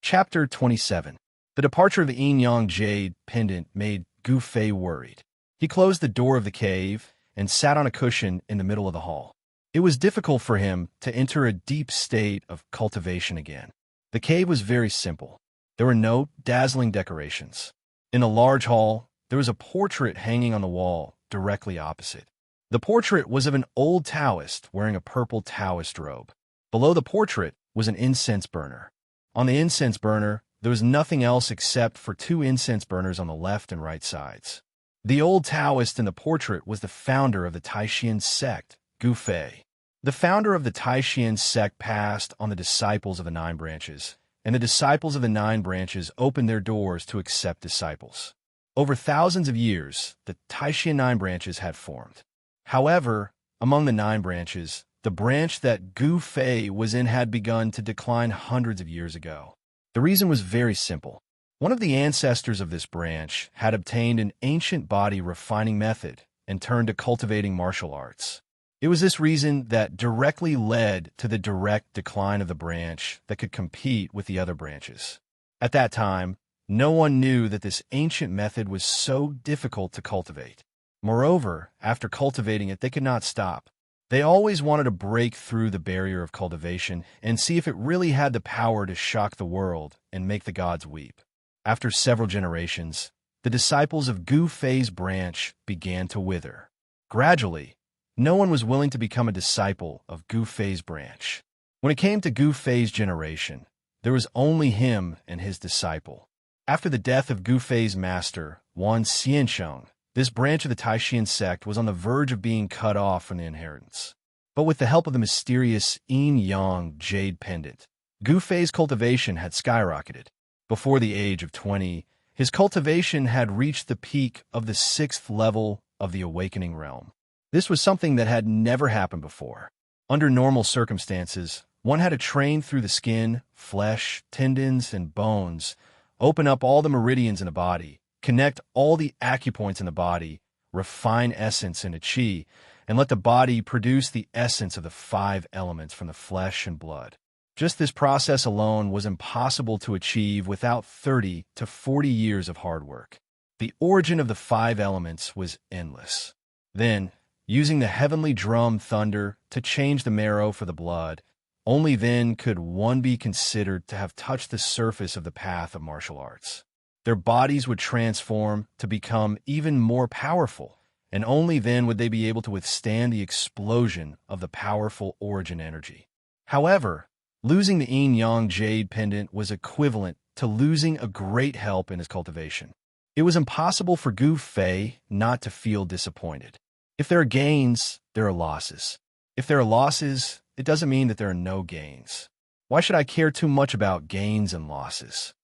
Chapter 27. The departure of the Yin Yang Jade pendant made Gu Fei worried. He closed the door of the cave and sat on a cushion in the middle of the hall. It was difficult for him to enter a deep state of cultivation again. The cave was very simple. There were no dazzling decorations. In a large hall, there was a portrait hanging on the wall directly opposite. The portrait was of an old Taoist wearing a purple Taoist robe. Below the portrait was an incense burner. On the incense burner, there was nothing else except for two incense burners on the left and right sides. The old Taoist in the portrait was the founder of the Taishan sect, Gu Fei. The founder of the Taishan sect passed on the disciples of the Nine Branches, and the disciples of the Nine Branches opened their doors to accept disciples. Over thousands of years, the Taishan Nine Branches had formed. However, among the Nine Branches, the branch that Gu Fei was in had begun to decline hundreds of years ago. The reason was very simple. One of the ancestors of this branch had obtained an ancient body refining method and turned to cultivating martial arts. It was this reason that directly led to the direct decline of the branch that could compete with the other branches. At that time, no one knew that this ancient method was so difficult to cultivate. Moreover, after cultivating it, they could not stop. They always wanted to break through the barrier of cultivation and see if it really had the power to shock the world and make the gods weep. After several generations, the disciples of Gu Fei's branch began to wither. Gradually, no one was willing to become a disciple of Gu Fei's branch. When it came to Gu Fei's generation, there was only him and his disciple. After the death of Gu Fei's master, Xianxia, this branch of the Taishan sect was on the verge of being cut off from the inheritance. But with the help of the mysterious Yin Yang Jade pendant, Gu Fei's cultivation had skyrocketed. Before the age of 20, his cultivation had reached the peak of the 6th level of the awakening realm. This was something that had never happened before. Under normal circumstances, one had to train through the skin, flesh, tendons, and bones, open up all the meridians in the body, connect all the acupoints in the body, refine essence into qi, and let the body produce the essence of the 5 elements from the flesh and blood. Just this process alone was impossible to achieve without 30 to 40 years of hard work. The origin of the 5 elements was endless. Then, using the heavenly drum thunder to change the marrow for the blood, only then could one be considered to have touched the surface of the path of martial arts. Their bodies would transform to become even more powerful, and only then would they be able to withstand the explosion of the powerful origin energy. However, losing the Yin Yang Jade pendant was equivalent to losing a great help in his cultivation. It was impossible for Gu Fei not to feel disappointed. If there are gains, there are losses. If there are losses, it doesn't mean that there are no gains. Why should I care too much about gains and losses?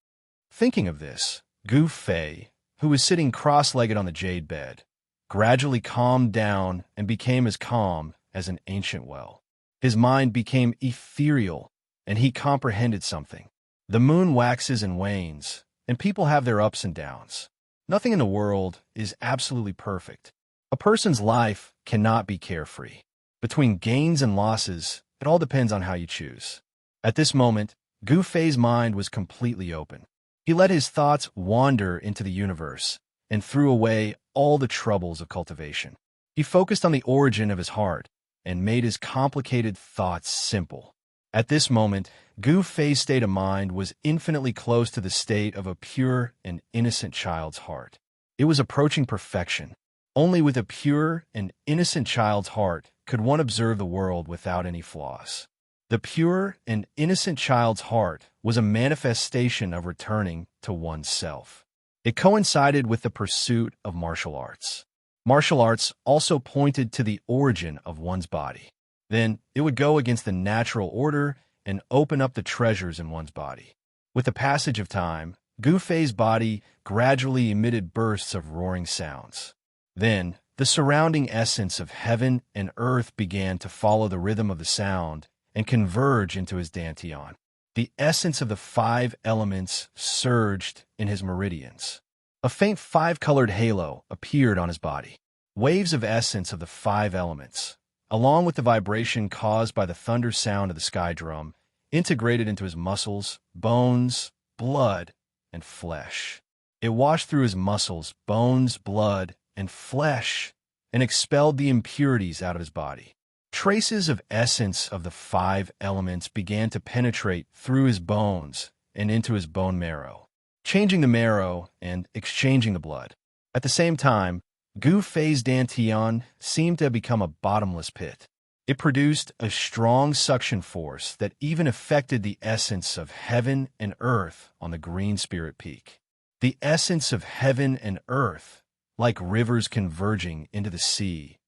Thinking of this, Gu Fei, who was sitting cross-legged on the jade bed, gradually calmed down and became as calm as an ancient well. His mind became ethereal, and he comprehended something. The moon waxes and wanes, and people have their ups and downs. Nothing in the world is absolutely perfect. A person's life cannot be carefree. Between gains and losses, it all depends on how you choose. At this moment, Gu Fei's mind was completely open. He let his thoughts wander into the universe and threw away all the troubles of cultivation. He focused on the origin of his heart and made his complicated thoughts simple. At this moment, Gu Fei's state of mind was infinitely close to the state of a pure and innocent child's heart. It was approaching perfection. Only with a pure and innocent child's heart could one observe the world without any flaws. The pure and innocent child's heart was a manifestation of returning to oneself. It coincided with the pursuit of martial arts. Martial arts also pointed to the origin of one's body. Then it would go against the natural order and open up the treasures in one's body. With the passage of time, Gu Fei's body gradually emitted bursts of roaring sounds. Then, the surrounding essence of heaven and earth began to follow the rhythm of the sound and converge into his dantian. The essence of the 5 elements surged in his meridians. A faint 5-colored halo appeared on his body. Waves of essence of the 5 elements, along with the vibration caused by the thunder sound of the sky drum, integrated into his muscles, bones, blood, and flesh. It washed through his muscles, bones, blood, and flesh, and expelled the impurities out of his body. Traces of essence of the 5 elements began to penetrate through his bones and into his bone marrow, changing the marrow and exchanging the blood. At the same time, Gu Fei's dantian seemed to have become a bottomless pit. It produced a strong suction force that even affected the essence of heaven and earth on the green spirit peak. The essence of heaven and earth, like rivers converging into the sea,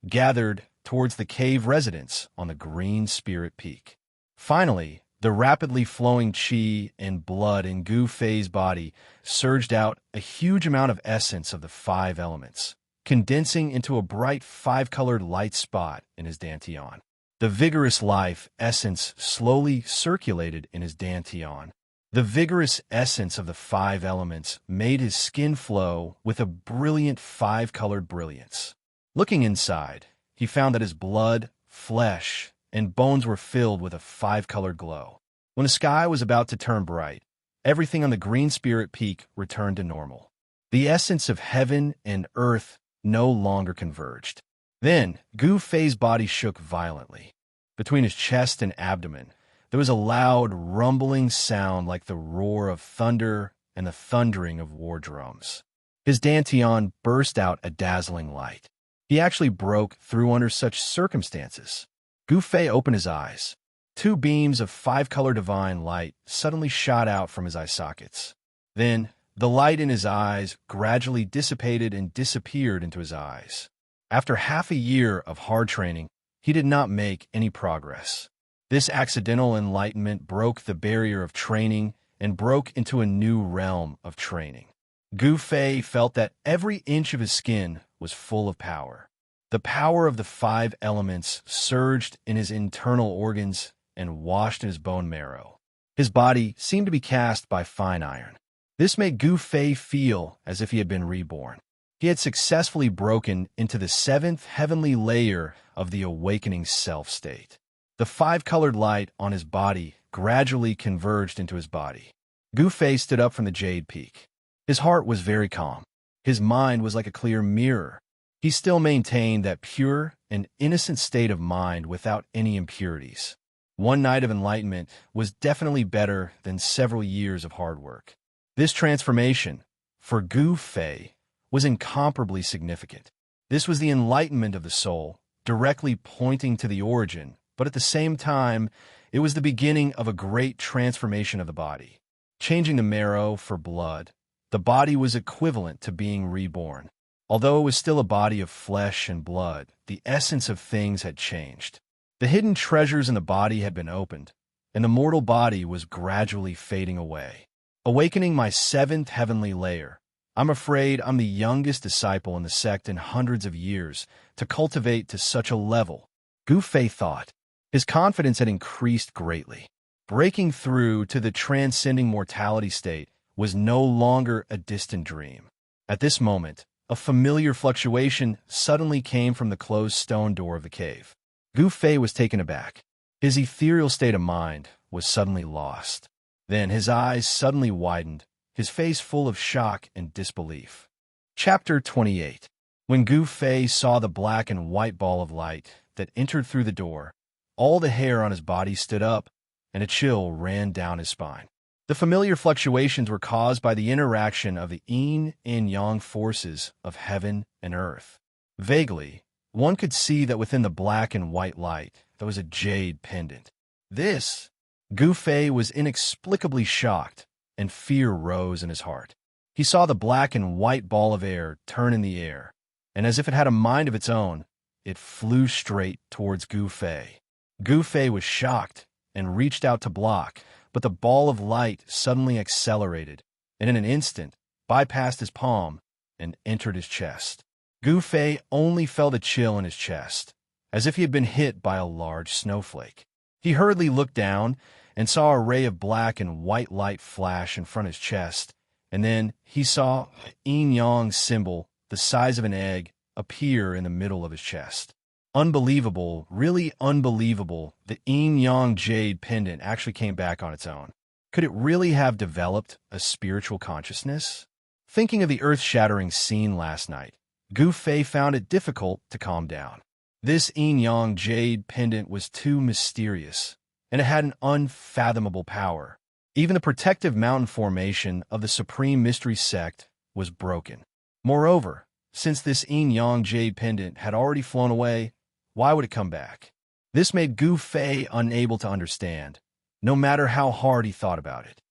gathered towards the cave residence on the green spirit peak. Finally, the rapidly flowing qi and blood in Gu Fei's body surged out a huge amount of essence of the 5 elements, condensing into a bright 5-colored light spot in his dantian. The vigorous life essence slowly circulated in his dantian. The vigorous essence of the 5 elements made his skin flow with a brilliant 5-colored brilliance. Looking inside, he found that his blood, flesh, and bones were filled with a 5-colored glow. When the sky was about to turn bright, everything on the green spirit peak returned to normal. The essence of heaven and earth no longer converged. Then, Gu Fei's body shook violently. Between his chest and abdomen, there was a loud, rumbling sound like the roar of thunder and the thundering of war drums. His dantian burst out a dazzling light. He actually broke through under such circumstances. Gu Fei opened his eyes. 2 beams of 5-color divine light suddenly shot out from his eye sockets. Then, the light in his eyes gradually dissipated and disappeared into his eyes. After half a year of hard training, he did not make any progress. This accidental enlightenment broke the barrier of training and broke into a new realm of training. Gu Fei felt that every inch of his skin was full of power. The power of the 5 elements surged in his internal organs and washed in his bone marrow. His body seemed to be cast by fine iron. This made Gu Fei feel as if he had been reborn. He had successfully broken into the 7th heavenly layer of the awakening self state. The 5-colored light on his body gradually converged into his body. Gu Fei stood up from the jade peak. His heart was very calm. His mind was like a clear mirror. He still maintained that pure and innocent state of mind without any impurities. One night of enlightenment was definitely better than several years of hard work. This transformation, for Gu Fei, was incomparably significant. This was the enlightenment of the soul, directly pointing to the origin, but at the same time, it was the beginning of a great transformation of the body. Changing the marrow for blood, the body was equivalent to being reborn. Although it was still a body of flesh and blood, the essence of things had changed. The hidden treasures in the body had been opened, and the mortal body was gradually fading away. Awakening my 7th heavenly layer, I'm afraid I'm the youngest disciple in the sect in hundreds of years to cultivate to such a level, Gu Fei thought. His confidence had increased greatly. Breaking through to the transcending mortality state was no longer a distant dream. At this moment, a familiar fluctuation suddenly came from the closed stone door of the cave. Gu Fei was taken aback. His ethereal state of mind was suddenly lost. Then his eyes suddenly widened. his face full of shock and disbelief. Chapter 28. When Gu Fei saw the black and white ball of light that entered through the door, all the hair on his body stood up, and a chill ran down his spine. The familiar fluctuations were caused by the interaction of the yin and yang forces of heaven and earth. Vaguely, one could see that within the black and white light there was a jade pendant. This, Gu Fei was inexplicably shocked, and fear rose in his heart. He saw the black and white ball of air turn in the air, and as if it had a mind of its own, it flew straight towards Gu Fei. Gu Fei was shocked and reached out to block, but the ball of light suddenly accelerated, and in an instant bypassed his palm and entered his chest. Gu Fei only felt a chill in his chest, as if he had been hit by a large snowflake. He hurriedly looked down and saw a ray of black and white light flash in front of his chest, and then he saw a yin-yang symbol the size of an egg appear in the middle of his chest. Unbelievable, really unbelievable, the yin-yang jade pendant actually came back on its own. Could it really have developed a spiritual consciousness? Thinking of the earth-shattering scene last night, Gu Fei found it difficult to calm down. This yin-yang jade pendant was too mysterious, and it had an unfathomable power. Even the protective mountain formation of the Supreme Mystery Sect was broken. Moreover, since this yin-yang jade pendant had already flown away, why would it come back? This made Gu Fei unable to understand, no matter how hard he thought about it.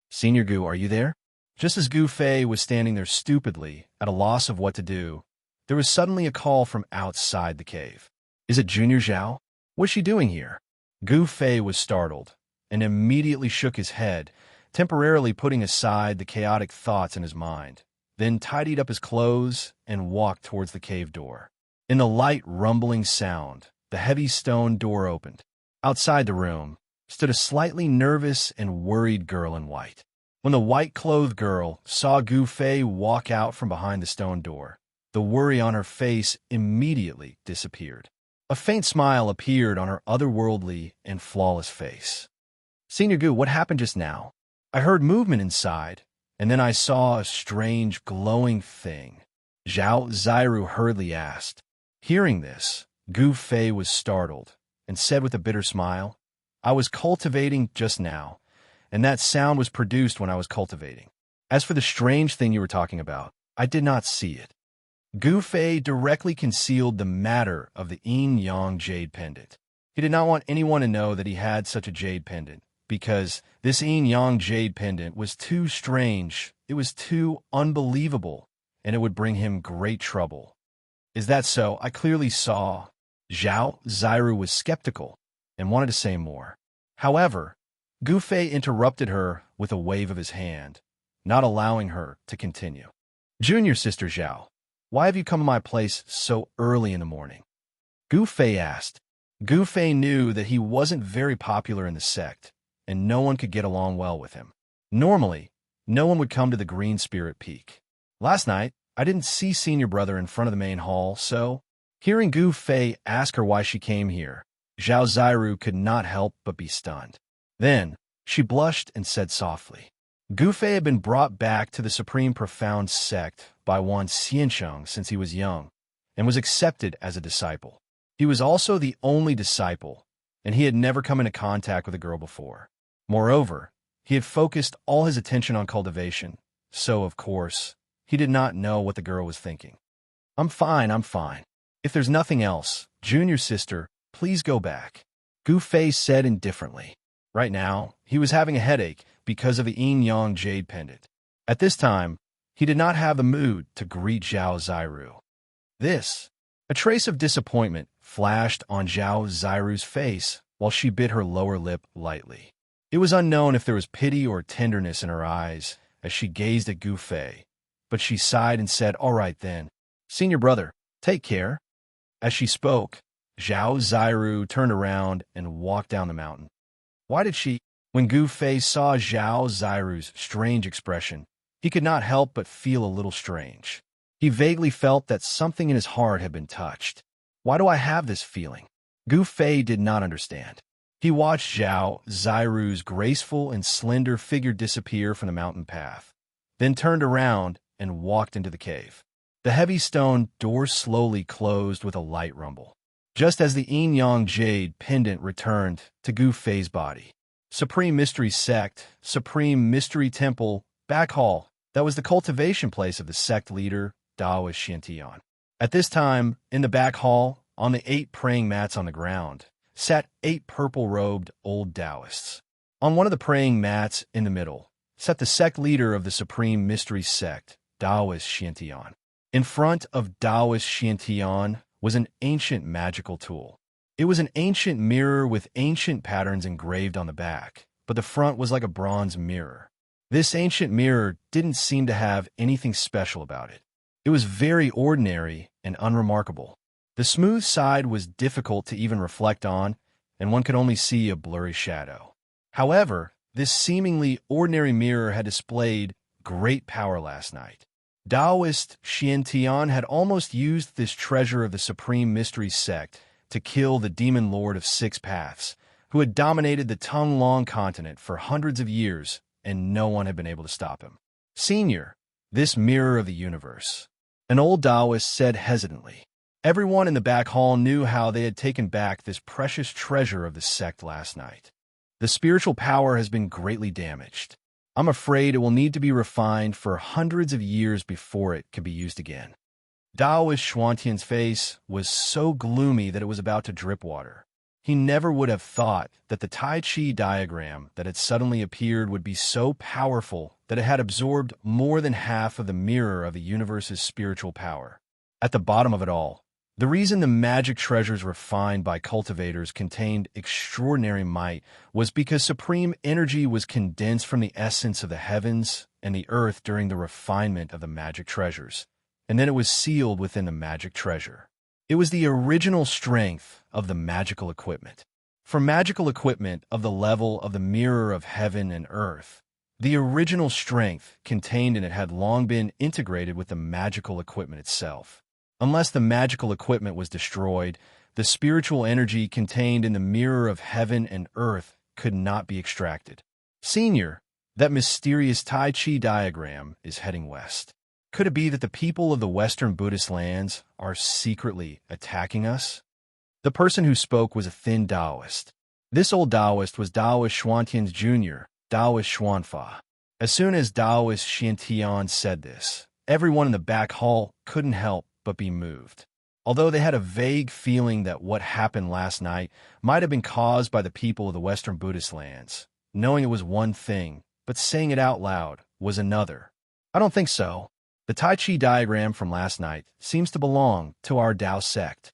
Senior Gu, are you there? Just as Gu Fei was standing there stupidly, at a loss of what to do, there was suddenly a call from outside the cave. Is it Junior Zhao? What's she doing here? Gu Fei was startled, and immediately shook his head, temporarily putting aside the chaotic thoughts in his mind, then tidied up his clothes and walked towards the cave door. In the light rumbling sound, the heavy stone door opened. Outside the room stood a slightly nervous and worried girl in white. When the white-clothed girl saw Gu Fei walk out from behind the stone door, the worry on her face immediately disappeared. A faint smile appeared on her otherworldly and flawless face. Senior Gu, what happened just now? I heard movement inside, and then I saw a strange glowing thing. Zhao Zairu hurriedly asked. Hearing this, Gu Fei was startled and said with a bitter smile, I was cultivating just now, and that sound was produced when I was cultivating. As for the strange thing you were talking about, I did not see it. Gu Fei directly concealed the matter of the yin-yang jade pendant. He did not want anyone to know that he had such a jade pendant, because this yin-yang jade pendant was too strange, it was too unbelievable, and it would bring him great trouble. Is that so? I clearly saw. Zhao Zairu was skeptical and wanted to say more. However, Gu Fei interrupted her with a wave of his hand, not allowing her to continue. Junior Sister Zhao, why have you come to my place so early in the morning? Gu Fei asked. Gu Fei knew that he wasn't very popular in the sect, and no one could get along well with him. Normally, no one would come to the Green Spirit Peak. Last night, I didn't see Senior Brother in front of the main hall, so, hearing Gu Fei ask her why she came here, Zhao Zairu could not help but be stunned. Then, she blushed and said softly, Gu Fei had been brought back to the Supreme Profound Sect by one Xianxia since he was young, and was accepted as a disciple. He was also the only disciple, and he had never come into contact with a girl before. Moreover, he had focused all his attention on cultivation, so, of course, he did not know what the girl was thinking. I'm fine. If there's nothing else, Junior Sister, please go back, Gu Fei said indifferently. Right now, he was having a headache because of the yin-yang jade pendant. At this time, he did not have the mood to greet Zhao Zairu. A trace of disappointment flashed on Zhao Zairu's face while she bit her lower lip lightly. It was unknown if there was pity or tenderness in her eyes as she gazed at Gu Fei, but she sighed and said, all right then, Senior Brother, take care. As she spoke, Zhao Zairu turned around and walked down the mountain. Why did she? When Gu Fei saw Zhao Zairu's strange expression, he could not help but feel a little strange. He vaguely felt that something in his heart had been touched. Why do I have this feeling? Gu Fei did not understand. He watched Zhao Zairu's graceful and slender figure disappear from the mountain path, then turned around and walked into the cave. The heavy stone door slowly closed with a light rumble, just as the yin-yang jade pendant returned to Gu Fei's body. Supreme Mystery Sect, Supreme Mystery Temple, back hall. That was the cultivation place of the sect leader, Taoist Xianxia. At this time, in the back hall, on the 8 praying mats on the ground, sat 8 purple-robed old Taoists. On one of the praying mats in the middle sat the sect leader of the Supreme Mystery Sect, Taoist Xianxia. In front of Taoist Xianxia was an ancient magical tool. It was an ancient mirror with ancient patterns engraved on the back, but the front was like a bronze mirror. This ancient mirror didn't seem to have anything special about it. It was very ordinary and unremarkable. The smooth side was difficult to even reflect on, and one could only see a blurry shadow. However, this seemingly ordinary mirror had displayed great power last night. Taoist Xianxia had almost used this treasure of the Supreme Mystery Sect to kill the demon lord of 6 paths, who had dominated the Tonglong continent for hundreds of years, and no one had been able to stop him. Senior, this mirror of the universe, an old Taoist said hesitantly. Everyone in the back hall knew how they had taken back this precious treasure of the sect last night. The spiritual power has been greatly damaged. I'm afraid it will need to be refined for hundreds of years before it can be used again. Taoist Xuantian's face was so gloomy that it was about to drip water. He never would have thought that the Tai Chi diagram that had suddenly appeared would be so powerful that it had absorbed more than half of the mirror of the universe's spiritual power. At the bottom of it all, the reason the magic treasures refined by cultivators contained extraordinary might was because supreme energy was condensed from the essence of the heavens and the earth during the refinement of the magic treasures, and then it was sealed within the magic treasure. It was the original strength of the magical equipment. For magical equipment of the level of the mirror of heaven and earth, the original strength contained in it had long been integrated with the magical equipment itself. Unless the magical equipment was destroyed, the spiritual energy contained in the mirror of heaven and earth could not be extracted. Senior, that mysterious Tai Chi diagram is heading west. Could it be that the people of the Western Buddhist lands are secretly attacking us? The person who spoke was a thin Taoist. This old Taoist was Taoist Xuantian's junior, Taoist Xuanfa. As soon as Taoist Xiantian said this, everyone in the back hall couldn't help but be moved. Although they had a vague feeling that what happened last night might have been caused by the people of the Western Buddhist lands, knowing it was one thing, but saying it out loud was another. I don't think so. The Tai Chi diagram from last night seems to belong to our Tao sect.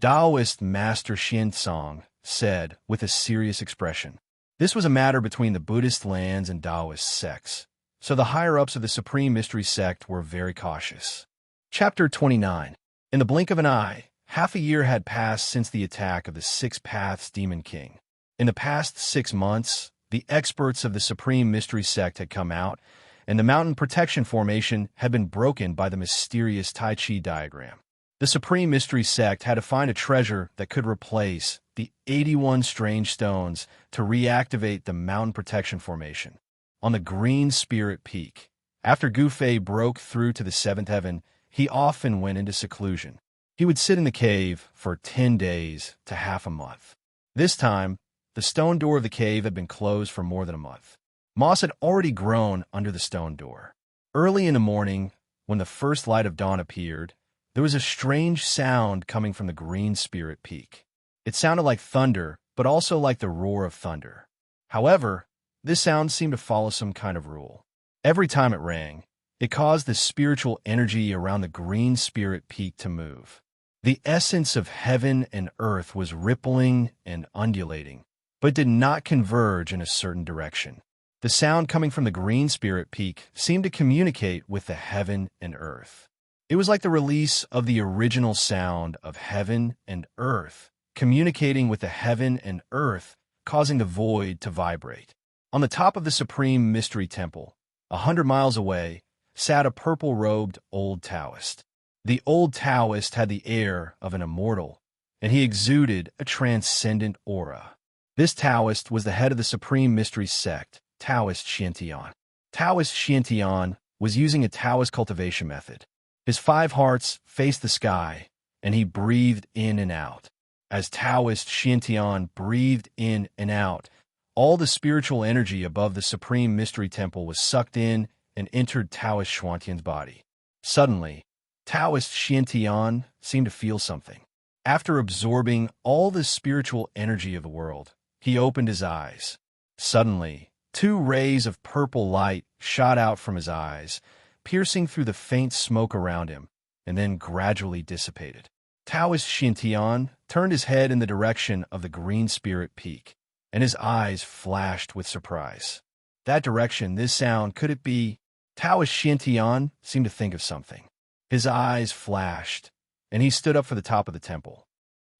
Taoist Master Xianzong said with a serious expression. This was a matter between the Buddhist lands and Taoist sects, so the higher-ups of the Supreme Mystery Sect were very cautious. Chapter 29. In the blink of an eye, half a year had passed since the attack of the 6 Paths Demon King. In the past 6 months, the experts of the Supreme Mystery Sect had come out, and the mountain protection formation had been broken by the mysterious Tai Chi diagram. The Supreme Mystery Sect had to find a treasure that could replace the 81 strange stones to reactivate the mountain protection formation. On the Green Spirit Peak, after Gu Fei broke through to the 7th heaven, he often went into seclusion. He would sit in the cave for 10 days to half a month. This time, the stone door of the cave had been closed for more than a month. Moss had already grown under the stone door. Early in the morning, when the first light of dawn appeared, there was a strange sound coming from the Green Spirit Peak. It sounded like thunder, but also like the roar of thunder. However, this sound seemed to follow some kind of rule. Every time it rang, it caused the spiritual energy around the Green Spirit Peak to move. The essence of heaven and earth was rippling and undulating, but did not converge in a certain direction. The sound coming from the Green Spirit Peak seemed to communicate with the heaven and earth. It was like the release of the original sound of heaven and earth, communicating with the heaven and earth, causing the void to vibrate. On the top of the Supreme Mystery Temple, 100 miles away, sat a purple-robed old Taoist. The old Taoist had the air of an immortal, and he exuded a transcendent aura. This Taoist was the head of the Supreme Mystery Sect, Taoist Xiantian. Taoist Xiantian was using a Taoist cultivation method. His 5 hearts faced the sky, and he breathed in and out. As Taoist Xianxia breathed in and out, all the spiritual energy above the Supreme Mystery Temple was sucked in and entered Taoist Xuantian's body. Suddenly, Taoist Xianxia seemed to feel something. After absorbing all the spiritual energy of the world, he opened his eyes. Suddenly, 2 rays of purple light shot out from his eyes, piercing through the faint smoke around him, and then gradually dissipated. Taoist Xianxia turned his head in the direction of the Green Spirit Peak, and his eyes flashed with surprise. That direction, this sound, could it be? Taoist Xianxia seemed to think of something. His eyes flashed, and he stood up for the top of the temple.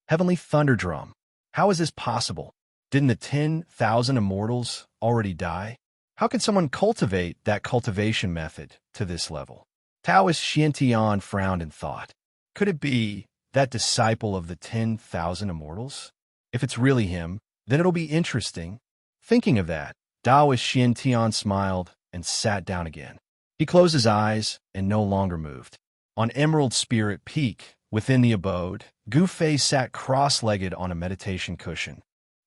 Heavenly Thunder Drum. How is this possible? Didn't the 10,000 immortals already die? How could someone cultivate that cultivation method to this level? Taoist Xianxia frowned and thought, could it be that disciple of the 10,000 immortals? If it's really him, then it'll be interesting. Thinking of that, Taoist Xianxia smiled and sat down again. He closed his eyes and no longer moved. On Emerald Spirit Peak, within the abode, Gu Fei sat cross-legged on a meditation cushion.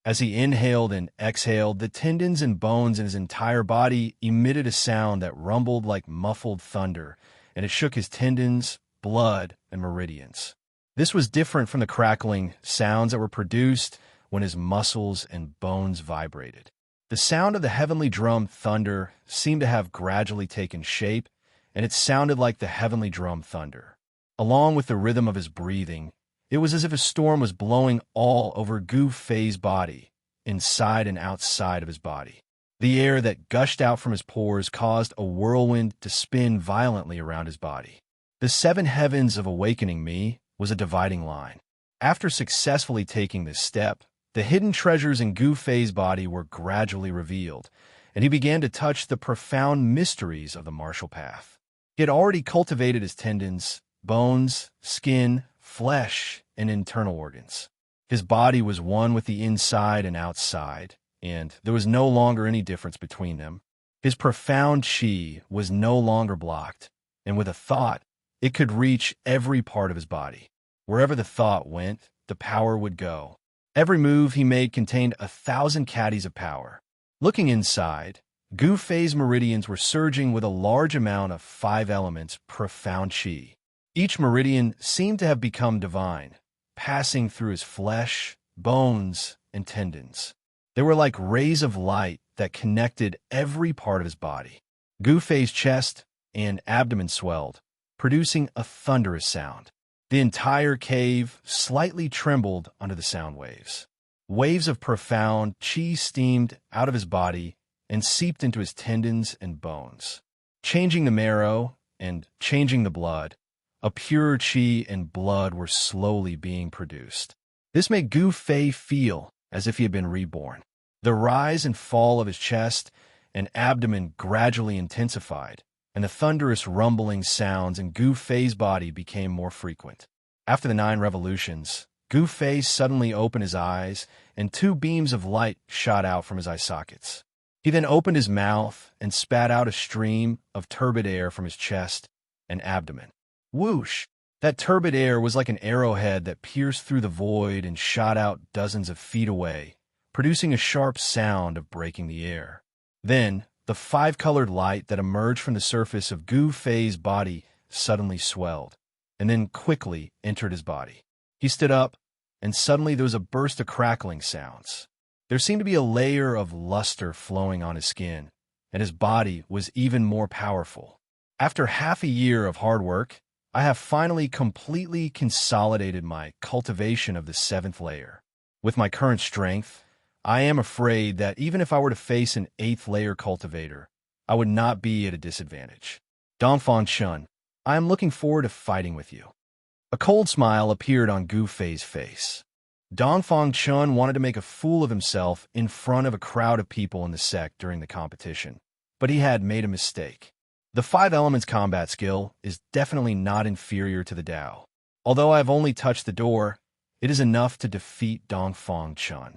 As he inhaled and exhaled, the tendons and bones in his entire body emitted a sound that rumbled like muffled thunder, and it shook his tendons, blood, and meridians. This was different from the crackling sounds that were produced when his muscles and bones vibrated. The sound of the heavenly drum thunder seemed to have gradually taken shape, and it sounded like the heavenly drum thunder. Along with the rhythm of his breathing, it was as if a storm was blowing all over Gu Fei's body, inside and outside of his body. The air that gushed out from his pores caused a whirlwind to spin violently around his body. The 7 heavens of awakening me was a dividing line. After successfully taking this step, the hidden treasures in Gu Fei's body were gradually revealed, and he began to touch the profound mysteries of the martial path. He had already cultivated his tendons, bones, skin, flesh, and internal organs. His body was one with the inside and outside, and there was no longer any difference between them. His profound qi was no longer blocked, and with a thought, it could reach every part of his body. Wherever the thought went, the power would go. Every move he made contained 1,000 caddies of power. Looking inside, Gu Fei's meridians were surging with a large amount of 5 elements profound qi. Each meridian seemed to have become divine, passing through his flesh, bones, and tendons. They were like rays of light that connected every part of his body. Gu Fei's chest and abdomen swelled, producing a thunderous sound. The entire cave slightly trembled under the sound waves. Waves of profound qi steamed out of his body and seeped into his tendons and bones, changing the marrow and changing the blood. A pure qi and blood were slowly being produced. This made Gu Fei feel as if he had been reborn. The rise and fall of his chest and abdomen gradually intensified, and the thunderous rumbling sounds in Gu Fei's body became more frequent. After the 9 revolutions, Gu Fei suddenly opened his eyes, and 2 beams of light shot out from his eye sockets. He then opened his mouth and spat out a stream of turbid air from his chest and abdomen. Whoosh! That turbid air was like an arrowhead that pierced through the void and shot out dozens of feet away, producing a sharp sound of breaking the air. Then, the 5-colored light that emerged from the surface of Gu Fei's body suddenly swelled, and then quickly entered his body. He stood up, and suddenly there was a burst of crackling sounds. There seemed to be a layer of luster flowing on his skin, and his body was even more powerful. After half a year of hard work, I have finally completely consolidated my cultivation of the 7th layer. With my current strength, I am afraid that even if I were to face an 8th layer cultivator, I would not be at a disadvantage. Dongfang Chun, I am looking forward to fighting with you. A cold smile appeared on Gu Fei's face. Dongfang Chun wanted to make a fool of himself in front of a crowd of people in the sect during the competition, but he had made a mistake. The 5 elements combat skill is definitely not inferior to the Tao. Although I have only touched the door, it is enough to defeat Dongfang Chun.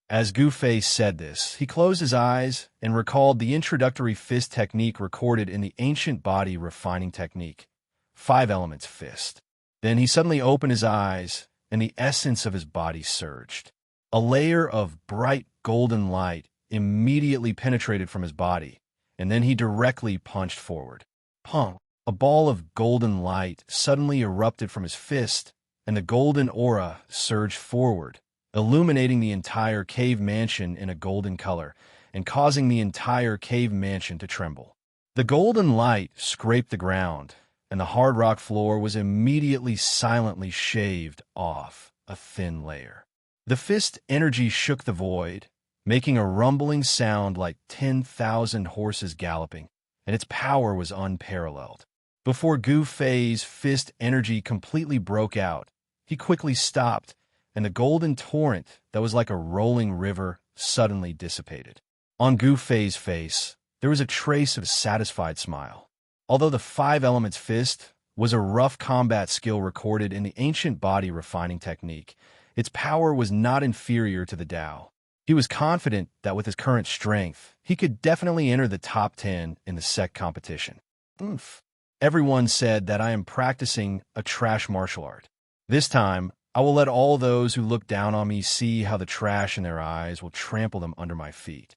As Gu Fei said this, he closed his eyes and recalled the introductory fist technique recorded in the ancient body refining technique, 5 elements fist. Then he suddenly opened his eyes, and the essence of his body surged. A layer of bright golden light immediately penetrated from his body, and then he directly punched forward. Pong! A ball of golden light suddenly erupted from his fist, and the golden aura surged forward, illuminating the entire cave mansion in a golden color and causing the entire cave mansion to tremble. The golden light scraped the ground, and the hard rock floor was immediately silently shaved off a thin layer. The fist energy shook the void, making a rumbling sound like 10,000 horses galloping, and its power was unparalleled. Before Gu Fei's fist energy completely broke out, he quickly stopped, and the golden torrent that was like a rolling river suddenly dissipated. On Gu Fei's face, there was a trace of a satisfied smile. Although the 5 elements fist was a rough combat skill recorded in the ancient body refining technique, its power was not inferior to the Tao. He was confident that with his current strength, he could definitely enter the top 10 in the sect competition. Oof. Everyone said that I am practicing a trash martial art. This time, I will let all those who look down on me see how the trash in their eyes will trample them under my feet.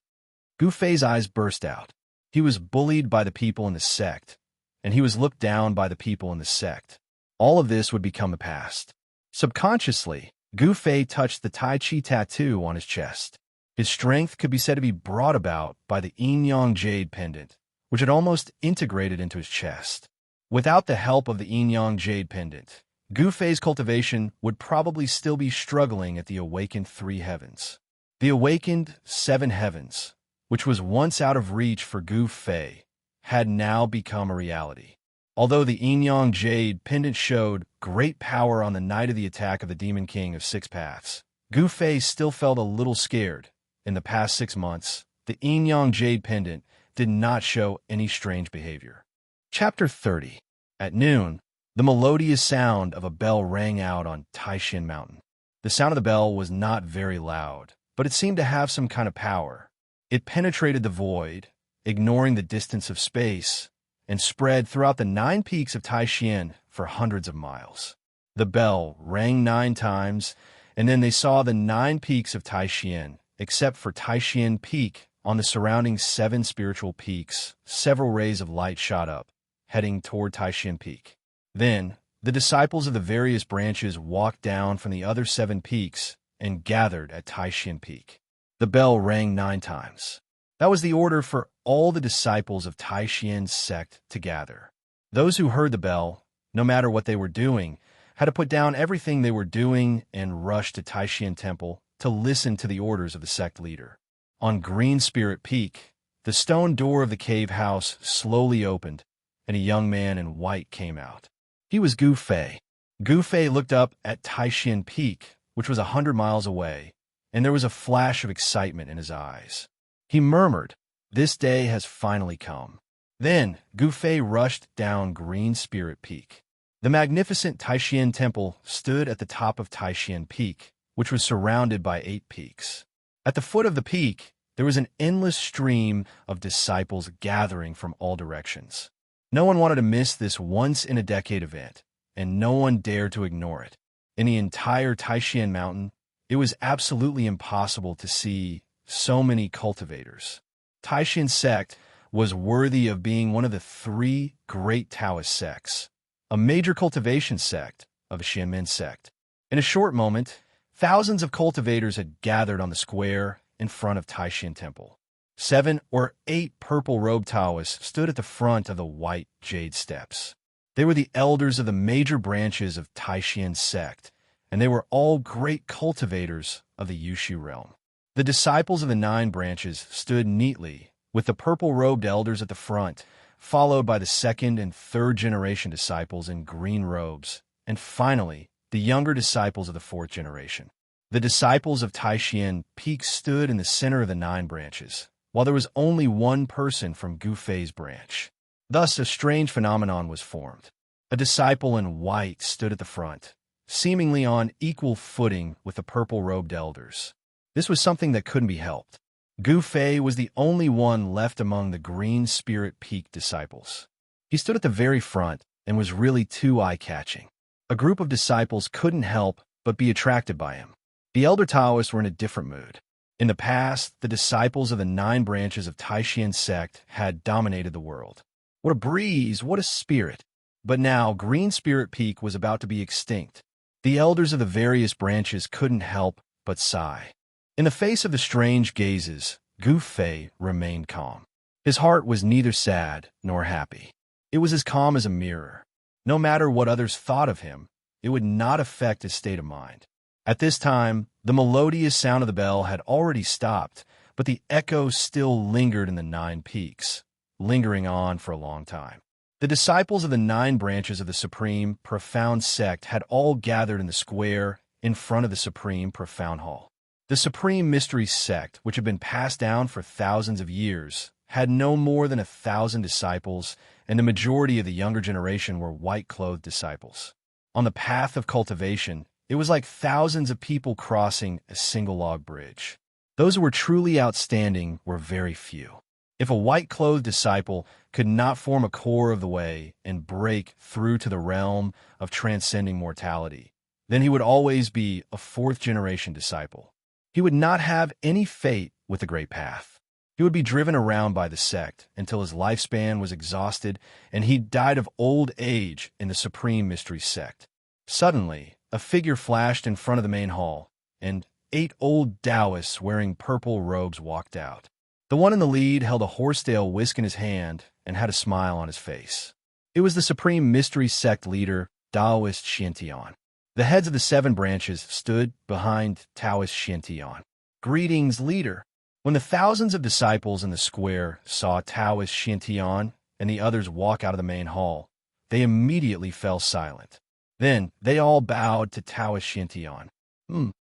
Gu Fei's eyes burst out. He was bullied by the people in the sect, and he was looked down by the people in the sect. All of this would become the past. Subconsciously, Gu Fei touched the Tai Chi tattoo on his chest. His strength could be said to be brought about by the Yin Yang Jade pendant, which had almost integrated into his chest. Without the help of the Yin Yang Jade pendant, Gu Fei's cultivation would probably still be struggling at the awakened 3 heavens. The awakened 7 heavens, which was once out of reach for Gu Fei, had now become a reality. Although the Yin Yang Jade pendant showed great power on the night of the attack of the Demon King of 6 Paths, Gu Fei still felt a little scared. In the past 6 months, the Yin Yang Jade pendant did not show any strange behavior. Chapter 30. At noon, the melodious sound of a bell rang out on Taishan Mountain. The sound of the bell was not very loud, but it seemed to have some kind of power. It penetrated the void, ignoring the distance of space, and spread throughout the 9 peaks of Taishan for hundreds of miles. The bell rang 9 times, and then they saw the 9 peaks of Taishan, except for Taishan Peak. On the surrounding 7 spiritual peaks, several rays of light shot up, heading toward Taishan Peak. Then, the disciples of the various branches walked down from the other 7 peaks and gathered at Taishan Peak. The bell rang 9 times. That was the order for all the disciples of Taishan's sect to gather. Those who heard the bell, no matter what they were doing, had to put down everything they were doing and rush to Taishan Temple to listen to the orders of the sect leader. On Green Spirit Peak, the stone door of the cave house slowly opened, and a young man in white came out. He was Gu Fei. Gu Fei looked up at Taishan Peak, which was 100 miles away, and there was a flash of excitement in his eyes. He murmured, "This day has finally come." Then, Gu Fei rushed down Green Spirit Peak. The magnificent Taishan Temple stood at the top of Taishan Peak, which was surrounded by 8 peaks. At the foot of the peak, there was an endless stream of disciples gathering from all directions. No one wanted to miss this once-in-a-decade event, and no one dared to ignore it. In the entire Taishan Mountain, it was absolutely impossible to see so many cultivators. Taishan sect was worthy of being one of the 3 great Taoist sects, a major cultivation sect of a Xianmen sect. In a short moment, thousands of cultivators had gathered on the square in front of Taishan Temple. 7 or 8 purple-robed Taoists stood at the front of the white jade steps. They were the elders of the major branches of Taishan sect, and they were all great cultivators of the Yushu realm. The disciples of the 9 branches stood neatly, with the purple-robed elders at the front, followed by the 2nd and 3rd generation disciples in green robes, and finally, the younger disciples of the 4th generation. The disciples of Taishan Peak stood in the center of the 9 branches, while there was only one person from Gu Fei's branch. Thus, a strange phenomenon was formed. A disciple in white stood at the front, seemingly on equal footing with the purple-robed elders. This was something that couldn't be helped. Gu Fei was the only one left among the Green Spirit Peak disciples. He stood at the very front and was really too eye-catching. A group of disciples couldn't help but be attracted by him. The elder Taoists were in a different mood. In the past, the disciples of the 9 branches of Taoxian sect had dominated the world. What a breeze, what a spirit! But now, Green Spirit Peak was about to be extinct. The elders of the various branches couldn't help but sigh. In the face of the strange gazes, Gu Fei remained calm. His heart was neither sad nor happy. It was as calm as a mirror. No matter what others thought of him, it would not affect his state of mind. At this time, the melodious sound of the bell had already stopped, but the echo still lingered in the 9 peaks, lingering on for a long time. The disciples of the 9 branches of the Supreme Profound Sect had all gathered in the square in front of the Supreme Profound Hall. The Supreme Mystery Sect, which had been passed down for thousands of years, had no more than 1,000 disciples, and the majority of the younger generation were white-clothed disciples. On the path of cultivation, it was like thousands of people crossing a single log bridge. Those who were truly outstanding were very few. If a white-clothed disciple could not form a core of the way and break through to the realm of transcending mortality, then he would always be a 4th-generation disciple. He would not have any fate with the Great Path. He would be driven around by the sect until his lifespan was exhausted and he died of old age in the Supreme Mystery Sect. Suddenly, a figure flashed in front of the main hall, and 8 old Taoists wearing purple robes walked out. The one in the lead held a horsetail whisk in his hand and had a smile on his face. It was the Supreme Mystery Sect leader, Taoist Xianxia. The heads of the 7 branches stood behind Taoist Xianxia. "Greetings, leader." When the thousands of disciples in the square saw Taoist Xianxia and the others walk out of the main hall, they immediately fell silent. Then they all bowed to Taoist Xianxia.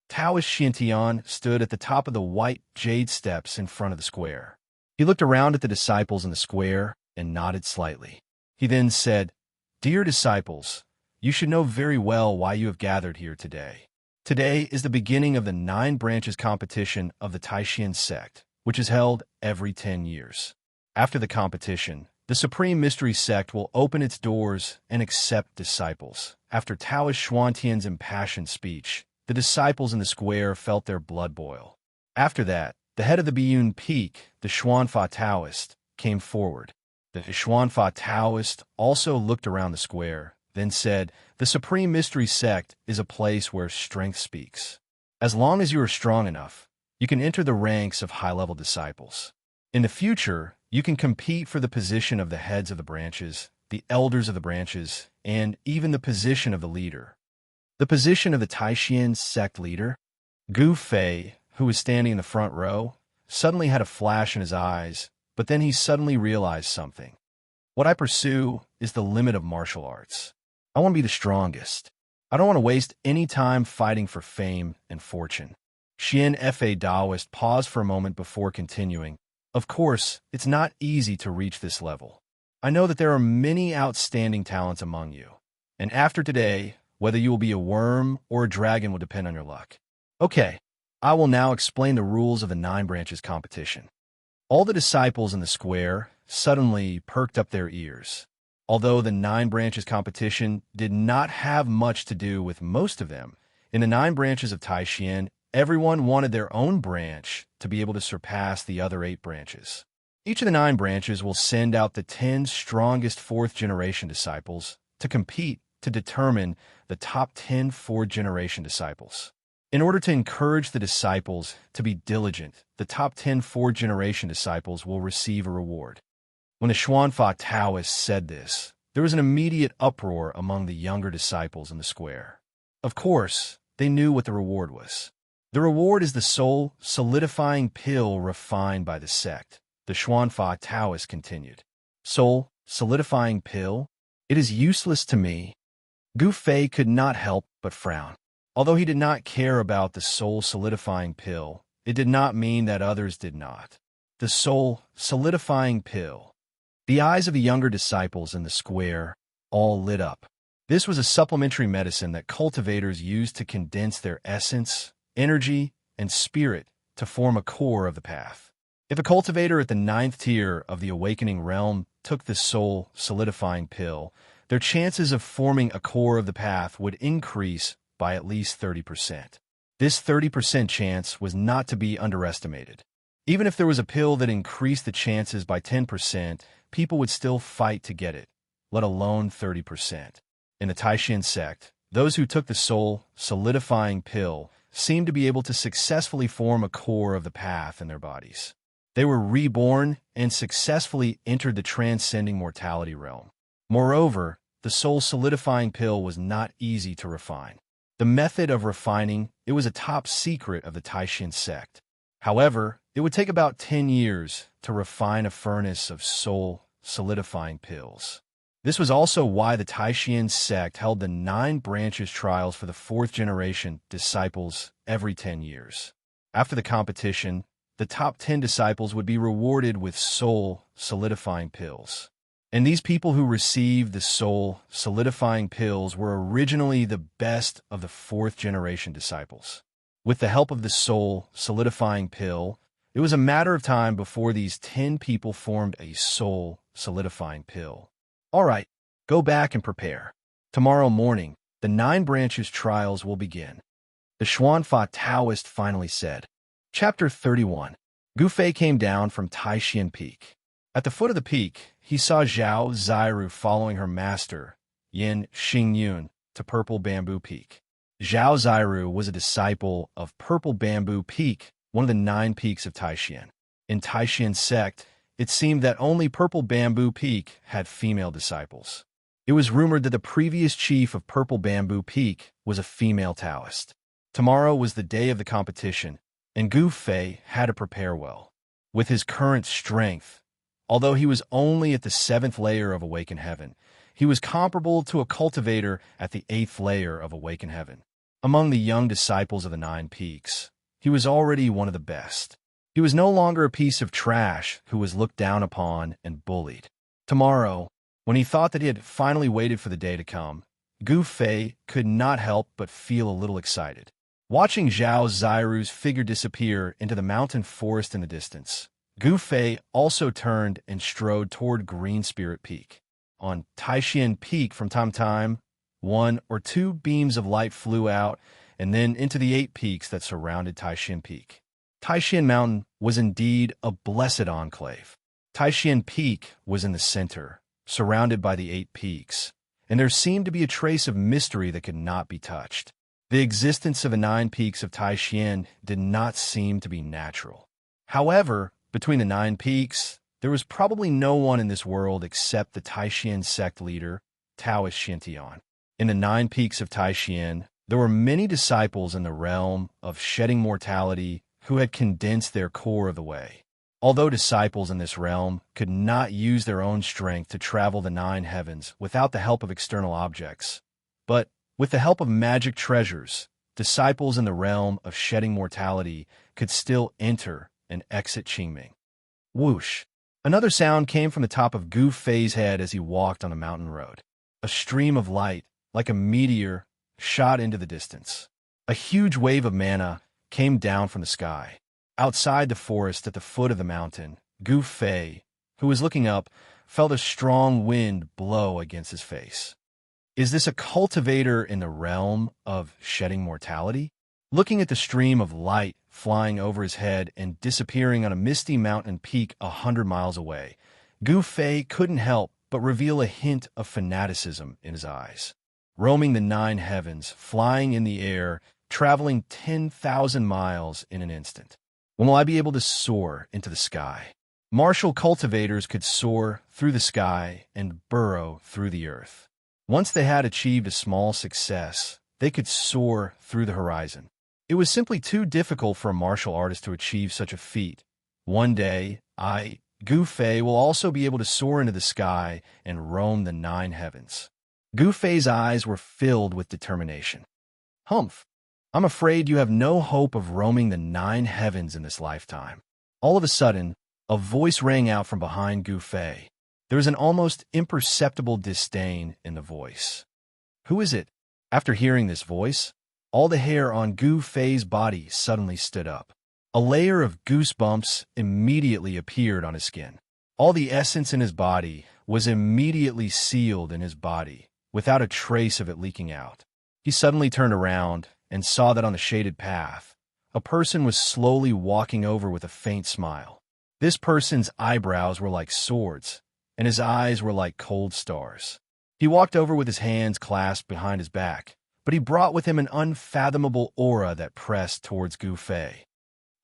Taoist Xianxia stood at the top of the white jade steps in front of the square. He looked around at the disciples in the square and nodded slightly. He then said, "Dear disciples, you should know very well why you have gathered here today. Today is the beginning of the 9 branches competition of the Taoxian sect, which is held every 10 years. After the competition, the Supreme Mystery Sect will open its doors and accept disciples." After Taoist Xuantian's impassioned speech, the disciples in the square felt their blood boil. After that, the head of the Biyun Peak, the Xuanfa Taoist, came forward. The Xuanfa Taoist also looked around the square, then said, "The Supreme Mystery Sect is a place where strength speaks. As long as you are strong enough, you can enter the ranks of high-level disciples. In the future, you can compete for the position of the heads of the branches, the elders of the branches, and even the position of the leader." The position of the Taoxian sect leader? Gu Fei, who was standing in the front row, suddenly had a flash in his eyes, but then he suddenly realized something. What I pursue is the limit of martial arts. I want to be the strongest. I don't want to waste any time fighting for fame and fortune. Xianxia Taoist paused for a moment before continuing. "Of course, it's not easy to reach this level. I know that there are many outstanding talents among you, and after today, whether you will be a worm or a dragon will depend on your luck. Okay, I will now explain the rules of the 9 branches competition." All the disciples in the square suddenly perked up their ears. Although the 9 branches competition did not have much to do with most of them, in the 9 branches of Taoxian, everyone wanted their own branch to be able to surpass the other 8 branches. Each of the 9 branches will send out the 10 strongest 4th-generation disciples to compete to determine the top 10 4th-generation disciples. In order to encourage the disciples to be diligent, the top 10 4th-generation disciples will receive a reward. When the Xuanfa Taoists said this, there was an immediate uproar among the younger disciples in the square. Of course, they knew what the reward was. The reward is the soul solidifying pill refined by the sect, the Xuanfa Taoist continued. "Soul solidifying pill? It is useless to me." Gu Fei could not help but frown. Although he did not care about the soul-solidifying pill, it did not mean that others did not. The soul-solidifying pill. The eyes of the younger disciples in the square all lit up. This was a supplementary medicine that cultivators used to condense their essence, energy, and spirit to form a core of the path. If a cultivator at the 9th tier of the awakening realm took the soul solidifying pill, their chances of forming a core of the path would increase by at least 30%. This 30% chance was not to be underestimated. Even if there was a pill that increased the chances by 10%, people would still fight to get it, let alone 30%. In the Taishan sect, those who took the soul solidifying pill seemed to be able to successfully form a core of the path in their bodies. They were reborn and successfully entered the transcending mortality realm. Moreover, the soul solidifying pill was not easy to refine. The method of refining it was a top secret of the Taishan sect. However, it would take about 10 years to refine a furnace of soul solidifying pills. This was also why the Taishan sect held the 9 branches trials for the 4th generation disciples every 10 years. After the competition, the top 10 disciples would be rewarded with soul solidifying pills. And these people who received the soul solidifying pills were originally the best of the 4th generation disciples. With the help of the soul solidifying pill, it was a matter of time before these 10 people formed a soul solidifying pill. All right, go back and prepare. Tomorrow morning, the 9 branches trials will begin. The Xuanfa Taoist finally said. Chapter 31. Gu Fei came down from Taishan Peak. At the foot of the peak, he saw Zhao Ziru following her master, Yin Xingyun, to Purple Bamboo Peak. Zhao Ziru was a disciple of Purple Bamboo Peak, one of the 9 peaks of Taishan. In Taishan sect, it seemed that only Purple Bamboo Peak had female disciples. It was rumored that the previous chief of Purple Bamboo Peak was a female Taoist. Tomorrow was the day of the competition, and Gu Fei had to prepare well. With his current strength, although he was only at the 7th layer of Awakened Heaven, he was comparable to a cultivator at the 8th layer of Awakened Heaven. Among the young disciples of the 9 peaks, he was already one of the best. He was no longer a piece of trash who was looked down upon and bullied. Tomorrow, when he thought that he had finally waited for the day to come, Gu Fei could not help but feel a little excited. Watching Zhao Ziru's figure disappear into the mountain forest in the distance, Gu Fei also turned and strode toward Green Spirit Peak. On Taishan Peak from time to time, 1 or 2 beams of light flew out and then into the 8 peaks that surrounded Taishan Peak. Taishan Mountain was indeed a blessed enclave. Taishan Peak was in the center, surrounded by the 8 peaks, and there seemed to be a trace of mystery that could not be touched. The existence of the 9 peaks of Taishan did not seem to be natural. However, between the 9 peaks, there was probably no one in this world except the Taishan sect leader, Taoist Xianxia. In the 9 peaks of Taishan, there were many disciples in the realm of shedding mortality who had condensed their core of the way. Although disciples in this realm could not use their own strength to travel the 9 heavens without the help of external objects, but with the help of magic treasures, disciples in the realm of shedding mortality could still enter and exit Qingming. Whoosh! Another sound came from the top of Gu Fei's head as he walked on the mountain road. A stream of light, like a meteor, shot into the distance. A huge wave of mana came down from the sky. Outside the forest at the foot of the mountain, Gu Fei, who was looking up, felt a strong wind blow against his face. Is this a cultivator in the realm of shedding mortality? Looking at the stream of light flying over his head and disappearing on a misty mountain peak 100 miles away, Gu Fei couldn't help but reveal a hint of fanaticism in his eyes. Roaming the 9 heavens, flying in the air, traveling 10,000 miles in an instant. When will I be able to soar into the sky? Martial cultivators could soar through the sky and burrow through the earth. Once they had achieved a small success, they could soar through the horizon. It was simply too difficult for a martial artist to achieve such a feat. One day, Gu Fei, will also be able to soar into the sky and roam the 9 heavens. Gu Fei's eyes were filled with determination. Humph! I'm afraid you have no hope of roaming the 9 heavens in this lifetime. All of a sudden, a voice rang out from behind Gu Fei. There was an almost imperceptible disdain in the voice. Who is it? After hearing this voice, All the hair on Gu Fei's body suddenly stood up. A layer of goosebumps immediately appeared on his skin. All the essence in his body was immediately sealed in his body, without a trace of it leaking out. He suddenly turned around and saw that on the shaded path, a person was slowly walking over with a faint smile. This person's eyebrows were like swords, and his eyes were like cold stars. He walked over with his hands clasped behind his back, but he brought with him an unfathomable aura that pressed towards Gu Fei.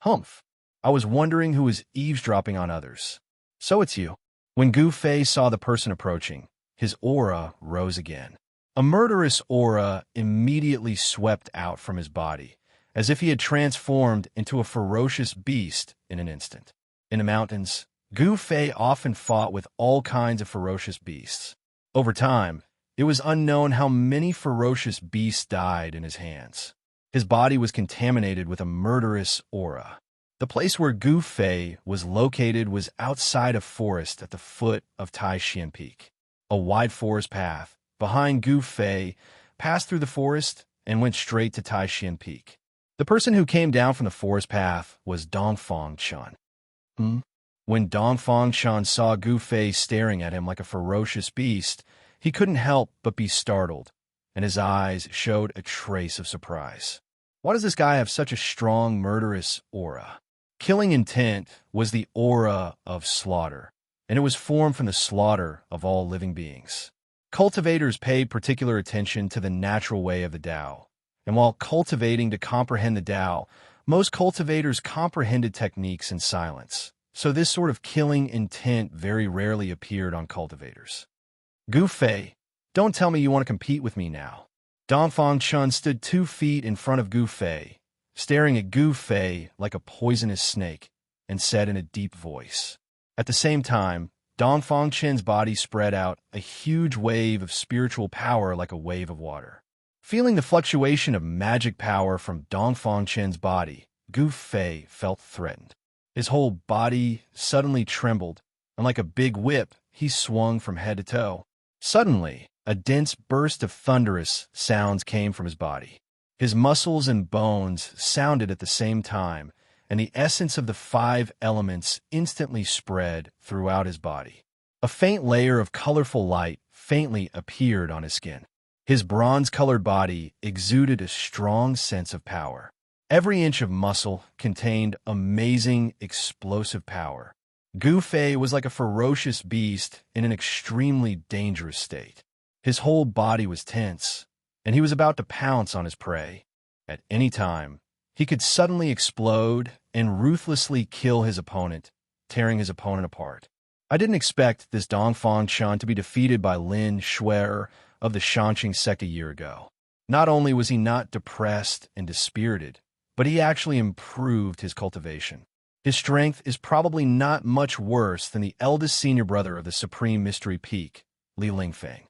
Humph! I was wondering who was eavesdropping on others. So it's you. When Gu Fei saw the person approaching, his aura rose again. A murderous aura immediately swept out from his body, as if he had transformed into a ferocious beast in an instant. In the mountains, Gu Fei often fought with all kinds of ferocious beasts. Over time, it was unknown how many ferocious beasts died in his hands. His body was contaminated with a murderous aura. The place where Gu Fei was located was outside a forest at the foot of Taixian Peak. A wide forest path behind Gu Fei passed through the forest and went straight to Taixian Peak. The person who came down from the forest path was Dongfang Shan. When Dongfang Shan saw Gu Fei staring at him like a ferocious beast, he couldn't help but be startled, and his eyes showed a trace of surprise. Why does this guy have such a strong, murderous aura? Killing intent was the aura of slaughter, and it was formed from the slaughter of all living beings. Cultivators paid particular attention to the natural way of the Tao, and while cultivating to comprehend the Tao, most cultivators comprehended techniques in silence, so this sort of killing intent very rarely appeared on cultivators. Gu Fei, don't tell me you want to compete with me now. Dongfang Chun stood 2 feet in front of Gu Fei, staring at Gu Fei like a poisonous snake, and said in a deep voice. At the same time, Dongfang Chen's body spread out a huge wave of spiritual power like a wave of water. Feeling the fluctuation of magic power from Dongfang Chen's body, Gu Fei felt threatened. His whole body suddenly trembled, and like a big whip, he swung from head to toe. Suddenly, a dense burst of thunderous sounds came from his body. His muscles and bones sounded at the same time, and the essence of the 5 elements instantly spread throughout his body. A faint layer of colorful light faintly appeared on his skin. His bronze-colored body exuded a strong sense of power. Every inch of muscle contained amazing, explosive power. Gu Fei was like a ferocious beast in an extremely dangerous state. His whole body was tense, and he was about to pounce on his prey. At any time, he could suddenly explode and ruthlessly kill his opponent, tearing his opponent apart. I didn't expect this Dongfang Shan to be defeated by Lin Shuer of the Xianxia sect a year ago. Not only was he not depressed and dispirited, but he actually improved his cultivation. His strength is probably not much worse than the eldest senior brother of the Supreme Mystery Peak, Li Lingfeng.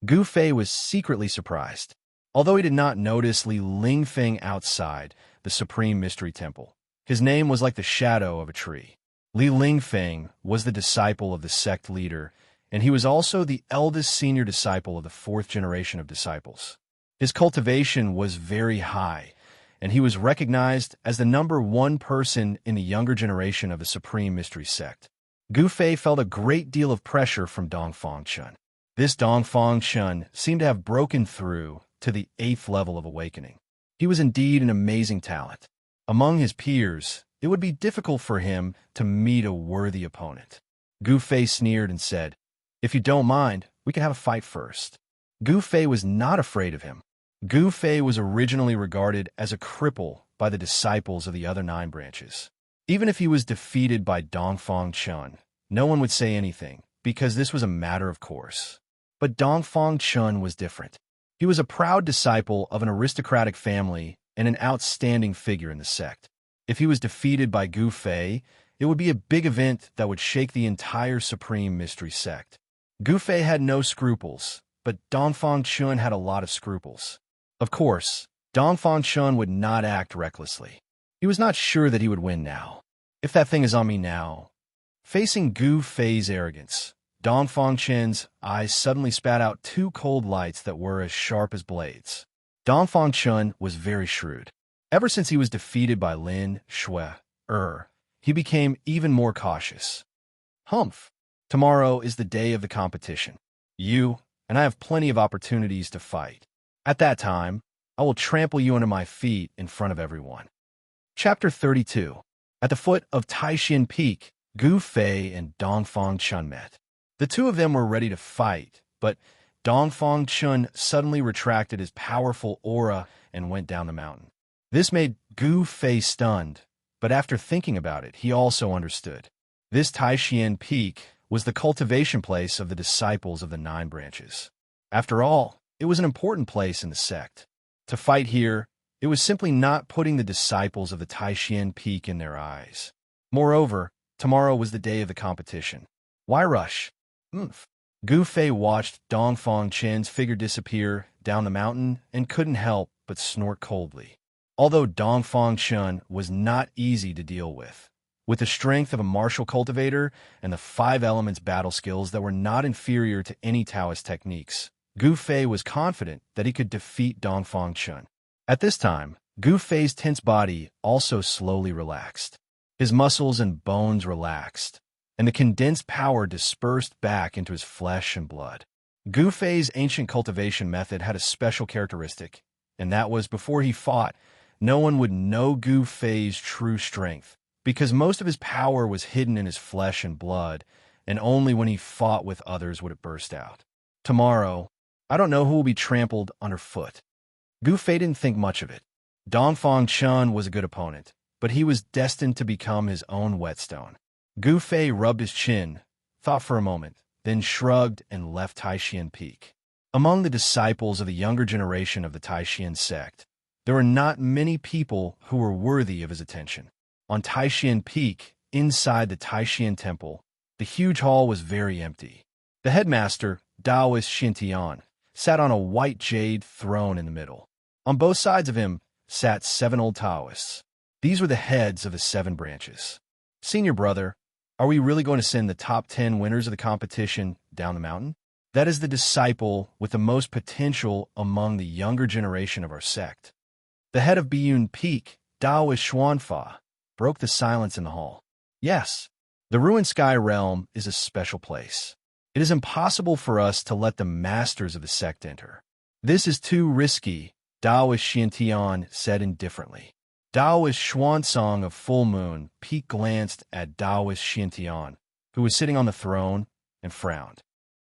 Gu Fei was secretly surprised. Although he did not notice Li Lingfeng outside the Supreme Mystery Temple, his name was like the shadow of a tree. Li Lingfeng was the disciple of the sect leader, and he was also the eldest senior disciple of the 4th generation of disciples. His cultivation was very high, and he was recognized as the #1 person in the younger generation of the Supreme Mystery Sect. Gu Fei felt a great deal of pressure from Dongfang Chun. This Dongfang Chun seemed to have broken through to the 8th level of awakening. He was indeed an amazing talent. Among his peers, it would be difficult for him to meet a worthy opponent. Gu Fei sneered and said, "If you don't mind, we can have a fight first." Gu Fei was not afraid of him. Gu Fei was originally regarded as a cripple by the disciples of the other 9 branches. Even if he was defeated by Dongfang Chun, no one would say anything, because this was a matter of course. But Dongfang Chun was different. He was a proud disciple of an aristocratic family and an outstanding figure in the sect. If he was defeated by Gu Fei, it would be a big event that would shake the entire Supreme Mystery Sect. Gu Fei had no scruples, but Dongfang Chun had a lot of scruples. Of course, Dongfang Chun would not act recklessly. He was not sure that he would win now. If that thing is on me now. Facing Gu Fei's arrogance, Dongfang Chen's eyes suddenly spat out 2 cold lights that were as sharp as blades. Dongfang Chun was very shrewd. Ever since he was defeated by Lin Shui, he became even more cautious. Humph. Tomorrow is the day of the competition. You and I have plenty of opportunities to fight. At that time, I will trample you under my feet in front of everyone. Chapter 32. At the foot of Taishan Peak, Gu Fei and Dongfang Chun met. The two of them were ready to fight, but Dongfang Chun suddenly retracted his powerful aura and went down the mountain. This made Gu Fei stunned, but after thinking about it, he also understood. This Taishan Peak was the cultivation place of the disciples of the 9 branches. After all, it was an important place in the sect. To fight here, it was simply not putting the disciples of the Taishan Peak in their eyes. Moreover, tomorrow was the day of the competition. Why rush? Gu Fei watched Dongfang Chun's figure disappear down the mountain and couldn't help but snort coldly. Although Dongfang Chun was not easy to deal with the strength of a martial cultivator and the 5 elements battle skills that were not inferior to any Taoist techniques, Gu Fei was confident that he could defeat Dongfang Chun. At this time, Gu Fei's tense body also slowly relaxed. His muscles and bones relaxed, and the condensed power dispersed back into his flesh and blood. Gu Fei's ancient cultivation method had a special characteristic, and that was before he fought, no one would know Gu Fei's true strength, because most of his power was hidden in his flesh and blood, and only when he fought with others would it burst out. Tomorrow, I don't know who will be trampled underfoot. Gu Fei didn't think much of it. Dongfang Chun was a good opponent, but he was destined to become his own whetstone. Gu Fei rubbed his chin, thought for a moment, then shrugged and left Taishan Peak. Among the disciples of the younger generation of the Taishan sect, there were not many people who were worthy of his attention. On Taishan Peak, inside the Taishan Temple, the huge hall was very empty. The headmaster, Taoist Xianxia, sat on a white jade throne in the middle. On both sides of him sat 7 old Taoists. These were the heads of the 7 branches. Senior brother, are we really going to send the top 10 winners of the competition down the mountain? That is the disciple with the most potential among the younger generation of our sect. The head of Biyun Peak, Taoist Xuanfa, broke the silence in the hall. Yes, the ruined sky realm is a special place. It is impossible for us to let the masters of the sect enter. This is too risky, Taoist Xiantian said indifferently. Taoist Xuansong of Full Moon Peak glanced at Taoist Xiantian, who was sitting on the throne, and frowned.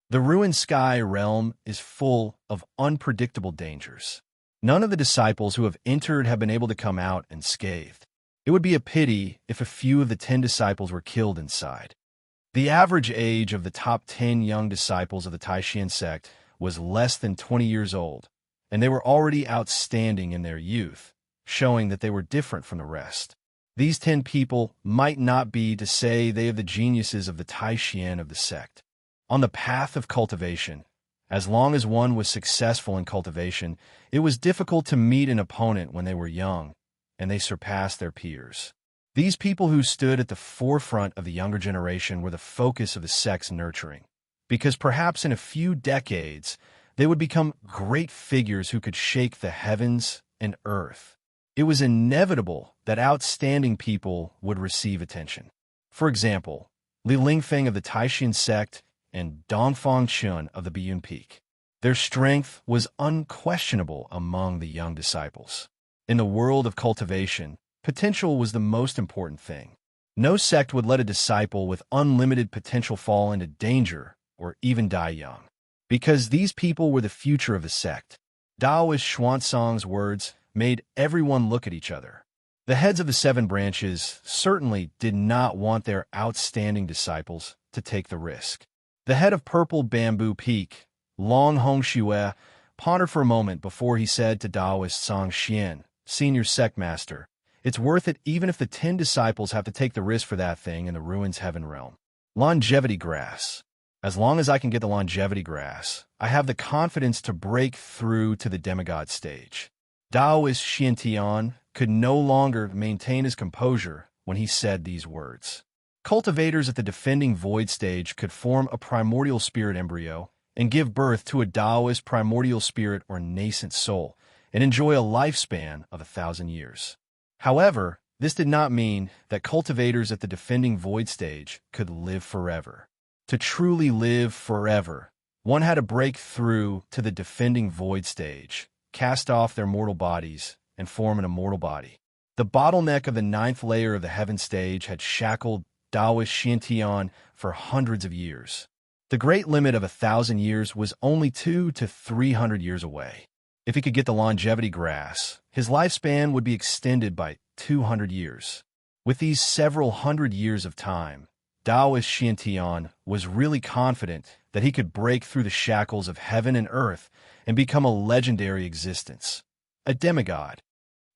The ruined sky realm is full of unpredictable dangers. None of the disciples who have entered have been able to come out unscathed. It would be a pity if a few of the 10 disciples were killed inside. The average age of the top 10 young disciples of the Taishan sect was less than 20 years old, and they were already outstanding in their youth, showing that they were different from the rest. These 10 people might not be to say they have the geniuses of the Taishan of the sect. On the path of cultivation, as long as one was successful in cultivation, it was difficult to meet an opponent when they were young, and they surpassed their peers. These people who stood at the forefront of the younger generation were the focus of the sect's nurturing, because perhaps in a few decades, they would become great figures who could shake the heavens and earth. It was inevitable that outstanding people would receive attention. For example, Li Lingfeng of the Taishan sect and Dongfang Chun of the Biyun Peak. Their strength was unquestionable among the young disciples. In the world of cultivation, potential was the most important thing. No sect would let a disciple with unlimited potential fall into danger or even die young, because these people were the future of the sect. Taoist Xuansong's words made everyone look at each other. The heads of the 7 branches certainly did not want their outstanding disciples to take the risk. The head of Purple Bamboo Peak, Long Hongxue, pondered for a moment before he said to Taoist Song Xian, Senior Sect Master, it's worth it even if the 10 disciples have to take the risk for that thing in the ruins heaven realm. Longevity grass. As long as I can get the longevity grass, I have the confidence to break through to the demigod stage. Taoist Xiantian could no longer maintain his composure when he said these words. Cultivators at the defending void stage could form a primordial spirit embryo and give birth to a Taoist primordial spirit or nascent soul, and enjoy a lifespan of 1,000 years. However, this did not mean that cultivators at the defending void stage could live forever. To truly live forever, one had to break through to the defending void stage, cast off their mortal bodies, and form an immortal body. The bottleneck of the ninth layer of the heaven stage had shackled Taoist Xianxia for hundreds of years. The great limit of 1,000 years was only 200 to 300 years away. If he could get the longevity grass, his lifespan would be extended by 200 years. With these several hundred years of time, Taoist Xianxia was really confident that he could break through the shackles of heaven and earth and become a legendary existence, a demigod.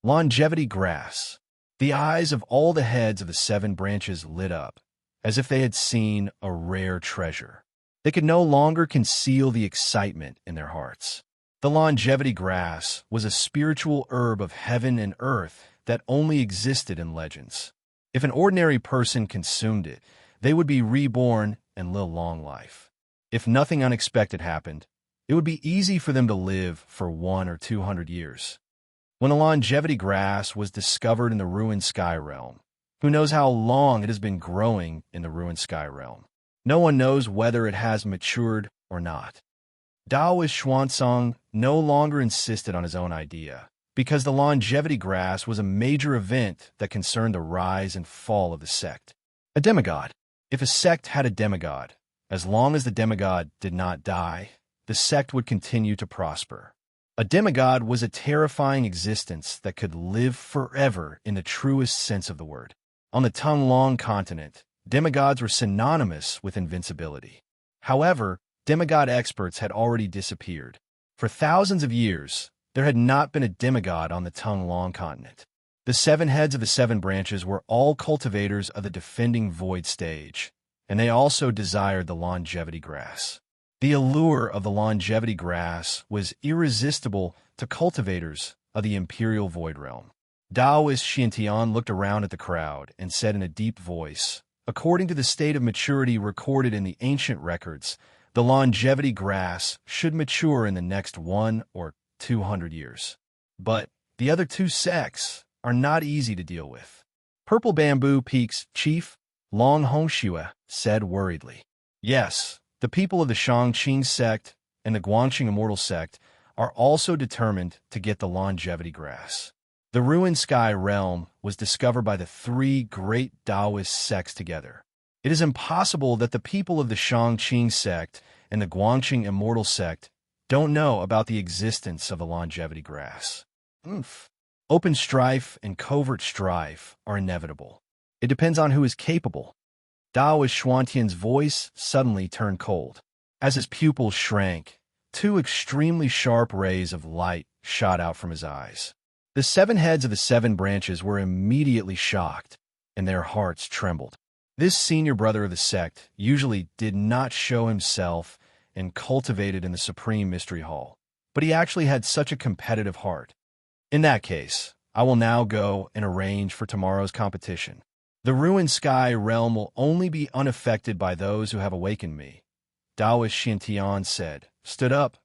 Longevity grass. The eyes of all the heads of the 7 branches lit up, as if they had seen a rare treasure. They could no longer conceal the excitement in their hearts. The longevity grass was a spiritual herb of heaven and earth that only existed in legends. If an ordinary person consumed it, they would be reborn and live a long life. If nothing unexpected happened, it would be easy for them to live for 100 or 200 years. When the longevity grass was discovered in the ruined sky realm, who knows how long it has been growing in the ruined sky realm? No one knows whether it has matured or not. Taoist Xuanzang no longer insisted on his own idea, because the longevity grass was a major event that concerned the rise and fall of the sect. A demigod. If a sect had a demigod, as long as the demigod did not die, the sect would continue to prosper. A demigod was a terrifying existence that could live forever in the truest sense of the word. On the Tonglong continent, demigods were synonymous with invincibility. However, demigod experts had already disappeared. For thousands of years, there had not been a demigod on the Tonglong continent. The 7 heads of the 7 branches were all cultivators of the defending void stage, and they also desired the longevity grass. The allure of the longevity grass was irresistible to cultivators of the imperial void realm. Taoist Xianxia looked around at the crowd and said in a deep voice, "According to the state of maturity recorded in the ancient records, the longevity grass should mature in the next 100 or 200 years. But the other 2 sects are not easy to deal with." Purple Bamboo Peak's chief, Long Hongxue, said worriedly, "Yes, the people of the Shangqing sect and the Guangqing Immortal sect are also determined to get the longevity grass. The ruined sky realm was discovered by the 3 great Taoist sects together. It is impossible that the people of the Shangqing sect and the Guangqing Immortal sect don't know about the existence of the longevity grass. Open strife and covert strife are inevitable. It depends on who is capable." Taoist Xuantian's voice suddenly turned cold. As his pupils shrank, 2 extremely sharp rays of light shot out from his eyes. The 7 heads of the 7 branches were immediately shocked, and their hearts trembled. This senior brother of the sect usually did not show himself and cultivated in the Supreme Mystery Hall, but he actually had such a competitive heart. "In that case, I will now go and arrange for tomorrow's competition. The ruined sky realm will only be unaffected by those who have awakened me," Taoist Xianxia said, stood up,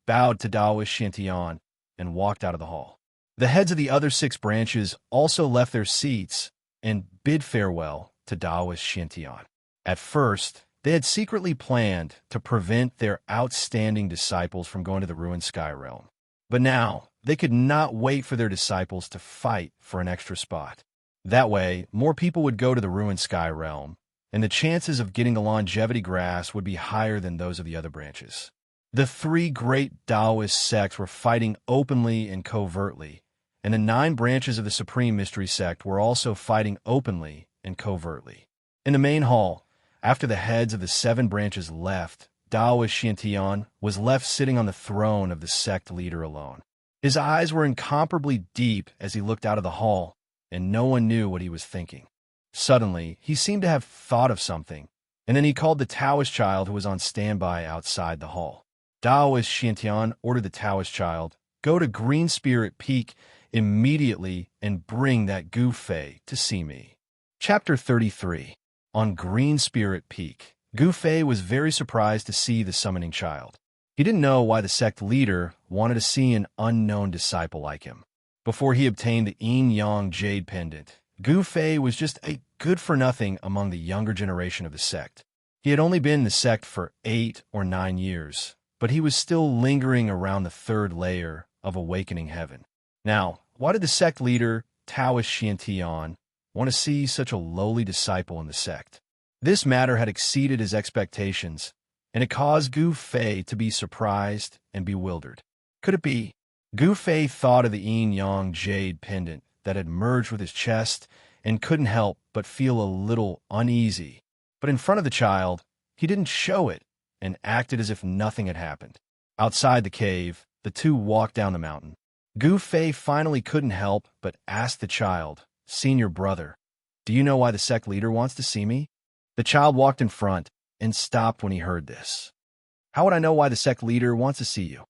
bowed to Taoist Xianxia, and walked out of the hall. The heads of the other 6 branches also left their seats and bid farewell to Taoist Xianxia. At first, they had secretly planned to prevent their outstanding disciples from going to the ruined sky realm. But now, they could not wait for their disciples to fight for an extra spot. That way, more people would go to the ruined sky realm, and the chances of getting the longevity grass would be higher than those of the other branches. The 3 great Taoist sects were fighting openly and covertly, and the 9 branches of the Supreme Mystery Sect were also fighting openly and covertly. In the main hall, after the heads of the 7 branches left, Taoist Xianxia was left sitting on the throne of the sect leader alone. His eyes were incomparably deep as he looked out of the hall, and no one knew what he was thinking. Suddenly, he seemed to have thought of something, and then he called the Taoist child who was on standby outside the hall. Taoist Xianxia ordered the Taoist child, "Go to Green Spirit Peak immediately and bring that Gu Fei to see me." Chapter 33. On Green Spirit Peak, Gu Fei was very surprised to see the summoning child. He didn't know why the sect leader wanted to see an unknown disciple like him. Before he obtained the Yin Yang Jade Pendant, Gu Fei was just a good-for-nothing among the younger generation of the sect. He had only been in the sect for 8 or 9 years, but he was still lingering around the third layer of awakening heaven. Now, why did the sect leader, Taoist Xianxia, want to see such a lowly disciple in the sect? This matter had exceeded his expectations, and it caused Gu Fei to be surprised and bewildered. Could it be? Gu Fei thought of the Yin Yang Jade Pendant that had merged with his chest and couldn't help but feel a little uneasy. But in front of the child, he didn't show it and acted as if nothing had happened. Outside the cave, the two walked down the mountain. Gu Fei finally couldn't help but ask the child, "Senior brother, do you know why the sect leader wants to see me?" The child walked in front and stopped when he heard this. "How would I know why the sect leader wants to see you?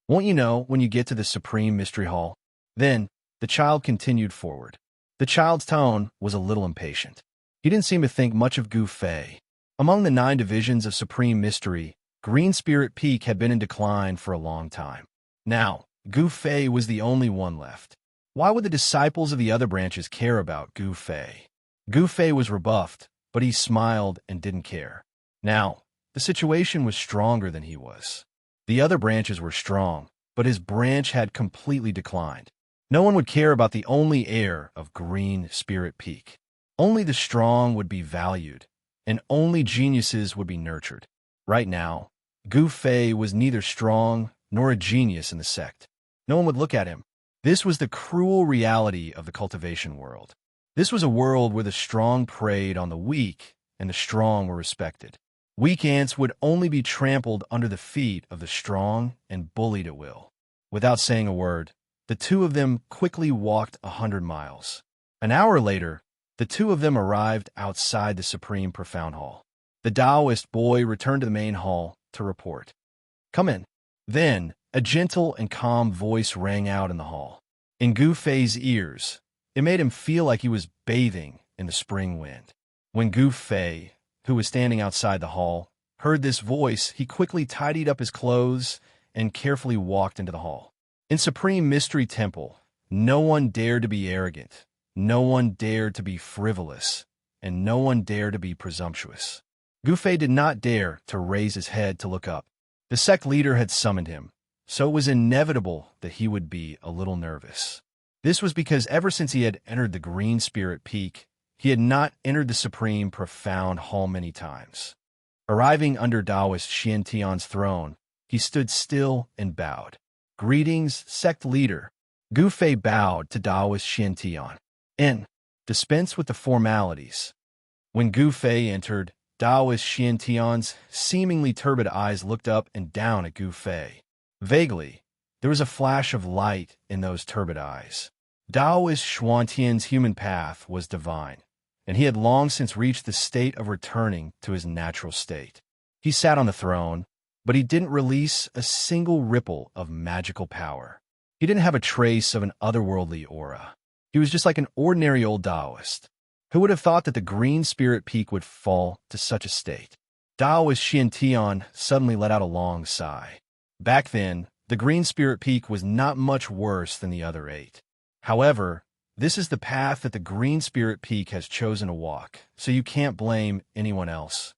Won't you know when you get to the Supreme Mystery Hall?" Then, the child continued forward. The child's tone was a little impatient. He didn't seem to think much of Gu Fei. Among the 9 divisions of Supreme Mystery, Green Spirit Peak had been in decline for a long time. Now, Gu Fei was the only one left. Why would the disciples of the other branches care about Gu Fei? Gu Fei was rebuffed, but he smiled and didn't care. Now, the situation was stronger than he was. The other branches were strong, but his branch had completely declined. No one would care about the only heir of Green Spirit Peak. Only the strong would be valued, and only geniuses would be nurtured. Right now, Gu Fei was neither strong nor a genius in the sect. No one would look at him. This was the cruel reality of the cultivation world. This was a world where the strong preyed on the weak and the strong were respected. Weak ants would only be trampled under the feet of the strong and bullied at will. Without saying a word, the two of them quickly walked 100 miles. An hour later, the two of them arrived outside the Supreme Profound Hall. The Taoist boy returned to the main hall to report. "Come in." Then, a gentle and calm voice rang out in the hall. In Gu Fei's ears, it made him feel like he was bathing in the spring wind. When Gu Fei, who was standing outside the hall, heard this voice, he quickly tidied up his clothes and carefully walked into the hall. In Supreme Mystery Temple, no one dared to be arrogant, no one dared to be frivolous, and no one dared to be presumptuous. Gu Fei did not dare to raise his head to look up. The sect leader had summoned him, so it was inevitable that he would be a little nervous. This was because ever since he had entered the Green Spirit Peak, he had not entered the Supreme Profound Hall many times. Arriving under Taoist Xianxia's throne, he stood still and bowed. "Greetings, sect leader." Gu Fei bowed to Taoist Xianxia. "And dispense with the formalities." When Gu Fei entered, Taoist Xianxia's seemingly turbid eyes looked up and down at Gu Fei. Vaguely, there was a flash of light in those turbid eyes. Taoist Xuantian's human path was divine, and he had long since reached the state of returning to his natural state. He sat on the throne, but he didn't release a single ripple of magical power. He didn't have a trace of an otherworldly aura. He was just like an ordinary old Taoist. Who would have thought that the Green Spirit Peak would fall to such a state? Taoist Xianxian suddenly let out a long sigh. Back then, the Green Spirit Peak was not much worse than the other 8. However, this is the path that the Green Spirit Peak has chosen to walk, so you can't blame anyone else.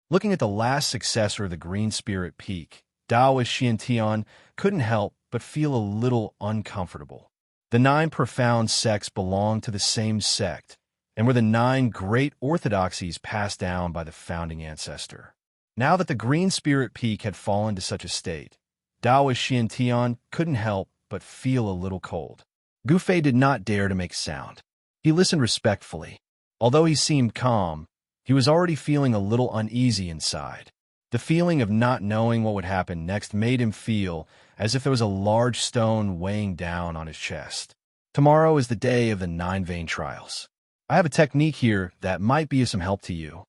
Looking at the last successor of the Green Spirit Peak, Taoist Xianxian couldn't help but feel a little uncomfortable. The 9 profound sects belonged to the same sect, and were the 9 great orthodoxies passed down by the founding ancestor. Now that the Green Spirit Peak had fallen to such a state, Taoist Xianxian couldn't help but feel a little cold. Gu Fei did not dare to make sound. He listened respectfully. Although he seemed calm, he was already feeling a little uneasy inside. The feeling of not knowing what would happen next made him feel as if there was a large stone weighing down on his chest. Tomorrow is the day of the 9 vein trials. I have a technique here that might be of some help to you.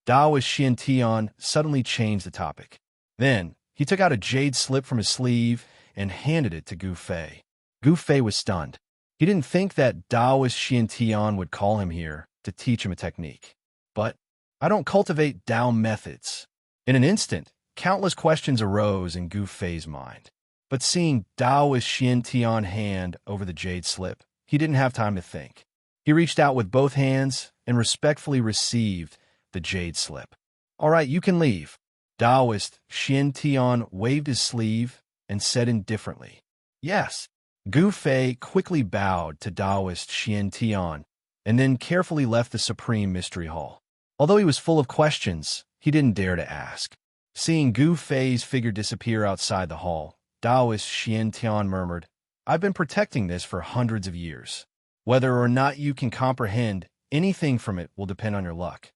Taoist Xianxian suddenly changed the topic. Then, he took out a jade slip from his sleeve and handed it to Gu Fei. Gu Fei was stunned. He didn't think that Taoist Xianxian would call him here to teach him a technique. "But I don't cultivate Tao methods." In an instant, Countless questions arose in Gu Fei's mind. But seeing Daoist Xianxia's hand over the jade slip, he didn't have time to think. He reached out with both hands and respectfully received the jade slip. "All right, you can leave." Daoist Xianxian waved his sleeve and said indifferently, "Yes." Gu Fei quickly bowed to Daoist Xianxian and then carefully left the Supreme Mystery Hall. Although he was full of questions, he didn't dare to ask. Seeing Gu Fei's figure disappear outside the hall, Daoist Xianxian murmured, "I've been protecting this for hundreds of years. Whether or not you can comprehend anything from it will depend on your luck."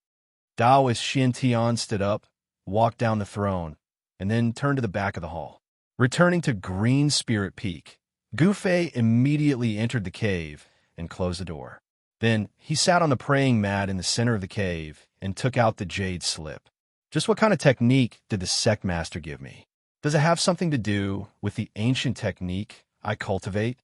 Daoist Xianxian stood up, walked down the throne, and then turned to the back of the hall. Returning to Green Spirit Peak, Gu Fei immediately entered the cave and closed the door. Then he sat on the praying mat in the center of the cave and took out the jade slip. Just what kind of technique did the sect master give me? Does it have something to do with the ancient technique I cultivate?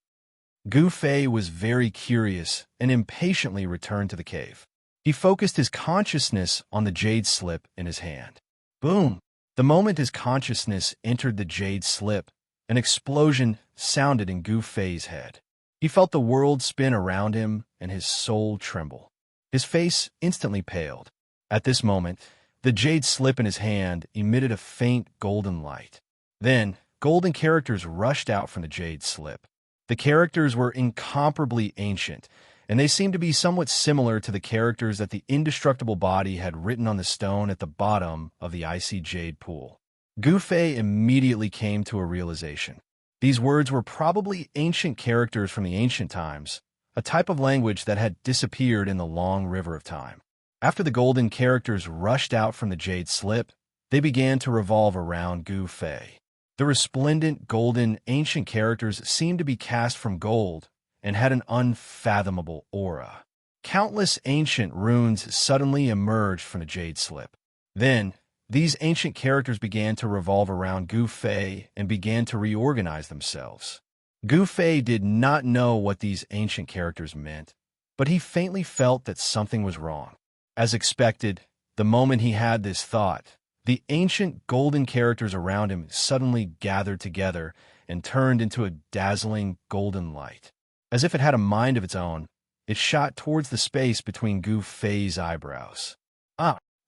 Gu Fei was very curious and impatiently returned to the cave. He focused his consciousness on the jade slip in his hand. Boom! The moment his consciousness entered the jade slip, an explosion sounded in Gu Fei's head. He felt the world spin around him and his soul tremble. His face instantly paled. At this moment, the jade slip in his hand emitted a faint golden light. Then, golden characters rushed out from the jade slip. The characters were incomparably ancient, and they seemed to be somewhat similar to the characters that the indestructible body had written on the stone at the bottom of the icy jade pool. Gu Fei immediately came to a realization. These words were probably ancient characters from the ancient times, a type of language that had disappeared in the long river of time. After the golden characters rushed out from the jade slip, they began to revolve around Gu Fei. The resplendent, golden, ancient characters seemed to be cast from gold and had an unfathomable aura. Countless ancient runes suddenly emerged from the jade slip. Then, these ancient characters began to revolve around Gu Fei and began to reorganize themselves. Gu Fei did not know what these ancient characters meant, but he faintly felt that something was wrong. As expected, the moment he had this thought, the ancient golden characters around him suddenly gathered together and turned into a dazzling golden light. As if it had a mind of its own, it shot towards the space between Gu Fei's eyebrows.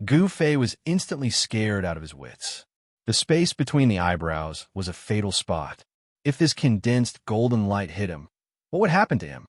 Gu Fei was instantly scared out of his wits. The space between the eyebrows was a fatal spot. If this condensed golden light hit him, what would happen to him?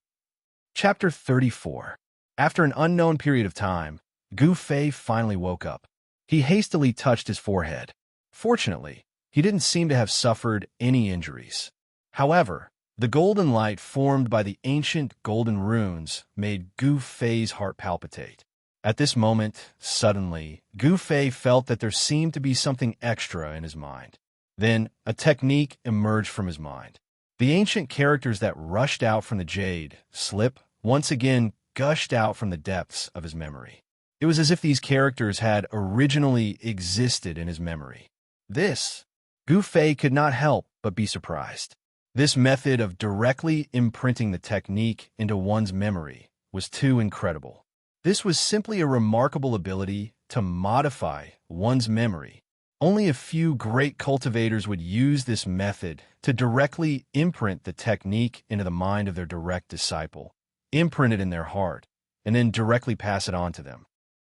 Chapter 34. After an unknown period of time, Gu Fei finally woke up. He hastily touched his forehead. Fortunately, he didn't seem to have suffered any injuries. However, the golden light formed by the ancient golden runes made Gu Fei's heart palpitate. At this moment, suddenly, Gu Fei felt that there seemed to be something extra in his mind. Then, a technique emerged from his mind. The ancient characters that rushed out from the jade slip once again gushed out from the depths of his memory. It was as if these characters had originally existed in his memory. Gu Fei could not help but be surprised. This method of directly imprinting the technique into one's memory was too incredible. This was simply a remarkable ability to modify one's memory. Only a few great cultivators would use this method to directly imprint the technique into the mind of their direct disciple, imprint it in their heart, and then directly pass it on to them.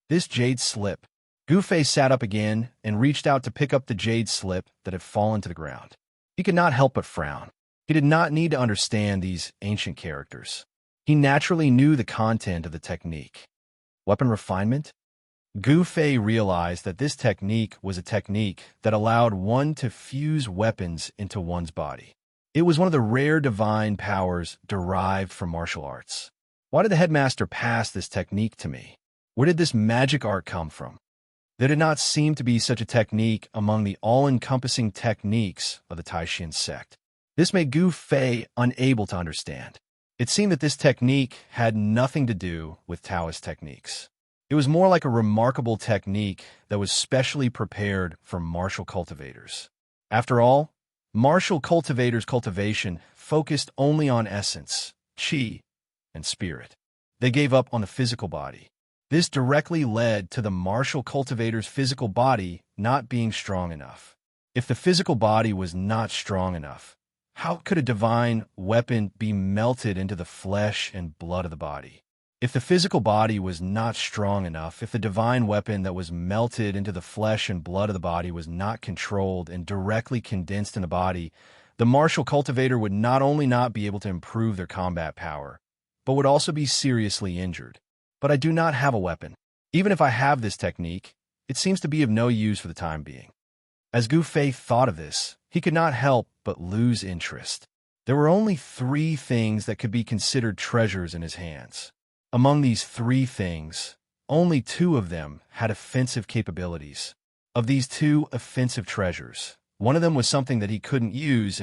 This jade slip. Gu Fei sat up again and reached out to pick up the jade slip that had fallen to the ground. He could not help but frown. He did not need to understand these ancient characters. He naturally knew the content of the technique. Weapon refinement? Gu Fei realized that this technique was a technique that allowed one to fuse weapons into one's body. It was one of the rare divine powers derived from martial arts. Why did the headmaster pass this technique to me? Where did this magic art come from? There did not seem to be such a technique among the all-encompassing techniques of the Taishan sect. This made Gu Fei unable to understand. It seemed that this technique had nothing to do with Taoist techniques. It was more like a remarkable technique that was specially prepared for martial cultivators. After all, martial cultivators' cultivation focused only on essence, qi, and spirit. They gave up on the physical body. This directly led to the martial cultivator's physical body not being strong enough. If the physical body was not strong enough, how could a divine weapon be melted into the flesh and blood of the body? If the physical body was not strong enough, if the divine weapon that was melted into the flesh and blood of the body was not controlled and directly condensed in the body, the martial cultivator would not only not be able to improve their combat power, but would also be seriously injured. But I do not have a weapon. Even if I have this technique, it seems to be of no use for the time being. As Gu Fei thought of this, he could not help but lose interest. There were only 3 things that could be considered treasures in his hands. Among these 3 things, only 2 of them had offensive capabilities. Of these 2 offensive treasures, one of them was something that he couldn't use.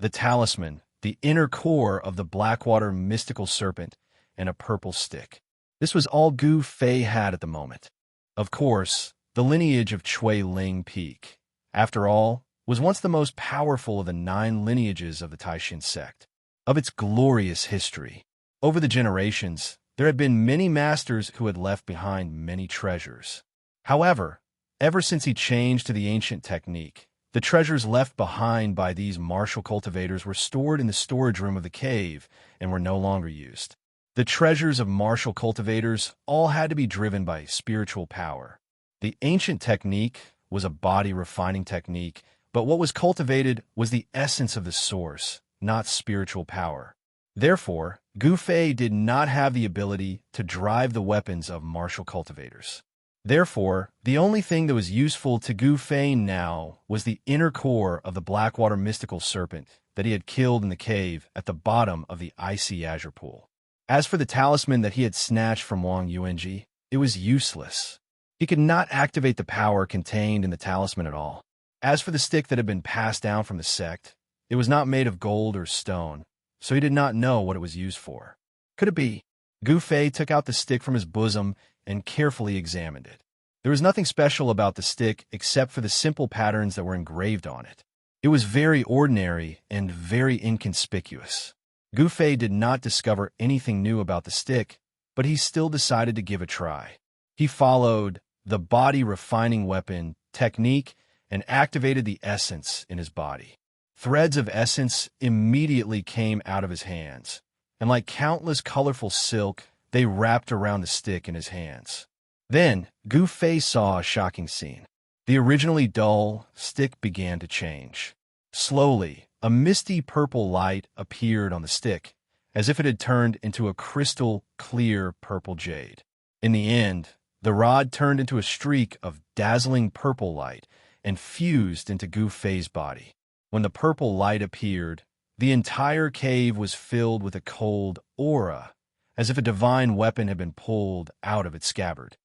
The talisman, the inner core of the Blackwater mystical serpent, and a purple stick. This was all Gu Fei had at the moment. Of course, the lineage of Chui Ling Peak, after all, was once the most powerful of the 9 lineages of the Taishan sect. Of its glorious history, over the generations, there had been many masters who had left behind many treasures. However, ever since he changed to the ancient technique, the treasures left behind by these martial cultivators were stored in the storage room of the cave and were no longer used. The treasures of martial cultivators all had to be driven by spiritual power. The ancient technique was a body-refining technique, but what was cultivated was the essence of the source, not spiritual power. Therefore, Gu Fei did not have the ability to drive the weapons of martial cultivators. Therefore, the only thing that was useful to Gu Fei now was the inner core of the Blackwater mystical serpent that he had killed in the cave at the bottom of the icy azure pool. As for the talisman that he had snatched from Wang Yuanji, it was useless. He could not activate the power contained in the talisman at all. As for the stick that had been passed down from the sect, it was not made of gold or stone, so he did not know what it was used for. Could it be? Gu Fei took out the stick from his bosom and carefully examined it. There was nothing special about the stick except for the simple patterns that were engraved on it. It was very ordinary and very inconspicuous. Gu Fei did not discover anything new about the stick, but he still decided to give a try. He followed the body-refining weapon technique and activated the essence in his body. Threads of essence immediately came out of his hands, and like countless colorful silk, they wrapped around the stick in his hands. Then, Gu Fei saw a shocking scene. The originally dull stick began to change. Slowly, a misty purple light appeared on the stick, as if it had turned into a crystal clear purple jade. In the end, the rod turned into a streak of dazzling purple light and fused into Gu Fei's body. When the purple light appeared, the entire cave was filled with a cold aura, as if a divine weapon had been pulled out of its scabbard.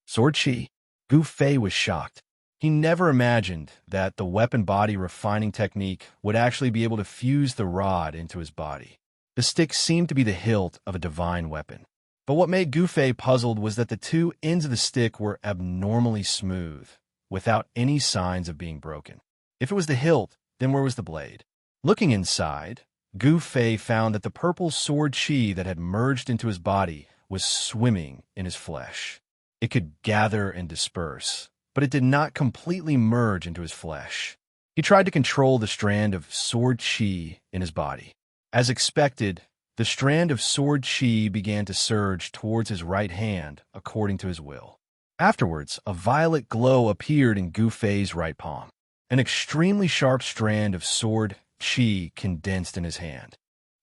Sword Chi. Gu Fei was shocked. He never imagined that the weapon body refining technique would actually be able to fuse the rod into his body. The stick seemed to be the hilt of a divine weapon. But what made Gu Fei puzzled was that the 2 ends of the stick were abnormally smooth, without any signs of being broken. If it was the hilt, then where was the blade? Looking inside, Gu Fei found that the purple sword chi that had merged into his body was swimming in his flesh. It could gather and disperse, but it did not completely merge into his flesh. He tried to control the strand of sword chi in his body. As expected, the strand of sword chi began to surge towards his right hand according to his will. Afterwards, a violet glow appeared in Gu Fei's right palm. An extremely sharp strand of sword chi condensed in his hand.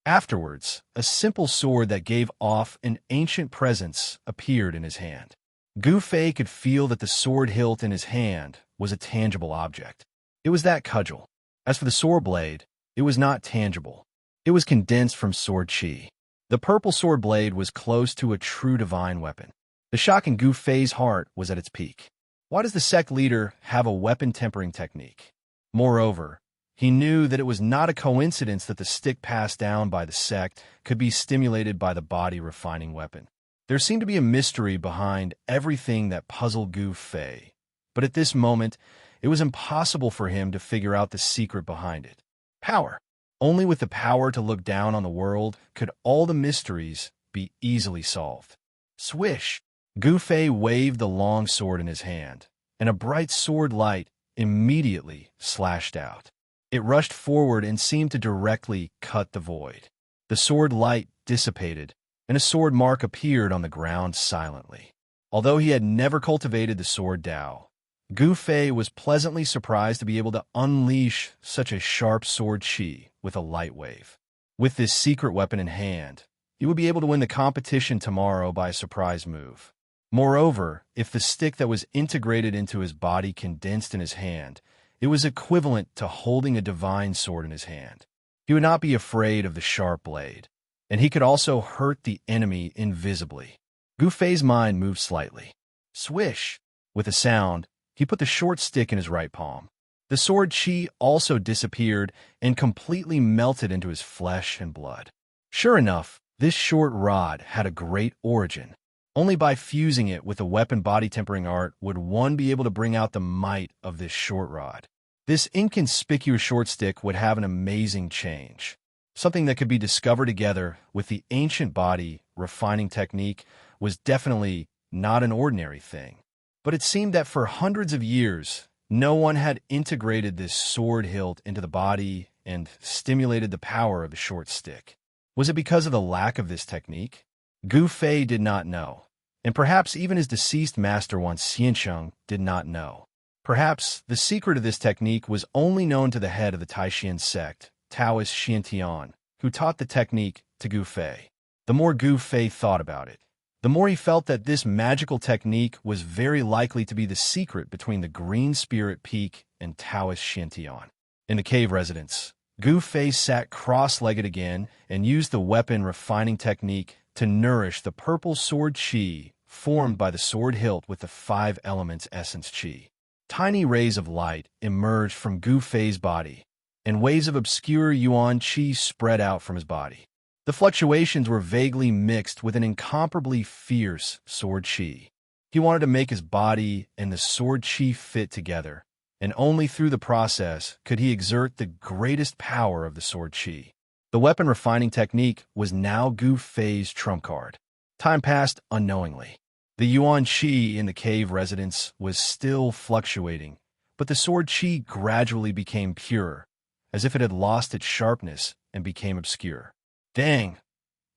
Afterwards, a simple sword that gave off an ancient presence appeared in his hand. Gu Fei could feel that the sword hilt in his hand was a tangible object. It was that cudgel. As for the sword blade, it was not tangible. It was condensed from sword chi. The purple sword blade was close to a true divine weapon. The shock in Gu Fei's heart was at its peak. Why does the sect leader have a weapon tempering technique? Moreover, he knew that it was not a coincidence that the stick passed down by the sect could be stimulated by the body-refining weapon. There seemed to be a mystery behind everything that puzzled Gu Fei, but at this moment, it was impossible for him to figure out the secret behind it. Power. Only with the power to look down on the world could all the mysteries be easily solved. Swish! Gu Fei waved the long sword in his hand, and a bright sword light immediately slashed out. It rushed forward and seemed to directly cut the void. The sword light dissipated, and a sword mark appeared on the ground silently. Although he had never cultivated the sword Dao, Gu Fei was pleasantly surprised to be able to unleash such a sharp sword Qi with a light wave. With this secret weapon in hand, he would be able to win the competition tomorrow by a surprise move. Moreover, if the stick that was integrated into his body condensed in his hand, it was equivalent to holding a divine sword in his hand. He would not be afraid of the sharp blade, and he could also hurt the enemy invisibly. Gu Fei's mind moved slightly. Swish! With a sound, he put the short stick in his right palm. The sword Qi also disappeared and completely melted into his flesh and blood. Sure enough, this short rod had a great origin. Only by fusing it with a weapon body tempering art would one be able to bring out the might of this short rod. This inconspicuous short stick would have an amazing change. Something that could be discovered together with the ancient body refining technique was definitely not an ordinary thing. But it seemed that for hundreds of years, no one had integrated this sword hilt into the body and stimulated the power of the short stick. Was it because of the lack of this technique? Gu Fei did not know, and perhaps even his deceased master one Xianxia did not know. Perhaps the secret of this technique was only known to the head of the Taishan sect, Taoist Xiantian, who taught the technique to Gu Fei. The more Gu Fei thought about it, the more he felt that this magical technique was very likely to be the secret between the Green Spirit Peak and Taoist Xiantian. In the cave residence, Gu Fei sat cross-legged again and used the weapon refining technique to nourish the purple sword Qi formed by the sword hilt with the 5 elements essence Qi. Tiny rays of light emerged from Gu Fei's body, and waves of obscure Yuan Qi spread out from his body. The fluctuations were vaguely mixed with an incomparably fierce sword Qi. He wanted to make his body and the sword Qi fit together, and only through the process could he exert the greatest power of the sword Qi. The weapon refining technique was now Gu Fei's trump card. Time passed unknowingly. The Yuan Qi in the cave residence was still fluctuating, but the sword Qi gradually became pure, as if it had lost its sharpness and became obscure. Dang!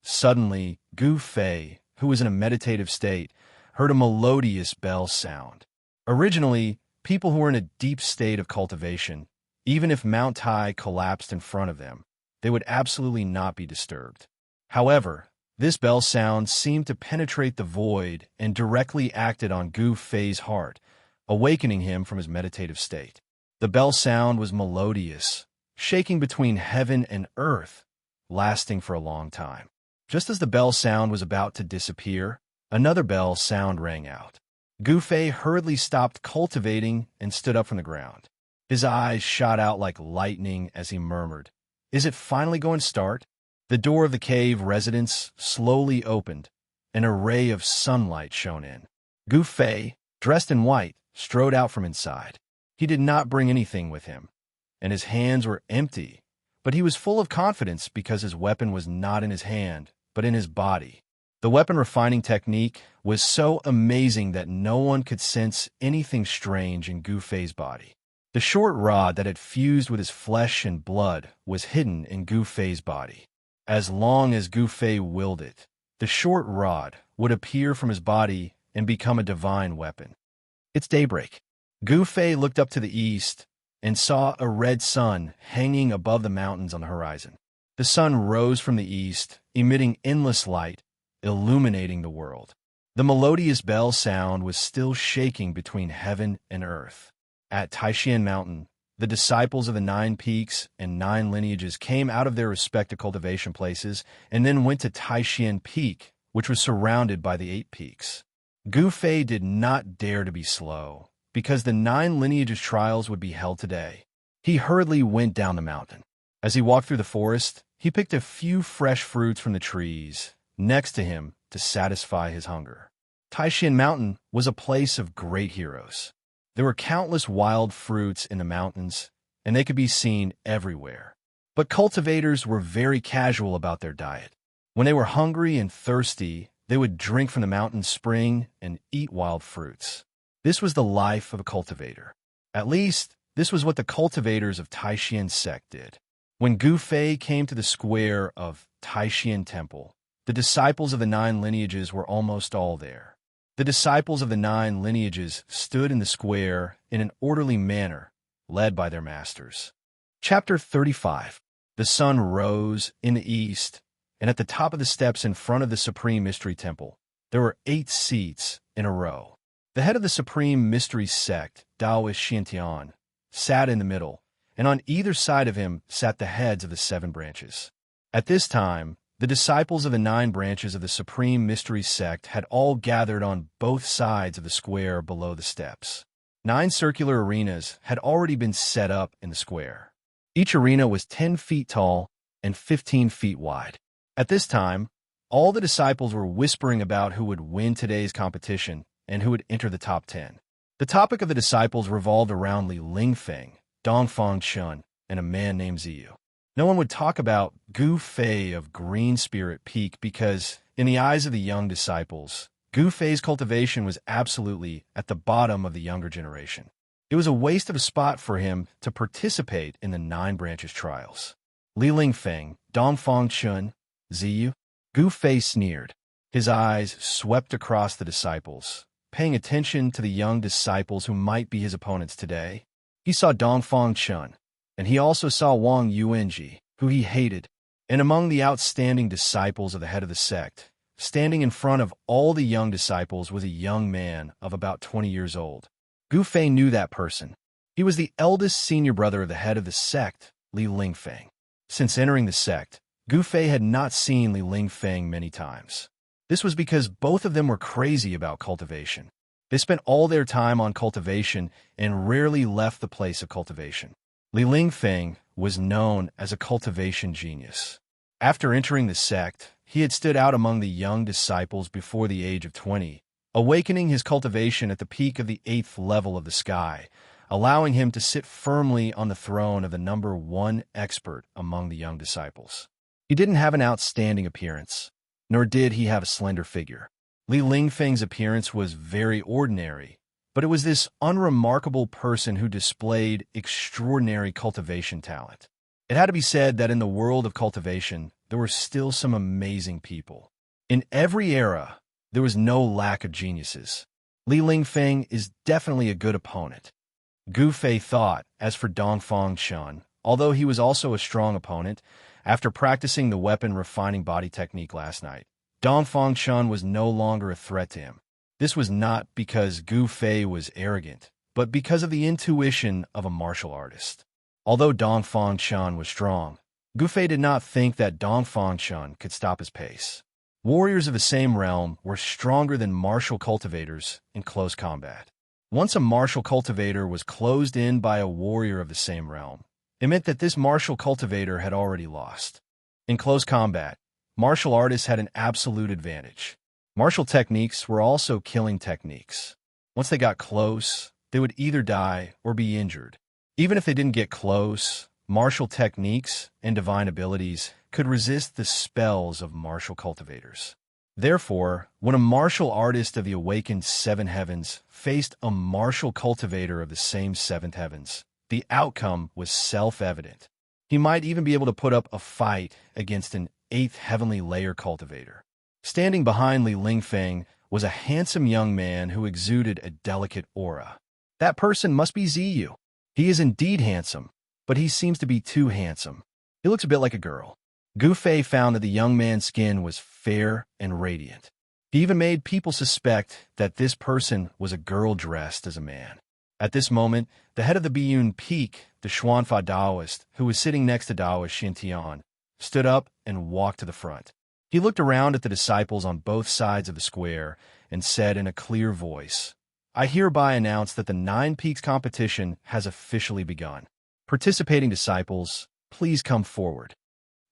Suddenly, Gu Fei, who was in a meditative state, heard a melodious bell sound. Originally, people who were in a deep state of cultivation, even if Mount Tai collapsed in front of them, they would absolutely not be disturbed. However, this bell sound seemed to penetrate the void and directly acted on Gu Fei's heart, awakening him from his meditative state. The bell sound was melodious, shaking between heaven and earth, lasting for a long time. Just as the bell sound was about to disappear, another bell sound rang out. Gu Fei hurriedly stopped cultivating and stood up from the ground. His eyes shot out like lightning as he murmured, "Is it finally going to start?" The door of the cave residence slowly opened, and a ray of sunlight shone in. Gu Fei, dressed in white, strode out from inside. He did not bring anything with him, and his hands were empty, but he was full of confidence because his weapon was not in his hand, but in his body. The weapon refining technique was so amazing that no one could sense anything strange in Gu Fei's body. The short rod that had fused with his flesh and blood was hidden in Gu Fei's body. As long as Gu Fei willed it, the short rod would appear from his body and become a divine weapon. It's daybreak. Gu Fei looked up to the east and saw a red sun hanging above the mountains on the horizon. The sun rose from the east, emitting endless light, illuminating the world. The melodious bell sound was still shaking between heaven and earth. At Taishan Mountain, the disciples of the 9 peaks and 9 lineages came out of their respective cultivation places and then went to Taishan Peak, which was surrounded by the 8 peaks. Gu Fei did not dare to be slow, because the 9 lineages trials would be held today. He hurriedly went down the mountain. As he walked through the forest, he picked a few fresh fruits from the trees next to him to satisfy his hunger. Taishan Mountain was a place of great heroes. There were countless wild fruits in the mountains, and they could be seen everywhere. But cultivators were very casual about their diet. When they were hungry and thirsty, they would drink from the mountain spring and eat wild fruits. This was the life of a cultivator. At least, this was what the cultivators of Taishan sect did. When Gu Fei came to the square of Taishan Temple, the disciples of the 9 lineages were almost all there. The disciples of the 9 lineages stood in the square in an orderly manner, led by their masters. Chapter 35. The sun rose in the east, and at the top of the steps in front of the Supreme Mystery Temple, there were 8 seats in a row. The head of the Supreme Mystery Sect, Taoist Xianxia, sat in the middle, and on either side of him sat the heads of the 7 branches. At this time, the disciples of the 9 branches of the Supreme Mystery Sect had all gathered on both sides of the square below the steps. 9 circular arenas had already been set up in the square. Each arena was 10 feet tall and 15 feet wide. At this time, all the disciples were whispering about who would win today's competition and who would enter the top 10. The topic of the disciples revolved around Li Lingfeng, Dongfang Chun, and a man named Ziyu. No one would talk about Gu Fei of Green Spirit Peak because, in the eyes of the young disciples, Gu Fei's cultivation was absolutely at the bottom of the younger generation. It was a waste of a spot for him to participate in the 9 branches trials. Li Lingfeng, Dongfang Chun, Ziyu. Gu Fei sneered. His eyes swept across the disciples, paying attention to the young disciples who might be his opponents today. He saw Dongfang Chun, and he also saw Wang Yuanji, who he hated. And among the outstanding disciples of the head of the sect, standing in front of all the young disciples was a young man of about 20 years old. Gu Fei knew that person. He was the eldest senior brother of the head of the sect, Li Lingfeng. Since entering the sect, Gu Fei had not seen Li Lingfeng many times. This was because both of them were crazy about cultivation. They spent all their time on cultivation and rarely left the place of cultivation. Li Lingfeng was known as a cultivation genius. After entering the sect, he had stood out among the young disciples before the age of 20, awakening his cultivation at the peak of the 8th level of the sky, allowing him to sit firmly on the throne of the number 1 expert among the young disciples. He didn't have an outstanding appearance, nor did he have a slender figure. Li Lingfeng's appearance was very ordinary, but it was this unremarkable person who displayed extraordinary cultivation talent. It had to be said that in the world of cultivation, there were still some amazing people. In every era, there was no lack of geniuses. Li Lingfeng is definitely a good opponent. Gu Fei thought. As for Dongfang Chun, although he was also a strong opponent, after practicing the weapon refining body technique last night, Dongfang Chun was no longer a threat to him. This was not because Gu Fei was arrogant, but because of the intuition of a martial artist. Although Dongfang Chun was strong, Gu Fei did not think that Dongfang Chun could stop his pace. Warriors of the same realm were stronger than martial cultivators in close combat. Once a martial cultivator was closed in by a warrior of the same realm, it meant that this martial cultivator had already lost. In close combat, martial artists had an absolute advantage. Martial techniques were also killing techniques. Once they got close, they would either die or be injured. Even if they didn't get close, martial techniques and divine abilities could resist the spells of martial cultivators. Therefore, when a martial artist of the awakened 7 heavens faced a martial cultivator of the same 7th heavens, the outcome was self-evident. He might even be able to put up a fight against an 8th heavenly layer cultivator. Standing behind Li Lingfeng was a handsome young man who exuded a delicate aura. That person must be Ziyu. He is indeed handsome, but he seems to be too handsome. He looks a bit like a girl. Gu Fei found that the young man's skin was fair and radiant. He even made people suspect that this person was a girl dressed as a man. At this moment, the head of the Biyun Peak, the Xuanfa Taoist, who was sitting next to Taoist Xianxia, stood up and walked to the front. He looked around at the disciples on both sides of the square and said in a clear voice, "I hereby announce that the 9 Peaks competition has officially begun. Participating disciples, please come forward."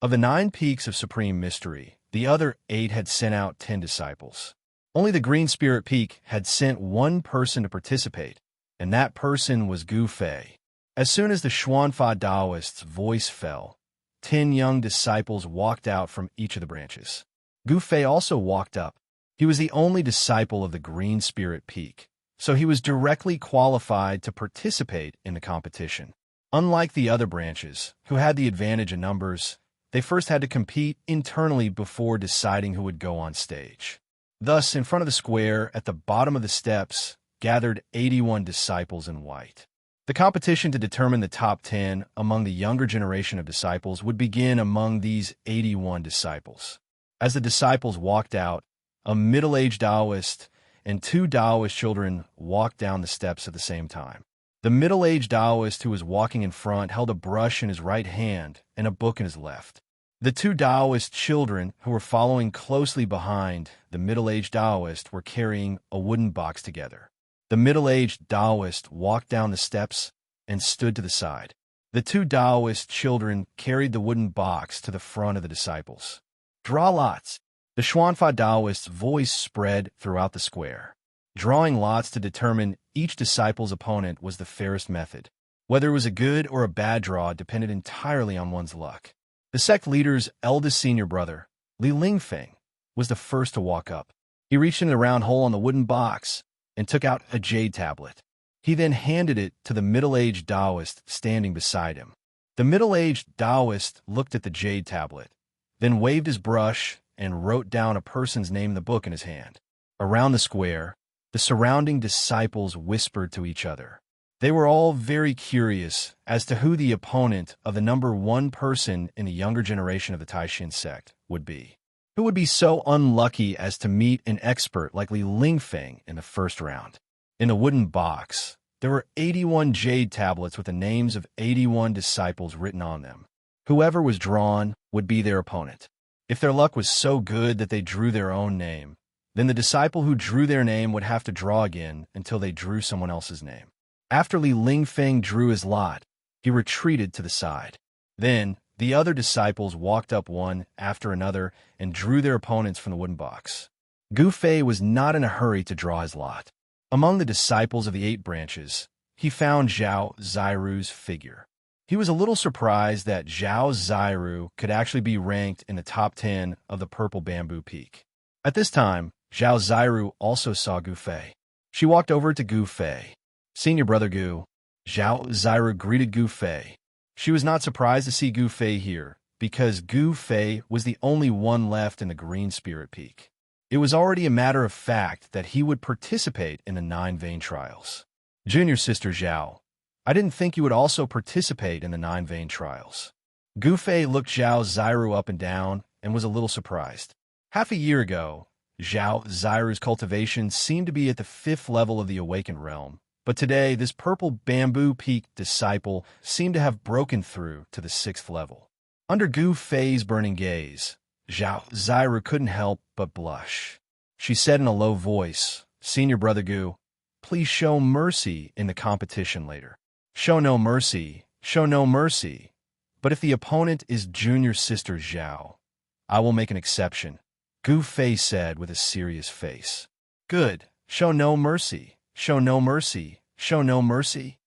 Of the 9 Peaks of Supreme Mystery, the other 8 had sent out 10 disciples. Only the Green Spirit Peak had sent 1 person to participate, and that person was Gu Fei. As soon as the Xuanfa Taoist's voice fell, 10 young disciples walked out from each of the branches. Gu Fei also walked up. He was the only disciple of the Green Spirit Peak, so he was directly qualified to participate in the competition. Unlike the other branches, who had the advantage in numbers, they first had to compete internally before deciding who would go on stage. Thus, in front of the square, at the bottom of the steps, gathered 81 disciples in white. The competition to determine the top 10 among the younger generation of disciples would begin among these 81 disciples. As the disciples walked out, a middle-aged Taoist and two Taoist children walked down the steps at the same time. The middle-aged Taoist who was walking in front held a brush in his right hand and a book in his left. The two Taoist children who were following closely behind the middle-aged Taoist were carrying a wooden box together. The middle-aged Taoist walked down the steps and stood to the side. The two Taoist children carried the wooden box to the front of the disciples. Draw lots. The Xianxia Taoist's voice spread throughout the square. Drawing lots to determine each disciple's opponent was the fairest method. Whether it was a good or a bad draw depended entirely on one's luck. The sect leader's eldest senior brother, Li Lingfeng, was the first to walk up. He reached into the round hole on the wooden box and took out a jade tablet. He then handed it to the middle-aged Taoist standing beside him. The middle-aged Taoist looked at the jade tablet, then waved his brush and wrote down a person's name in the book in his hand. Around the square, the surrounding disciples whispered to each other. They were all very curious as to who the opponent of the number one person in the younger generation of the Taishan sect would be. Who would be so unlucky as to meet an expert like Li Lingfeng in the first round? In the wooden box, there were 81 jade tablets with the names of 81 disciples written on them. Whoever was drawn would be their opponent. If their luck was so good that they drew their own name, then the disciple who drew their name would have to draw again until they drew someone else's name. After Li Lingfeng drew his lot, he retreated to the side. Then, the other disciples walked up one after another and drew their opponents from the wooden box. Gu Fei was not in a hurry to draw his lot. Among the disciples of the 8 branches, he found Zhao Ziru's figure. He was a little surprised that Zhao Ziru could actually be ranked in the top 10 of the Purple Bamboo Peak. At this time, Zhao Ziru also saw Gu Fei. She walked over to Gu Fei. "Senior brother Gu." Zhao Ziru greeted Gu Fei. She was not surprised to see Gu Fei here, because Gu Fei was the only one left in the Green Spirit Peak. It was already a matter of fact that he would participate in the 9 vein trials. "Junior sister Zhao, I didn't think you would also participate in the 9 vein trials." Gu Fei looked Zhao Ziru up and down and was a little surprised. Half a year ago, Zhao Ziru's cultivation seemed to be at the 5th level of the awakened realm, but today this Purple Bamboo Peak disciple seemed to have broken through to the 6th level. Under Gu Fei's burning gaze, Zhao Ziru couldn't help but blush. She said in a low voice, "Senior brother Gu, please show mercy in the competition later." "Show no mercy, show no mercy. But if the opponent is junior sister Zhao, I will make an exception," Gu Fei said with a serious face. "Good, show no mercy. Show no mercy, show no mercy."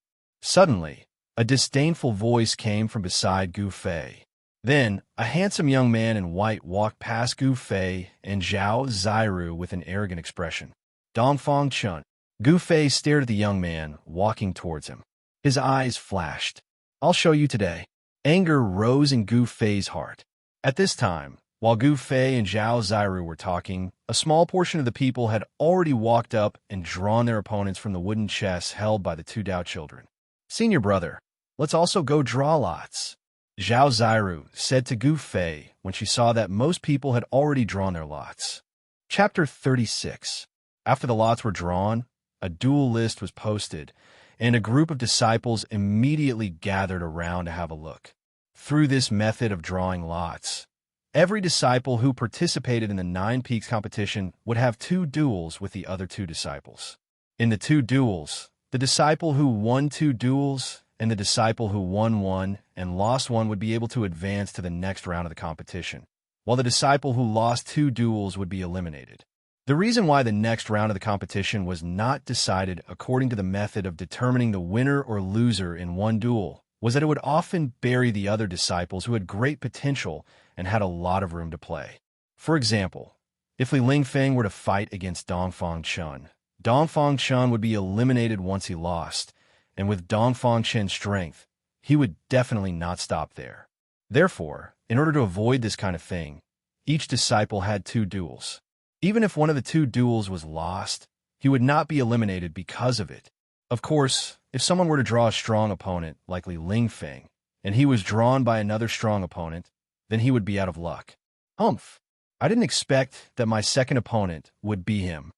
Suddenly, a disdainful voice came from beside Gu Fei. Then, a handsome young man in white walked past Gu Fei and Zhao Ziru with an arrogant expression. "Dongfang Chun." Gu Fei stared at the young man walking towards him. His eyes flashed. "I'll show you today." Anger rose in Gu Fei's heart. At this time, while Gu Fei and Zhao Ziru were talking, a small portion of the people had already walked up and drawn their opponents from the wooden chests held by the 2 Dao children. "Senior brother, let's also go draw lots," Zhao Ziru said to Gu Fei when she saw that most people had already drawn their lots. Chapter 36. After the lots were drawn, a duel list was posted, and a group of disciples immediately gathered around to have a look. Through this method of drawing lots, every disciple who participated in the 9 Peaks competition would have 2 duels with the other 2 disciples. In the 2 duels, the disciple who won 2 duels and the disciple who won 1 and lost 1 would be able to advance to the next round of the competition, while the disciple who lost 2 duels would be eliminated. The reason why the next round of the competition was not decided according to the method of determining the winner or loser in one duel was that it would often bury the other disciples who had great potential and had a lot of room to play. For example, if Li Lingfeng were to fight against Dongfang Chun, Dongfang Chen would be eliminated once he lost, and with Dongfang Chen's strength, he would definitely not stop there. Therefore, in order to avoid this kind of thing, each disciple had 2 duels. Even if one of the 2 duels was lost, he would not be eliminated because of it. Of course, if someone were to draw a strong opponent, likely Ling Feng, and he was drawn by another strong opponent, then he would be out of luck. Humph! I didn't expect that my second opponent would be him.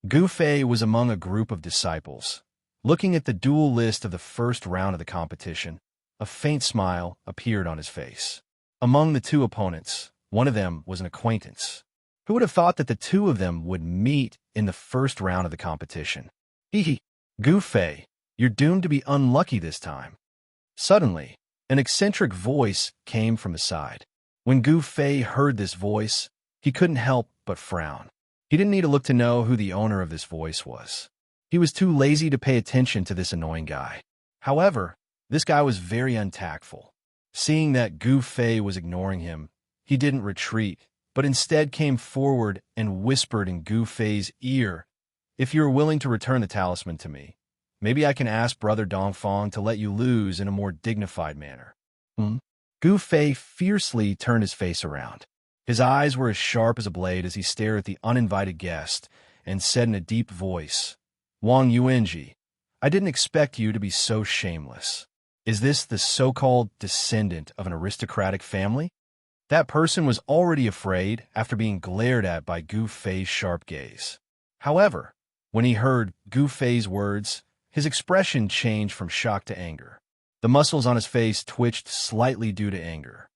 Gu Fei was among a group of disciples. Looking at the duel list of the first round of the competition, a faint smile appeared on his face. Among the 2 opponents, one of them was an acquaintance. Who would have thought that the 2 of them would meet in the first round of the competition? Hee. Gu Fei, you're doomed to be unlucky this time. Suddenly, an eccentric voice came from the side. When Gu Fei heard this voice, he couldn't help but frown. He didn't need to look to know who the owner of this voice was. He was too lazy to pay attention to this annoying guy. However, this guy was very untactful. Seeing that Gu Fei was ignoring him, he didn't retreat, but instead came forward and whispered in Gu Fei's ear, "If you're willing to return the talisman to me, maybe I can ask Brother Dongfang to let you lose in a more dignified manner." Gu Fei fiercely turned his face around. His eyes were as sharp as a blade as he stared at the uninvited guest and said in a deep voice, "Wang Yuanji, I didn't expect you to be so shameless. Is this the so-called descendant of an aristocratic family?" That person was already afraid after being glared at by Gu Fei's sharp gaze. However, when he heard Gu Fei's words, his expression changed from shock to anger. The muscles on his face twitched slightly due to anger.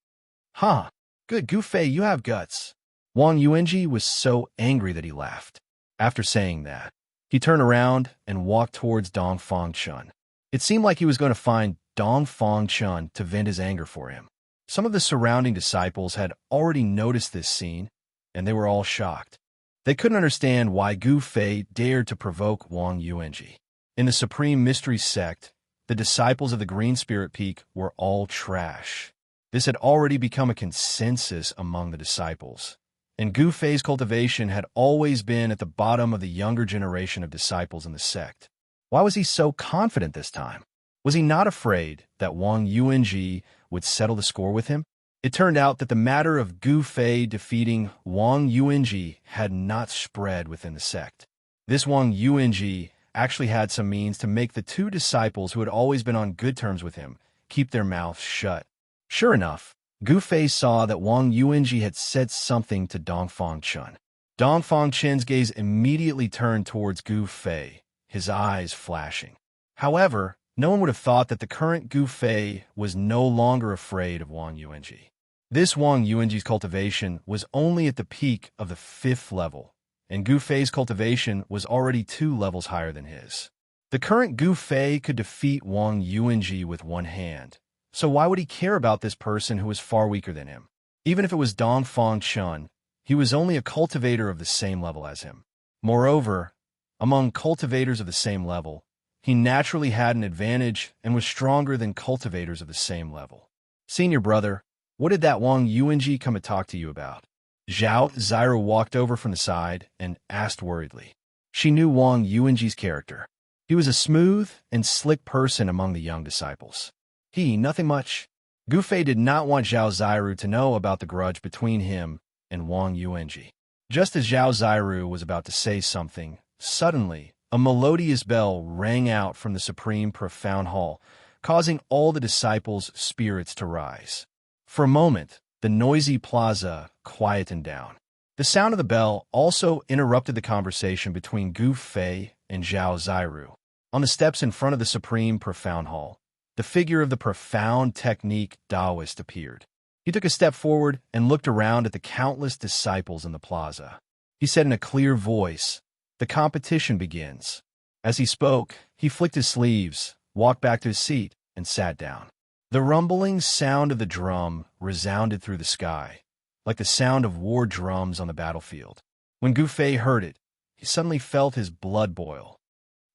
"Huh, good Gu Fei, you have guts." Wang Yuanji was so angry that he laughed. After saying that, he turned around and walked towards Dongfang Chen. It seemed like he was going to find Dongfang Chen to vent his anger for him. Some of the surrounding disciples had already noticed this scene, and they were all shocked. They couldn't understand why Gu Fei dared to provoke Wang Yuanji. In the Supreme Mystery Sect, the disciples of the Green Spirit Peak were all trash. This had already become a consensus among the disciples, and Gu Fei's cultivation had always been at the bottom of the younger generation of disciples in the sect. Why was he so confident this time? Was he not afraid that Wang Yuanji would settle the score with him? It turned out that the matter of Gu Fei defeating Wang Yuanji had not spread within the sect. This Wang Yuanji actually had some means to make the 2 disciples who had always been on good terms with him keep their mouths shut. Sure enough, Gu Fei saw that Wang Yuanji had said something to Dongfang Chen. Dongfang Chen's gaze immediately turned towards Gu Fei, his eyes flashing. However, no one would have thought that the current Gu Fei was no longer afraid of Wang Yuanji. This Wang Yuanji's cultivation was only at the peak of the 5th level, and Gu Fei's cultivation was already 2 levels higher than his. The current Gu Fei could defeat Wang Yuanji with one hand, so why would he care about this person who was far weaker than him? Even if it was Dongfang Chen, he was only a cultivator of the same level as him. Moreover, among cultivators of the same level, he naturally had an advantage and was stronger than cultivators of the same level. "Senior brother, what did that Wang Yuanji come to talk to you about?" Xianxia walked over from the side and asked worriedly. She knew Wang Yuanji's character. He was a smooth and slick person among the young disciples. Nothing much. Gu Fei did not want Xianxia to know about the grudge between him and Wang Yuanji. Just as Xianxia was about to say something, suddenly, a melodious bell rang out from the Supreme Profound Hall, causing all the disciples' spirits to rise. For a moment, the noisy plaza quietened down. The sound of the bell also interrupted the conversation between Gu Fei and Xianxia. On the steps in front of the Supreme Profound Hall, the figure of the Profound Technique Taoist appeared. He took a step forward and looked around at the countless disciples in the plaza. He said in a clear voice, "The competition begins." As he spoke, he flicked his sleeves, walked back to his seat, and sat down. The rumbling sound of the drum resounded through the sky, like the sound of war drums on the battlefield. When Gu Fei heard it, he suddenly felt his blood boil.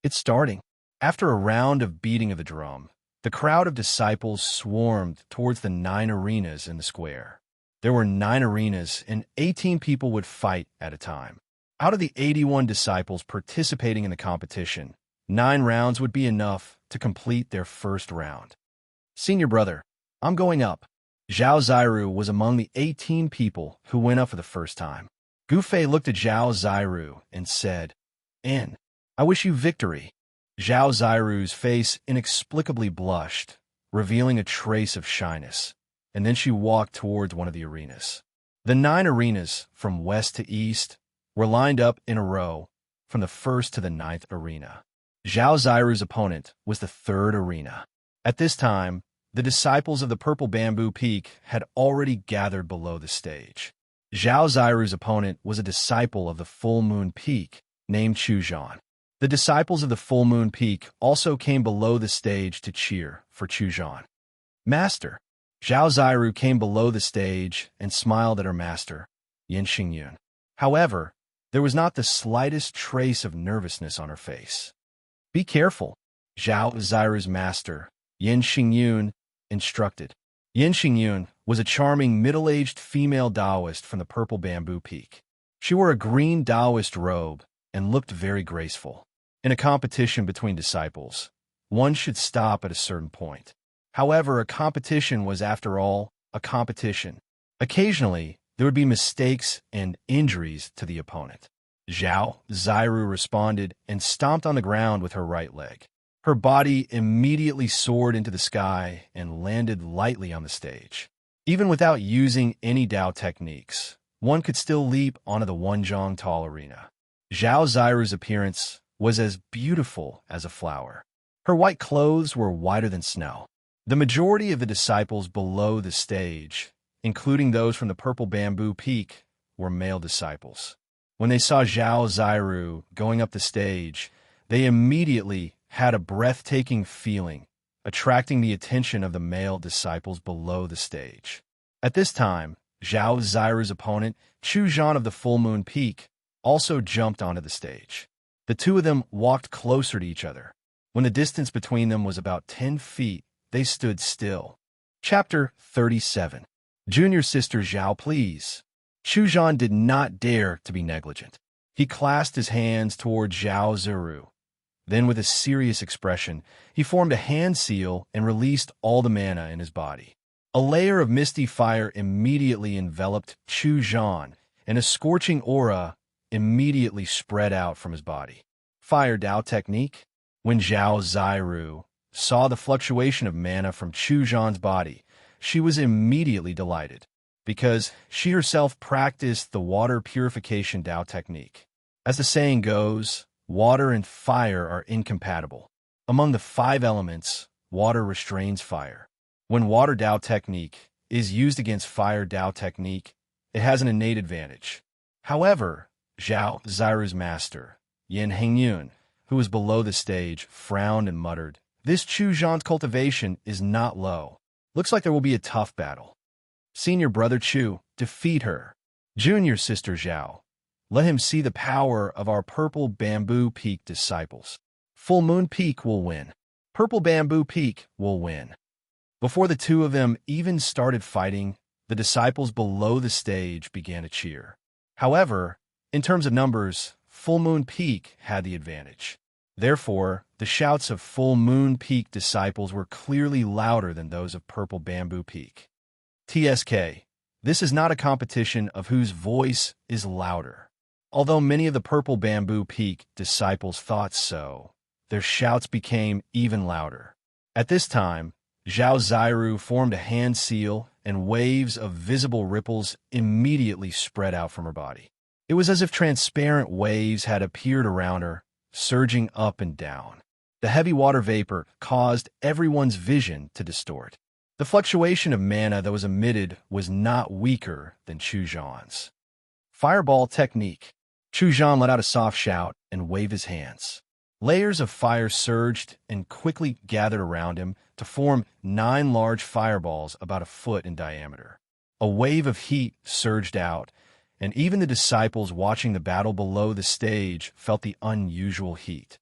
It's starting. After a round of beating of the drum, the crowd of disciples swarmed towards the 9 arenas in the square. There were 9 arenas, and 18 people would fight at a time. Out of the 81 disciples participating in the competition, 9 rounds would be enough to complete their first round. Senior brother, I'm going up. Zhao Ziru was among the 18 people who went up for the first time. Gu Fei looked at Zhao Ziru and said, I wish you victory. Zhao Ziru's face inexplicably blushed, revealing a trace of shyness, and then she walked towards one of the arenas. The 9 arenas, from west to east, were lined up in a row from the first to the 9th arena. Zhao Ziru's opponent was the 3rd arena. At this time, the disciples of the Purple Bamboo Peak had already gathered below the stage. Zhao Ziru's opponent was a disciple of the Full Moon Peak named Chuzhan. The disciples of the Full Moon Peak also came below the stage to cheer for Chuzhan. Master. Zhao Ziru came below the stage and smiled at her master, Yin Xingyun. However, there was not the slightest trace of nervousness on her face. Be careful, Zhao Ziru's master, Yin Xingyun, instructed. Yin Xingyun was a charming middle-aged female Taoist from the Purple Bamboo Peak. She wore a green Taoist robe and looked very graceful. In a competition between disciples, one should stop at a certain point. However, a competition was, after all, a competition. Occasionally, there would be mistakes and injuries to the opponent. Zhao Ziru responded and stomped on the ground with her right leg. Her body immediately soared into the sky and landed lightly on the stage. Even without using any Dao techniques, one could still leap onto the Wenzhong Tall Arena. Zhao Ziru's appearance was as beautiful as a flower. Her white clothes were whiter than snow. The majority of the disciples below the stage, including those from the Purple Bamboo Peak, were male disciples. When they saw Zhao Ziru going up the stage, they immediately had a breathtaking feeling, attracting the attention of the male disciples below the stage. At this time, Zhao Ziru's opponent, Chuzhan of the Full Moon Peak, also jumped onto the stage. The two of them walked closer to each other. When the distance between them was about 10 feet, they stood still. Chapter 37. Junior Sister Zhao, please. Chuzhan did not dare to be negligent. He clasped his hands toward Zhao Ziru. Then, with a serious expression, he formed a hand seal and released all the mana in his body. A layer of misty fire immediately enveloped Chuzhan, and a scorching aura immediately spread out from his body. Fire Dao technique? When Zhao Ziru saw the fluctuation of mana from Chuzhan's body, she was immediately delighted, because she herself practiced the water purification Dao technique. As the saying goes, water and fire are incompatible. Among the 5 elements, water restrains fire. When water Dao technique is used against fire Dao technique, it has an innate advantage. However, Zhao Ziru's master, Yin Xingyun, who was below the stage, frowned and muttered, "This Chuzhan's cultivation is not low. Looks like there will be a tough battle. Senior brother Chu, defeat her. Junior sister Zhao, let him see the power of our Purple Bamboo Peak disciples. Full Moon Peak will win. Purple Bamboo Peak will win." Before the two of them even started fighting, the disciples below the stage began to cheer. However, in terms of numbers, Full Moon Peak had the advantage. Therefore, the shouts of Full Moon Peak disciples were clearly louder than those of Purple Bamboo Peak. TSK, this is not a competition of whose voice is louder. Although many of the Purple Bamboo Peak disciples thought so, their shouts became even louder. At this time, Zhao Ziru formed a hand seal, and waves of visible ripples immediately spread out from her body. It was as if transparent waves had appeared around her, surging up and down. The heavy water vapor caused everyone's vision to distort. The fluctuation of mana that was emitted was not weaker than Chuzhan's. Fireball technique. Chuzhan let out a soft shout and waved his hands. Layers of fire surged and quickly gathered around him to form 9 large fireballs about a foot in diameter. A wave of heat surged out, and even the disciples watching the battle below the stage felt the unusual heat.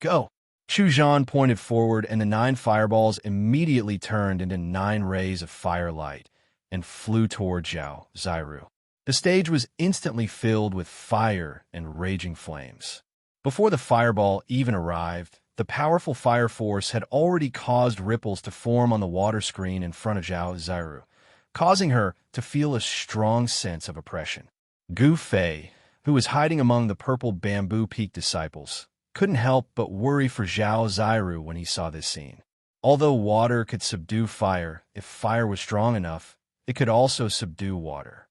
Go! Chuzhan pointed forward, and the 9 fireballs immediately turned into 9 rays of firelight and flew toward Zhao Ziru. The stage was instantly filled with fire and raging flames. Before the fireball even arrived, the powerful fire force had already caused ripples to form on the water screen in front of Zhao Ziru, causing her to feel a strong sense of oppression. Gu Fei, who was hiding among the purple bamboo peak disciples, couldn't help but worry for Zhao Ziru when he saw this scene. Although water could subdue fire, if fire was strong enough, it could also subdue water.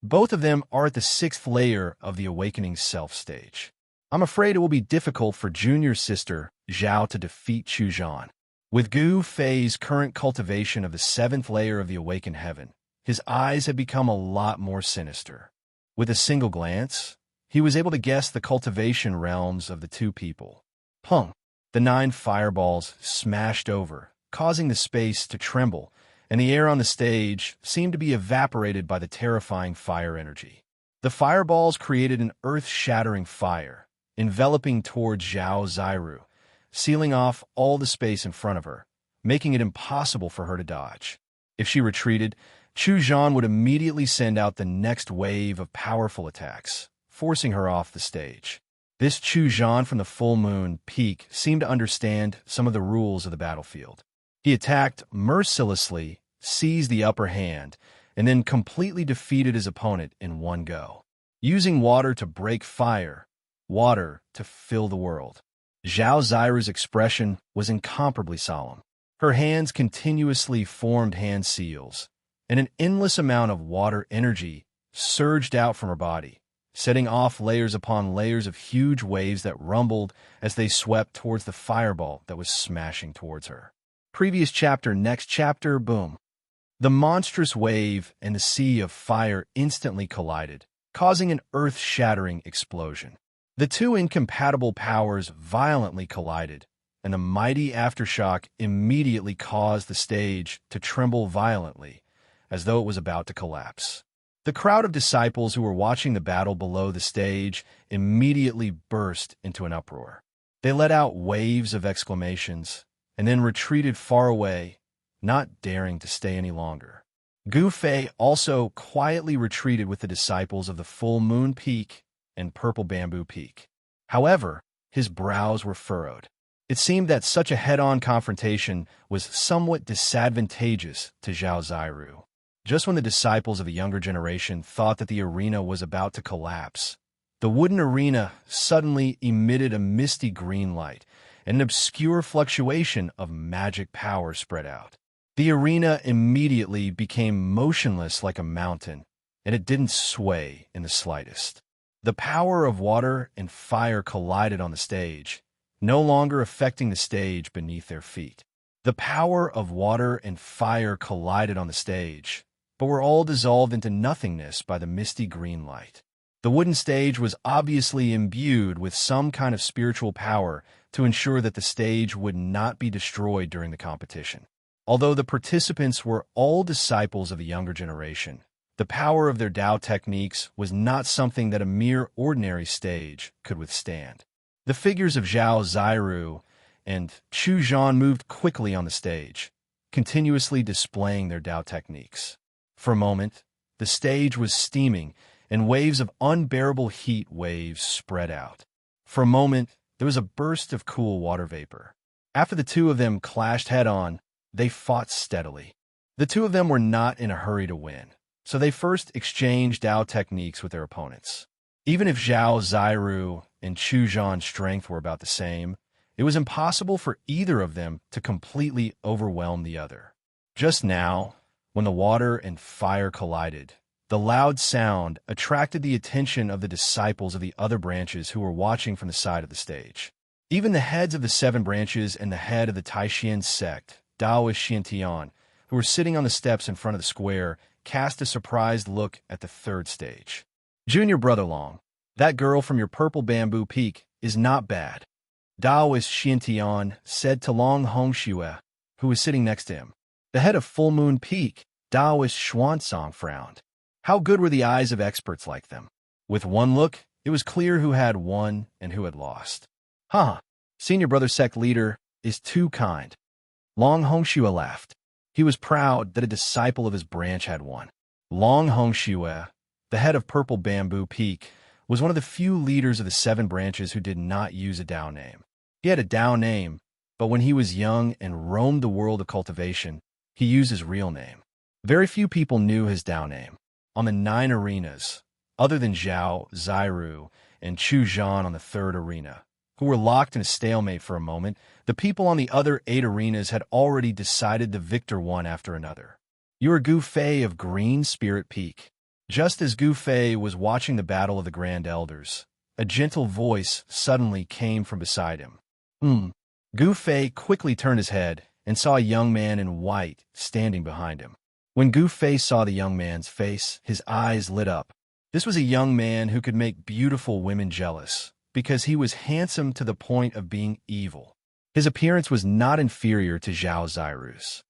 Both of them are at the 6th layer of the Awakening Self stage. I'm afraid it will be difficult for junior sister Zhao to defeat Chu Zhan. With Gu Fei's current cultivation of the 7th layer of the Awakened Heaven, his eyes had become a lot more sinister. With a single glance, he was able to guess the cultivation realms of the two people. Pung! The 9 fireballs smashed over, causing the space to tremble, and the air on the stage seemed to be evaporated by the terrifying fire energy. The fireballs created an earth-shattering fire, enveloping towards Zhao Ziru, sealing off all the space in front of her, making it impossible for her to dodge. If she retreated, Chu Zhan would immediately send out the next wave of powerful attacks, forcing her off the stage. This Chu Zhan from the Full Moon Peak seemed to understand some of the rules of the battlefield. He attacked mercilessly, seized the upper hand, and then completely defeated his opponent in one go. Using water to break fire, water to fill the world. Zhao Ziru's expression was incomparably solemn. Her hands continuously formed hand seals, and an endless amount of water energy surged out from her body, setting off layers upon layers of huge waves that rumbled as they swept towards the fireball that was smashing towards her. Previous chapter, next chapter, boom. The monstrous wave and the sea of fire instantly collided, causing an earth-shattering explosion. The two incompatible powers violently collided, and the mighty aftershock immediately caused the stage to tremble violently, as though it was about to collapse. The crowd of disciples who were watching the battle below the stage immediately burst into an uproar. They let out waves of exclamations, and then retreated far away, not daring to stay any longer. Gu Fei also quietly retreated with the disciples of the Full Moon Peak and Purple Bamboo Peak. However, his brows were furrowed. It seemed that such a head-on confrontation was somewhat disadvantageous to Zhao Ziru. Just when the disciples of the younger generation thought that the arena was about to collapse, the wooden arena suddenly emitted a misty green light, and an obscure fluctuation of magic power spread out. The arena immediately became motionless like a mountain, and it didn't sway in the slightest. The power of water and fire collided on the stage, no longer affecting the stage beneath their feet. The power of water and fire collided on the stage, but were all dissolved into nothingness by the misty green light. The wooden stage was obviously imbued with some kind of spiritual power to ensure that the stage would not be destroyed during the competition. Although the participants were all disciples of the younger generation, the power of their Tao techniques was not something that a mere ordinary stage could withstand. The figures of Zhao Ziru and Chu Zhan moved quickly on the stage, continuously displaying their Tao techniques. For a moment, the stage was steaming, and waves of unbearable heat waves spread out. For a moment, there was a burst of cool water vapor. After the two of them clashed head-on, they fought steadily. The two of them were not in a hurry to win, so they first exchanged Tao techniques with their opponents. Even if Zhao Ziru and Chu Zhan's strength were about the same, it was impossible for either of them to completely overwhelm the other. Just now, when the water and fire collided, the loud sound attracted the attention of the disciples of the other branches who were watching from the side of the stage. Even the heads of the 7 branches and the head of the Taishan sect, Daoist Xianxia, who were sitting on the steps in front of the square, cast a surprised look at the 3rd stage. Junior Brother Long, that girl from your Purple Bamboo Peak is not bad, Daoist Xianxia said to Long Hongxue, who was sitting next to him. The head of Full Moon Peak, Daoist Xuanzang, frowned. How good were the eyes of experts like them? With one look, it was clear who had won and who had lost. Senior Brother Sect leader is too kind. Long Hongxue laughed. He was proud that a disciple of his branch had won. Long Hongxue, the head of Purple Bamboo Peak, was one of the few leaders of the 7 branches who did not use a Dao name. He had a Dao name, but when he was young and roamed the world of cultivation, he used his real name. Very few people knew his Dao name. On the 9 arenas, other than Zhao, Zairu, and Chu Zhan on the 3rd arena, who were locked in a stalemate for a moment, the people on the other 8 arenas had already decided the victor one after another. You are Gu Fei of Green Spirit Peak. Just as Gu Fei was watching the battle of the Grand Elders, a gentle voice suddenly came from beside him. Gu Fei quickly turned his head and saw a young man in white standing behind him. When Gu Fei saw the young man's face, his eyes lit up. This was a young man who could make beautiful women jealous, because he was handsome to the point of being evil. His appearance was not inferior to Zhao Zairu's.